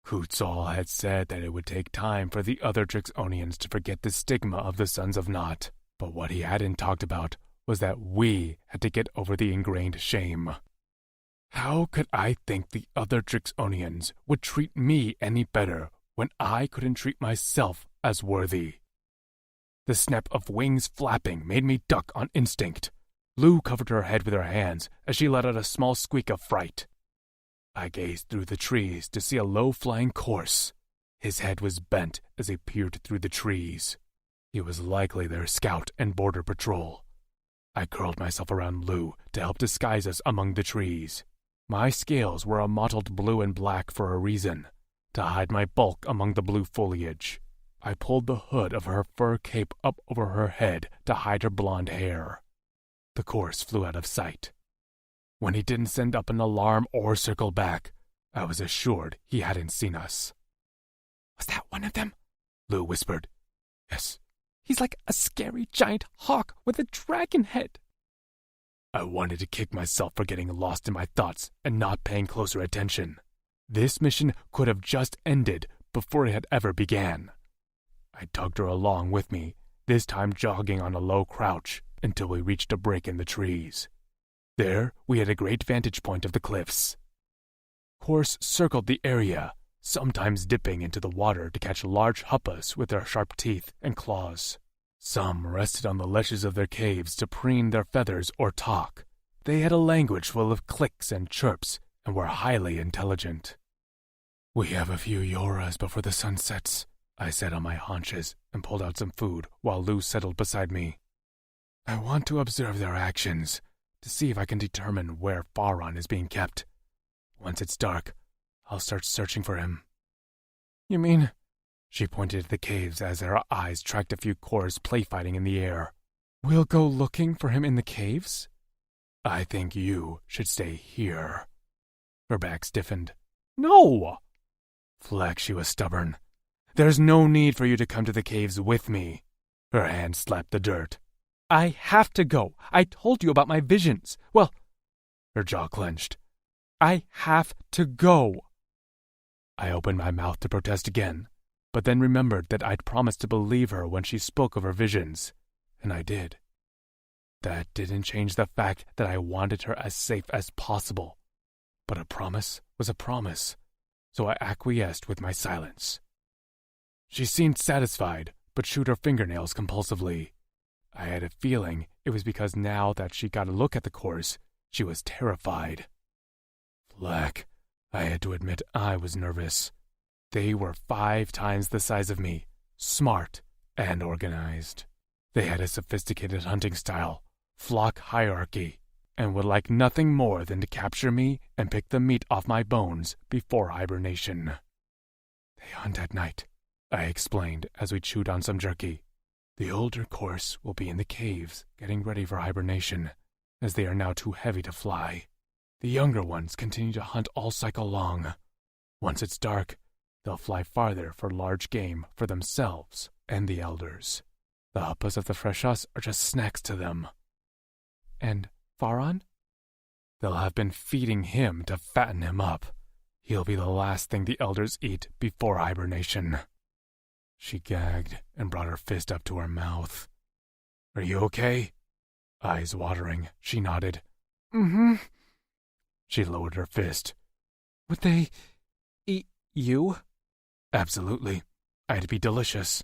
Kutzal had said that it would take time for the other Drixonians to forget the stigma of the Sons of Naught, but what he hadn't talked about was that we had to get over the ingrained shame. How could I think the other Drixonians would treat me any better when I couldn't treat myself as worthy? The snap of wings flapping made me duck on instinct. Lou covered her head with her hands as she let out a small squeak of fright. I gazed through the trees to see a low-flying corse. His head was bent as he peered through the trees. He was likely their scout and border patrol. I curled myself around Lou to help disguise us among the trees. My scales were a mottled blue and black for a reason, to hide my bulk among the blue foliage. I pulled the hood of her fur cape up over her head to hide her blonde hair. The corse flew out of sight. When he didn't send up an alarm or circle back, I was assured he hadn't seen us. "Was that one of them?" Lou whispered. "Yes. He's like a scary giant hawk with a dragon head." I wanted to kick myself for getting lost in my thoughts and not paying closer attention. This mission could have just ended, before it had ever began. I tugged her along with me, this time jogging on a low crouch, until we reached a break in the trees. There, we had a great vantage point of the cliffs. Course circled the area, sometimes dipping into the water to catch large huppas with their sharp teeth and claws. Some rested on the ledges of their caves to preen their feathers or talk. They had a language full of clicks and chirps and were highly intelligent. "We have a few yoras before the sun sets," I said on my haunches and pulled out some food while Lou settled beside me. "I want to observe their actions, to see if I can determine where Faron is being kept. Once it's dark, I'll start searching for him." "You mean?" She pointed at the caves as her eyes tracked a few cores play-fighting in the air. "We'll go looking for him in the caves?" "I think you should stay here." Her back stiffened. "No!" Fleck, she was stubborn. "There's no need for you to come to the caves with me." Her hand slapped the dirt. "I have to go. I told you about my visions. Well," her jaw clenched. "I have to go." I opened my mouth to protest again, but then remembered that I'd promised to believe her when she spoke of her visions, and I did. That didn't change the fact that I wanted her as safe as possible, but a promise was a promise, so I acquiesced with my silence. She seemed satisfied, but chewed her fingernails compulsively. I had a feeling it was because now that she got a look at the course, she was terrified. Fleck, I had to admit I was nervous. They were 5 times the size of me, smart and organized. They had a sophisticated hunting style, flock hierarchy, and would like nothing more than to capture me and pick the meat off my bones before hibernation. "They hunt at night," I explained as we chewed on some jerky. "The older course will be in the caves getting ready for hibernation, as they are now too heavy to fly. The younger ones continue to hunt all cycle long. Once it's dark, they'll fly farther for large game for themselves and the elders. The huppas of the freshas are just snacks to them." "And Faron?" "They'll have been feeding him to fatten him up. He'll be the last thing the elders eat before hibernation." She gagged and brought her fist up to her mouth. "Are you okay?" Eyes watering, she nodded. "Mm-hmm." She lowered her fist. "Would they eat you?" "Absolutely. I'd be delicious."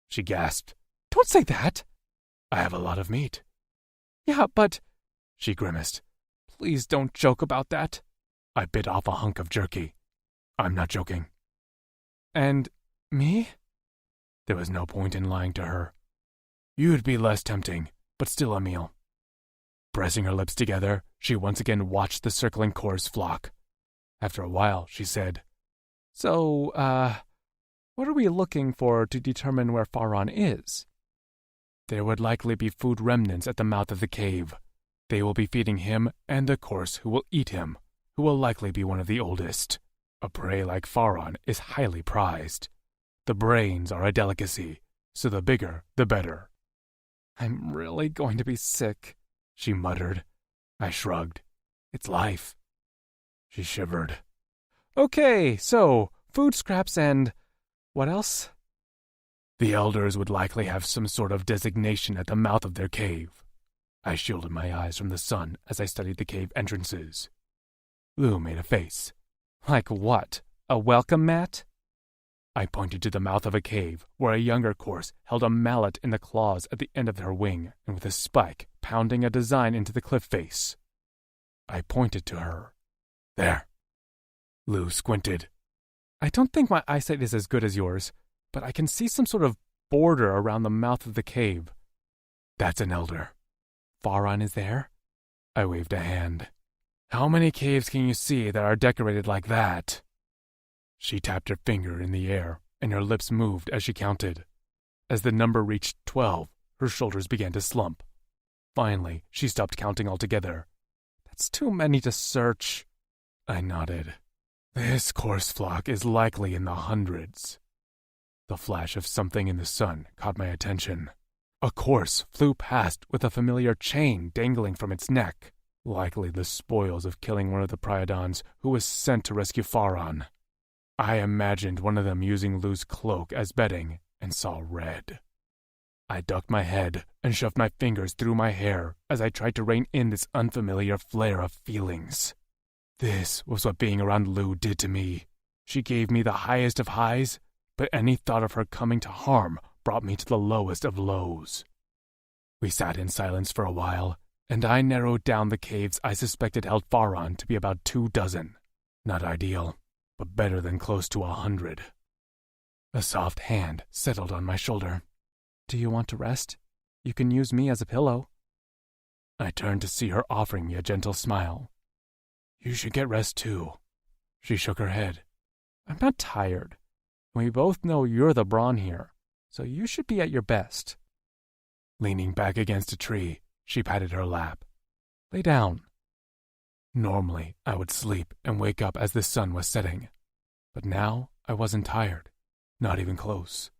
She gasped. "Don't say that." "I have a lot of meat." "Yeah, but—" She grimaced. "Please don't joke about that." I bit off a hunk of jerky. "I'm not joking." "And me?" There was no point in lying to her. "You'd be less tempting, but still a meal." Pressing her lips together, she once again watched the circling course flock. After a while, she said, "So, what are we looking for to determine where Faron is?" "There would likely be food remnants at the mouth of the cave. They will be feeding him and the course who will eat him, who will likely be one of the oldest. A prey like Faron is highly prized. The brains are a delicacy, so the bigger, the better." "I'm really going to be sick," she muttered. I shrugged. "It's life." She shivered. "Okay, so, food scraps and... what else?" "The elders would likely have some sort of designation at the mouth of their cave." I shielded my eyes from the sun as I studied the cave entrances. Lou made a face. "Like what? A welcome mat?" I pointed to the mouth of a cave where a younger course held a mallet in the claws at the end of her wing and with a spike pounding a design into the cliff face. I pointed to her. "There." Lou squinted. "I don't think my eyesight is as good as yours, but I can see some sort of border around the mouth of the cave." "That's an elder." "Faron is there?" I waved a hand. "How many caves can you see that are decorated like that?" She tapped her finger in the air, and her lips moved as she counted. As the number reached 12, her shoulders began to slump. Finally, she stopped counting altogether. "That's too many to search." I nodded. "This course flock is likely in the hundreds." The flash of something in the sun caught my attention. A course flew past with a familiar chain dangling from its neck, likely the spoils of killing one of the Priadons who was sent to rescue Faron. I imagined one of them using Lou's cloak as bedding and saw red. I ducked my head and shoved my fingers through my hair as I tried to rein in this unfamiliar flare of feelings. This was what being around Lou did to me. She gave me the highest of highs, but any thought of her coming to harm brought me to the lowest of lows. We sat in silence for a while, and I narrowed down the caves I suspected held Faron to be about 24. Not ideal, but better than close to 100. A soft hand settled on my shoulder. "Do you want to rest? You can use me as a pillow." I turned to see her offering me a gentle smile. "You should get rest too." She shook her head. "I'm not tired. We both know you're the brawn here, so you should be at your best." Leaning back against a tree, she patted her lap. "Lay down." Normally, I would sleep and wake up as the sun was setting. But now, I wasn't tired. Not even close.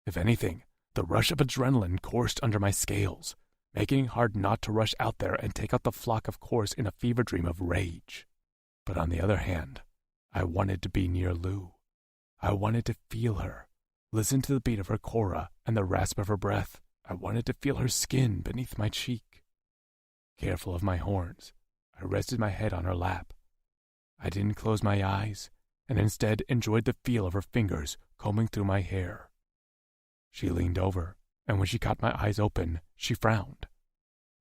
If anything, the rush of adrenaline coursed under my scales, making it hard not to rush out there and take out the flock of course in a fever dream of rage. But on the other hand, I wanted to be near Lou. I wanted to feel her, listen to the beat of her kora and the rasp of her breath. I wanted to feel her skin beneath my cheek. Careful of my horns, I rested my head on her lap. I didn't close my eyes, and instead enjoyed the feel of her fingers combing through my hair. She leaned over, and when she caught my eyes open, she frowned.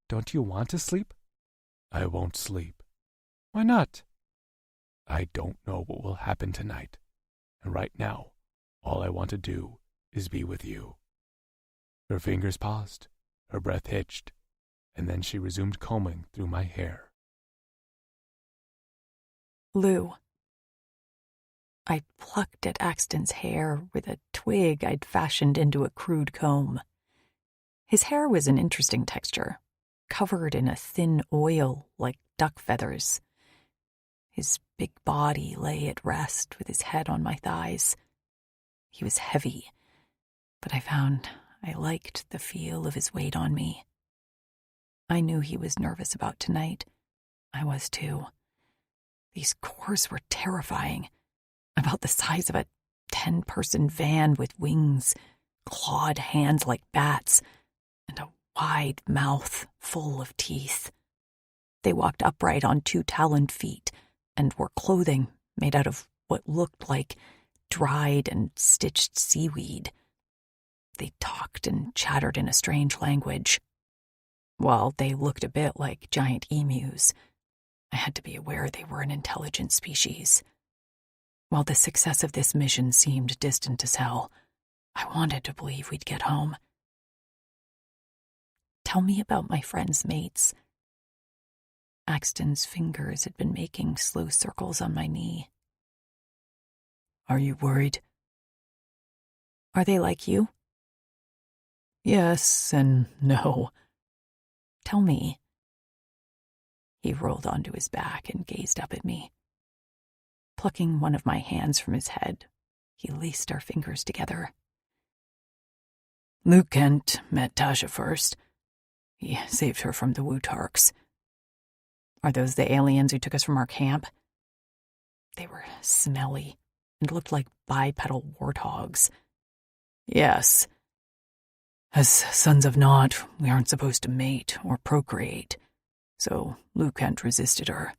"Don't you want to sleep?" "I won't sleep." "Why not?" "I don't know what will happen tonight, and right now, all I want to do is be with you." Her fingers paused, her breath hitched, and then she resumed combing through my hair. Lou. I plucked at Axton's hair with a twig I'd fashioned into a crude comb. His hair was an interesting texture, covered in a thin oil like duck feathers. His big body lay at rest with his head on my thighs. He was heavy, but I found I liked the feel of his weight on me. I knew he was nervous about tonight. I was too. These cores were terrifying, about the size of a 10-person van with wings, clawed hands like bats, and a wide mouth full of teeth. They walked upright on 2 taloned feet and wore clothing made out of what looked like dried and stitched seaweed. They talked and chattered in a strange language. While they looked a bit like giant emus, I had to be aware they were an intelligent species. While the success of this mission seemed distant as hell, I wanted to believe we'd get home. "Tell me about my friend's mates." Axton's fingers had been making slow circles on my knee. "Are you worried?" "Are they like you?" "Yes and no." "Tell me." He rolled onto his back and gazed up at me. Plucking one of my hands from his head, he laced our fingers together. "Luke Kent met Tasha first. He saved her from the Wutarks." "Are those the aliens who took us from our camp?" They were smelly and looked like bipedal warthogs. "Yes. As sons of Nod, we aren't supposed to mate or procreate, so Luke Kent resisted her.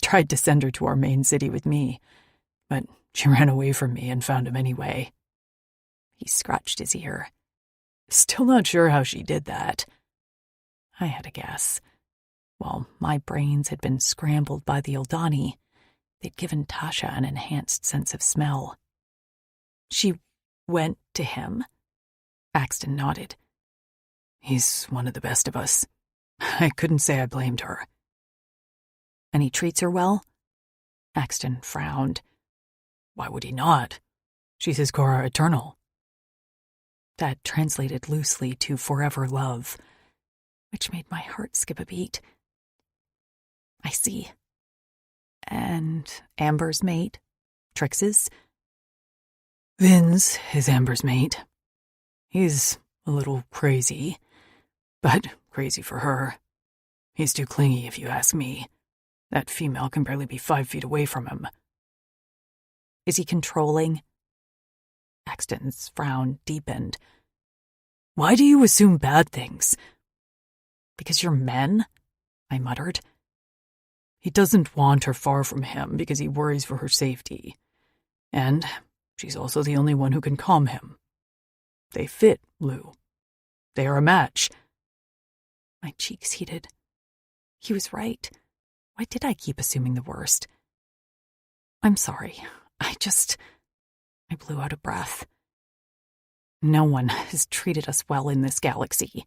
Tried to send her to our main city with me, but she ran away from me and found him anyway." He scratched his ear. "Still not sure how she did that." I had a guess. While my brains had been scrambled by the Uldani, they'd given Tasha an enhanced sense of smell. "She went to him?" Axton nodded. "He's one of the best of us. I couldn't say I blamed her." "And he treats her well?" Axton frowned. "Why would he not? She's his Cora Eternal." That translated loosely to forever love, which made my heart skip a beat. "I see. And Amber's mate? Trix's?" "Vin's his Amber's mate. He's a little crazy, but crazy for her. He's too clingy, if you ask me. That female can barely be 5 feet away from him." Is he controlling? Axton's frown deepened. Why do you assume bad things? Because you're men? I muttered. He doesn't want her far from him because he worries for her safety. And she's also the only one who can calm him. They fit, Lou. They are a match. My cheeks heated. He was right. Why did I keep assuming the worst? I'm sorry. I blew out a breath. No one has treated us well in this galaxy.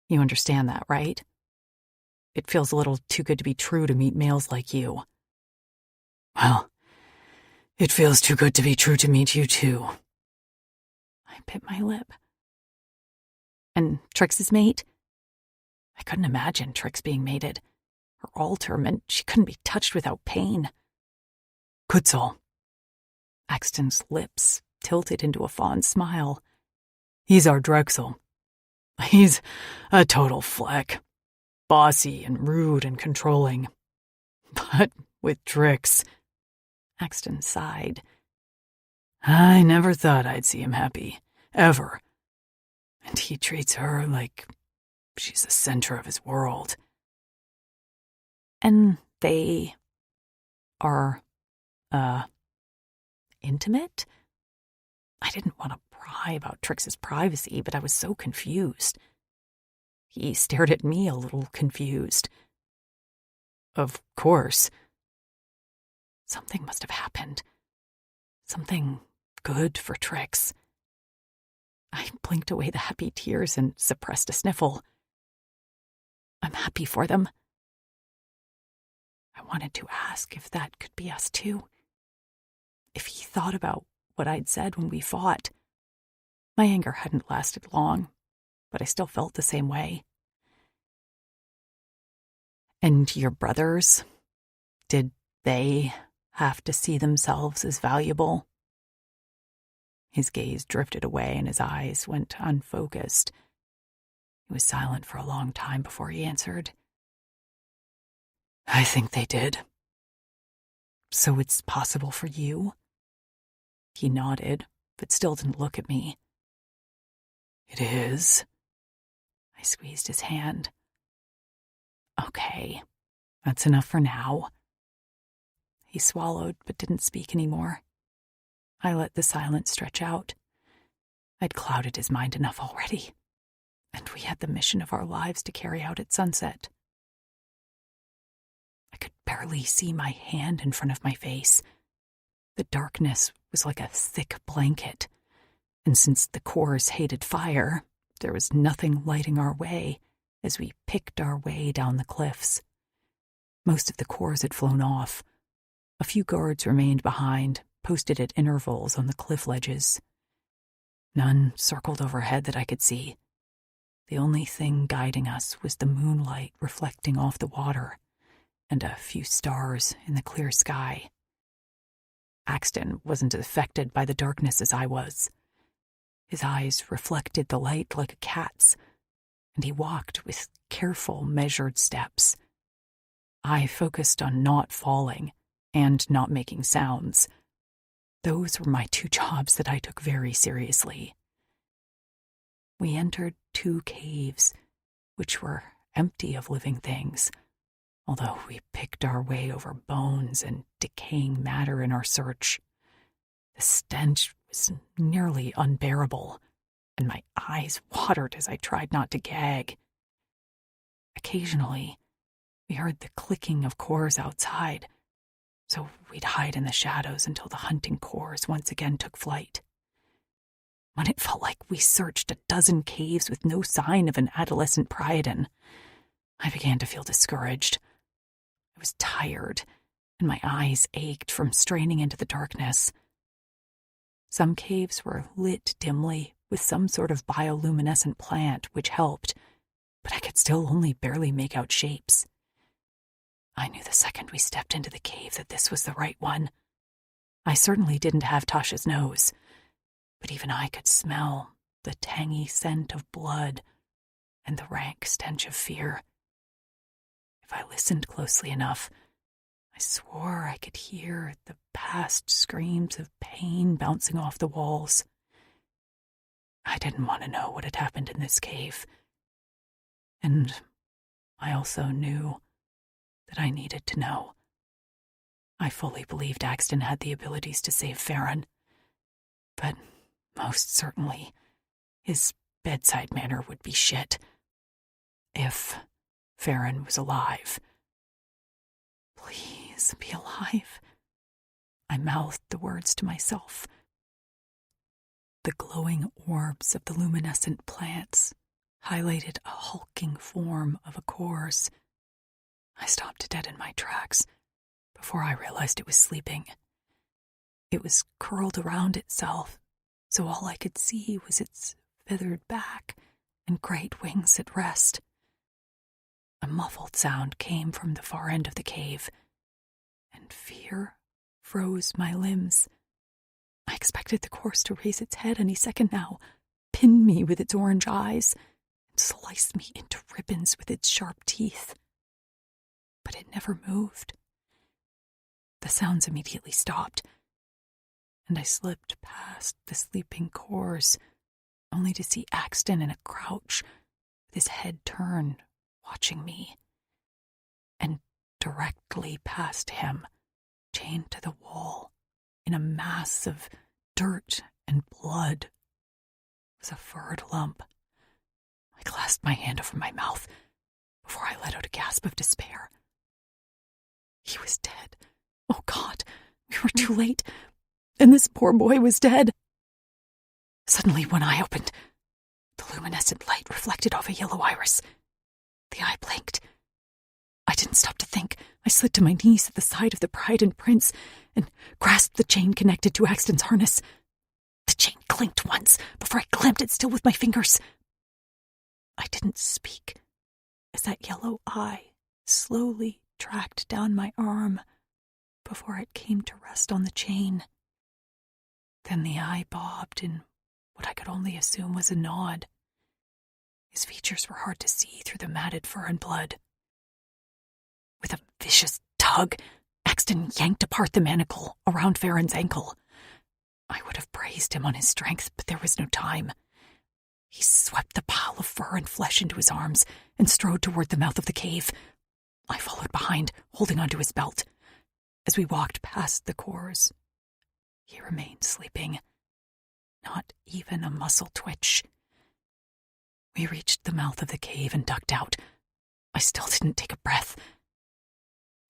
You understand that, right? It feels a little too good to be true to meet males like you. Well, it feels too good to be true to meet you, too. I bit my lip. And Trix's mate? I couldn't imagine Trix being mated. Her altar meant she couldn't be touched without pain. Kutzal. Axton's lips tilted into a fond smile. He's our Drexel. He's a total fleck. Bossy and rude and controlling. But with Trix, Axton sighed. I never thought I'd see him happy, ever. And he treats her like she's the center of his world. And they are, intimate? I didn't want to pry about Trix's privacy, but I was so confused. He stared at me a little confused. Of course. Something must have happened. Something good for Trix. I blinked away the happy tears and suppressed a sniffle. I'm happy for them. I wanted to ask if that could be us too. If he thought about what I'd said when we fought. My anger hadn't lasted long, but I still felt the same way. And your brothers, did they have to see themselves as valuable? His gaze drifted away and his eyes went unfocused. He was silent for a long time before he answered. I think they did. So it's possible for you? He nodded, but still didn't look at me. It is. I squeezed his hand. Okay, that's enough for now. He swallowed, but didn't speak anymore. I let the silence stretch out. I'd clouded his mind enough already, and we had the mission of our lives to carry out at sunset. I could barely see my hand in front of my face. The darkness was like a thick blanket, and since the cores hated fire, there was nothing lighting our way as we picked our way down the cliffs. Most of the cores had flown off. A few guards remained behind, posted at intervals on the cliff ledges. None circled overhead that I could see. The only thing guiding us was the moonlight reflecting off the water, and a few stars in the clear sky. Axton wasn't affected by the darkness as I was. His eyes reflected the light like a cat's, and he walked with careful, measured steps. I focused on not falling and not making sounds. Those were my two jobs that I took very seriously. We entered 2 caves, which were empty of living things, although we picked our way over bones and decaying matter in our search. The stench was nearly unbearable, and my eyes watered as I tried not to gag. Occasionally, we heard the clicking of cores outside, so we'd hide in the shadows until the hunting cores once again took flight. When it felt like we searched a dozen caves with no sign of an adolescent Priadon, I began to feel discouraged. I was tired, and my eyes ached from straining into the darkness. Some caves were lit dimly with some sort of bioluminescent plant, which helped, but I could still only barely make out shapes. I knew the second we stepped into the cave that this was the right one. I certainly didn't have Tasha's nose, but even I could smell the tangy scent of blood and the rank stench of fear. If I listened closely enough, I swore I could hear the past screams of pain bouncing off the walls. I didn't want to know what had happened in this cave. And I also knew that I needed to know. I fully believed Axton had the abilities to save Farron, but most certainly his bedside manner would be shit. If Farron was alive. Please be alive. I mouthed the words to myself. The glowing orbs of the luminescent plants highlighted a hulking form of a corpse. I stopped dead in my tracks before I realized it was sleeping. It was curled around itself, so all I could see was its feathered back and great wings at rest. A muffled sound came from the far end of the cave, and fear froze my limbs. I expected the corpse to raise its head any second now, pin me with its orange eyes, and slice me into ribbons with its sharp teeth. But it never moved. The sounds immediately stopped, and I slipped past the sleeping corpse, only to see Axton in a crouch, with his head turned, watching me. And directly past him, chained to the wall, in a mass of dirt and blood, was a furred lump. I clasped my hand over my mouth before I let out a gasp of despair. He was dead. Oh God, we were too late, and this poor boy was dead. Suddenly, one eye opened. The luminescent light reflected off a yellow iris. The eye blinked. I didn't stop to think. I slid to my knees at the side of the bride and prince and grasped the chain connected to Axton's harness. The chain clinked once before I clamped it still with my fingers. I didn't speak as that yellow eye slowly tracked down my arm before it came to rest on the chain. Then the eye bobbed in what I could only assume was a nod. His features were hard to see through the matted fur and blood. With a vicious tug, Axton yanked apart the manacle around Farron's ankle. I would have praised him on his strength, but there was no time. He swept the pile of fur and flesh into his arms and strode toward the mouth of the cave. I followed behind, holding onto his belt. As we walked past the corpse, he remained sleeping. Not even a muscle twitch. We reached the mouth of the cave and ducked out. I still didn't take a breath.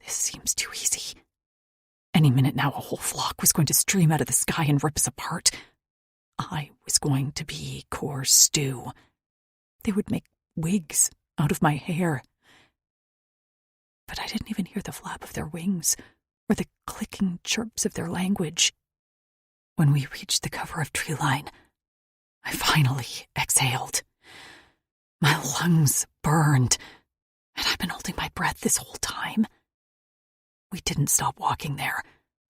This seems too easy. Any minute now, a whole flock was going to stream out of the sky and rip us apart. I was going to be corpse stew. They would make wigs out of my hair. But I didn't even hear the flap of their wings or the clicking chirps of their language. When we reached the cover of tree line, I finally exhaled. My lungs burned. Had I been holding my breath this whole time? We didn't stop walking there.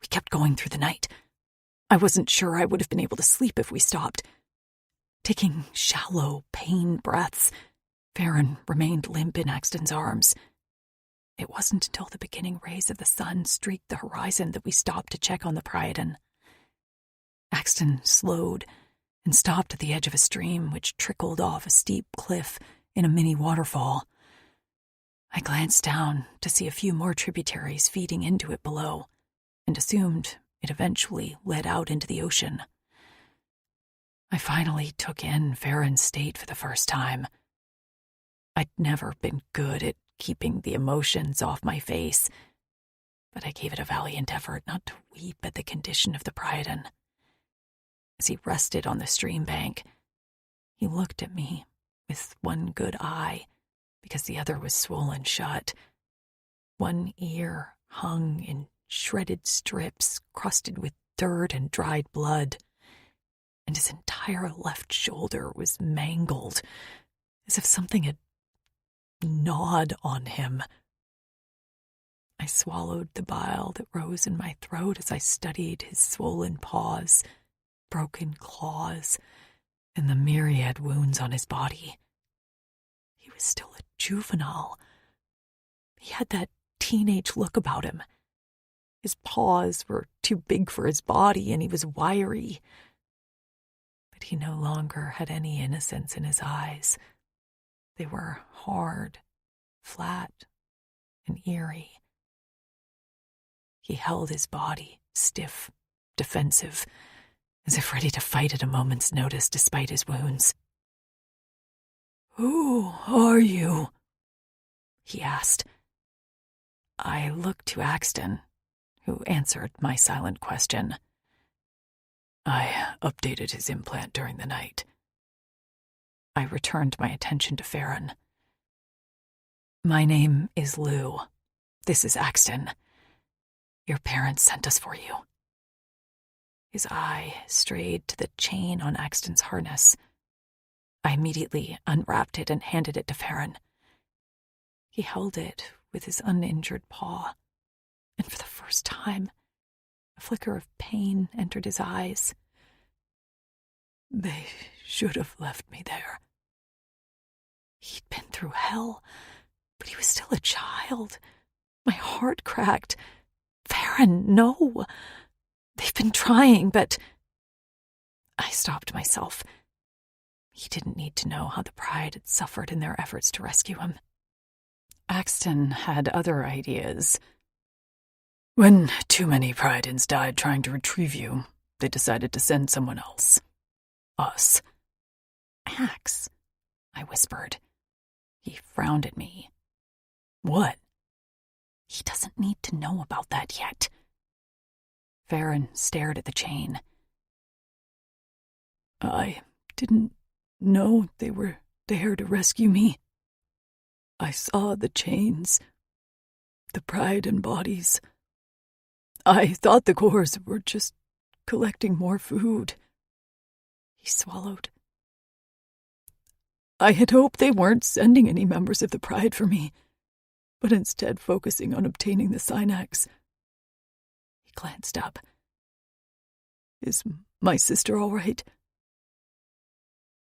We kept going through the night. I wasn't sure I would have been able to sleep if we stopped. Taking shallow, pain breaths, Farron remained limp in Axton's arms. It wasn't until the beginning rays of the sun streaked the horizon that we stopped to check on the Priadon. Axton slowed and stopped at the edge of a stream which trickled off a steep cliff in a mini waterfall. I glanced down to see a few more tributaries feeding into it below, and assumed it eventually led out into the ocean. I finally took in Farron's state for the first time. I'd never been good at keeping the emotions off my face, but I gave it a valiant effort not to weep at the condition of the Priadon. As he rested on the stream bank, he looked at me with one good eye, because the other was swollen shut. One ear hung in shredded strips crusted with dirt and dried blood, and his entire left shoulder was mangled, as if something had gnawed on him. I swallowed the bile that rose in my throat as I studied his swollen paws, broken claws, and the myriad wounds on his body. He was still a juvenile. He had that teenage look about him. His paws were too big for his body, and he was wiry. But he no longer had any innocence in his eyes. They were hard, flat, and eerie. He held his body, stiff, defensive, as if ready to fight at a moment's notice despite his wounds. "Who are you?" he asked. I looked to Axton, who answered my silent question. "I updated his implant during the night." I returned my attention to Farron. "My name is Lou. This is Axton. Your parents sent us for you." His eye strayed to the chain on Axton's harness. I immediately unwrapped it and handed it to Farron. He held it with his uninjured paw, and for the first time, a flicker of pain entered his eyes. "They should have left me there." He'd been through hell, but he was still a child. My heart cracked. "Farron, no. They've been trying, but..." I stopped myself. He didn't need to know how the Pride had suffered in their efforts to rescue him. Axton had other ideas. "When too many Pridens died trying to retrieve you, they decided to send someone else. Us." "Ax," I whispered. He frowned at me. "What?" "He doesn't need to know about that yet." Farron stared at the chain. "I didn't know they were there to rescue me. I saw the chains, the Pride and bodies. I thought the cores were just collecting more food." He swallowed. "I had hoped they weren't sending any members of the Pride for me, but instead focusing on obtaining the Synax." He glanced up. "Is my sister all right?"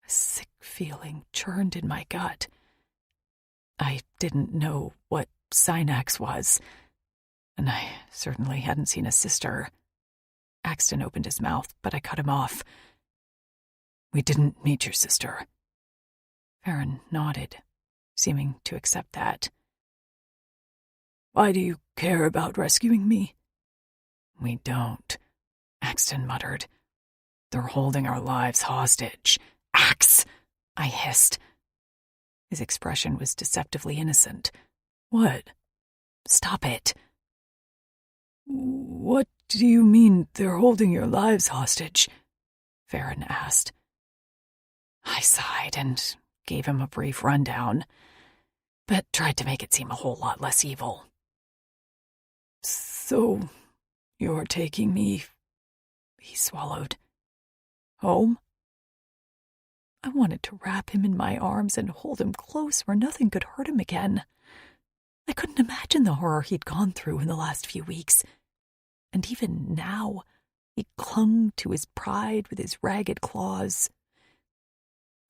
A sick feeling churned in my gut. I didn't know what Synax was, and I certainly hadn't seen a sister. Axton opened his mouth, but I cut him off. "We didn't meet your sister." Farron nodded, seeming to accept that. "Why do you care about rescuing me?" "We don't," Axton muttered. "They're holding our lives hostage." "Ax!" I hissed. His expression was deceptively innocent. "What?" "Stop it." "What do you mean they're holding your lives hostage?" Farron asked. I sighed and gave him a brief rundown, but tried to make it seem a whole lot less evil. "So, you're taking me..." He swallowed. "Home?" I wanted to wrap him in my arms and hold him close where nothing could hurt him again. I couldn't imagine the horror he'd gone through in the last few weeks. And even now, he clung to his pride with his ragged claws.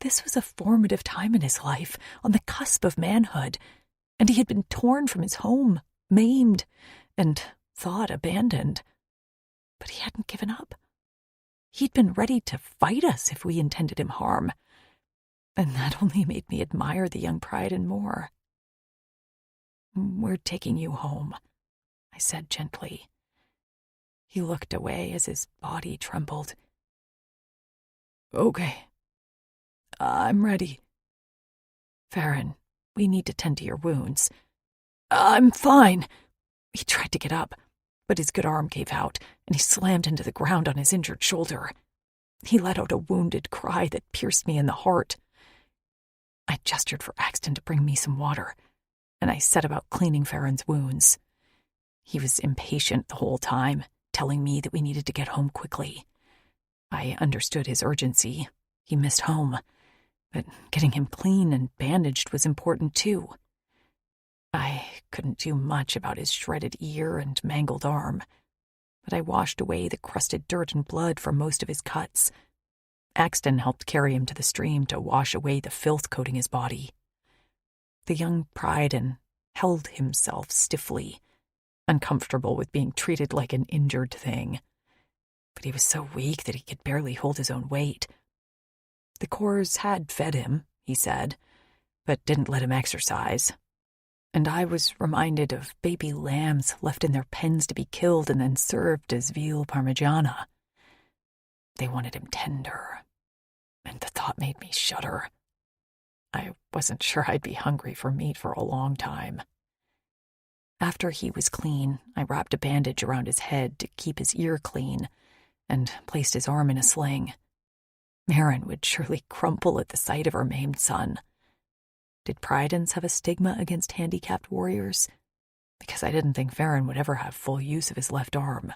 This was a formative time in his life, on the cusp of manhood, and he had been torn from his home, maimed, and thought abandoned. But he hadn't given up. He'd been ready to fight us if we intended him harm, and that only made me admire the young Pryden more. "We're taking you home," I said gently. He looked away as his body trembled. "Okay. I'm ready." "Farron, we need to tend to your wounds." "I'm fine." He tried to get up, but his good arm gave out, and he slammed into the ground on his injured shoulder. He let out a wounded cry that pierced me in the heart. I gestured for Axton to bring me some water, and I set about cleaning Farron's wounds. He was impatient the whole time, telling me that we needed to get home quickly. I understood his urgency. He missed home, but getting him clean and bandaged was important too. I couldn't do much about his shredded ear and mangled arm, but I washed away the crusted dirt and blood from most of his cuts. Axton helped carry him to the stream to wash away the filth coating his body. The young Pryden held himself stiffly, uncomfortable with being treated like an injured thing. But he was so weak that he could barely hold his own weight. The Cors had fed him, he said, but didn't let him exercise. And I was reminded of baby lambs left in their pens to be killed and then served as veal parmigiana. They wanted him tender, and the thought made me shudder. I wasn't sure I'd be hungry for meat for a long time. After he was clean, I wrapped a bandage around his head to keep his ear clean and placed his arm in a sling. Marin would surely crumple at the sight of her maimed son. Did Prydens have a stigma against handicapped warriors? Because I didn't think Farron would ever have full use of his left arm.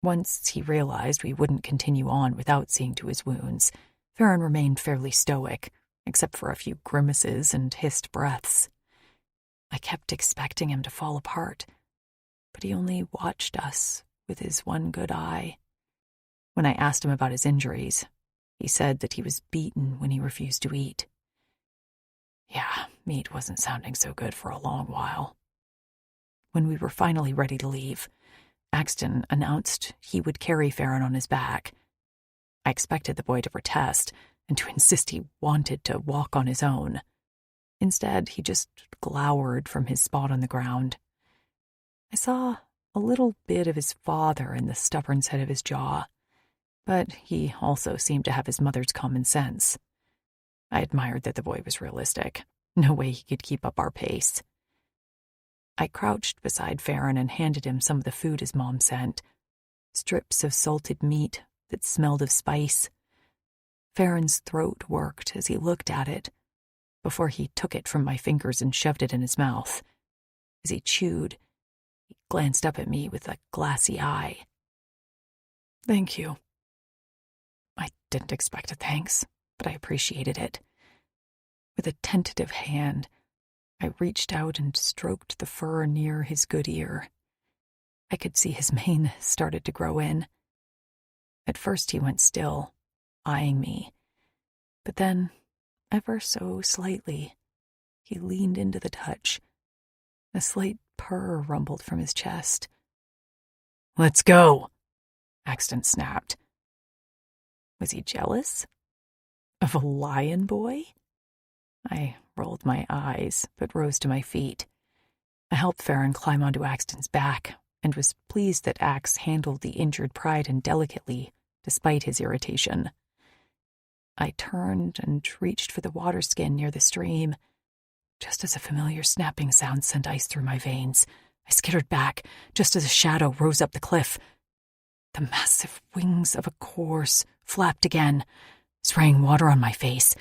Once he realized we wouldn't continue on without seeing to his wounds, Farron remained fairly stoic, except for a few grimaces and hissed breaths. I kept expecting him to fall apart, but he only watched us with his one good eye. When I asked him about his injuries, he said that he was beaten when he refused to eat. Yeah, meat wasn't sounding so good for a long while. When we were finally ready to leave, Axton announced he would carry Farron on his back. I expected the boy to protest and to insist he wanted to walk on his own. Instead, he just glowered from his spot on the ground. I saw a little bit of his father in the stubborn set of his jaw, but he also seemed to have his mother's common sense. I admired that the boy was realistic. No way he could keep up our pace. I crouched beside Farron and handed him some of the food his mom sent. Strips of salted meat that smelled of spice. Farron's throat worked as he looked at it, before he took it from my fingers and shoved it in his mouth. As he chewed, he glanced up at me with a glassy eye. "Thank you." I didn't expect a thanks, but I appreciated it. With a tentative hand, I reached out and stroked the fur near his good ear. I could see his mane started to grow in. At first he went still, eyeing me, but then, ever so slightly, he leaned into the touch. A slight purr rumbled from his chest. "Let's go," Axton snapped. Was he jealous? Of a lion boy? I rolled my eyes, but rose to my feet. I helped Farron climb onto Axton's back, and was pleased that Ax handled the injured Pryden delicately, despite his irritation. I turned and reached for the water skin near the stream. Just as a familiar snapping sound sent ice through my veins, I skittered back, just as a shadow rose up the cliff. The massive wings of a corse flapped again, spraying water on my face,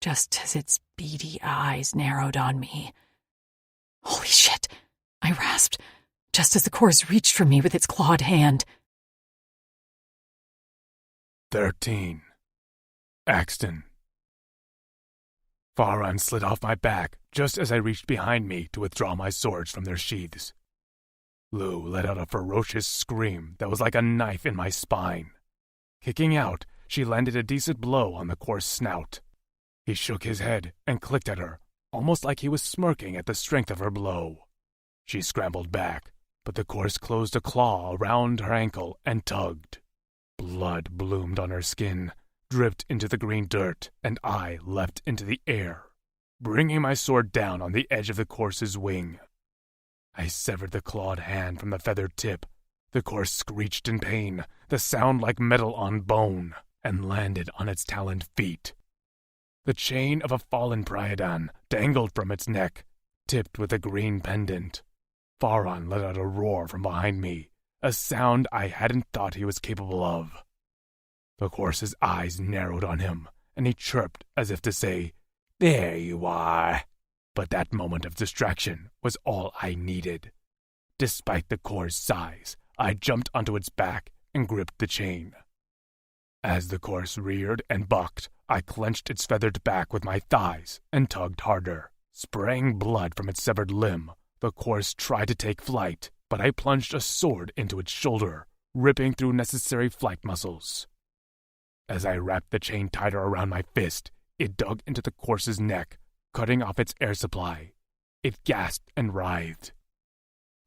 just as its beady eyes narrowed on me. "Holy shit!" I rasped, just as the corse reached for me with its clawed hand. 13. Axton. Farron slid off my back just as I reached behind me to withdraw my swords from their sheaths. Lou let out a ferocious scream that was like a knife in my spine. Kicking out, she landed a decent blow on the coarse snout. He shook his head and clicked at her, almost like he was smirking at the strength of her blow. She scrambled back, but the course closed a claw around her ankle and tugged. Blood bloomed on her skin, dripped into the green dirt, and I leapt into the air, bringing my sword down on the edge of the course's wing. I severed the clawed hand from the feathered tip. The course screeched in pain, the sound like metal on bone, and landed on its taloned feet. The chain of a fallen Pryadan dangled from its neck, tipped with a green pendant. Farron let out a roar from behind me, a sound I hadn't thought he was capable of. The horse's eyes narrowed on him, and he chirped as if to say, "There you are." But that moment of distraction was all I needed. Despite the core's size, I jumped onto its back and gripped the chain. As the course reared and bucked, I clenched its feathered back with my thighs and tugged harder. Spraying blood from its severed limb, the course tried to take flight, but I plunged a sword into its shoulder, ripping through necessary flight muscles. As I wrapped the chain tighter around my fist, it dug into the course's neck, cutting off its air supply. It gasped and writhed.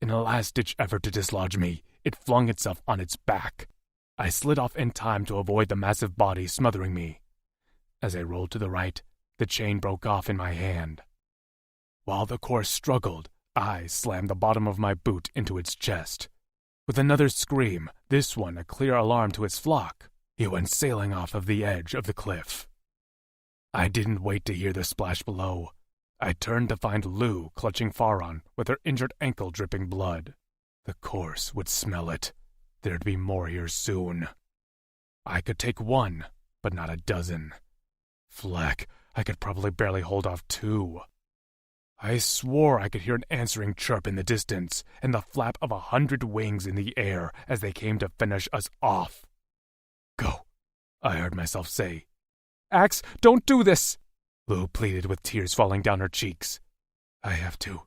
In a last-ditch effort to dislodge me, it flung itself on its back. I slid off in time to avoid the massive body smothering me. As I rolled to the right, the chain broke off in my hand. While the course struggled, I slammed the bottom of my boot into its chest. With another scream, this one a clear alarm to its flock, he went sailing off of the edge of the cliff. I didn't wait to hear the splash below. I turned to find Lou clutching Faron with her injured ankle dripping blood. The course would smell it. There'd be more here soon. I could take one, but not a dozen. Fleck, I could probably barely hold off two. I swore I could hear an answering chirp in the distance and the flap of 100 wings in the air as they came to finish us off. Go, I heard myself say. Axe, don't do this! Lou pleaded with tears falling down her cheeks. I have to.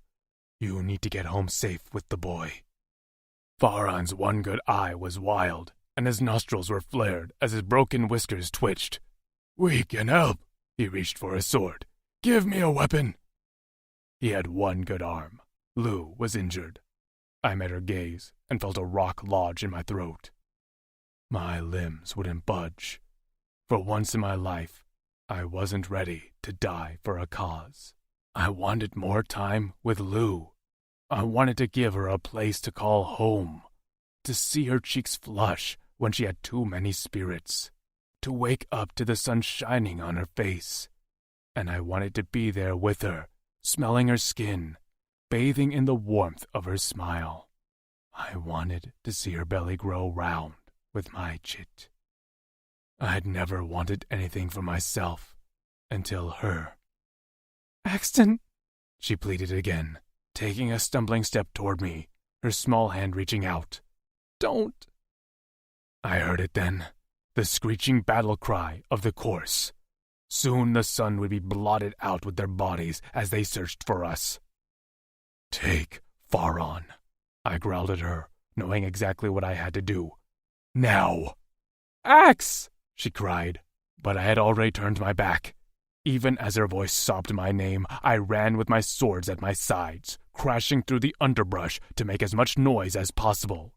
You need to get home safe with the boy. Faron's one good eye was wild, and his nostrils were flared as his broken whiskers twitched. We can help. He reached for his sword. Give me a weapon. He had one good arm. Lou was injured. I met her gaze and felt a rock lodge in my throat. My limbs wouldn't budge. For once in my life, I wasn't ready to die for a cause. I wanted more time with Lou. I wanted to give her a place to call home, to see her cheeks flush when she had too many spirits, to wake up to the sun shining on her face. And I wanted to be there with her, smelling her skin, bathing in the warmth of her smile. I wanted to see her belly grow round with my chit. I'd never wanted anything for myself until her. Axton, she pleaded again, taking a stumbling step toward me, her small hand reaching out. Don't. I heard it then, the screeching battle cry of the course. Soon the sun would be blotted out with their bodies as they searched for us. Take Faron, I growled at her, knowing exactly what I had to do. Now! Axe! She cried, but I had already turned my back. Even as her voice sobbed my name, I ran with my swords at my sides, crashing through the underbrush to make as much noise as possible.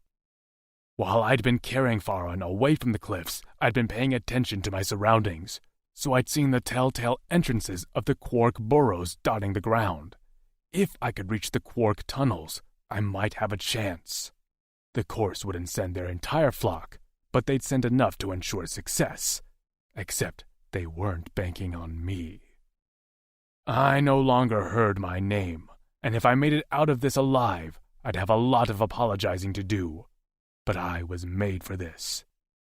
While I'd been carrying Faron away from the cliffs, I'd been paying attention to my surroundings, so I'd seen the telltale entrances of the Quark burrows dotting the ground. If I could reach the Quark tunnels, I might have a chance. The course wouldn't send their entire flock, but they'd send enough to ensure success. Except they weren't banking on me. I no longer heard my name, and if I made it out of this alive, I'd have a lot of apologizing to do. But I was made for this.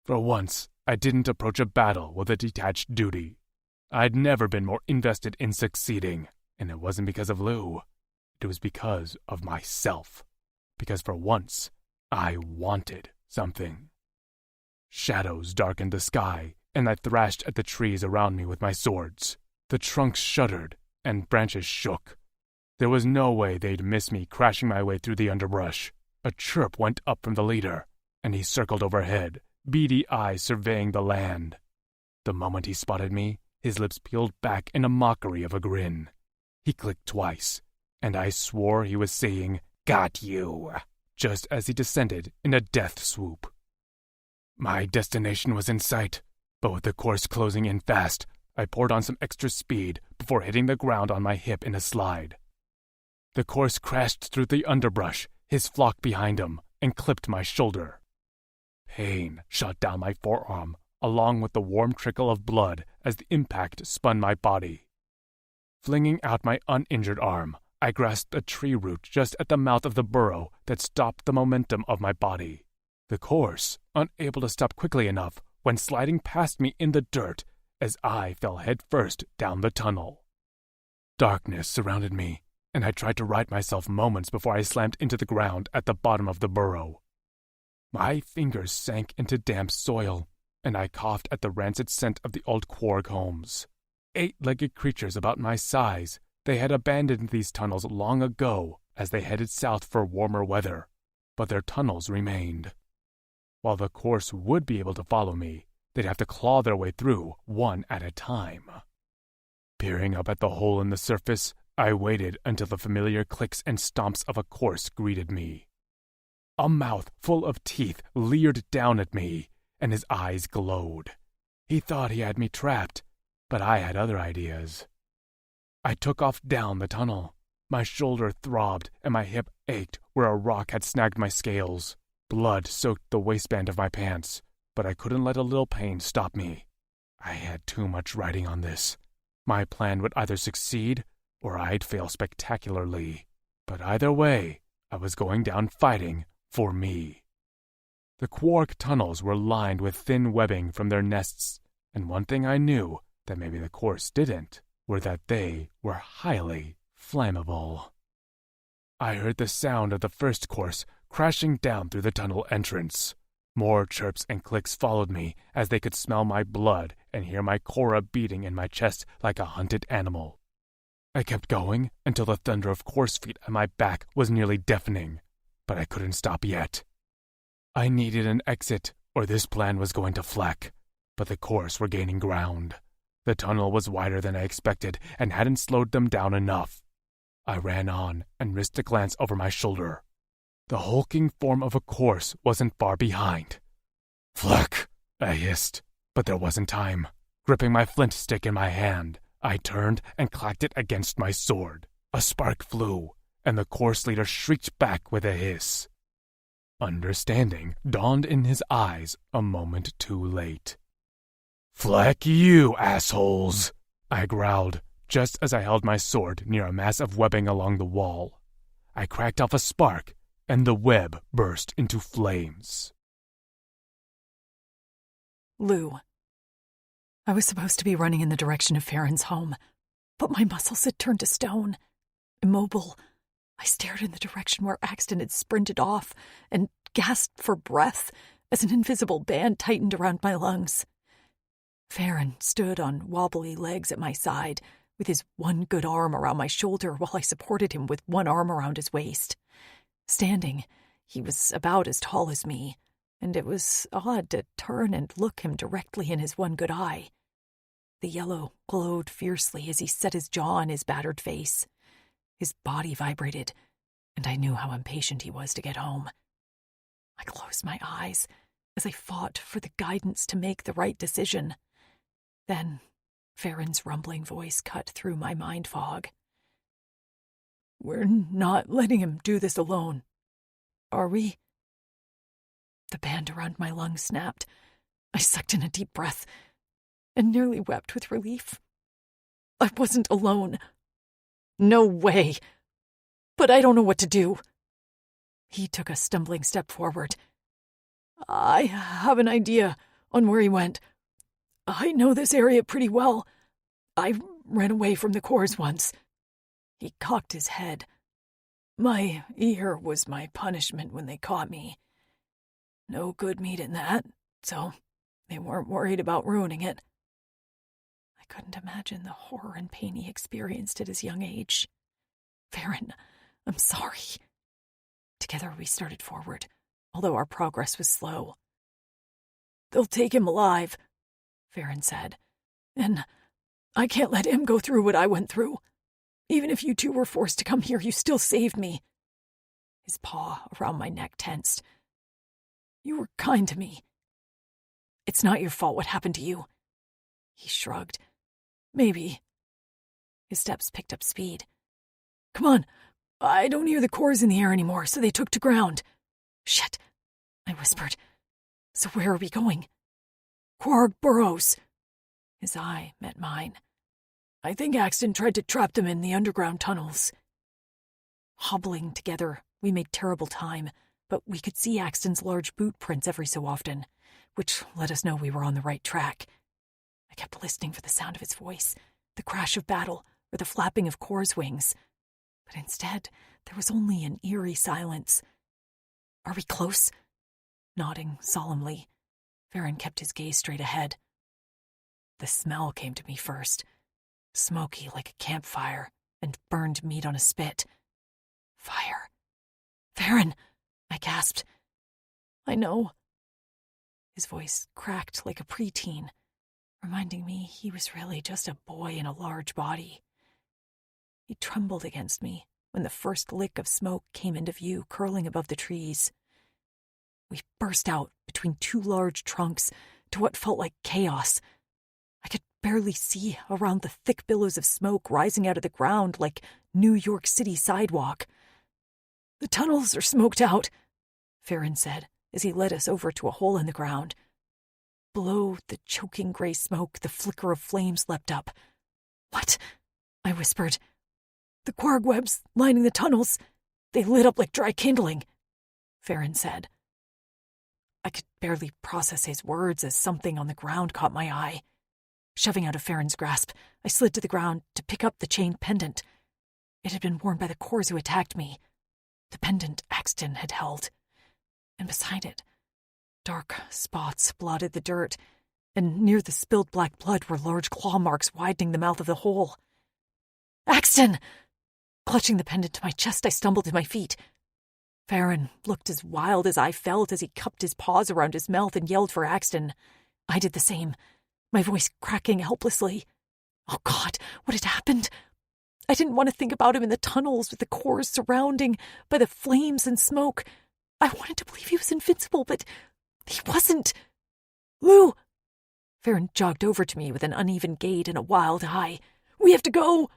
For once, I didn't approach a battle with a detached duty. I'd never been more invested in succeeding, and it wasn't because of Lou. It was because of myself. Because for once, I wanted something. Shadows darkened the sky, and I thrashed at the trees around me with my swords. The trunks shuddered, and branches shook. There was no way they'd miss me crashing my way through the underbrush. A chirp went up from the leader, and he circled overhead, beady eyes surveying the land. The moment he spotted me, his lips peeled back in a mockery of a grin. He clicked twice, and I swore he was saying, "Got you," just as he descended in a death swoop. My destination was in sight, but with the course closing in fast, I poured on some extra speed before hitting the ground on my hip in a slide. The course crashed through the underbrush, his flock behind him, and clipped my shoulder. Pain shot down my forearm, along with the warm trickle of blood as the impact spun my body. Flinging out my uninjured arm, I grasped a tree root just at the mouth of the burrow that stopped the momentum of my body. The course, unable to stop quickly enough, went sliding past me in the dirt as I fell headfirst down the tunnel. Darkness surrounded me, and I tried to right myself moments before I slammed into the ground at the bottom of the burrow. My fingers sank into damp soil, and I coughed at the rancid scent of the old Quark homes. 8-legged creatures about my size, they had abandoned these tunnels long ago as they headed south for warmer weather, but their tunnels remained. While the course would be able to follow me, they'd have to claw their way through, one at a time. Peering up at the hole in the surface, I waited until the familiar clicks and stomps of a course greeted me. A mouth full of teeth leered down at me, and his eyes glowed. He thought he had me trapped, but I had other ideas. I took off down the tunnel. My shoulder throbbed and my hip ached where a rock had snagged my scales. Blood soaked the waistband of my pants, but I couldn't let a little pain stop me. I had too much riding on this. My plan would either succeed or I'd fail spectacularly. But either way, I was going down fighting for me. The quark tunnels were lined with thin webbing from their nests, and one thing I knew that maybe the course didn't were that they were highly flammable. I heard the sound of the first course crashing down through the tunnel entrance. More chirps and clicks followed me as they could smell my blood and hear my cora beating in my chest like a hunted animal. I kept going until the thunder of course feet at my back was nearly deafening, but I couldn't stop yet. I needed an exit or this plan was going to fleck, but the course were gaining ground. The tunnel was wider than I expected and hadn't slowed them down enough. I ran on and risked a glance over my shoulder. The hulking form of a course wasn't far behind. "Fleck!" I hissed, but there wasn't time. Gripping my flint stick in my hand, I turned and clacked it against my sword. A spark flew, and the course leader shrieked back with a hiss. Understanding dawned in his eyes a moment too late. "Fleck you, assholes!" I growled, just as I held my sword near a mass of webbing along the wall. I cracked off a spark, and the web burst into flames. Lou. I was supposed to be running in the direction of Farron's home, but my muscles had turned to stone. Immobile, I stared in the direction where Axton had sprinted off and gasped for breath as an invisible band tightened around my lungs. Farron stood on wobbly legs at my side, with his one good arm around my shoulder while I supported him with one arm around his waist. Standing, he was about as tall as me, and it was odd to turn and look him directly in his one good eye. The yellow glowed fiercely as he set his jaw on his battered face. His body vibrated, and I knew how impatient he was to get home. I closed my eyes as I fought for the guidance to make the right decision. Then Farron's rumbling voice cut through my mind fog. "We're not letting him do this alone, are we?" The band around my lungs snapped. I sucked in a deep breath and nearly wept with relief. I wasn't alone. No way. But I don't know what to do. He took a stumbling step forward. "I have an idea on where he went. I know this area pretty well. I ran away from the cores once." He cocked his head. "My ear was my punishment when they caught me. No good meat in that, so they weren't worried about ruining it." I couldn't imagine the horror and pain he experienced at his young age. "Farron, I'm sorry." Together we started forward, although our progress was slow. "They'll take him alive," Farron said, "and I can't let him go through what I went through. Even if you two were forced to come here, you still saved me." His paw around my neck tensed. "You were kind to me. It's not your fault what happened to you." He shrugged. "Maybe." His steps picked up speed. "Come on. I don't hear the cores in the air anymore, so they took to ground." "Shit," I whispered. "So where are we going?" "Quark burrows." His eye met mine. "I think Axton tried to trap them in the underground tunnels." Hobbling together, we made terrible time, but we could see Axton's large boot prints every so often, which let us know we were on the right track. I kept listening for the sound of his voice, the crash of battle, or the flapping of Core's wings. But instead, there was only an eerie silence. "Are we close?" Nodding solemnly, Farron kept his gaze straight ahead. The smell came to me first, smoky like a campfire, and burned meat on a spit. "Fire. Farron!" I gasped. "I know." His voice cracked like a preteen, reminding me he was really just a boy in a large body. He trembled against me when the first lick of smoke came into view, curling above the trees. We burst out between two large trunks to what felt like chaos. I could barely see around the thick billows of smoke rising out of the ground like New York City sidewalk. "The tunnels are smoked out," Farron said as he led us over to a hole in the ground. Below the choking gray smoke, the flicker of flames leapt up. "What?" I whispered. "The quarg webs lining the tunnels. They lit up like dry kindling," Farron said. I could barely process his words as something on the ground caught my eye. Shoving out of Farron's grasp, I slid to the ground to pick up the chain pendant. It had been worn by the Cors who attacked me. The pendant Axton had held. And beside it, dark spots blotted the dirt, and near the spilled black blood were large claw marks widening the mouth of the hole. "Axton!" Clutching the pendant to my chest, I stumbled to my feet. Farron looked as wild as I felt as he cupped his paws around his mouth and yelled for Axton. I did the same, my voice cracking helplessly. Oh God, what had happened? I didn't want to think about him in the tunnels with the Cors surrounding by the flames and smoke. I wanted to believe he was invincible, but he wasn't. "Lou!" Farron jogged over to me with an uneven gait and a wild eye. "We have to go."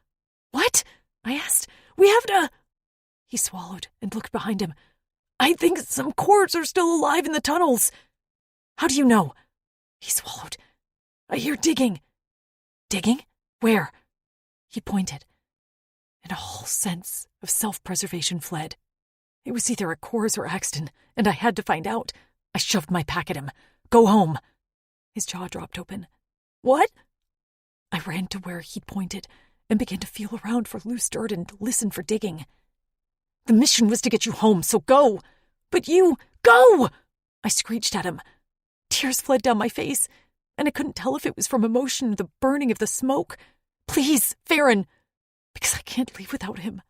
"What?" I asked. "We have to—" He swallowed and looked behind him. "I think some Cors are still alive in the tunnels." "How do you know?" He swallowed. "I hear digging." "Digging? Where?" He pointed, and a whole sense of self-preservation fled. It was either a Cors or Axton, and I had to find out. I shoved my pack at him. "Go home." His jaw dropped open. "What?" I ran to where he'd pointed and began to feel around for loose dirt and listen for digging. "The mission was to get you home, so go." "But you— Go!" I screeched at him. Tears fled down my face, and I couldn't tell if it was from emotion or the burning of the smoke. "Please, Farron, because I can't leave without him."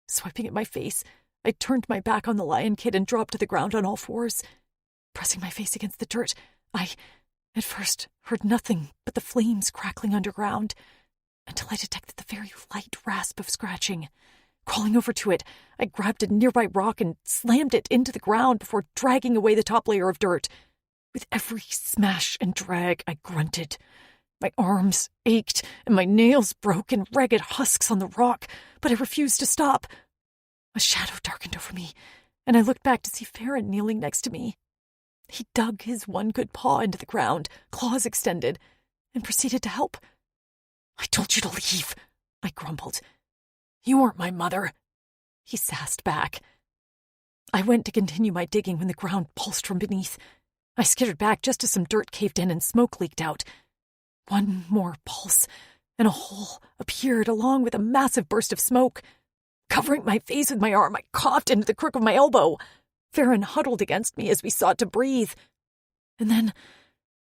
Swiping at my face, I turned my back on the lion kid and dropped to the ground on all fours. Pressing my face against the dirt, I, at first, heard nothing but the flames crackling underground, until I detected the very light rasp of scratching. Crawling over to it, I grabbed a nearby rock and slammed it into the ground before dragging away the top layer of dirt. With every smash and drag, I grunted. My arms ached, and my nails broke in ragged husks on the rock, but I refused to stop. A shadow darkened over me, and I looked back to see Farron kneeling next to me. He dug his one good paw into the ground, claws extended, and proceeded to help. "I told you to leave," I grumbled. "You weren't my mother," he sassed back. I went to continue my digging when the ground pulsed from beneath. I skittered back just as some dirt caved in and smoke leaked out. One more pulse, and a hole appeared along with a massive burst of smoke. Covering my face with my arm, I coughed into the crook of my elbow. Farron huddled against me as we sought to breathe. And then,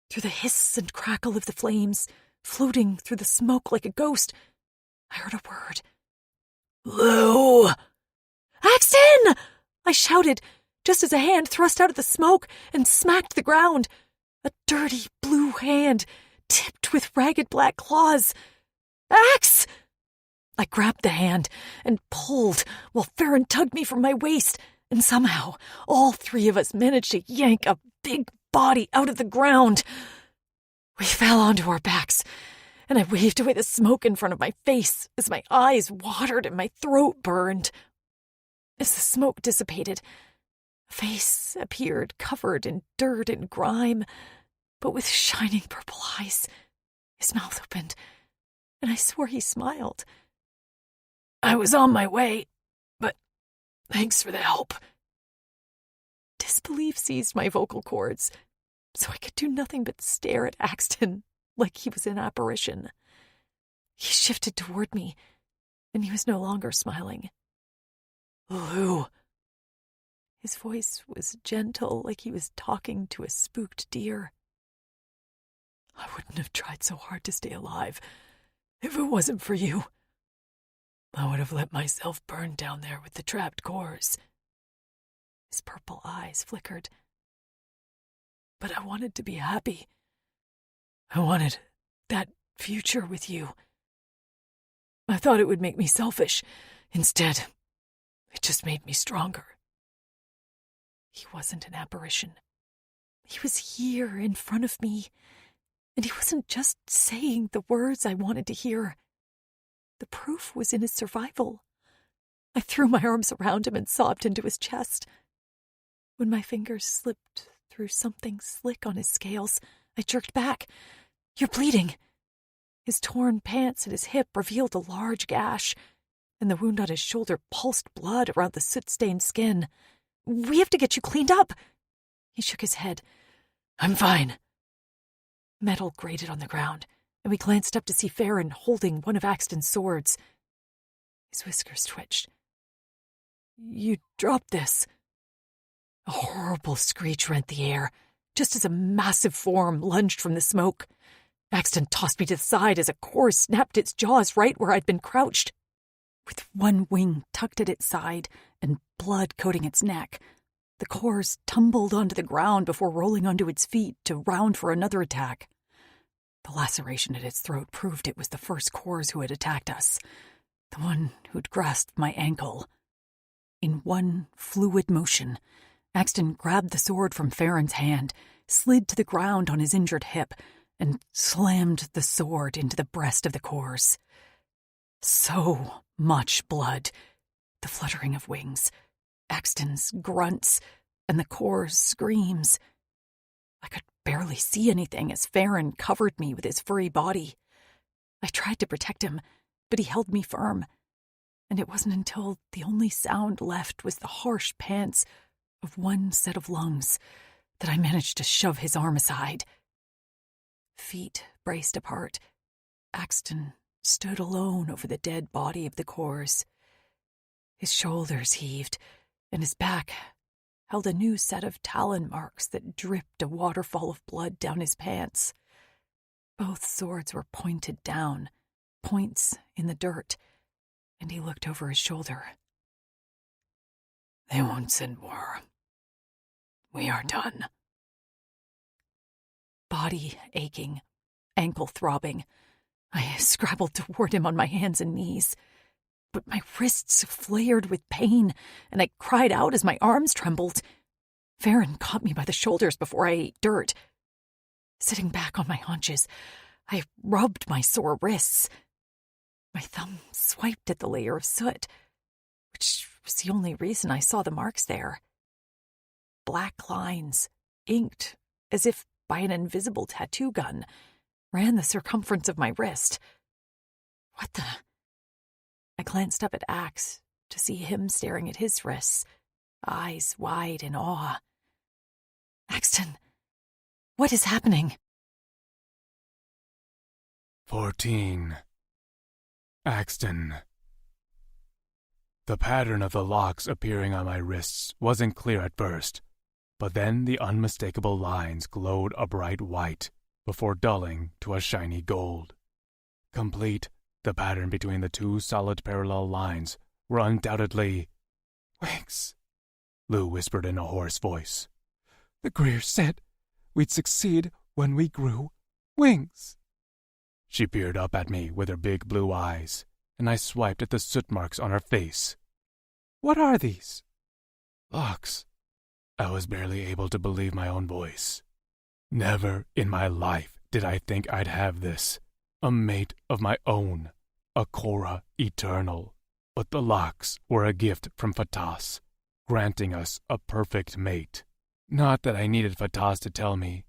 through the hiss and crackle of the flames, floating through the smoke like a ghost, I heard a word. "Lou!" "Axton!" I shouted, just as a hand thrust out of the smoke and smacked the ground. A dirty blue hand, tipped with ragged black claws. "Axe!" I grabbed the hand and pulled while Farron tugged me from my waist, and somehow all three of us managed to yank a big body out of the ground. We fell onto our backs, and I waved away the smoke in front of my face as my eyes watered and my throat burned. As the smoke dissipated, a face appeared covered in dirt and grime, but with shining purple eyes. His mouth opened, and I swore he smiled. "I was on my way, but thanks for the help." Disbelief seized my vocal cords, so I could do nothing but stare at Axton like he was an apparition. He shifted toward me, and he was no longer smiling. "Lou." His voice was gentle, like he was talking to a spooked deer. "I wouldn't have tried so hard to stay alive if it wasn't for you. I would have let myself burn down there with the trapped Cors." His purple eyes flickered. "But I wanted to be happy. I wanted that future with you. I thought it would make me selfish. Instead, it just made me stronger. He wasn't an apparition. He was here in front of me, and he wasn't just saying the words I wanted to hear. The proof was in his survival. I threw my arms around him and sobbed into his chest. When my fingers slipped through something slick on his scales, I jerked back. "You're bleeding." His torn pants at his hip revealed a large gash, and the wound on his shoulder pulsed blood around the soot-stained skin. "We have to get you cleaned up." He shook his head. "I'm fine." Metal grated on the ground, and we glanced up to see Farron holding one of Axton's swords. His whiskers twitched. "You dropped this." A horrible screech rent the air, just as a massive form lunged from the smoke. Axton tossed me to the side as a core snapped its jaws right where I'd been crouched. With one wing tucked at its side and blood coating its neck, the cores tumbled onto the ground before rolling onto its feet to round for another attack. The laceration at its throat proved it was the first cores who had attacked us, the one who'd grasped my ankle. In one fluid motion, Axton grabbed the sword from Farron's hand, slid to the ground on his injured hip, and slammed the sword into the breast of the cores. So much blood, the fluttering of wings, Axton's grunts, and the core's screams. I could barely see anything as Farron covered me with his furry body. I tried to protect him, but he held me firm, and it wasn't until the only sound left was the harsh pants of one set of lungs that I managed to shove his arm aside. Feet braced apart, Axton stood alone over the dead body of the cores. His shoulders heaved, and his back held a new set of talon marks that dripped a waterfall of blood down his pants. Both swords were pointed down, points in the dirt, and he looked over his shoulder. "They won't send more. We are done." Body aching, ankle throbbing, I scrabbled toward him on my hands and knees. But my wrists flared with pain, and I cried out as my arms trembled. Farron caught me by the shoulders before I ate dirt. Sitting back on my haunches, I rubbed my sore wrists. My thumb swiped at the layer of soot, which was the only reason I saw the marks there. Black lines, inked as if by an invisible tattoo gun, ran the circumference of my wrist. What the? I glanced up at Axe to see him staring at his wrists, eyes wide in awe. "Axton, what is happening?" 14. Axton. The pattern of the locks appearing on my wrists wasn't clear at first, but then the unmistakable lines glowed a bright white before dulling to a shiny gold. Complete, the pattern between the two solid parallel lines were undoubtedly wings, Lou whispered in a hoarse voice. "The Greer said we'd succeed when we grew wings." She peered up at me with her big blue eyes, and I swiped at the soot marks on her face. "What are these?" "Locks." I was barely able to believe my own voice. Never in my life did I think I'd have this, a mate of my own, a Korra eternal. But the locks were a gift from Fatas, granting us a perfect mate. Not that I needed Fatas to tell me.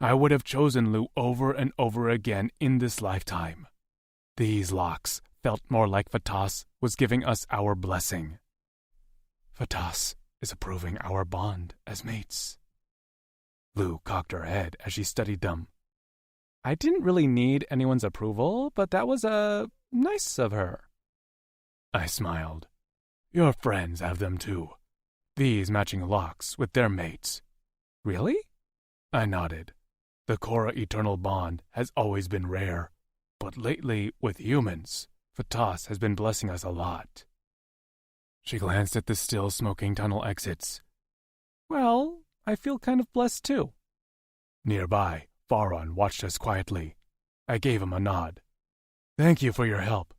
I would have chosen Lou over and over again in this lifetime. These locks felt more like Fatas was giving us our blessing. Fatas is approving our bond as mates. Lou cocked her head as she studied them. I didn't really need anyone's approval, but that was, nice of her. I smiled. Your friends have them too. These matching locks with their mates. Really? I nodded. The Korra eternal bond has always been rare, but lately, with humans, Fatas has been blessing us a lot. She glanced at the still smoking tunnel exits. Well, I feel kind of blessed too. Nearby, Faron watched us quietly. I gave him a nod. Thank you for your help.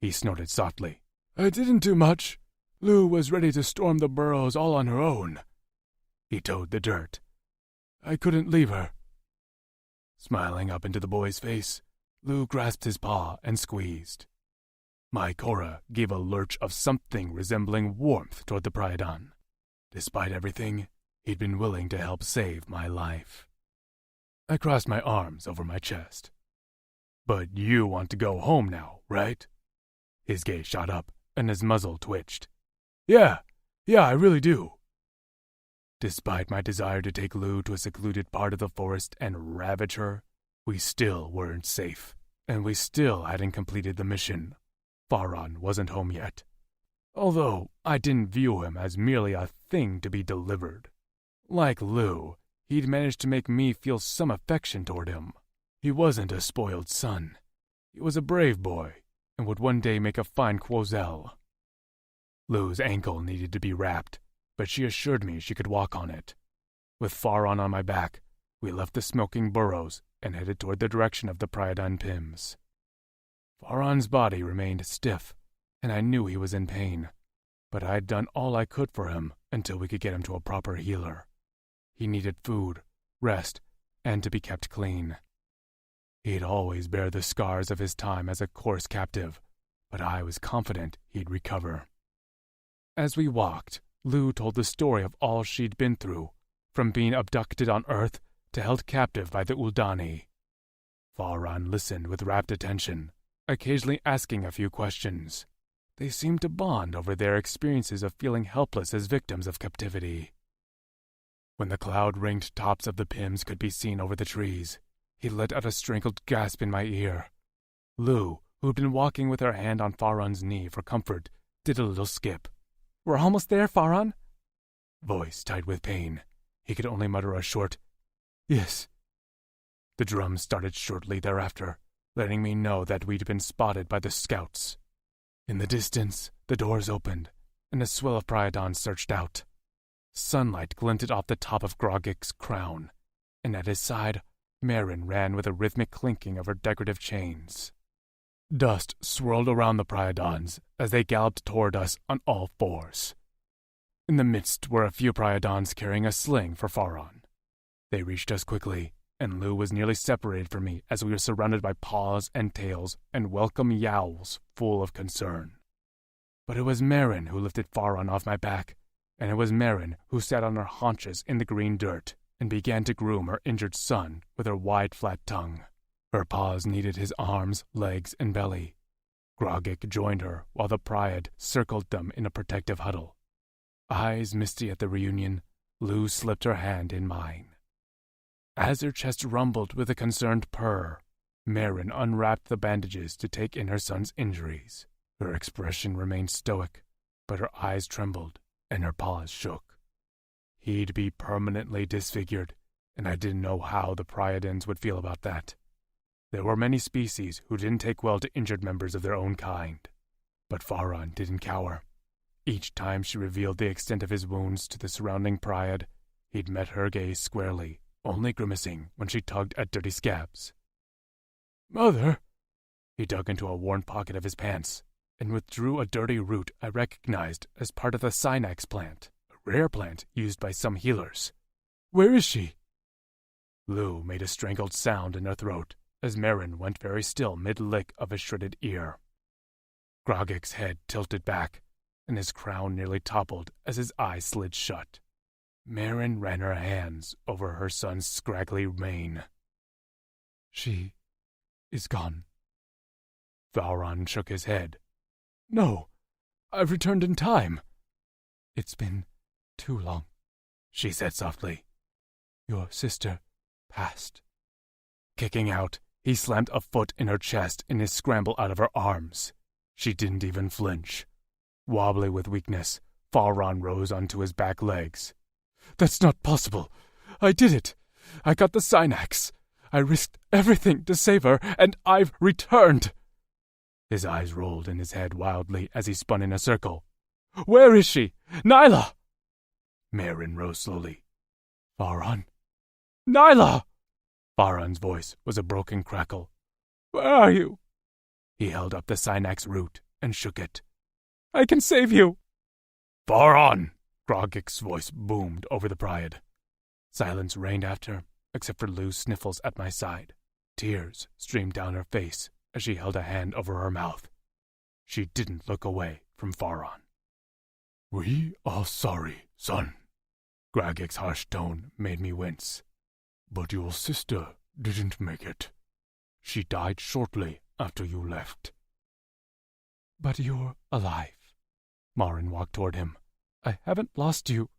He snorted softly. I didn't do much. Lou was ready to storm the burrows all on her own. He toed the dirt. I couldn't leave her. Smiling up into the boy's face, Lou grasped his paw and squeezed. My Cora gave a lurch of something resembling warmth toward the Priadon. Despite everything, he'd been willing to help save my life. I crossed my arms over my chest. But you want to go home now, right? His gaze shot up, and his muzzle twitched. Yeah, I really do. Despite my desire to take Lou to a secluded part of the forest and ravage her, we still weren't safe, and we still hadn't completed the mission. Faron wasn't home yet, although I didn't view him as merely a thing to be delivered. Like Lou, he'd managed to make me feel some affection toward him. He wasn't a spoiled son. He was a brave boy, and would one day make a fine Quozel. Lou's ankle needed to be wrapped, but she assured me she could walk on it. With Faron on my back, we left the smoking burrows and headed toward the direction of the Priadon Pims. Faron's body remained stiff, and I knew he was in pain, but I'd done all I could for him until we could get him to a proper healer. He needed food, rest, and to be kept clean. He'd always bear the scars of his time as a coarse captive, but I was confident he'd recover. As we walked, Lou told the story of all she'd been through, from being abducted on Earth to held captive by the Uldani. Faron listened with rapt attention, occasionally asking a few questions. They seemed to bond over their experiences of feeling helpless as victims of captivity. When the cloud-ringed tops of the Pims could be seen over the trees, he let out a strangled gasp in my ear. Lou, who'd been walking with her hand on Faron's knee for comfort, did a little skip. We're almost there, Faron? Voice tight with pain. He could only mutter a short, yes. The drums started shortly thereafter, letting me know that we'd been spotted by the scouts. In the distance, the doors opened, and a swell of Priadons surged out. Sunlight glinted off the top of Grogik's crown, and at his side, Maven ran with a rhythmic clinking of her decorative chains. Dust swirled around the Priadons as they galloped toward us on all fours. In the midst were a few Priadons carrying a sling for Faron. They reached us quickly, and Lou was nearly separated from me as we were surrounded by paws and tails and welcome yowls full of concern. But it was Maven who lifted Faron off my back, and it was Maven who sat on her haunches in the green dirt and began to groom her injured son with her wide, flat tongue. Her paws kneaded his arms, legs, and belly. Grogik joined her while the Priad circled them in a protective huddle. Eyes misty at the reunion, Lou slipped her hand in mine. As her chest rumbled with a concerned purr, Maven unwrapped the bandages to take in her son's injuries. Her expression remained stoic, but her eyes trembled and her paws shook. He'd be permanently disfigured, and I didn't know how the Priadons would feel about that. There were many species who didn't take well to injured members of their own kind, but Faron didn't cower. Each time she revealed the extent of his wounds to the surrounding Priad, he'd met her gaze squarely, only grimacing when she tugged at dirty scabs. Mother! He dug into a worn pocket of his pants and withdrew a dirty root I recognized as part of the Synax plant, a rare plant used by some healers. Where is she? Lou made a strangled sound in her throat as Maven went very still mid-lick of his shredded ear. Grogik's head tilted back, and his crown nearly toppled as his eyes slid shut. Maven ran her hands over her son's scraggly mane. She is gone. Faron shook his head. No, I've returned in time. It's been too long, she said softly. Your sister passed. Kicking out, he slammed a foot in her chest in his scramble out of her arms. She didn't even flinch. Wobbly with weakness, Faron rose onto his back legs. That's not possible. I did it. I got the Synax. I risked everything to save her, and I've returned. His eyes rolled in his head wildly as he spun in a circle. Where is she? Nyla! Maven rose slowly. Faron? Nyla! Faron's voice was a broken crackle. Where are you? He held up the Synax root, and shook it. "I can save you!" "Far on!" Grogik's voice boomed over the Pryad. Silence reigned after, except for Lou's sniffles at my side. Tears streamed down her face as she held a hand over her mouth. She didn't look away from Faron. "We are sorry, son." Grogik's harsh tone made me wince. "But your sister didn't make it. She died shortly after you left." "But you're alive." Marin walked toward him. "I haven't lost you."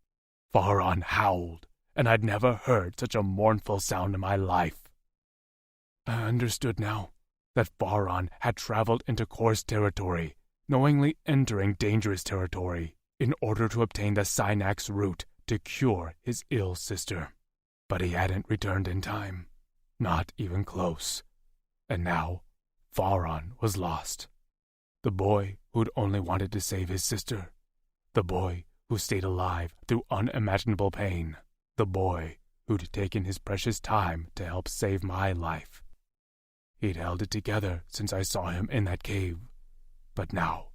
Faron howled, and I'd never heard such a mournful sound in my life. I understood now that Faron had traveled into Kor's territory, knowingly entering dangerous territory, in order to obtain the Synax root to cure his ill sister. But he hadn't returned in time, not even close. And now, Faron was lost. The boy who'd only wanted to save his sister. The boy who stayed alive through unimaginable pain. The boy who'd taken his precious time to help save my life. He'd held it together since I saw him in that cave. But now,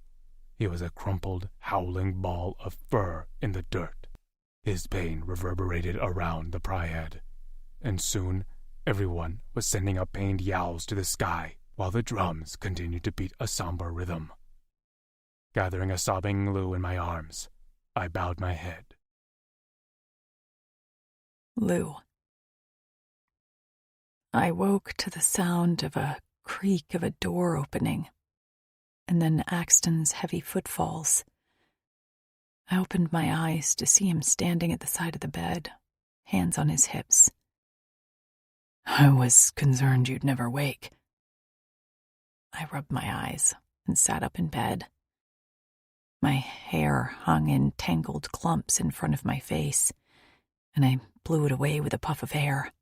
he was a crumpled, howling ball of fur in the dirt. His pain reverberated around the Pryad, and soon everyone was sending up pained yowls to the sky while the drums continued to beat a somber rhythm. Gathering a sobbing Lou in my arms, I bowed my head. Lou. I woke to the sound of a creak of a door opening, and then Axton's heavy footfalls. I opened my eyes to see him standing at the side of the bed, hands on his hips. "I was concerned you'd never wake." I rubbed my eyes and sat up in bed. My hair hung in tangled clumps in front of my face, and I blew it away with a puff of air.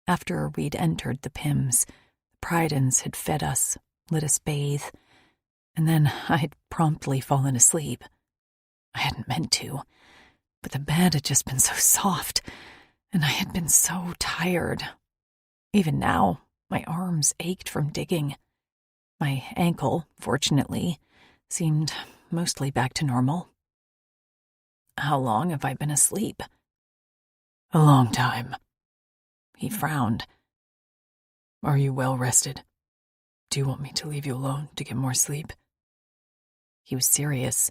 After we'd entered the Pims, the Prydens had fed us, let us bathe, and then I'd promptly fallen asleep. I hadn't meant to, but the bed had just been so soft, and I had been so tired. Even now, my arms ached from digging. My ankle, fortunately, seemed mostly back to normal. How long have I been asleep? "A long time." He frowned. "Are you well rested? Do you want me to leave you alone to get more sleep?" He was serious.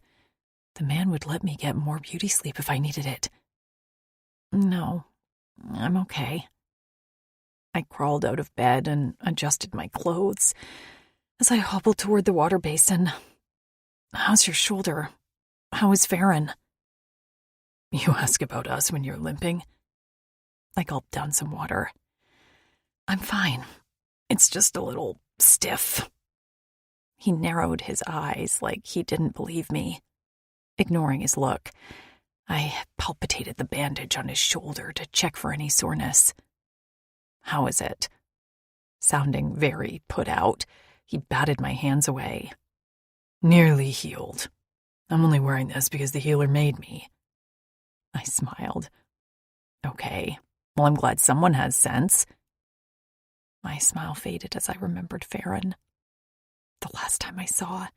The man would let me get more beauty sleep if I needed it. "No, I'm okay." I crawled out of bed and adjusted my clothes as I hobbled toward the water basin. "How's your shoulder? How is Farron?" "You ask about us when you're limping?" I gulped down some water. "I'm fine. It's just a little stiff." He narrowed his eyes like he didn't believe me. Ignoring his look, I palpitated the bandage on his shoulder to check for any soreness. "How is it?" Sounding very put out, he batted my hands away. "Nearly healed. I'm only wearing this because the healer made me." I smiled. "Okay, well, I'm glad someone has sense." My smile faded as I remembered Farron. The last time I saw,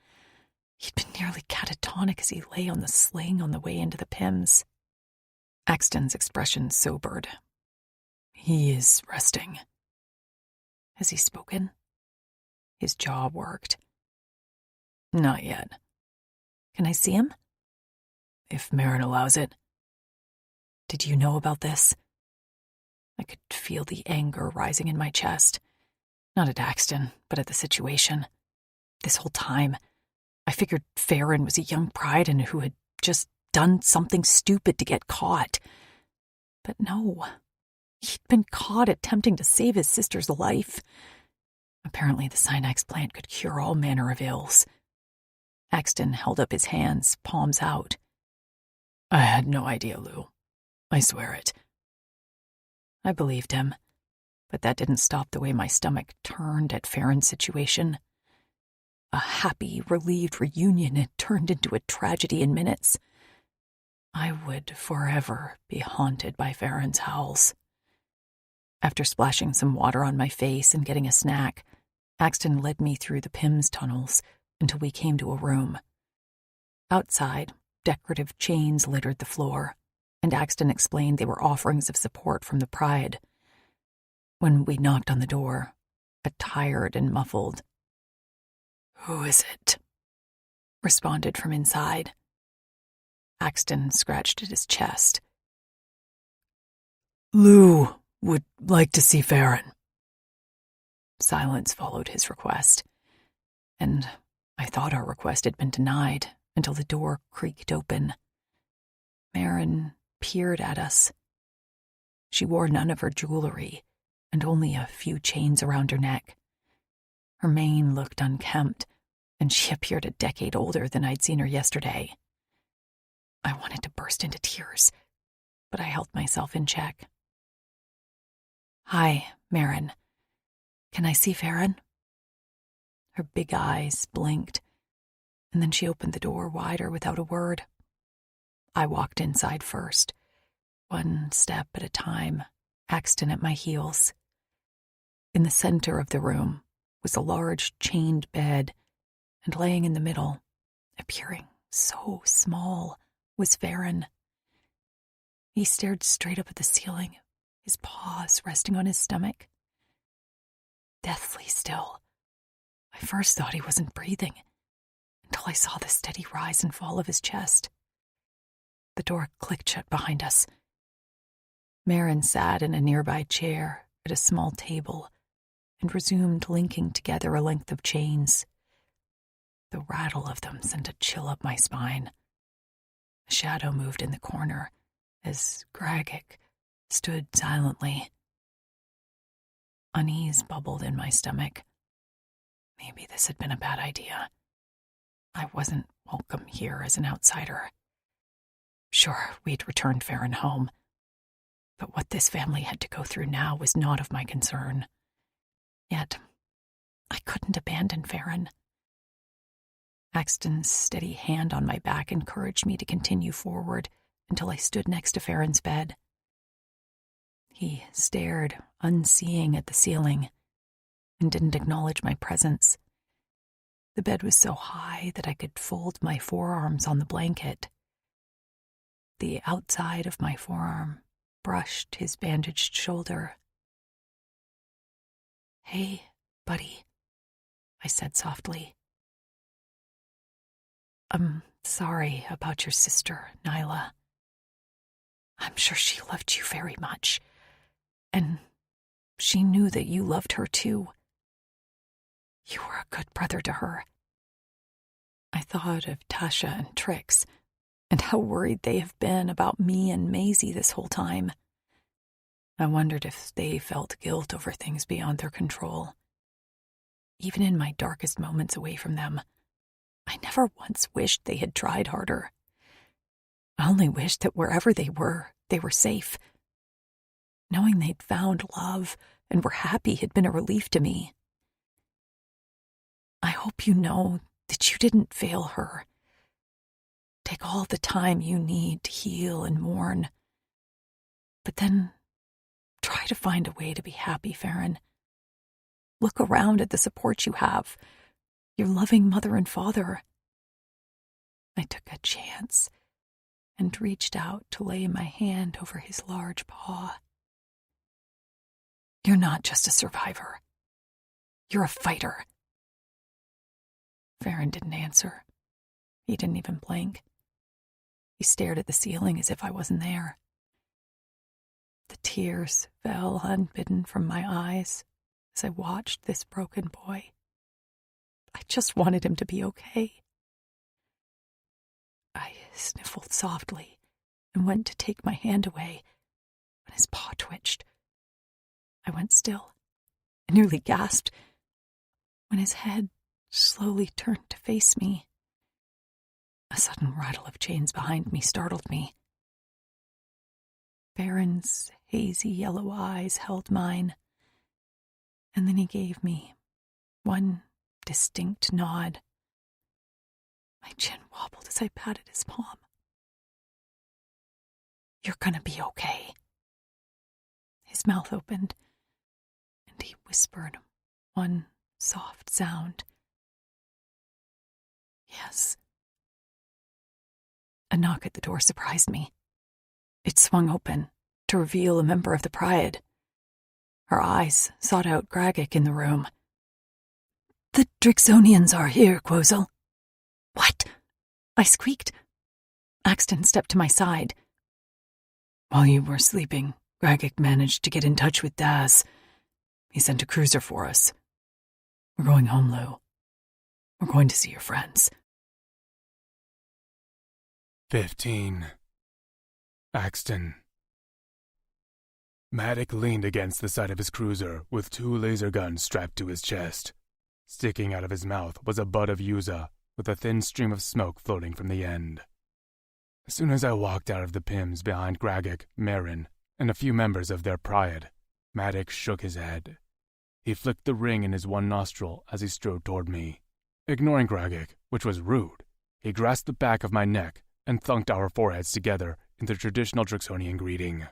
he'd been nearly catatonic as he lay on the sling on the way into the Pims. Axton's expression sobered. "He is resting." Has he spoken? His jaw worked. "Not yet." "Can I see him?" "If Marin allows it." "Did you know about this?" I could feel the anger rising in my chest. Not at Axton, but at the situation. This whole time, I figured Farron was a young Pryden who had just done something stupid to get caught. But no, he'd been caught attempting to save his sister's life. Apparently the Synax plant could cure all manner of ills. Axton held up his hands, palms out. "I had no idea, Lou. I swear it." I believed him, but that didn't stop the way my stomach turned at Farron's situation. A happy, relieved reunion had turned into a tragedy in minutes. I would forever be haunted by Farron's howls. After splashing some water on my face and getting a snack, Axton led me through the Pims tunnels, until we came to a room. Outside, decorative chains littered the floor, and Axton explained they were offerings of support from the Pride. When we knocked on the door, a tired and muffled, "Who is it?" responded from inside. Axton scratched at his chest. "Lou would like to see Farron." Silence followed his request, and I thought our request had been denied until the door creaked open. Marin peered at us. She wore none of her jewelry and only a few chains around her neck. Her mane looked unkempt, and she appeared a decade older than I'd seen her yesterday. I wanted to burst into tears, but I held myself in check. "Hi, Marin. Can I see Farron?" Her big eyes blinked, and then she opened the door wider without a word. I walked inside first, one step at a time, Axton at my heels. In the center of the room was a large chained bed, and laying in the middle, appearing so small, was Farron. He stared straight up at the ceiling, his paws resting on his stomach. Deathly still. I first thought he wasn't breathing, until I saw the steady rise and fall of his chest. The door clicked shut behind us. Marin sat in a nearby chair at a small table and resumed linking together a length of chains. The rattle of them sent a chill up my spine. A shadow moved in the corner as Gragic stood silently. Unease bubbled in my stomach. Maybe this had been a bad idea. I wasn't welcome here as an outsider. Sure, we'd returned Farron home, but what this family had to go through now was not of my concern. Yet, I couldn't abandon Farron. Axton's steady hand on my back encouraged me to continue forward until I stood next to Farron's bed. He stared, unseeing, at the ceiling and didn't acknowledge my presence. The bed was so high that I could fold my forearms on the blanket. The outside of my forearm brushed his bandaged shoulder. "Hey, buddy," I said softly. "I'm sorry about your sister, Nyla. I'm sure she loved you very much, and she knew that you loved her too. You were a good brother to her." I thought of Tasha and Trix, and how worried they have been about me and Maisie this whole time. I wondered if they felt guilt over things beyond their control. Even in my darkest moments away from them, I never once wished they had tried harder. I only wished that wherever they were safe. Knowing they'd found love and were happy had been a relief to me. I hope you know that you didn't fail her. Take all the time you need to heal and mourn. But then try to find a way to be happy, Farron. Look around at the support you have, your loving mother and father. I took a chance and reached out to lay my hand over his large paw. You're not just a survivor. You're a fighter. Farron didn't answer. He didn't even blink. He stared at the ceiling as if I wasn't there. The tears fell unbidden from my eyes as I watched this broken boy. I just wanted him to be okay. I sniffled softly and went to take my hand away when his paw twitched. I went still and nearly gasped when his head slowly turned to face me. A sudden rattle of chains behind me startled me. Farron's hazy yellow eyes held mine, and then he gave me one distinct nod. My chin wobbled as I patted his palm. You're gonna be okay. His mouth opened, and he whispered one soft sound. Yes. A knock at the door surprised me. It swung open to reveal a member of the Pryad. Her eyes sought out Gragic in the room. "The Drixonians are here, Quozel." "What?" I squeaked. Axton stepped to my side. "While you were sleeping, Gragic managed to get in touch with Daz. He sent a cruiser for us. We're going home, Lou. We're going to see your friends." 15. Axton. Maddox leaned against the side of his cruiser with 2 laser guns strapped to his chest. Sticking out of his mouth was a butt of Yuza, with a thin stream of smoke floating from the end. As soon as I walked out of the PIMS behind Gragic, Marin, and a few members of their Pryad, Maddox shook his head. He flicked the ring in his one nostril as he strode toward me. Ignoring Gragic, which was rude, he grasped the back of my neck and thunked our foreheads together in the traditional Drixonian greeting.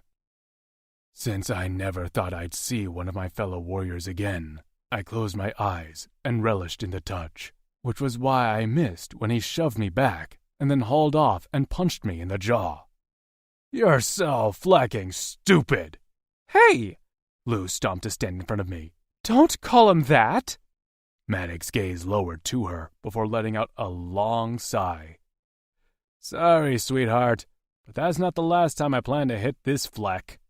Since I never thought I'd see one of my fellow warriors again, I closed my eyes and relished in the touch, which was why I missed when he shoved me back and then hauled off and punched me in the jaw. "You're so flecking stupid!" "Hey!" Lou stomped to stand in front of me. "Don't call him that!" Maddox's gaze lowered to her before letting out a long sigh. "Sorry, sweetheart, but that's not the last time I plan to hit this fleck."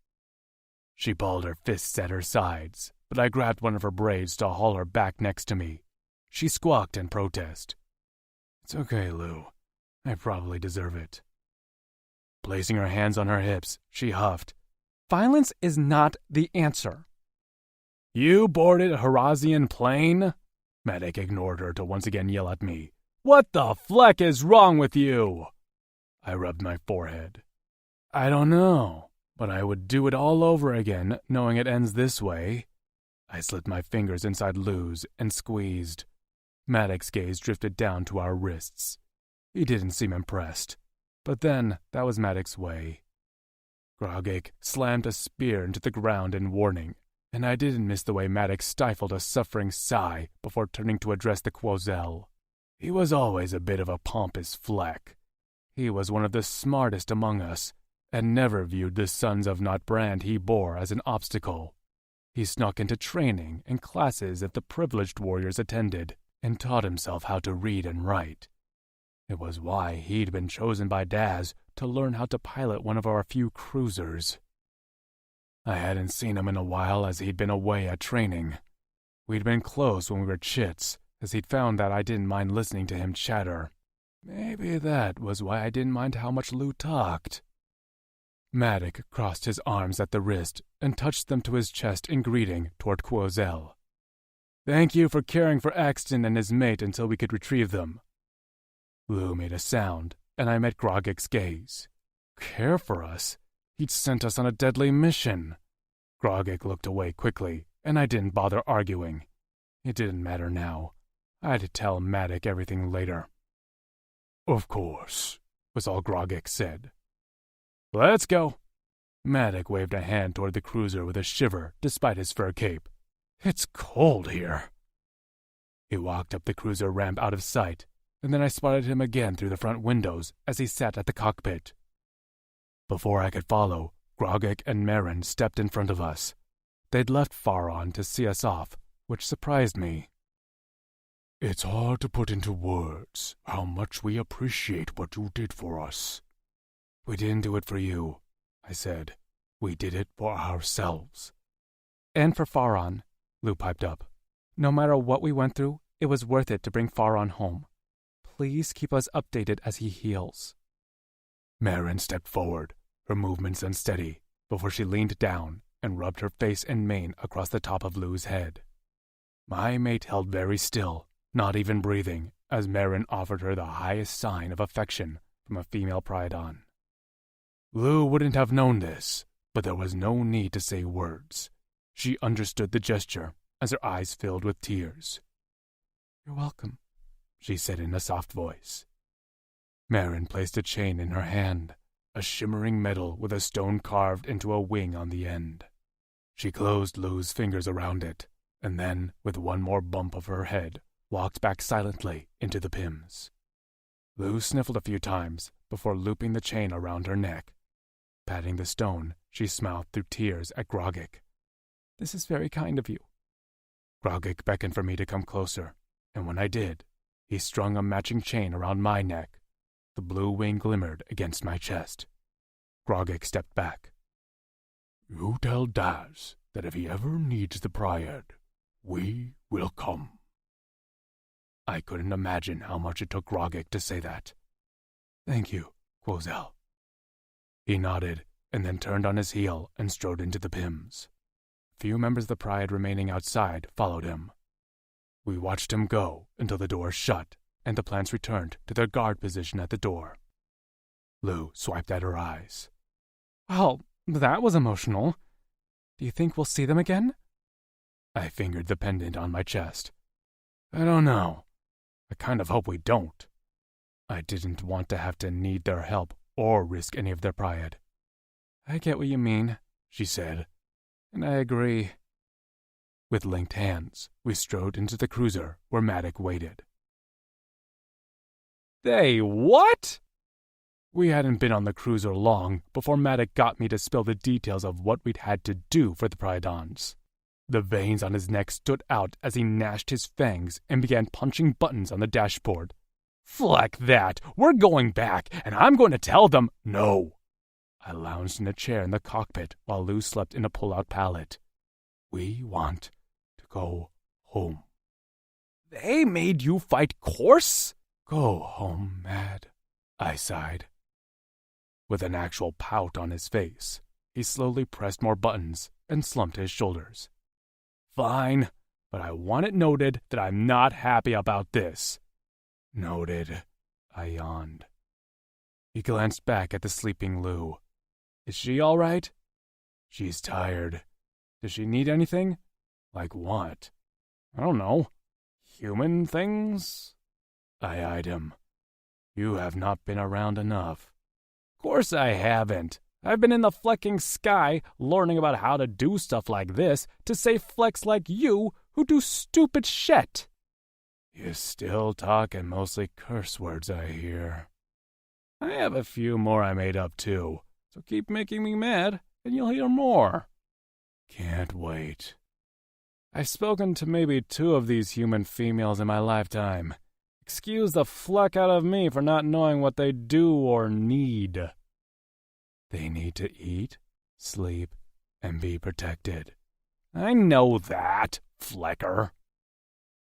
She balled her fists at her sides, but I grabbed one of her braids to haul her back next to me. She squawked in protest. "It's okay, Lou. I probably deserve it." Placing her hands on her hips, she huffed. "Violence is not the answer." "You boarded a Harazian plane?" Maddox ignored her to once again yell at me. "What the fleck is wrong with you?" I rubbed my forehead. "I don't know, but I would do it all over again, knowing it ends this way." I slipped my fingers inside Lou's and squeezed. Maddox's gaze drifted down to our wrists. He didn't seem impressed, but then that was Maddox's way. Gragic slammed a spear into the ground in warning, and I didn't miss the way Maddox stifled a suffering sigh before turning to address the Quozel. He was always a bit of a pompous fleck. He was one of the smartest among us, and never viewed the sons of Not Brand he bore as an obstacle. He snuck into training and classes that the privileged warriors attended, and taught himself how to read and write. It was why he'd been chosen by Daz to learn how to pilot one of our few cruisers. I hadn't seen him in a while as he'd been away at training. We'd been close when we were chits, as he'd found that I didn't mind listening to him chatter. Maybe that was why I didn't mind how much Lou talked. Maddox crossed his arms at the wrist and touched them to his chest in greeting toward Quozel. "Thank you for caring for Axton and his mate until we could retrieve them." Lou made a sound, and I met Grogic's gaze. Care for us? He'd sent us on a deadly mission. Grogic looked away quickly, and I didn't bother arguing. It didn't matter now. I'd tell Maddox everything later. "Of course," was all Grogic said. "Let's go." Maddox waved a hand toward the cruiser with a shiver despite his fur cape. "It's cold here." He walked up the cruiser ramp out of sight, and then I spotted him again through the front windows as he sat at the cockpit. Before I could follow, Grogic and Marin stepped in front of us. They'd left Faron to see us off, which surprised me. "It's hard to put into words how much we appreciate what you did for us." "We didn't do it for you," I said. "We did it for ourselves." "And for Faron," Lou piped up. "No matter what we went through, it was worth it to bring Faron home. Please keep us updated as he heals." Marin stepped forward, her movements unsteady, before she leaned down and rubbed her face and mane across the top of Lou's head. My mate held very still, not even breathing, as Marin offered her the highest sign of affection from a female Prydon. Lou wouldn't have known this, but there was no need to say words. She understood the gesture as her eyes filled with tears. "You're welcome," she said in a soft voice. Marin placed a chain in her hand, a shimmering metal with a stone carved into a wing on the end. She closed Lou's fingers around it, and then, with one more bump of her head, walked back silently into the PIMS. Lou sniffled a few times before looping the chain around her neck. Patting the stone, she smiled through tears at Grogik. "This is very kind of you." Grogik beckoned for me to come closer, and when I did, he strung a matching chain around my neck. The blue wing glimmered against my chest. Grogik stepped back. "You tell Daz that if he ever needs the Pryad, we will come." I couldn't imagine how much it took Grogik to say that. "Thank you, Quozel." He nodded and then turned on his heel and strode into the Pims. Few members of the Pryad remaining outside followed him. We watched him go until the door shut and the plants returned to their guard position at the door. Lou swiped at her eyes. "Well, that was emotional. Do you think we'll see them again?" I fingered the pendant on my chest. "I don't know. I kind of hope we don't." I didn't want to have to need their help or risk any of their Pryad. "I get what you mean," she said, "and I agree." With linked hands, we strode into the cruiser where Maddock waited. "They what?" We hadn't been on the cruiser long before Maddock got me to spill the details of what we'd had to do for the Pryadons. The veins on his neck stood out as he gnashed his fangs and began punching buttons on the dashboard. "Fleck that! We're going back, and I'm going to tell them—" "No!" I lounged in a chair in the cockpit while Lou slept in a pull-out pallet. "We want to go home." "They made you fight Corse?" "Go home, Mad," I sighed. With an actual pout on his face, he slowly pressed more buttons and slumped his shoulders. "Fine, but I want it noted that I'm not happy about this." "Noted," I yawned. He glanced back at the sleeping Lou. "Is she all right?" "She's tired. Does she need anything?" "Like what?" "I don't know. Human things?" I eyed him. "You have not been around enough." "Course I haven't. I've been in the flecking sky learning about how to do stuff like this to save flecks like you who do stupid shit." "You still talk in mostly curse words, I hear." "I have a few more I made up too, so keep making me mad and you'll hear more." "Can't wait." "I've spoken to maybe 2 of these human females in my lifetime. Excuse the fleck out of me for not knowing what they do or need." "They need to eat, sleep, and be protected." "I know that, Flecker."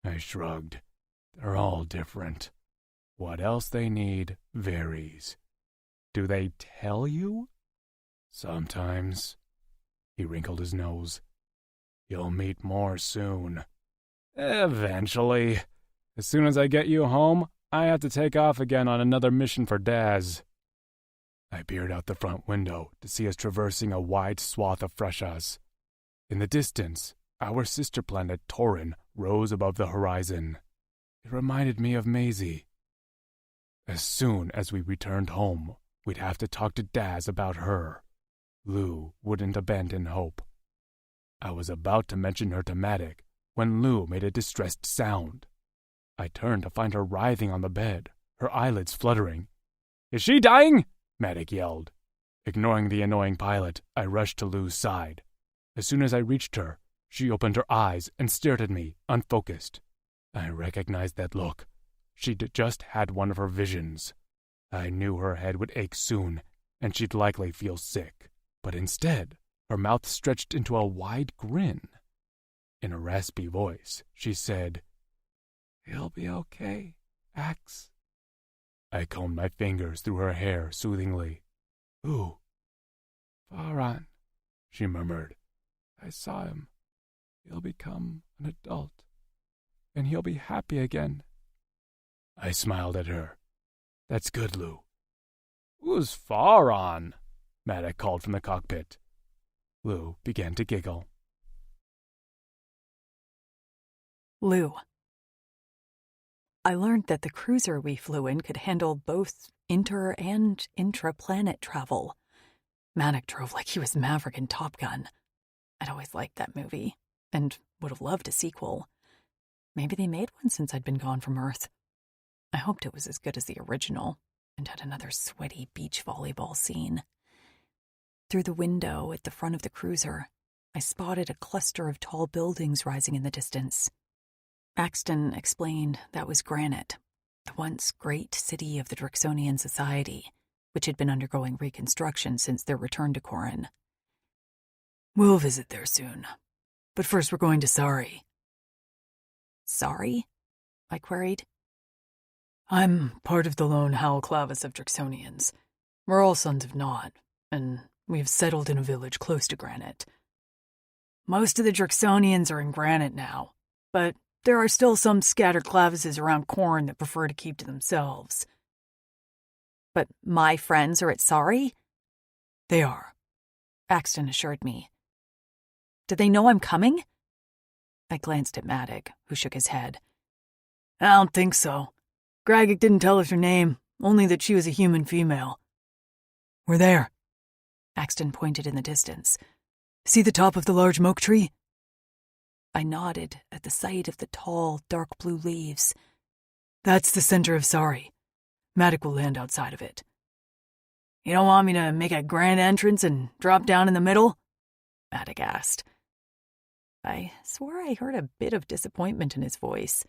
I shrugged. "They're all different. What else they need varies." "Do they tell you?" "Sometimes." He wrinkled his nose. "You'll meet more soon." "Eventually. As soon as I get you home, I have to take off again on another mission for Daz." I peered out the front window to see us traversing a wide swath of freshas. In the distance, our sister planet Torin rose above the horizon. It reminded me of Maisie. As soon as we returned home, we'd have to talk to Daz about her. Lou wouldn't abandon hope. I was about to mention her to Maddock when Lou made a distressed sound. I turned to find her writhing on the bed, her eyelids fluttering. "Is she dying?" Maddock yelled. Ignoring the annoying pilot, I rushed to Lou's side. As soon as I reached her, she opened her eyes and stared at me, unfocused. I recognized that look. She'd just had one of her visions. I knew her head would ache soon, and she'd likely feel sick. But instead, her mouth stretched into a wide grin. In a raspy voice, she said, "He'll be okay, Ax." I combed my fingers through her hair soothingly. "Who?" "Faran," she murmured. "I saw him. He'll become an adult, and he'll be happy again." I smiled at her. "That's good, Lou." "Who's Faran?" Maddock called from the cockpit. Lou began to giggle. Lou. I learned that the cruiser we flew in could handle both inter- and intra-planet travel. Maddock drove like he was Maverick in Top Gun. I'd always liked that movie, and would have loved a sequel. Maybe they made one since I'd been gone from Earth. I hoped it was as good as the original and had another sweaty beach volleyball scene. Through the window at the front of the cruiser, I spotted a cluster of tall buildings rising in the distance. Axton explained that was Granite, the once great city of the Drixonian Society, which had been undergoing reconstruction since their return to Corin. We'll visit there soon, but first we're going to Sari. Sorry? I queried. I'm part of the lone Howl Clavis of Drixonians. We're all sons of Nod, and we've settled in a village close to Granite. Most of the Drixonians are in Granite now, but there are still some scattered Clavises around Corin that prefer to keep to themselves. But my friends are at Sari? They are, Axton assured me. Do they know I'm coming? I glanced at Maddock, who shook his head. I don't think so. Gragic didn't tell us her name, only that she was a human female. We're there. Axton pointed in the distance. See the top of the large moke tree? I nodded at the sight of the tall, dark blue leaves. That's the center of Sari. Maddock will land outside of it. You don't want me to make a grand entrance and drop down in the middle? Maddock asked. I swore I heard a bit of disappointment in his voice.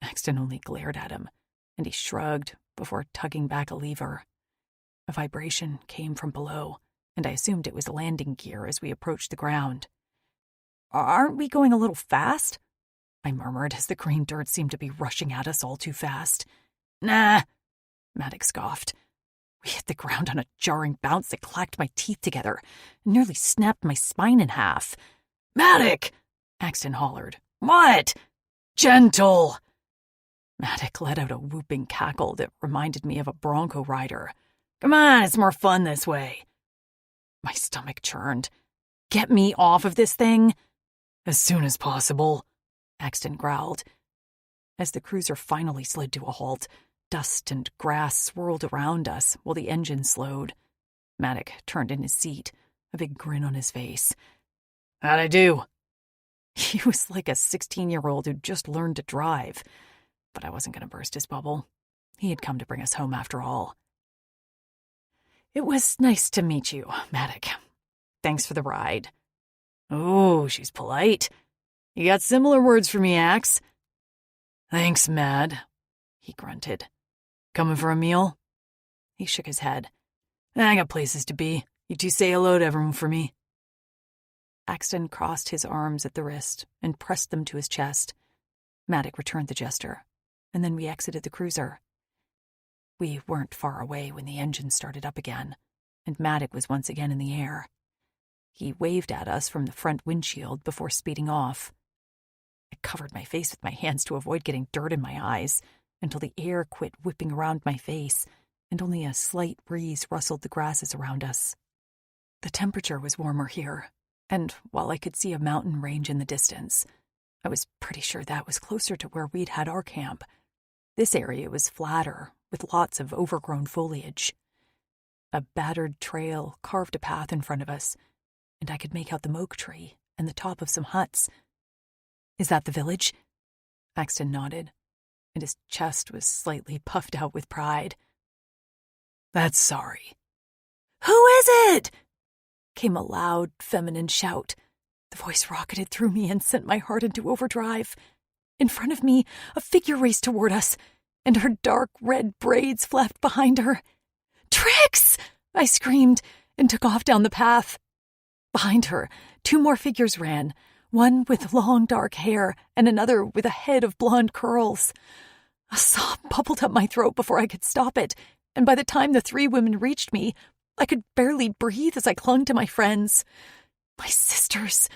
Axton only glared at him, and he shrugged before tugging back a lever. A vibration came from below, and I assumed it was landing gear as we approached the ground. Aren't we going a little fast? I murmured as the green dirt seemed to be rushing at us all too fast. Nah, Maddock scoffed. We hit the ground on a jarring bounce that clacked my teeth together and nearly snapped my spine in half. Maddock! Axton hollered. What? Gentle! Maddock let out a whooping cackle that reminded me of a bronco rider. Come on, it's more fun this way. My stomach churned. Get me off of this thing? As soon as possible, Axton growled. As the cruiser finally slid to a halt, dust and grass swirled around us while the engine slowed. Maddock turned in his seat, a big grin on his face. How'd I do? He was like a 16-year-old who'd just learned to drive. But I wasn't going to burst his bubble. He had come to bring us home after all. It was nice to meet you, Maddock. Thanks for the ride. Oh, she's polite. You got similar words for me, Axe. Thanks, Mad, he grunted. Coming for a meal? He shook his head. I got places to be. You two say hello to everyone for me. Axton crossed his arms at the wrist and pressed them to his chest. Maddock returned the gesture, and then we exited the cruiser. We weren't far away when the engine started up again, and Maddock was once again in the air. He waved at us from the front windshield before speeding off. I covered my face with my hands to avoid getting dirt in my eyes until the air quit whipping around my face and only a slight breeze rustled the grasses around us. The temperature was warmer here, and while I could see a mountain range in the distance, I was pretty sure that was closer to where we'd had our camp. This area was flatter, with lots of overgrown foliage. A battered trail carved a path in front of us, and I could make out the moke tree and the top of some huts. Is that the village? Axton nodded, and his chest was slightly puffed out with pride. That's Sari. Who is it? Came a loud, feminine shout. The voice rocketed through me and sent my heart into overdrive. In front of me, a figure raced toward us, and her dark red braids flapped behind her. Trix! I screamed and took off down the path. Behind her, two more figures ran, one with long dark hair and another with a head of blonde curls. A sob bubbled up my throat before I could stop it, and by the time the three women reached me, I could barely breathe as I clung to my friends. My sisters.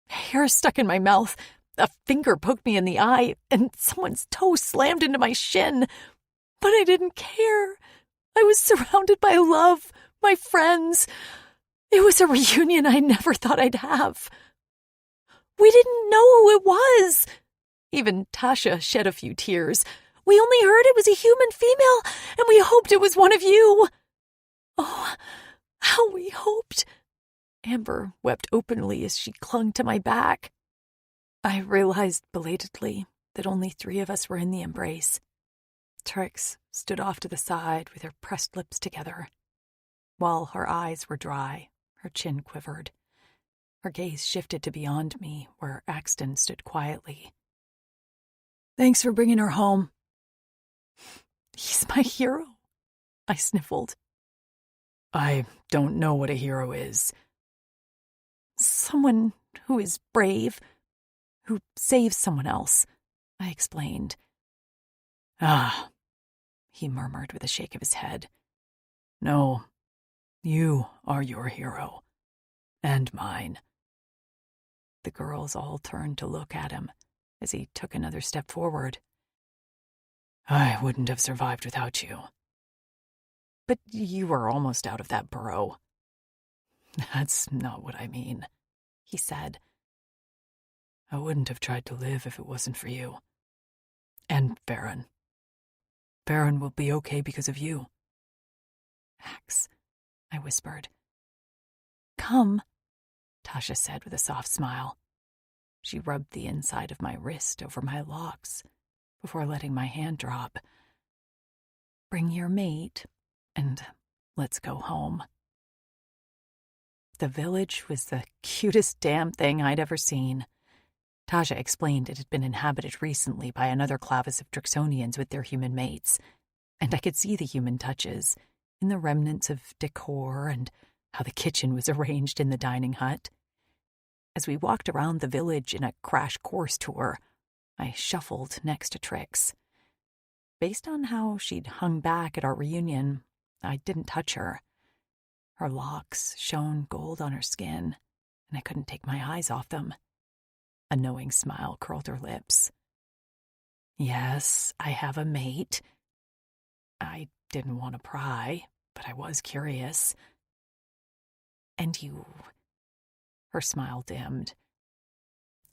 Hair stuck in my mouth, a finger poked me in the eye, and someone's toe slammed into my shin. But I didn't care. I was surrounded by love, my friends. It was a reunion I never thought I'd have. We didn't know who it was. Even Tasha shed a few tears. We only heard it was a human female, and we hoped it was one of you. Oh, how we hoped. Amber wept openly as she clung to my back. I realized belatedly that only 3 of us were in the embrace. Trix stood off to the side with her pressed lips together. While her eyes were dry, her chin quivered. Her gaze shifted to beyond me, where Axton stood quietly. "Thanks for bringing her home." "He's my hero," I sniffled. "I don't know what a hero is." "Someone who is brave, who saves someone else," I explained. "Ah," he murmured with a shake of his head. "No, you are your hero. And mine." The girls all turned to look at him as he took another step forward. "I wouldn't have survived without you." "But you were almost out of that burrow." "That's not what I mean," he said. "I wouldn't have tried to live if it wasn't for you. And Baron. Baron will be okay because of you." "Ax," I whispered. "Come," Tasha said with a soft smile. She rubbed the inside of my wrist over my locks before letting my hand drop. "Bring your mate, and let's go home." The village was the cutest damn thing I'd ever seen. Tasha explained it had been inhabited recently by another clavis of Drixonians with their human mates, and I could see the human touches in the remnants of decor and how the kitchen was arranged in the dining hut. As we walked around the village in a crash course tour, I shuffled next to Trix. Based on how she'd hung back at our reunion, I didn't touch her. Her locks shone gold on her skin, and I couldn't take my eyes off them. A knowing smile curled her lips. "Yes, I have a mate." I didn't want to pry, but I was curious. "And you..." Her smile dimmed.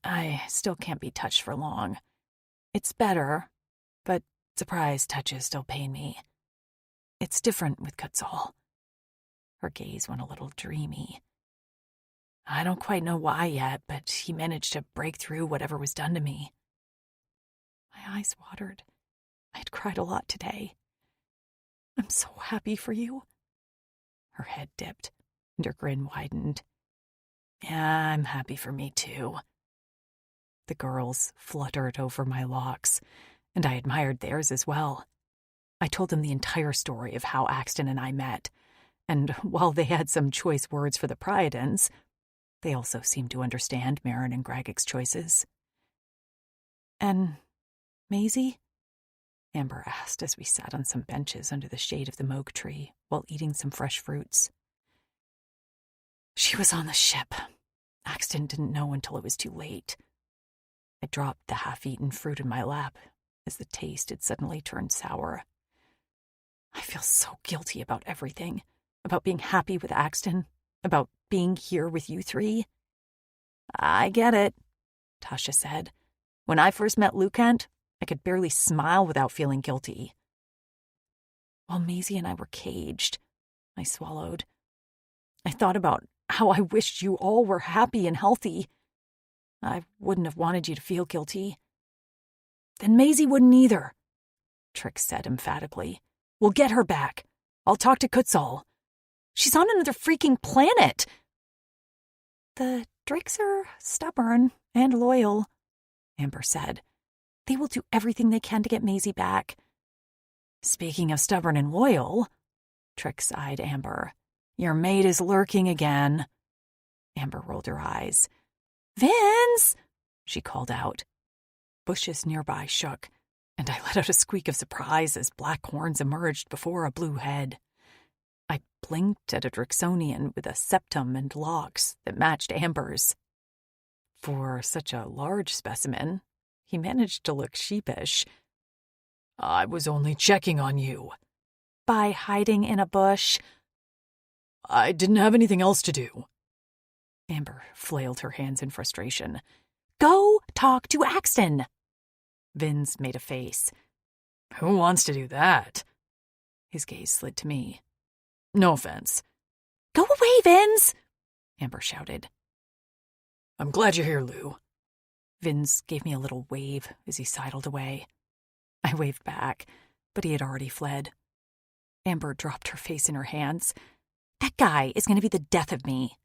"I still can't be touched for long. It's better, but surprise touches still pain me. It's different with Kutzal." Her gaze went a little dreamy. "I don't quite know why yet, but he managed to break through whatever was done to me." My eyes watered. I had cried a lot today. "I'm so happy for you." Her head dipped, and her grin widened. "Yeah, I'm happy for me, too." The girls fluttered over my locks, and I admired theirs as well. I told them the entire story of how Axton and I met, and while they had some choice words for the Priadens, they also seemed to understand Marin and Gragic's choices. "And Maisie?" Amber asked as we sat on some benches under the shade of the mogue tree while eating some fresh fruits. "She was on the ship. Axton didn't know until it was too late." I dropped the half-eaten fruit in my lap as the taste had suddenly turned sour. I feel so guilty about everything, about being happy with Axton, about being here with you three. "I get it," Tasha said. "When I first met Lucant, I could barely smile without feeling guilty." While Maisie and I were caged, I swallowed. I thought about how I wished you all were happy and healthy. I wouldn't have wanted you to feel guilty. "Then Maisie wouldn't either," Trix said emphatically. "We'll get her back. I'll talk to Kutzal. She's on another freaking planet." "The Drakes are stubborn and loyal," Amber said. "They will do everything they can to get Maisie back." "Speaking of stubborn and loyal," Trix eyed Amber, "your mate is lurking again." Amber rolled her eyes. "Vince!" she called out. Bushes nearby shook, and I let out a squeak of surprise as black horns emerged before a blue head. I blinked at a Drixonian with a septum and locks that matched Amber's. For such a large specimen, he managed to look sheepish. "I was only checking on you." "By hiding in a bush?" "I didn't have anything else to do." Amber flailed her hands in frustration. "Go talk to Axton." Vince made a face. "Who wants to do that?" His gaze slid to me. "No offense." "Go away, Vince!" Amber shouted. "I'm glad you're here, Lou." Vince gave me a little wave as he sidled away. I waved back, but he had already fled. Amber dropped her face in her hands. That guy is going to be the death of me.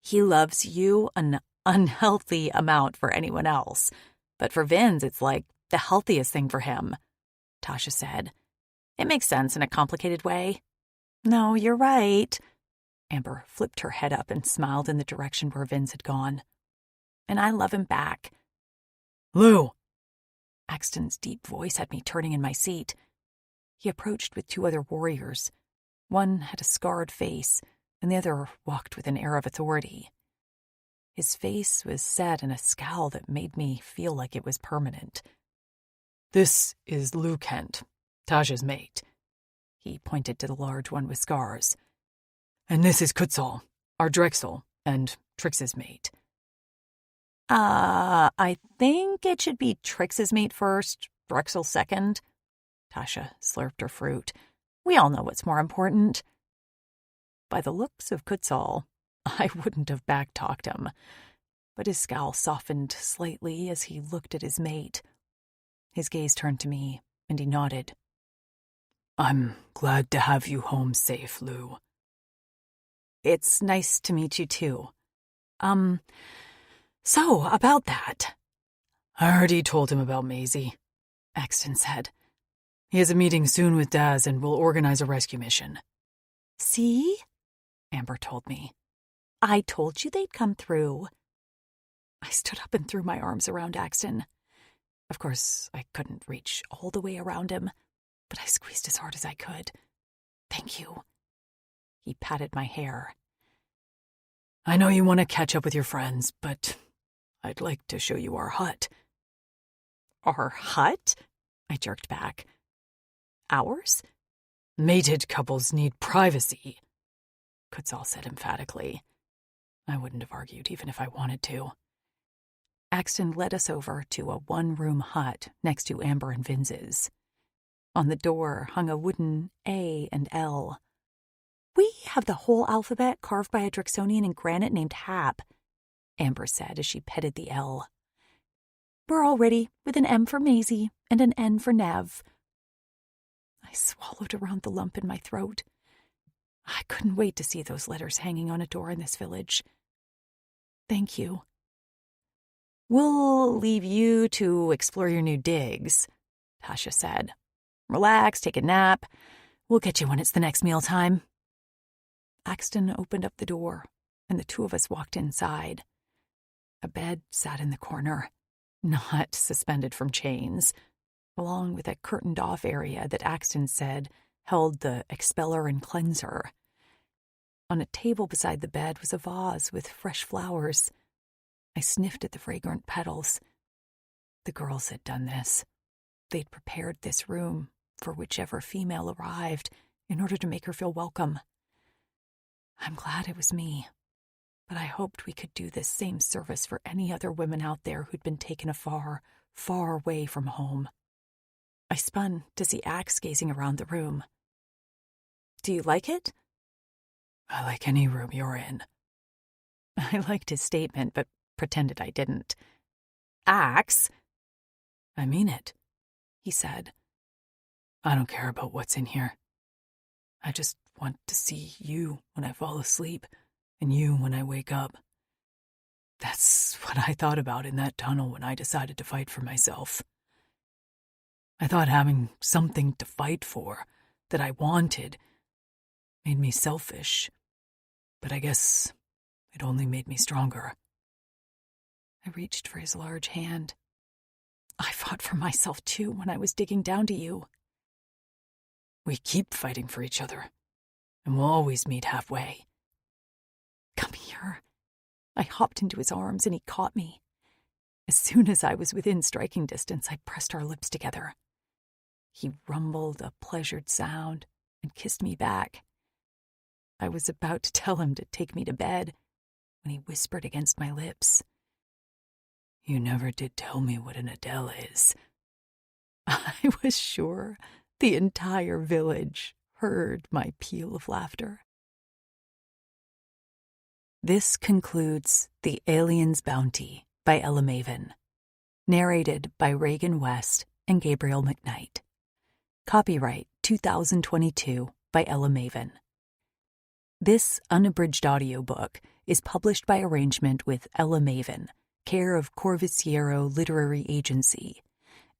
He loves you an unhealthy amount for anyone else, but for Vince, it's like the healthiest thing for him, Tasha said. It makes sense in a complicated way. No, you're right. Amber flipped her head up and smiled in the direction where Vince had gone. And I love him back. Lou! Axton's deep voice had me turning in my seat. He approached with 2 other warriors. One had a scarred face, and the other walked with an air of authority. His face was set in a scowl that made me feel like it was permanent. This is Lou Kent, Tasha's mate. He pointed to the large one with scars. And this is Kutzal, our Drexel, and Trix's mate. I think it should be Trix's mate first, Drexel second. Tasha slurped her fruit. We all know what's more important. By the looks of Kutzal, I wouldn't have back-talked him, but his scowl softened slightly as he looked at his mate. His gaze turned to me, and he nodded. I'm glad to have you home safe, Lou. It's nice to meet you, too. So, about that. I already told him about Maisie, Axton said. He has a meeting soon with Daz and will organize a rescue mission. See? Amber told me. I told you they'd come through. I stood up and threw my arms around Axton. Of course, I couldn't reach all the way around him, but I squeezed as hard as I could. Thank you. He patted my hair. I know you want to catch up with your friends, but I'd like to show you our hut. Our hut? I jerked back. Ours? Mated couples need privacy, Kutzal said emphatically. I wouldn't have argued even if I wanted to. Axton led us over to a one-room hut next to Amber and Vince's. On the door hung a wooden A and L. We have the whole alphabet carved by a Drixonian in granite named Hap, Amber said as she petted the L. We're all ready with an M for Maisie and an N for Nev. I swallowed around the lump in my throat. I couldn't wait to see those letters hanging on a door in this village. Thank you. We'll leave you to explore your new digs, Tasha said. Relax, take a nap. We'll get you when it's the next mealtime. Axton opened up the door, and the 2 of us walked inside. A bed sat in the corner, not suspended from chains, along with a curtained-off area that Axton said held the expeller and cleanser. On a table beside the bed was a vase with fresh flowers. I sniffed at the fragrant petals. The girls had done this. They'd prepared this room for whichever female arrived in order to make her feel welcome. I'm glad it was me, but I hoped we could do this same service for any other women out there who'd been taken afar, far away from home. I spun to see Axe gazing around the room. Do you like it? I like any room you're in. I liked his statement, but pretended I didn't. Axe? I mean it, he said. I don't care about what's in here. I just want to see you when I fall asleep and you when I wake up. That's what I thought about in that tunnel when I decided to fight for myself. I thought having something to fight for that I wanted made me selfish, but I guess it only made me stronger. I reached for his large hand. I fought for myself too when I was digging down to you. We keep fighting for each other, and we'll always meet halfway. Come here. I hopped into his arms and he caught me. As soon as I was within striking distance, I pressed our lips together. He rumbled a pleasured sound and kissed me back. I was about to tell him to take me to bed when he whispered against my lips. You never did tell me what an Adele is. I was sure the entire village heard my peal of laughter. This concludes The Alien's Bounty by Ella Maven, narrated by Reagan West and Gabriel McKnight. Copyright 2022 by Ella Maven. This unabridged audiobook is published by arrangement with Ella Maven, care of Corvisiero Literary Agency,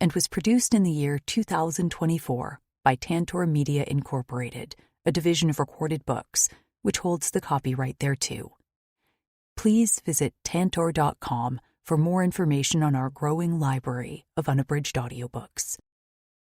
and was produced in the year 2024 by Tantor Media Incorporated, a division of Recorded Books, which holds the copyright thereto. Please visit tantor.com for more information on our growing library of unabridged audiobooks.